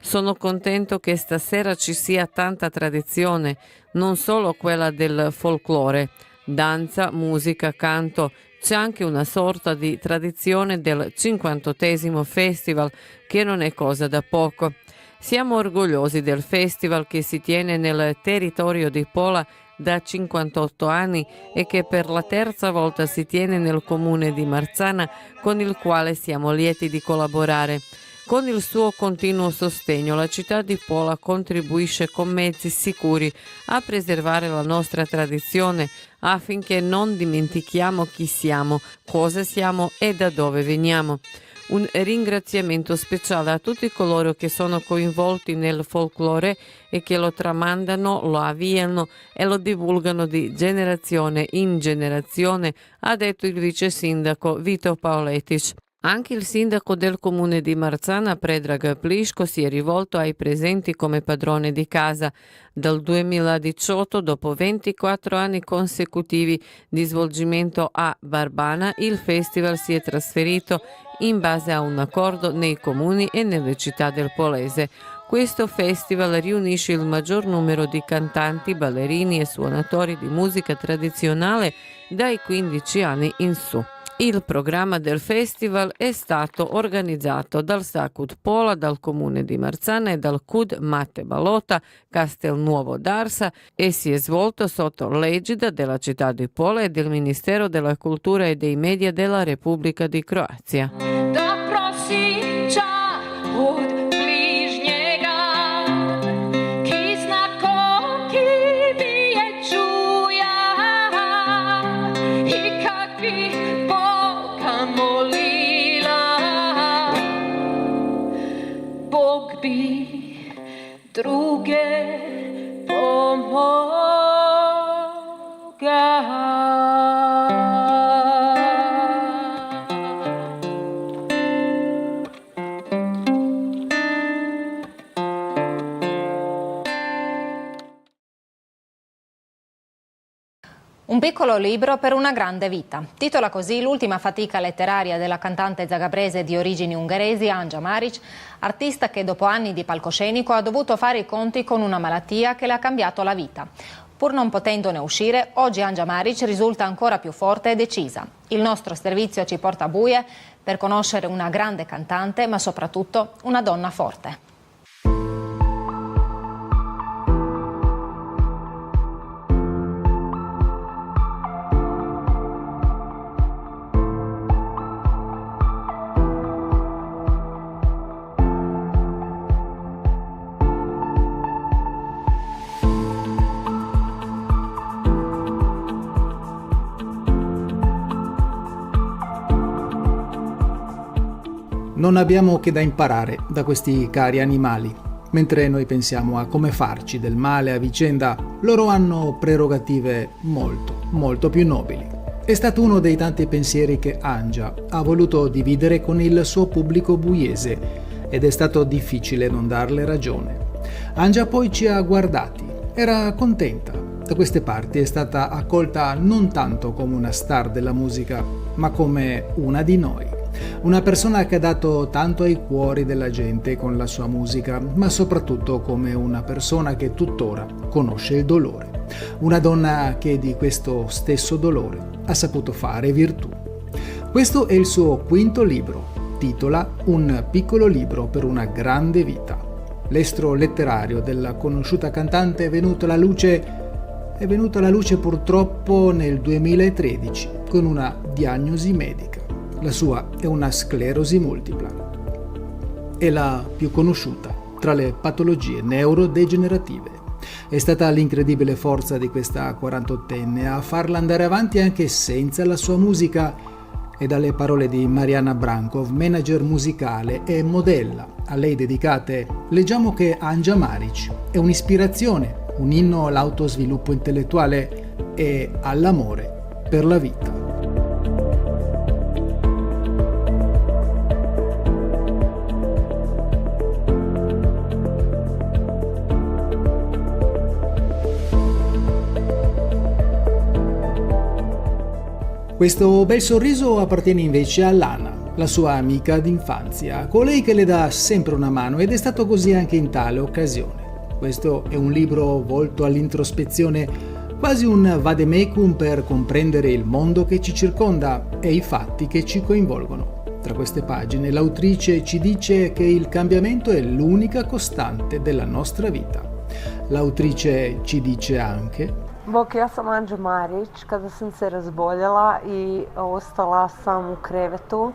Sono contento che stasera ci sia tanta tradizione, non solo quella del folklore, danza, musica, canto, c'è anche una sorta di tradizione del 58° Festival che non è cosa da poco. Siamo orgogliosi del festival che si tiene nel territorio di Pola da 58 anni e che per la terza volta si tiene nel comune di Marzana, con il quale siamo lieti di collaborare. Con il suo continuo sostegno la città di Pola contribuisce con mezzi sicuri a preservare la nostra tradizione affinché non dimentichiamo chi siamo, cosa siamo e da dove veniamo. Un ringraziamento speciale a tutti coloro che sono coinvolti nel folklore e che lo tramandano, lo avviano e lo divulgano di generazione in generazione, ha detto il vice sindaco Vito Paoletic. Anche il sindaco del comune di Marzana, Predrag Pliško, si è rivolto ai presenti come padrone di casa. Dal 2018, dopo 24 anni consecutivi di svolgimento a Barbana, il festival si è trasferito in base a un accordo nei comuni e nelle città del Polese. Questo festival riunisce il maggior numero di cantanti, ballerini e suonatori di musica tradizionale dai 15 anni in su. Il programma del festival è stato organizzato dal Sakud Pola, dal comune di Marzana e dal CUD Mate Balota, Castelnuovo d'Arsa e si è svolto sotto l'egida della città di Pola e del Ministero della Cultura e dei Media della Repubblica di Croazia. Druge pomoga. Un piccolo libro per una grande vita. Titola così l'ultima fatica letteraria della cantante zagabrese di origini ungheresi Anja Maric, artista che dopo anni di palcoscenico ha dovuto fare i conti con una malattia che le ha cambiato la vita. Pur non potendone uscire, oggi Anja Maric risulta ancora più forte e decisa. Il nostro servizio ci porta a Buie per conoscere una grande cantante, ma soprattutto una donna forte. Non abbiamo che da imparare da questi cari animali. Mentre noi pensiamo a come farci del male a vicenda, loro hanno prerogative molto più nobili. È stato uno dei tanti pensieri che Anja ha voluto dividere con il suo pubblico buiese ed è stato difficile non darle ragione. Anja poi ci ha guardati, era contenta. Da queste parti è stata accolta non tanto come una star della musica, ma come una di noi. Una persona che ha dato tanto ai cuori della gente con la sua musica, ma soprattutto come una persona che tuttora conosce il dolore. Una donna che di questo stesso dolore ha saputo fare virtù. Questo è il suo quinto libro, titola Un piccolo libro per una grande vita. L'estro letterario della conosciuta cantante è venuto alla luce purtroppo nel 2013 con una diagnosi medica. La sua è una sclerosi multipla. È la più conosciuta tra le patologie neurodegenerative. È stata l'incredibile forza di questa 48enne a farla andare avanti anche senza la sua musica e dalle parole di Mariana Brankov, manager musicale e modella a lei dedicate, leggiamo che Anja Maric è un'ispirazione, un inno all'autosviluppo intellettuale e all'amore per la vita. Questo bel sorriso appartiene invece a Lana, la sua amica d'infanzia, colei che le dà sempre una mano ed è stato così anche in tale occasione. Questo è un libro volto all'introspezione, quasi un vademecum per comprendere il mondo che ci circonda e i fatti che ci coinvolgono. Tra queste pagine l'autrice ci dice che il cambiamento è l'unica costante della nostra vita. L'autrice ci dice anche: Bok, ja sam Anja Marić. Kada sam se razboljela i ostala sam u krevetu,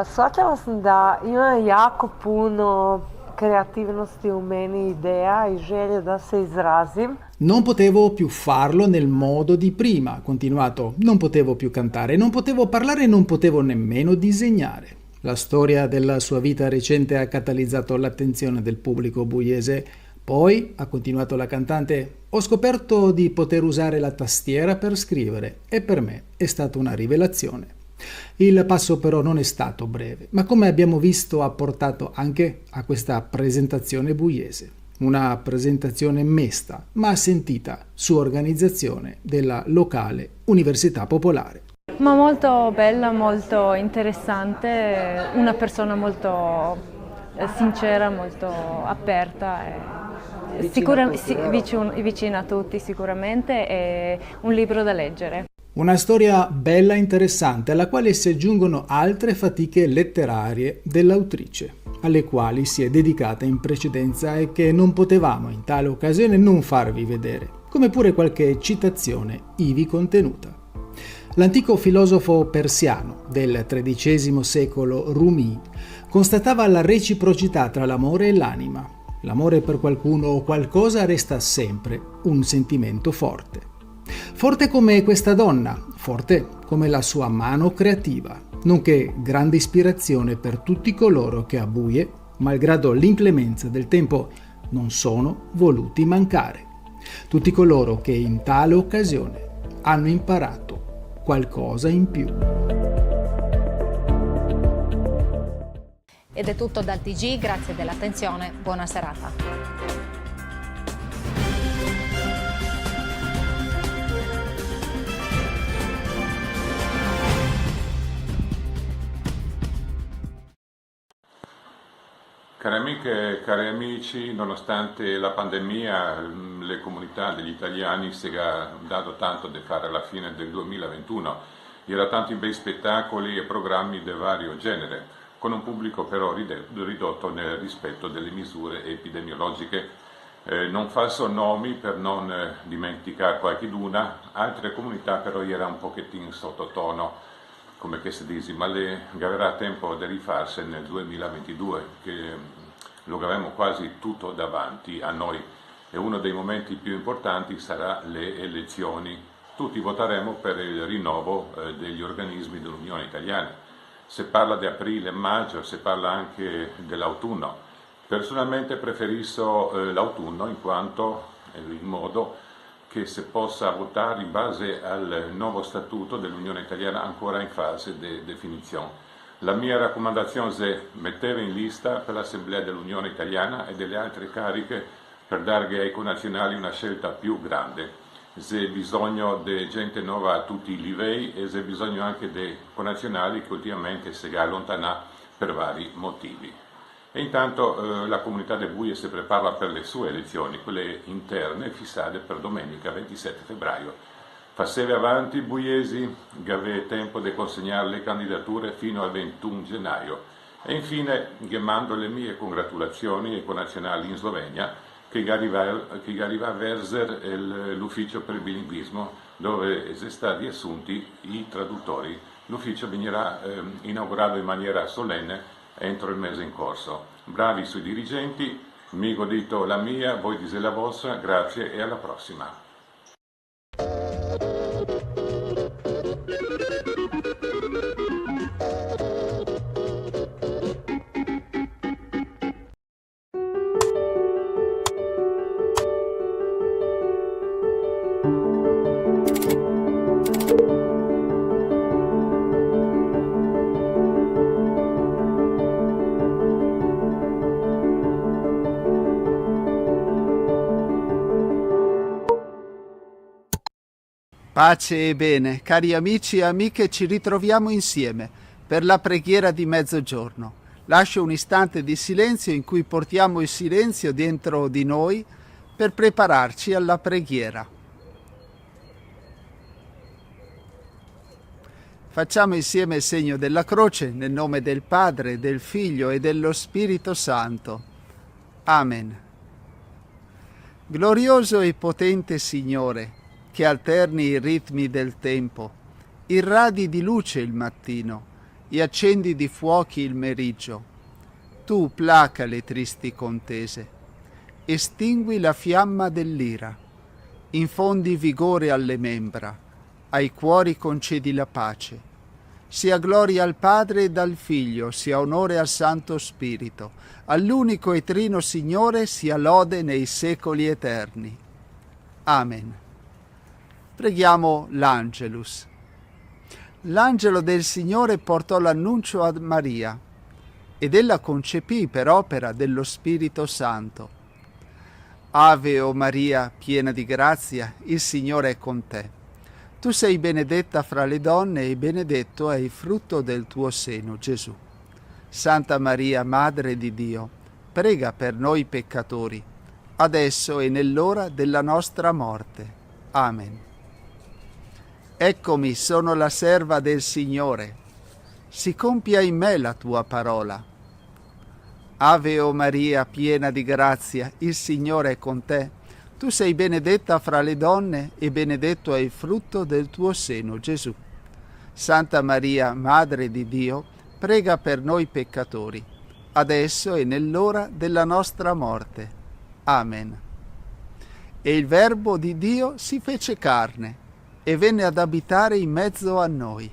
shvatila sam da ima jako puno kreativnosti u meni, ideja i želje da se izrazim. Non potevo più farlo nel modo di prima, ha continuato. Non potevo più cantare, non potevo parlare, non potevo nemmeno disegnare. La storia della sua vita recente ha catalizzato l'attenzione del pubblico buiese. Poi, ha continuato la cantante, ho scoperto di poter usare la tastiera per scrivere e per me è stata una rivelazione. Il passo però non è stato breve, ma come abbiamo visto ha portato anche a questa presentazione buiese. Una presentazione mesta, ma sentita, su organizzazione della locale Università Popolare. Ma molto bella, molto interessante, una persona molto sincera, molto aperta. Vicina a tutti sicuramente, è un libro da leggere. Una storia bella e interessante alla quale si aggiungono altre fatiche letterarie dell'autrice, alle quali si è dedicata in precedenza e che non potevamo in tale occasione non farvi vedere, come pure qualche citazione ivi contenuta. L'antico filosofo persiano del XIII secolo Rumi constatava la reciprocità tra l'amore e l'anima. L'amore per qualcuno o qualcosa resta sempre un sentimento forte. Forte come questa donna, forte come la sua mano creativa, nonché grande ispirazione per tutti coloro che a buie, malgrado l'inclemenza del tempo, non sono voluti mancare. Tutti coloro che in tale occasione hanno imparato qualcosa in più. Ed è tutto dal TG, grazie dell'attenzione, buona serata. Cari amiche e cari amici, nonostante la pandemia, le comunità degli italiani si è dato tanto da fare alla fine del 2021. C'erano tanti bei spettacoli e programmi di vario genere, con un pubblico però ridotto nel rispetto delle misure epidemiologiche. Non faccio nomi per non dimenticare qualcheduna, altre comunità però erano un pochettino sottotono, come che si dice, ma le avrà tempo di rifarsi nel 2022, che lo avremo quasi tutto davanti a noi e uno dei momenti più importanti sarà le elezioni. Tutti voteremo per il rinnovo degli organismi dell'Unione Italiana. se parla di aprile, maggio, se parla anche dell'autunno. Personalmente preferisco l'autunno in quanto è il modo che si possa votare in base al nuovo statuto dell'Unione Italiana ancora in fase di definizione. La mia raccomandazione è mettere in lista per l'Assemblea dell'Unione Italiana e delle altre cariche per dare ai connazionali una scelta più grande. Se bisogno di gente nuova a tutti i livelli e se bisogno anche di connazionali che ultimamente si allontana per vari motivi. E intanto la comunità de Buie si prepara per le sue elezioni, quelle interne fissate per domenica 27 febbraio. Passare avanti buiesi, che avete tempo di consegnare le candidature fino al 21 gennaio. E infine che mando le mie congratulazioni ai connazionali in Slovenia che arriva verso l'ufficio per il bilinguismo dove sono stati assunti i traduttori. L'ufficio venirà inaugurato in maniera solenne entro il mese in corso. Bravi sui dirigenti, mi godito la mia, voi dite la vostra, grazie e alla prossima. Pace e bene, cari amici e amiche, ci ritroviamo insieme per la preghiera di mezzogiorno. Lascio un istante di silenzio in cui portiamo il silenzio dentro di noi per prepararci alla preghiera. Facciamo insieme il segno della croce nel nome del Padre, del Figlio e dello Spirito Santo. Amen. Glorioso e potente Signore, che alterni i ritmi del tempo, irradi di luce il mattino e accendi di fuochi il meriggio. Tu placa le tristi contese, estingui la fiamma dell'ira, infondi vigore alle membra, ai cuori concedi la pace. Sia gloria al Padre e al Figlio, sia onore al Santo Spirito, all'unico e trino Signore sia lode nei secoli eterni. Amen. Preghiamo l'Angelus. L'angelo del Signore portò l'annuncio a Maria ed ella concepì per opera dello Spirito Santo. Ave o Maria, piena di grazia, il Signore è con te. Tu sei benedetta fra le donne e benedetto è il frutto del tuo seno, Gesù. Santa Maria, Madre di Dio, prega per noi peccatori, adesso e nell'ora della nostra morte. Amen. Eccomi, sono la serva del Signore. Si compia in me la tua parola. Ave o Maria, piena di grazia, il Signore è con te. Tu sei benedetta fra le donne e benedetto è il frutto del tuo seno, Gesù. Santa Maria, Madre di Dio, prega per noi peccatori, adesso e nell'ora della nostra morte. Amen. E il Verbo di Dio si fece carne e venne ad abitare in mezzo a noi.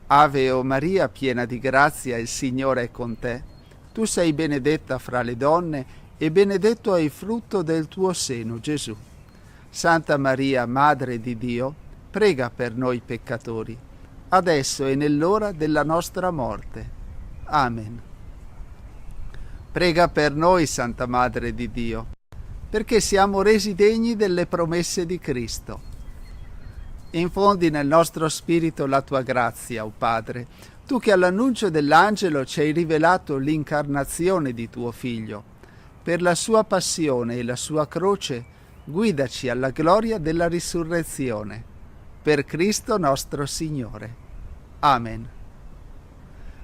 Ave o Maria, piena di grazia, il Signore è con te. Tu sei benedetta fra le donne e benedetto è il frutto del tuo seno, Gesù. Santa Maria, Madre di Dio, prega per noi peccatori, adesso e nell'ora della nostra morte. Amen. Prega per noi, Santa Madre di Dio, perché siamo resi degni delle promesse di Cristo. Infondi nel nostro spirito la tua grazia, o Padre, tu che all'annuncio dell'angelo ci hai rivelato l'incarnazione di tuo Figlio. Per la sua passione e la sua croce, guidaci alla gloria della risurrezione. Per Cristo nostro Signore. Amen.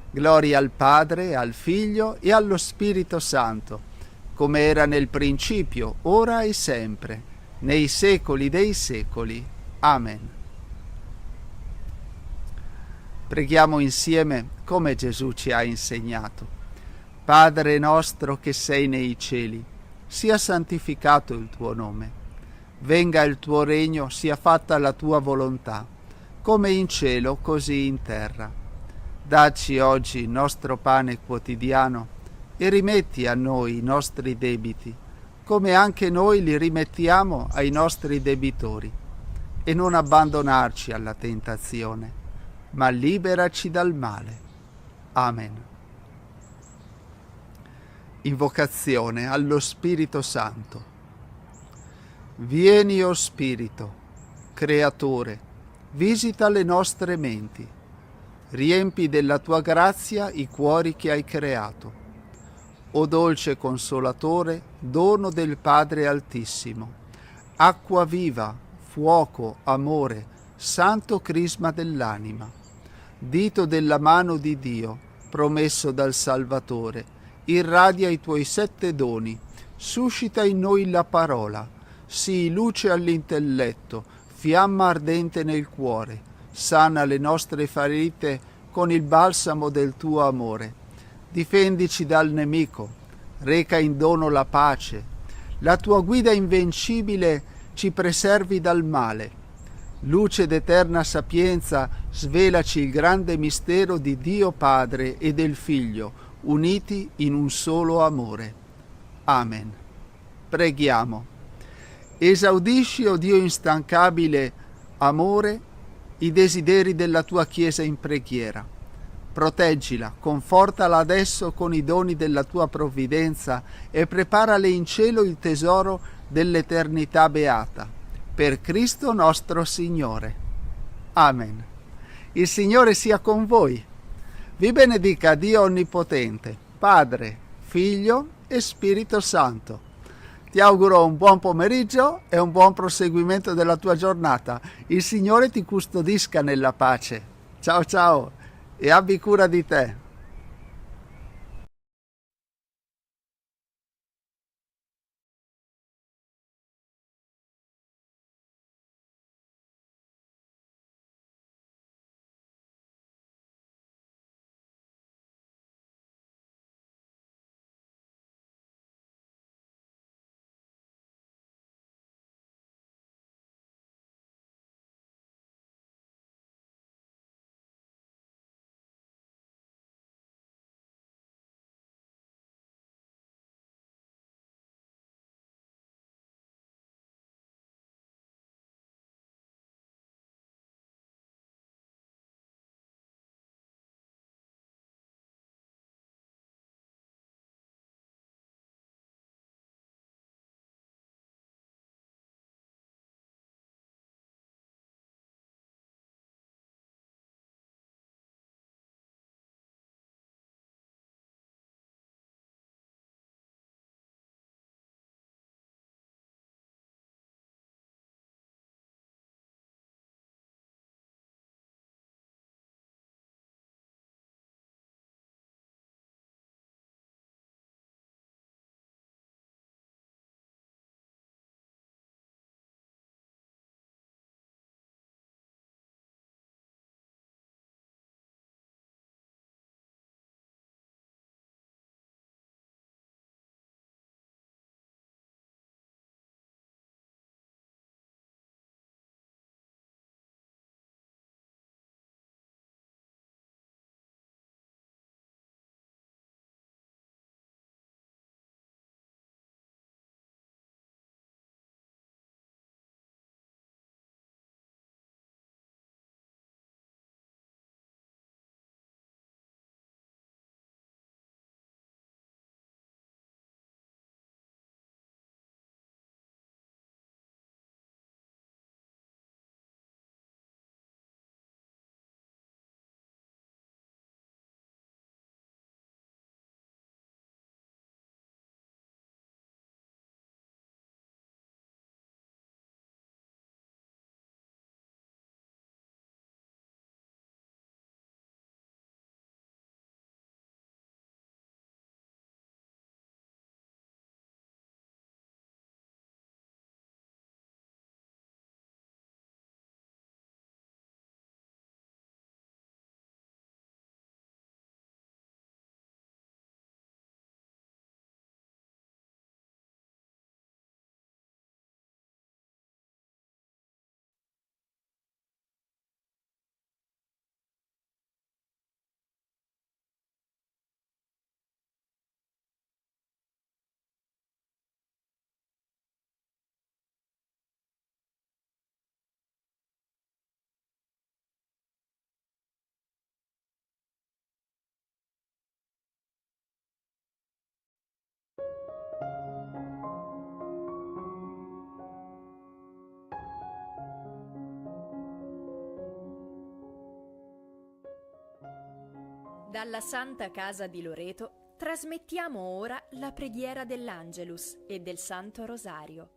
Gloria al Padre, al Figlio e allo Spirito Santo, come era nel principio, ora e sempre, nei secoli dei secoli. Amen. Preghiamo insieme come Gesù ci ha insegnato. Padre nostro che sei nei cieli, sia santificato il tuo nome. Venga il tuo regno, sia fatta la tua volontà, come in cielo così in terra. Dacci oggi il nostro pane quotidiano e rimetti a noi i nostri debiti, come anche noi li rimettiamo ai nostri debitori. E non abbandonarci alla tentazione, ma liberaci dal male. Amen. Invocazione allo Spirito Santo. Vieni, o Spirito, Creatore, visita le nostre menti, riempi della tua grazia i cuori che hai creato. O dolce Consolatore, dono del Padre Altissimo, acqua viva, fuoco, amore, santo crisma dell'anima, dito della mano di Dio, promesso dal Salvatore, irradia i tuoi 7 doni, suscita in noi la parola, sii luce all'intelletto, fiamma ardente nel cuore, sana le nostre ferite con il balsamo del tuo amore. Difendici dal nemico, reca in dono la pace, la tua guida invincibile ci preservi dal male. Luce d'eterna sapienza, svelaci il grande mistero di Dio Padre e del Figlio, uniti in un solo amore. Amen. Preghiamo. Esaudisci, o Dio instancabile amore, i desideri della tua Chiesa in preghiera. Proteggila, confortala adesso con i doni della tua provvidenza e preparale in cielo il tesoro dell'eternità beata. Per Cristo nostro Signore. Amen. Il Signore sia con voi. Vi benedica Dio Onnipotente, Padre, Figlio e Spirito Santo. Ti auguro un buon pomeriggio e un buon proseguimento della tua giornata. Il Signore ti custodisca nella pace. Ciao ciao e abbi cura di te. Dalla Santa Casa di Loreto trasmettiamo ora la preghiera dell'Angelus e del Santo Rosario.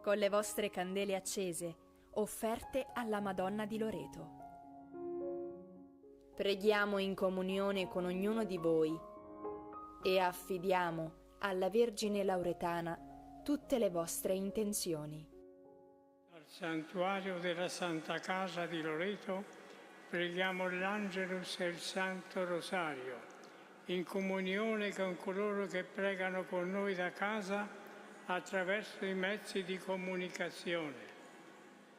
Con le vostre candele accese, offerte alla Madonna di Loreto. Preghiamo in comunione con ognuno di voi e affidiamo alla Vergine Lauretana tutte le vostre intenzioni. Al santuario della Santa Casa di Loreto preghiamo l'Angelus e il Santo Rosario, in comunione con coloro che pregano con noi da casa attraverso i mezzi di comunicazione.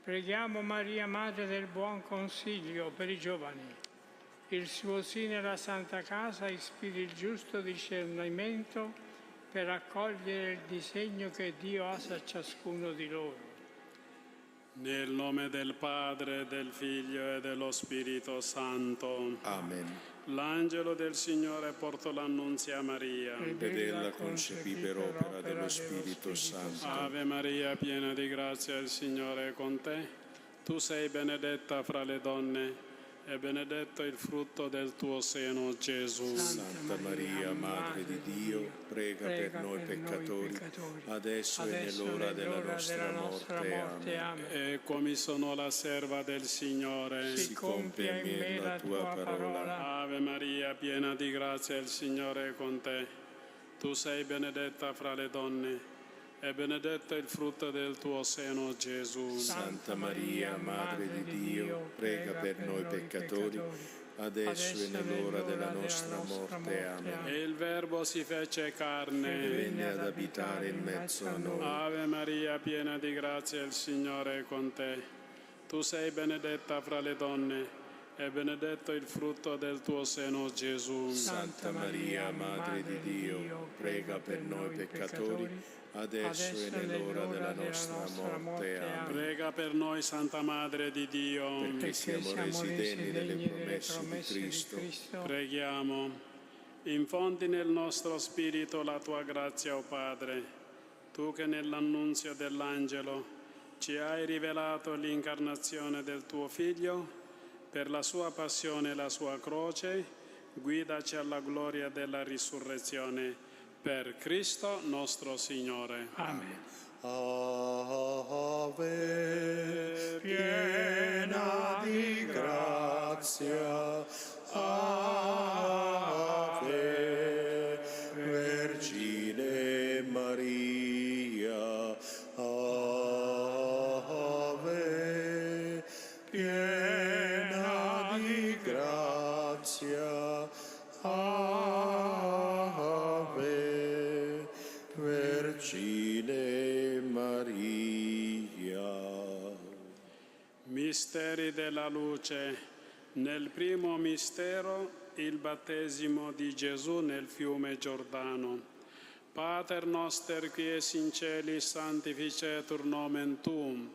Preghiamo Maria, Madre del Buon Consiglio per i giovani. Il suo sì nella Santa Casa ispiri il giusto discernimento per accogliere il disegno che Dio ha su ciascuno di loro. Nel nome del Padre, del Figlio e dello Spirito Santo. Amen. L'angelo del Signore portò l'annunzia a Maria. Ed ella concepì per opera dello Spirito Santo. Ave Maria, piena di grazia, il Signore è con te. Tu sei benedetta fra le donne e benedetto il frutto del tuo seno, Gesù. Santa Maria, Madre di Dio, prega per noi peccatori, adesso e nell'ora della nostra morte. Amen. E come sono la serva del Signore, si compia in me la tua parola. Ave Maria, piena di grazia, il Signore è con te. Tu sei benedetta fra le donne e benedetto il frutto del tuo seno, Gesù. Santa Maria, Madre di Dio, prega per noi peccatori, adesso e nell'ora della nostra morte. Amen. E il Verbo si fece carne e venne ad abitare in mezzo a noi. Ave Maria, piena di grazia, il Signore è con te. Tu sei benedetta fra le donne e benedetto il frutto del tuo seno, Gesù. Santa Maria, Madre di Dio, prega per noi peccatori, adesso e nell'ora della nostra morte. Amen. Prega per noi, Santa Madre di Dio, perché siamo resi degni delle promesse di Cristo. Preghiamo. Infondi nel nostro spirito la tua grazia, o Padre, tu che nell'annunzio dell'angelo ci hai rivelato l'incarnazione del tuo Figlio, per la sua passione e la sua croce, guidaci alla gloria della risurrezione. Per Cristo nostro Signore. Amen. Ave, piena di grazia, Ave, Vergine Maria, Ave, piena di grazia, Ave, Vergine Maria. Misteri della luce. Nel primo mistero, il battesimo di Gesù nel fiume Giordano. Pater noster qui es in celis sanctificetur nomen tuum.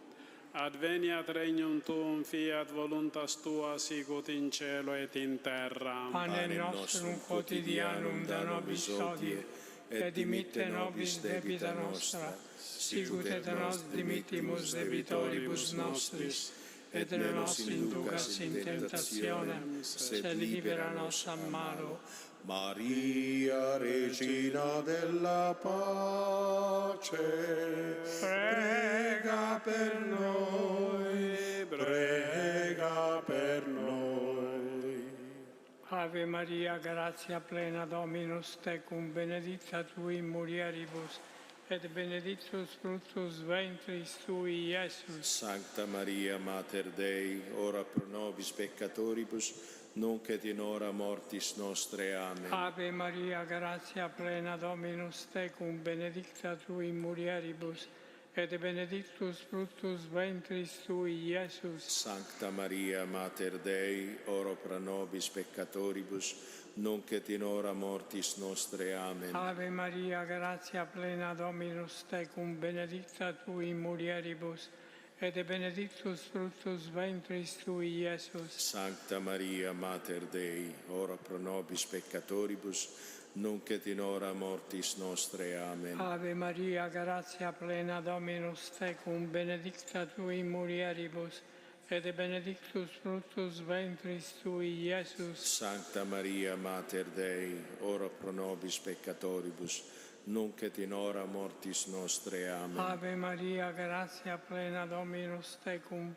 Adveniat regnum tuum, fiat voluntas tua, sicut in cielo et in terra. Pane nostrum quotidianum da nobis hodie, et dimitte nobis debita nostra, sicut et nos dimittimus debitoribus nostris, et ne nos inducas in tentationem, sed libera nos a malo. Maria, Regina della Pace, prega per noi, prega per noi. Ave Maria, gratia plena Dominus tecum, benedicta tu in mulieribus, et benedictus fructus ventris tui, Iesus. Sancta Maria, Mater Dei, ora pro nobis peccatoribus, nunc et in hora mortis nostre. Amen. Ave Maria, gratia plena Dominus tecum, benedicta tu in mulieribus, et benedictus fructus ventris tui, Iesus. Sancta Maria, Mater Dei, ora pro nobis peccatoribus, nunc et in hora mortis nostre. Amen. Ave Maria, gratia plena Dominus tecum, benedicta tu in mulieribus, et benedictus fructus ventris tui, Iesus. Sancta Maria, Mater Dei, ora pro nobis peccatoribus, nunc et in hora mortis nostre. Amen. Ave Maria, gratia plena Dominus tecum, benedicta tu in mulieribus, et benedictus fructus ventris tui, Iesus. Sancta Maria, Mater Dei, ora pro nobis peccatoribus, nunc et in hora mortis nostre. Amen. Ave Maria, gratia plena, Dominus tecum,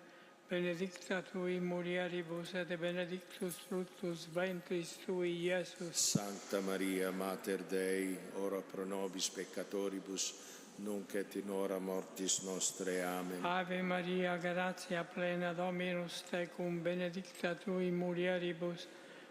benedicta tui in mulieribus, et benedictus fructus ventris tui, Iesus. Sancta Maria, Mater Dei, ora pro nobis peccatoribus, nunc et in hora mortis nostre. Amen. Ave Maria, gratia plena, Dominus tecum, benedicta tui in mulieribus,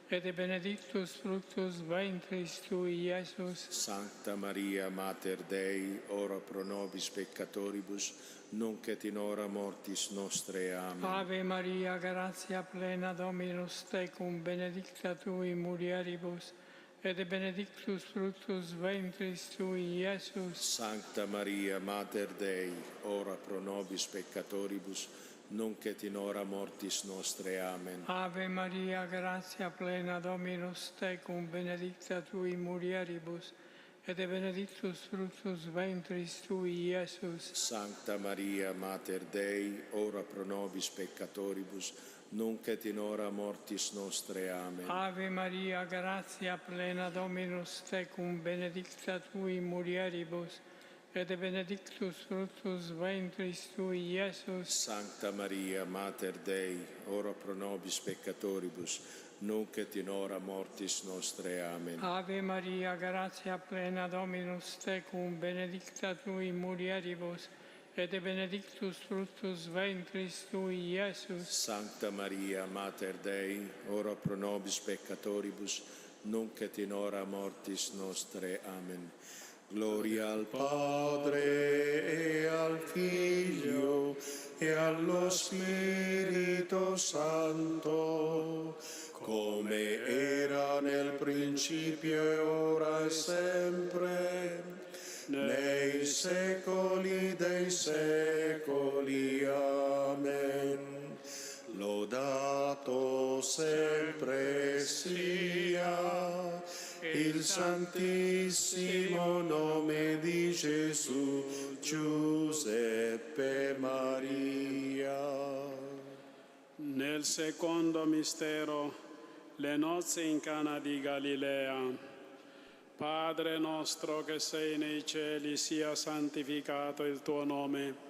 et benedictus fructus ventris tui, Iesus. Sancta Maria, Mater Dei, ora pro nobis peccatoribus, nunc et in hora mortis nostre. Amen. Ave Maria, gratia plena, Dominus tecum, benedicta tui in mulieribus, et benedictus fructus ventris tui, Iesus. Sancta Maria, Mater Dei, ora pro nobis peccatoribus, nunc et in hora mortis nostre. Amen. Ave Maria, gratia plena, Dominus tecum, benedicta tui in mulieribus, et benedictus fructus ventris tui, Iesus. Sancta Maria, Mater Dei, ora pro nobis peccatoribus, nunc et in hora mortis nostre. Amen. Ave Maria, gratia plena, Dominus tecum, benedicta tui in mulieribus, et benedictus fructus ventris tui, Iesus. Sancta Maria, Mater Dei, ora pro nobis peccatoribus, nunc et in hora mortis nostre. Amen. Ave Maria, gratia plena, Dominus tecum, benedicta tui in mulieribus, et benedictus fructus ventris tui, Iesus. Sancta Maria, Mater Dei, ora pro nobis peccatoribus, nunc et in hora mortis nostre. Amen. Gloria al Padre e al Figlio e allo Spirito Santo, come era nel principio e ora e sempre, nei secoli dei secoli. Amen. Lodato sempre sia il santissimo nome di Gesù, Giuseppe Maria. Nel secondo mistero, le nozze in Cana di Galilea. Padre nostro che sei nei cieli, sia santificato il tuo nome.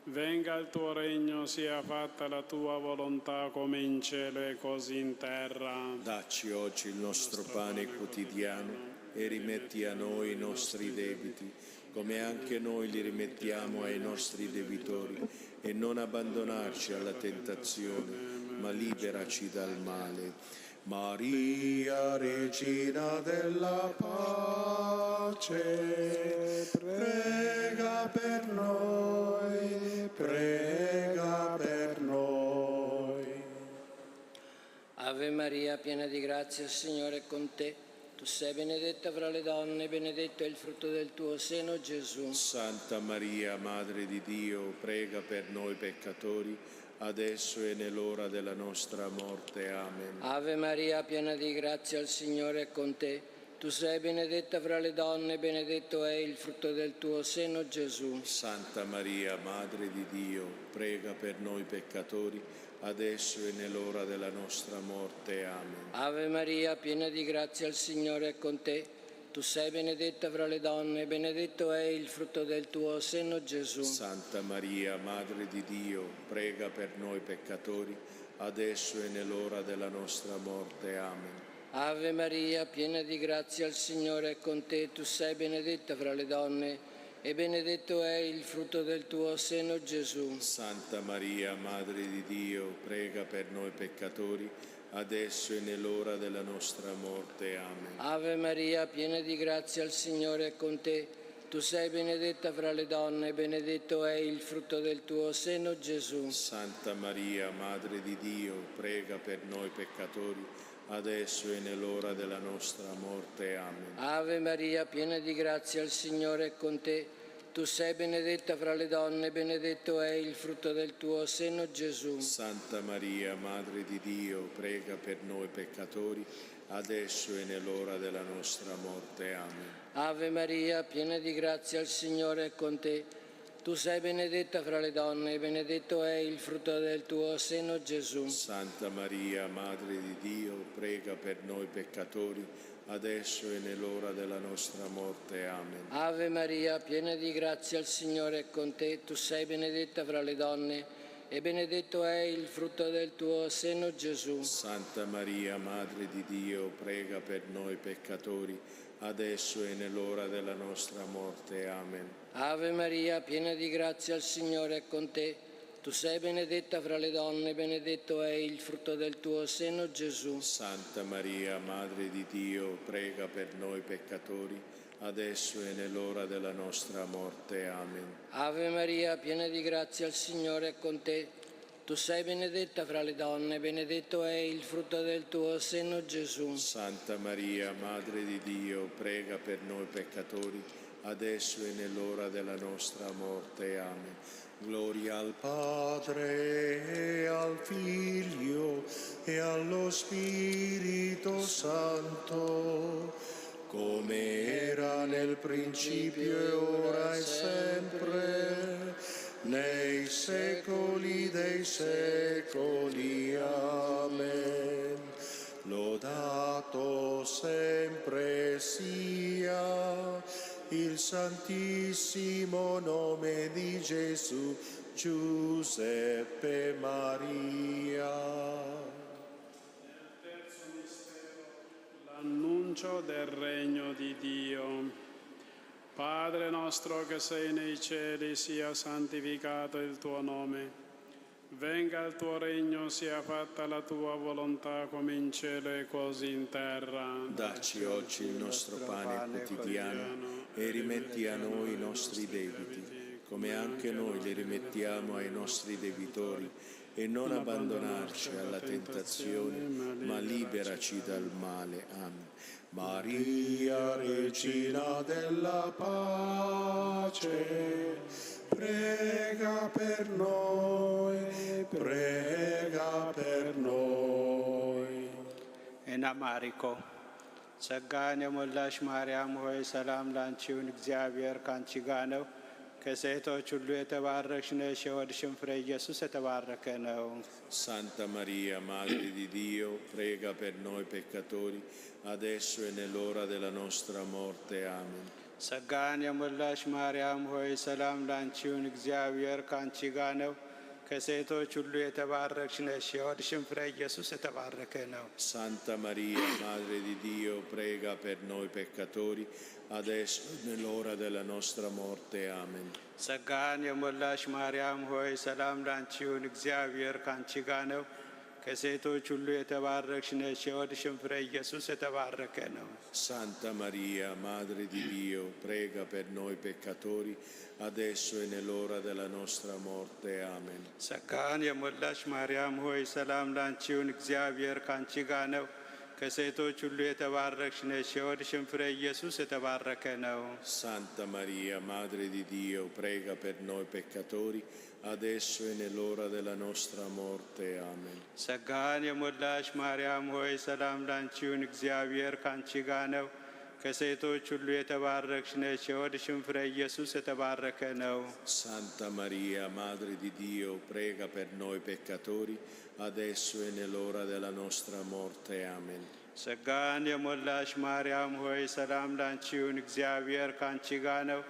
Venga il tuo regno, sia fatta la tua volontà come in cielo e così in terra. Dacci oggi il nostro pane quotidiano e rimetti a noi i nostri debiti, come anche noi li rimettiamo ai nostri debitori, e non abbandonarci alla tentazione, ma liberaci dal male. Maria, Regina della pace, prega per noi, prega per noi. Ave Maria, piena di grazia, il Signore è con te. Tu sei benedetta fra le donne, benedetto è il frutto del tuo seno, Gesù. Santa Maria, Madre di Dio, prega per noi peccatori, adesso e nell'ora della nostra morte. Amen. Ave Maria, piena di grazia, il Signore è con te. Tu sei benedetta fra le donne, benedetto è il frutto del tuo seno, Gesù. Santa Maria, Madre di Dio, prega per noi peccatori, adesso e nell'ora della nostra morte. Amen. Ave Maria, piena di grazia, il Signore è con te. Tu sei benedetta fra le donne, benedetto è il frutto del tuo seno, Gesù. Santa Maria, Madre di Dio, prega per noi peccatori, adesso e nell'ora della nostra morte. Amen. Ave Maria, piena di grazia, il Signore è con te. Tu sei benedetta fra le donne, e benedetto è il frutto del tuo seno, Gesù. Santa Maria, Madre di Dio, prega per noi peccatori, adesso e nell'ora della nostra morte. Amen. Ave Maria, piena di grazia, il Signore è con te. Tu sei benedetta fra le donne, benedetto è il frutto del tuo seno, Gesù. Santa Maria, Madre di Dio, prega per noi peccatori, adesso e nell'ora della nostra morte. Amen. Ave Maria, piena di grazia, il Signore è con te. Tu sei benedetta fra le donne, benedetto è il frutto del tuo seno, Gesù. Santa Maria, Madre di Dio, prega per noi peccatori, adesso e nell'ora della nostra morte. Amen. Ave Maria, piena di grazia, il Signore è con te. Tu sei benedetta fra le donne e benedetto è il frutto del tuo seno, Gesù. Santa Maria, Madre di Dio, prega per noi peccatori, adesso e nell'ora della nostra morte. Amen. Ave Maria, piena di grazia, il Signore è con te. Tu sei benedetta fra le donne e benedetto è il frutto del tuo seno, Gesù. Santa Maria, Madre di Dio, prega per noi peccatori, adesso e nell'ora della nostra morte. Amen. Ave Maria, piena di grazia, il Signore è con te. Tu sei benedetta fra le donne, benedetto è il frutto del tuo seno, Gesù. Santa Maria, Madre di Dio, prega per noi peccatori, adesso e nell'ora della nostra morte. Amen. Ave Maria, piena di grazia, il Signore è con te. Tu sei benedetta fra le donne, benedetto è il frutto del tuo seno, Gesù. Santa Maria, Madre di Dio, prega per noi peccatori, adesso e nell'ora della nostra morte. Amen. Gloria al Padre e al Figlio e allo Spirito Santo, come era nel principio e ora e sempre, nei secoli dei secoli. Amen. Lodato sempre sia il santissimo nome di Gesù, Giuseppe Maria. Annuncio del regno di Dio. Padre nostro che sei nei cieli, sia santificato il tuo nome. Venga il tuo regno, sia fatta la tua volontà come in cielo e così in terra. Dacci oggi il nostro pane quotidiano e rimetti a noi i nostri debiti, come anche noi li rimettiamo ai nostri debitori. E non abbandonarci alla tentazione, ma liberaci dal male. Amen. Maria, Regina della pace, prega per noi, prega per noi. እናማሪኮ ጸጋን የሞላሽ ማርያም ሆይ ሰላም ላንቺ ይሁን፣ እግዚአብሔር ካንቺ ጋር ነው። ከሴቶች ሁሉ የተባረክሽ ነሽ፣ የሆድሽም ፍሬ ኢየሱስ የተባረከ ነው። Santa Maria, Madre di Dio, prega per noi peccatori, adesso e nell'ora della nostra morte. Amen. ጸጋን የሞላሽ ማርያም ሆይ ሰላም ላንቺ ይሁን፣ እግዚአብሔር ካንቺ ጋር ነው። ከሴቶች ሁሉ የተባረክሽ ነሽ፣ የሆድሽም ፍሬ ኢየሱስ የተባረከ ነው። Santa Maria, Madre di Dio, prega per noi peccatori, adesso e nell'ora della nostra morte. Amen. ጸጋን የሞላሽ ማርያም ሆይ ሰላም ላንቺ ይሁን፣ እግዚአብሔር ካንቺ ጋር ነው። ከሴቶች ሁሉ የተባረክሽ ነሽ፣ የሆድሽም ፍሬ ኢየሱስ የተባረከ ነው። Santa Maria, Madre di Dio, prega per noi peccatori, adesso e nell'ora della nostra morte. Amen. ጸጋን የሞላሽ ማርያም ሆይ ሰላም ላንቺ ይሁን፣ እግዚአብሔር ካንቺ ጋር ነው። ከሴቶች ሁሉ የተባረክሽ ነሽ፣ የሆድሽም ፍሬ ኢየሱስ የተባረከ ነው። Santa Maria, Madre di Dio, prega per noi peccatori, adesso e nell'ora della nostra morte. Amen. ጸጋን የሞላሽ ማርያም ሆይ ሰላም ላንቺ ይሁን፣ እግዚአብሔር ካንቺ ጋር ነው። ከሴቶች ሁሉ የተባረክሽ ነሽ፣ የሆድሽም ፍሬ ኢየሱስ የተባረከ ነው። Santa Maria, Madre di Dio, prega per noi peccatori, adesso e nell'ora della nostra morte. Amen. ጸጋን የሞላሽ ማርያም ሆይ ሰላም ላንቺ ይሁን፣ እግዚአብሔር ካንቺ ጋር ነው።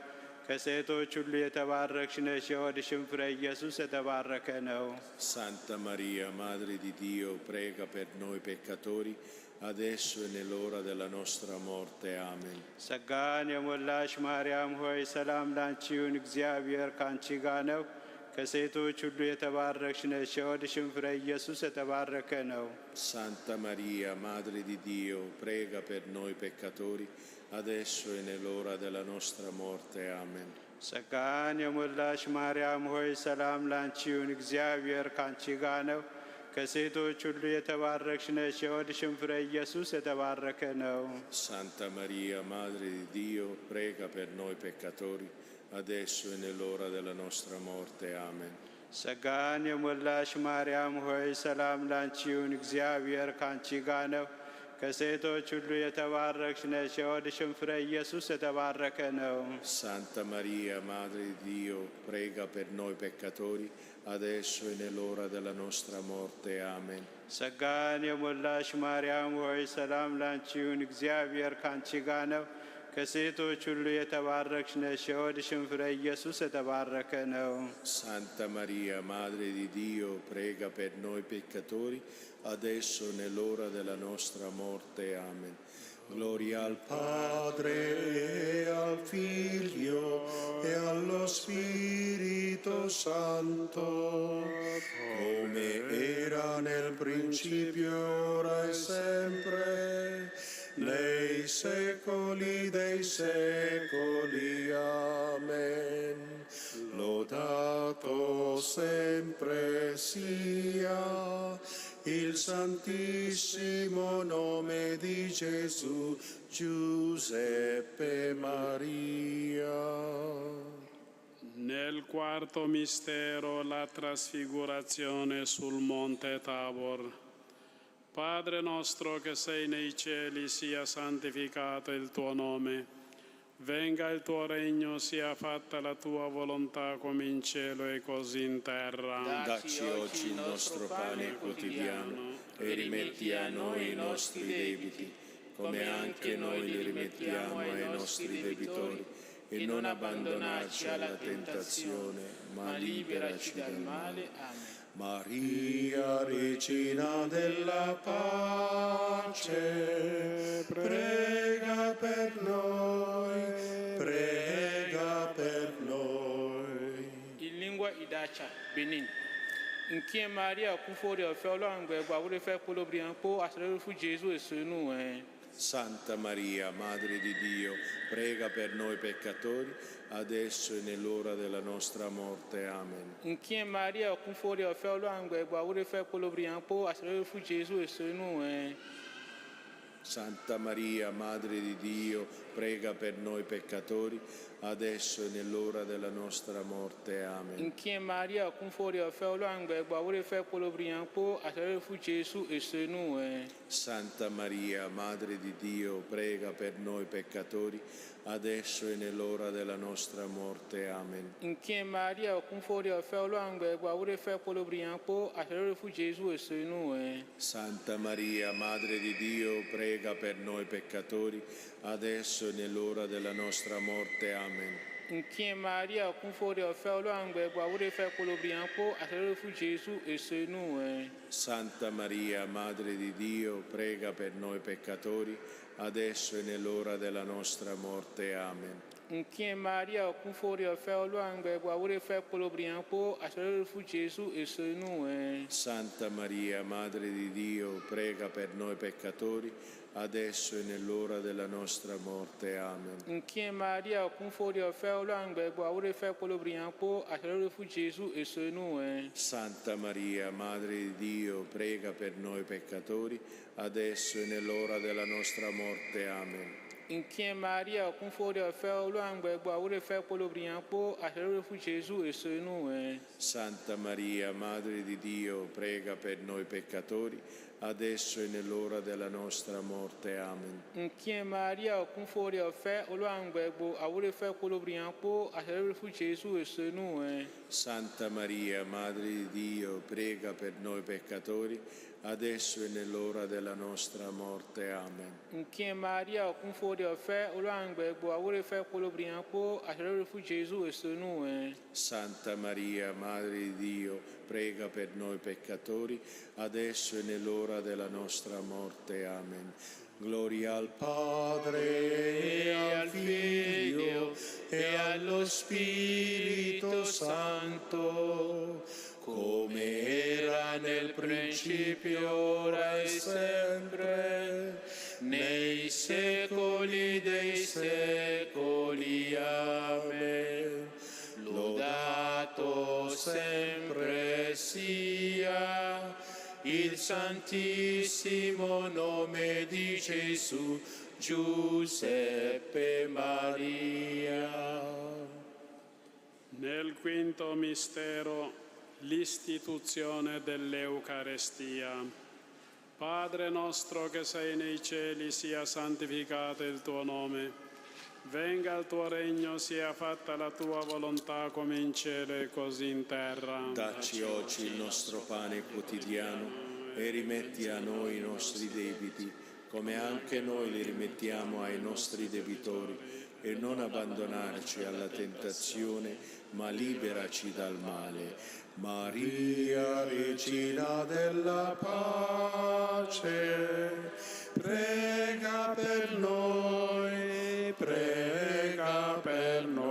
ከሴቶች ሁሉ የተባረክሽ ነሽ፣ የሆድሽም ፍሬ ኢየሱስ የተባረከ ነው። Santa Maria, Madre di Dio, prega per noi peccatori, adesso e nell'ora della nostra morte. Amen. ጸጋን የሞላሽ ማርያም ሆይ ሰላም ላንቺ ይሁን፣ እግዚአብሔር ካንቺ ጋር ነው። ከሴቶች ሁሉ የተባረክሽ ነሽ፣ የሆድሽም ፍሬ ኢየሱስ የተባረከ ነው። Santa Maria, Madre di Dio, prega per noi peccatori, adesso e nell'ora della nostra morte. Amen. ጸጋን የሞላሽ ማርያም ሆይ ሰላም ላንቺ ይሁን፣ እግዚአብሔር ካንቺ ጋር ነው። ከሴቶች ሁሉ የተባረክሽ ነሽ፣ የሆድሽም ፍሬ ኢየሱስ የተባረከ ነው። Santa Maria, Madre di Dio, prega per noi peccatori, adesso e nell'ora della nostra morte. Amen. ጸጋን የሞላሽ ማርያም ሆይ ሰላም ላንቺ ይሁን፣ እግዚአብሔር ካንቺ ጋር ነው። ከሴቶች ሁሉ የተባረክሽ ነሽ፣ የሆድሽም ፍሬ ኢየሱስ የተባረከ ነው። Santa Maria, Madre di Dio, prega per noi peccatori, adesso e nell'ora della nostra morte. Amen. ጸጋን የሞላሽ ማርያም ሆይ ሰላም ላንቺ ይሁን፣ እግዚአብሔር ካንቺ ጋር ነው። ከሴቶች ሁሉ የተባረክሽ ነሽ፣ የሆድሽም ፍሬ ኢየሱስ የተባረከ ነው። Santa Maria, Madre di Dio, prega per noi peccatori, adesso e nell'ora della nostra morte. Amen. Gloria al Padre, e al Figlio, e allo Spirito Santo, come era nel principio, ora e sempre, nei secoli dei secoli. Amen. Lodato sempre sia il santissimo nome di Gesù, Giuseppe Maria. Nel quarto mistero, la trasfigurazione sul monte Tabor. Padre nostro che sei nei cieli, sia santificato il tuo nome. Venga il tuo regno, sia fatta la tua volontà come in cielo e così in terra. Dacci oggi il nostro pane quotidiano e rimetti a noi i nostri debiti, come anche noi li rimettiamo ai nostri debitori. E non abbandonarci alla tentazione, ma liberaci dal male. Amen. Maria, Regina della pace, prega per noi, prega per noi. In lingua idacha, Benin. In chi Maria cu fuori al fiolo angue, guaure fe quello brianco, asrero fu Gesù e su noi. Santa Maria, Madre di Dio, prega per noi peccatori, adesso e nell'ora della nostra morte. Amen. In chi Maria cu fuori al fiolo angue, guaure fe quello brianco, asrero fu Gesù e su noi. Santa Maria, Madre di Dio, prega per noi peccatori, adesso e nell'ora della nostra morte. Amen. In chi Maria cu fuori al fiolo angue, guaure fe quello brianco, asrero fu Gesù e su noi. Santa Maria, Madre di Dio, prega per noi peccatori, adesso e nell'ora della nostra morte. Amen. In chi Maria cu fuori al fiolo angue, guaure fe quello brianco, asrero fu Gesù e su noi. Santa Maria, Madre di Dio, prega per noi peccatori, adesso e nell'ora della nostra morte. Amen. In chi Maria cu fuori al fiolo angue, guaure fe quello brianco, asrero fu Gesù e su noi. Santa Maria, Madre di Dio, prega per noi peccatori, adesso e nell'ora della nostra morte. Amen. In chi Maria cu fuori al fiolo angue, guaure fe quello brianco, asrero fu Gesù e su noi. Santa Maria, Madre di Dio, prega per noi peccatori, adesso e nell'ora della nostra morte. Amen. In chi Maria cu fuori al fiolo angue, guaure fe quello brianco, asrero fu Gesù e su noi. Santa Maria, Madre di Dio, prega per noi peccatori, adesso e nell'ora della nostra morte. Amen. In chi Maria cu fuori al fiolo angue, guaure fe quello brianco, asrero fu Gesù e su noi. Santa Maria, Madre di Dio, prega per noi peccatori, adesso e nell'ora della nostra morte. Amen. In chi Maria cu fuori al fiolo angue, guaure fe quello brianco, asrero fu Gesù e su noi. Santa Maria, Madre di Dio, prega per noi peccatori, adesso e nell'ora della nostra morte. Amen. In chi Maria cu fuori al fiolo angue, guaure fe quello brianco, asrero fu Gesù e su noi. Santa Maria, Madre di Dio, prega per noi peccatori, adesso e nell'ora della nostra morte. Amen. Gloria al Padre, e al Figlio, e allo Spirito Santo, come era nel principio, ora e sempre, nei secoli dei secoli. Amen. Lodato sempre sia il santissimo nome di Gesù, Giuseppe Maria. Nel quinto mistero, l'istituzione dell'Eucarestia. Padre nostro che sei nei cieli, sia santificato il tuo nome. Venga il tuo regno, sia fatta la tua volontà come in cielo e così in terra. Dacci oggi il nostro pane quotidiano e rimetti a noi i nostri debiti, come anche noi li rimettiamo ai nostri debitori, e non abbandonarci alla tentazione, ma liberaci dal male. Maria, Regina della pace, prega per noi, prega per noi.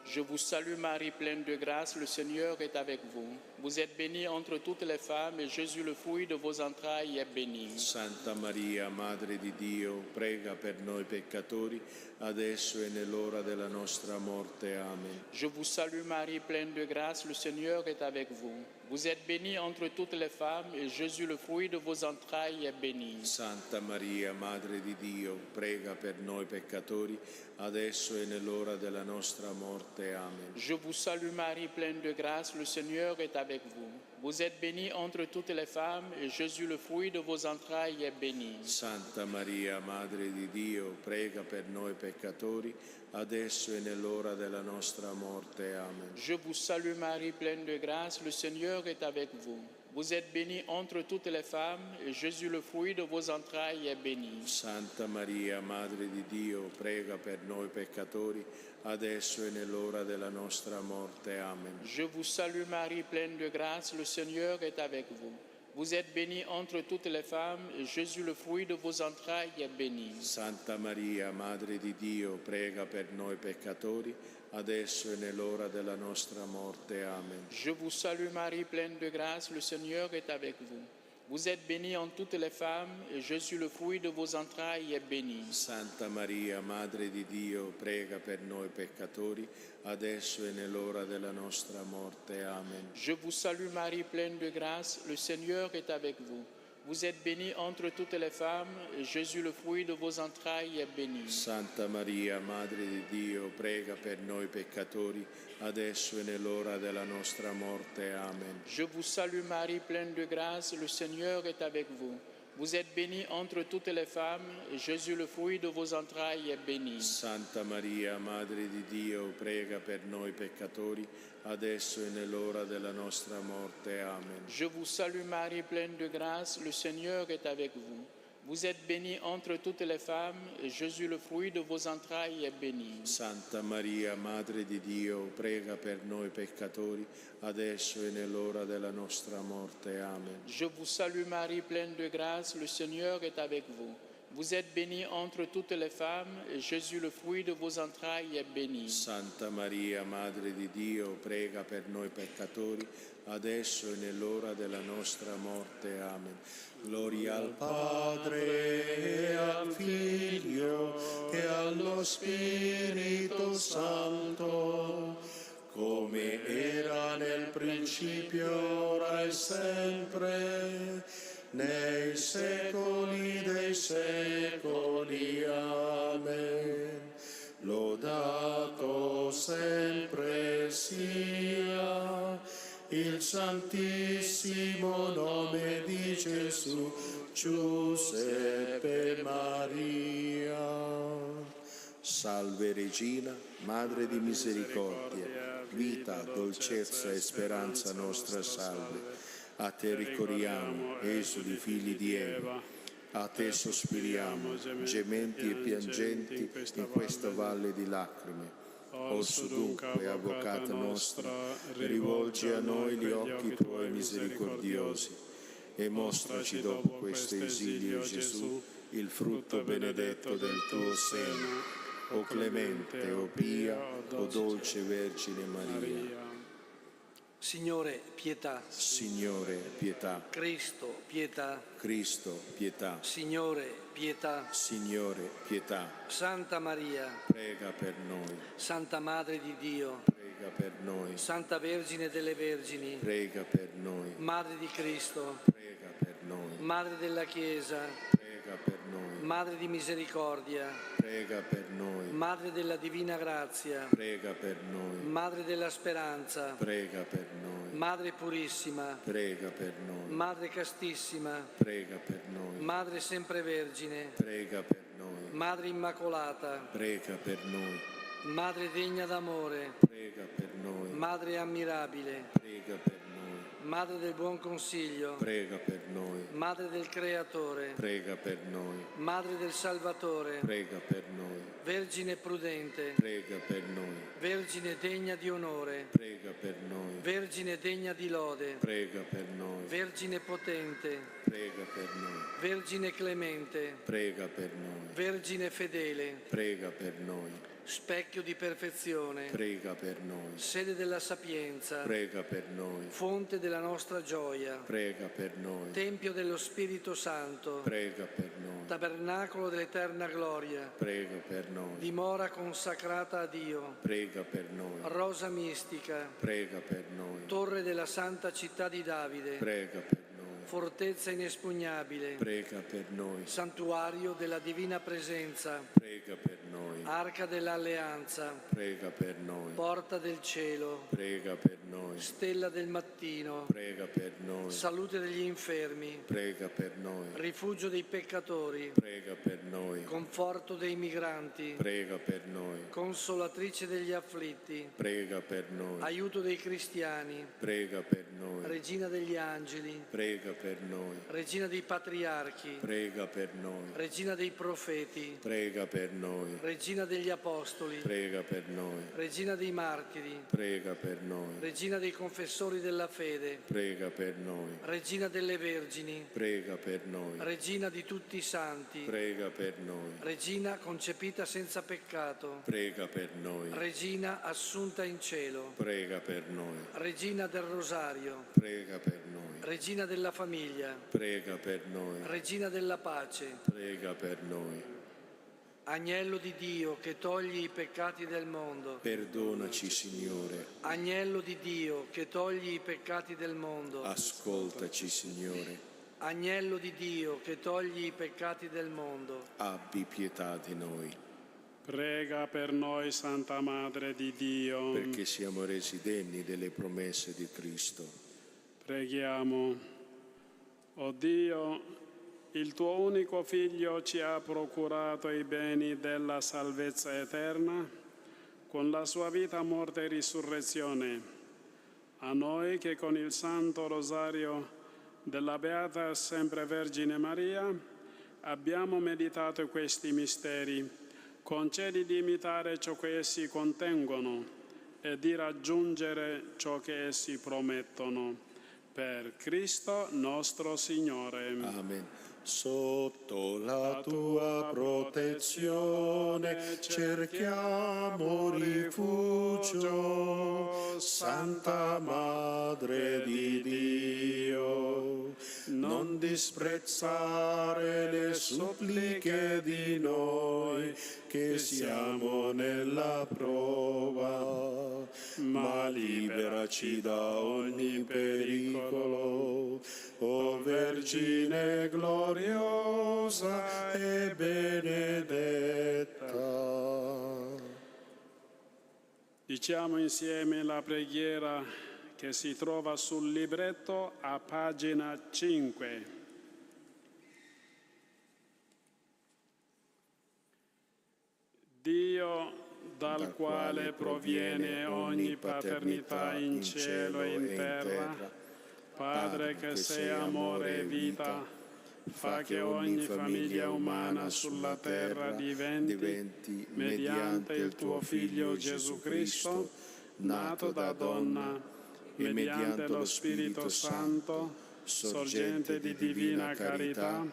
Je vous salue Marie, pleine de grâce, le Seigneur est avec vous. Vous êtes bénie entre toutes les femmes et Jésus, le fruit de vos entrailles, est béni. Santa Maria, Madre di Dio, prega per noi peccatori, adesso e nell'ora della nostra morte. Amen. Je vous salue Marie, pleine de grâce, le Seigneur est avec vous. Vous êtes bénie entre toutes les femmes et Jésus, le fruit de vos entrailles, est béni. Santa Maria, Madre di Dio, prega per noi peccatori, adesso e nell'ora della nostra morte. Amen. Je vous salue Marie, pleine de grâce, le Seigneur est avec vous. Vous êtes bénie entre toutes les femmes et Jésus, le fruit de vos entrailles, est béni. Santa Maria, Madre di Dio, prega per noi peccatori, adesso e nell'ora della nostra morte. Amen. Je vous salue Marie, pleine de grâce, le Seigneur est avec vous. Vous êtes bénie entre toutes les femmes et Jésus, le fruit de vos entrailles, est béni. Santa Maria, Madre di Dio, prega per noi peccatori, adesso e nell'ora della nostra morte. Amen. Je vous salue Marie, pleine de grâce, le Seigneur est avec vous. Vous êtes bénie entre toutes les femmes et Jésus, le fruit de vos entrailles, est béni. Santa Maria, Madre di Dio, prega per noi peccatori, adesso e nell'ora della nostra morte. Amen. Je vous salue Marie, pleine de grâce, le Seigneur est avec vous. Vous êtes bénie en toutes les femmes et Jésus, le fruit de vos entrailles, est béni. Santa Maria, Madre di Dio, prega per noi peccatori, adesso e nell'ora della nostra morte. Amen. Je vous salue Marie, pleine de grâce, le Seigneur est avec vous. Vous êtes bénie entre toutes les femmes et Jésus, le fruit de vos entrailles, est béni. Santa Maria, Madre di Dio, prega per noi peccatori, adesso e nell'ora della nostra morte. Amen. Je vous salue Marie, pleine de grâce, le Seigneur est avec vous. Vous êtes bénie entre toutes les femmes et Jésus, le fruit de vos entrailles, est béni. Santa Maria, Madre di Dio, prega per noi peccatori, adesso e nell'ora della nostra morte. Amen. Je vous salue Marie, pleine de grâce, le Seigneur est avec vous. Vous êtes bénie entre toutes les femmes et Jésus, le fruit de vos entrailles, est béni. Santa Maria, Madre di Dio, prega per noi peccatori, adesso e nell'ora della nostra morte. Amen. Je vous salue Marie, pleine de grâce, le Seigneur est avec vous. Vous êtes bénie entre toutes les femmes et Jésus, le fruit de vos entrailles, est béni. Santa Maria, Madre di Dio, prega per noi peccatori, adesso e nell'ora della nostra morte. Amen. Gloria al Padre e al Figlio e allo Spirito Santo, come era nel principio, ora e sempre, nei secoli dei secoli. Amen. Lodato sempre sia il santissimo nome di Gesù, Giuseppe Maria. Salve Regina, Madre di misericordia, vita, dolcezza e speranza nostra salve. A te ricorriamo, esuli figli di Eva, a te sospiriamo, gementi e piangenti in questa valle di lacrime. Osso dunque, Avvocata nostra, rivolgi a noi gli occhi tuoi misericordiosi e mostraci dopo questo esilio, Gesù, il frutto benedetto del tuo seno. O clemente, o pia, o dolce Vergine Maria. Signore, pietà. Signore, pietà. Cristo, pietà. Cristo, pietà. Signore, pietà. Signore, pietà. Santa Maria, prega per noi. Santa Madre di Dio, prega per noi. Santa Vergine delle Vergini, prega per noi. Madre di Cristo, prega per noi. Madre della Chiesa, prega per noi. Madre di misericordia, prega per noi. Madre della divina grazia, prega per noi. Madre della speranza, prega per noi. Madre purissima, prega per noi. Madre castissima, Prega per noi. Madre sempre vergine, Prega per noi. Madre immacolata, Prega per noi. Madre degna d'amore, Prega per noi. Madre ammirabile, Prega per noi. Madre del buon consiglio, Prega per noi. Madre del Creatore, Prega per noi. Madre del Salvatore, Prega per noi. Vergine prudente, Prega per noi. Vergine degna di onore, Prega per noi. Vergine degna di lode, Prega per noi. Vergine potente, Prega per noi. Vergine clemente, Prega per noi. Vergine fedele, Prega per noi. specchio di perfezione, Prega per noi. sede della sapienza, Prega per noi. fonte della nostra gioia, Prega per noi. tempio dello Spirito Santo, Prega per noi. tabernacolo dell'eterna gloria, Prega per noi. dimora consacrata a Dio, Prega per noi. rosa mistica, Prega per noi. torre della santa città di Davide, Prega per noi. fortezza inespugnabile, Prega per noi. santuario della divina presenza, Prega per noi. arca dell'alleanza, Prega per noi. porta del cielo, Prega per noi. stella del mattino, Prega per noi. salute degli infermi, Prega per noi. rifugio dei peccatori, Prega per noi. conforto dei migranti, Prega per noi. consolatrice degli afflitti, Prega per noi. aiuto dei cristiani, Prega per noi. regina degli angeli, Prega per noi. regina dei patriarchi, Prega per noi. regina dei profeti, Prega per noi. regina degli apostoli, Prega per noi. regina dei martiri, Prega per noi. regina dei confessori della fede, Prega per noi. regina delle vergini, Prega per noi. regina di tutti i santi, Prega per noi. regina concepita senza peccato, Prega per noi. regina assunta in cielo, Prega per noi. regina del rosario, Prega per noi. regina della famiglia, Prega per noi. regina della pace, Prega per noi. agnello di Dio che togli i peccati del mondo, Perdonaci, Signore. agnello di Dio che togli i peccati del mondo, Ascoltaci, Signore. agnello di Dio che togli i peccati del mondo, Abbi pietà di noi, Prega per noi, Santa Madre di Dio. perché siamo resi degni delle promesse di Cristo. Preghiamo. O Dio, il tuo unico Figlio ci ha procurato i beni della salvezza eterna con la sua vita, morte e risurrezione. A noi che con il Santo Rosario della Beata Sempre Vergine Maria abbiamo meditato questi misteri, concedi di imitare ciò che essi contengono e di raggiungere ciò che essi promettono. Per Cristo nostro Signore. Amen. Sotto la tua protezione cerchiamo rifugio, Santa Madre di Dio. Non disprezzare le suppliche di noi che siamo nella prova, ma liberaci da ogni pericolo, o Vergine gloriosa e benedetta. Diciamo insieme la preghiera che si trova sul libretto a pagina 5. Dio, dal quale proviene ogni paternità in cielo e in terra, Padre che sei amore e vita, fa che ogni famiglia umana sulla terra diventi, mediante il tuo Figlio Gesù Cristo, nato da donna, mediante lo Spirito Santo, sorgente di divina carità,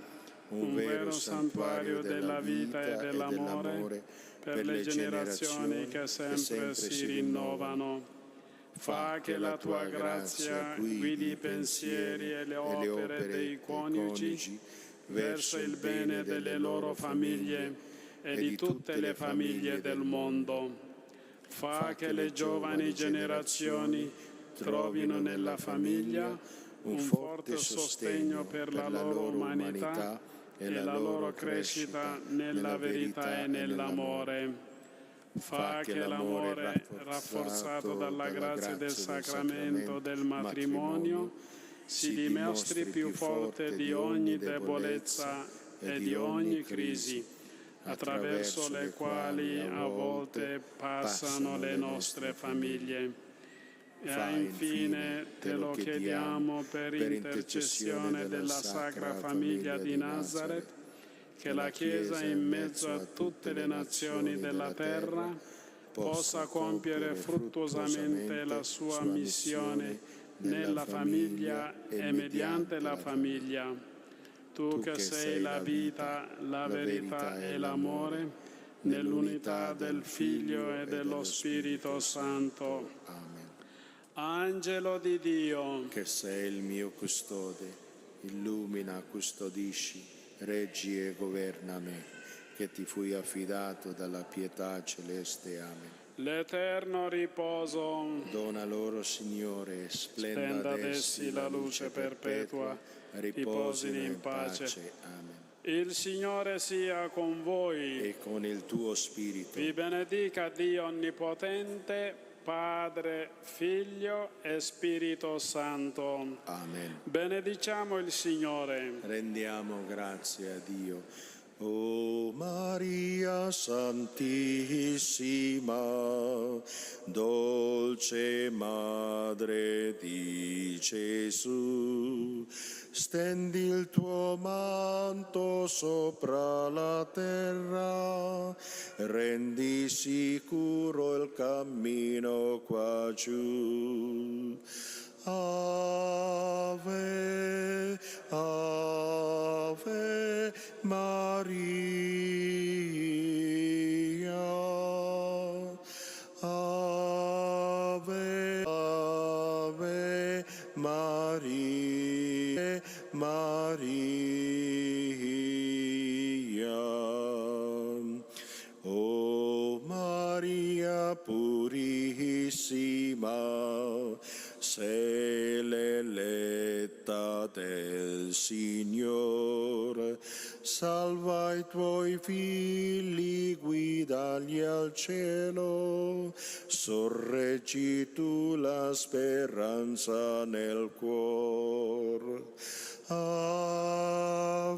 un vero santuario della vita e dell'amore per le generazioni che sempre si rinnovano. Fa che la tua grazia guidi i pensieri e le opere dei coniugi verso il bene delle loro famiglie e di tutte le famiglie del mondo. Fa che le giovani generazioni trovino nella famiglia un forte sostegno per la loro umanità e la loro crescita nella verità e nell'amore. Fa che l'amore, rafforzato dalla grazia del sacramento del matrimonio, si dimostri più forte di ogni debolezza e di ogni crisi, attraverso le quali a volte passano le nostre famiglie. E infine te lo chiediamo per intercessione della Sacra Famiglia di Nazareth, che la Chiesa in mezzo a tutte le nazioni della terra possa compiere fruttuosamente la sua missione nella famiglia e mediante la famiglia. Tu che sei la vita, la verità e l'amore, nell'unità del Figlio e dello Spirito Santo. Angelo di Dio, che sei il mio custode, illumina, custodisci, reggi e governa me, che ti fui affidato dalla pietà celeste. Amen. L'eterno riposo dona loro, Signore, splenda ad essi la luce perpetua, riposino in pace. Amen. Il Signore sia con voi e con il tuo spirito. Vi benedica Dio Onnipotente, Padre, Figlio e Spirito Santo. Amen. Benediciamo il Signore. Rendiamo grazie a Dio. O Maria Santissima, dolce Madre di Gesù, stendi il tuo manto sopra la terra, rendi sicuro il cammino qua giù. Ave, Ave Maria, Ave, Ave Maria, Maria. O Maria purissima, sei l'eletta del Signore, salva i tuoi figli, guidali al cielo, sorreggi tu la speranza nel cuore. Ave,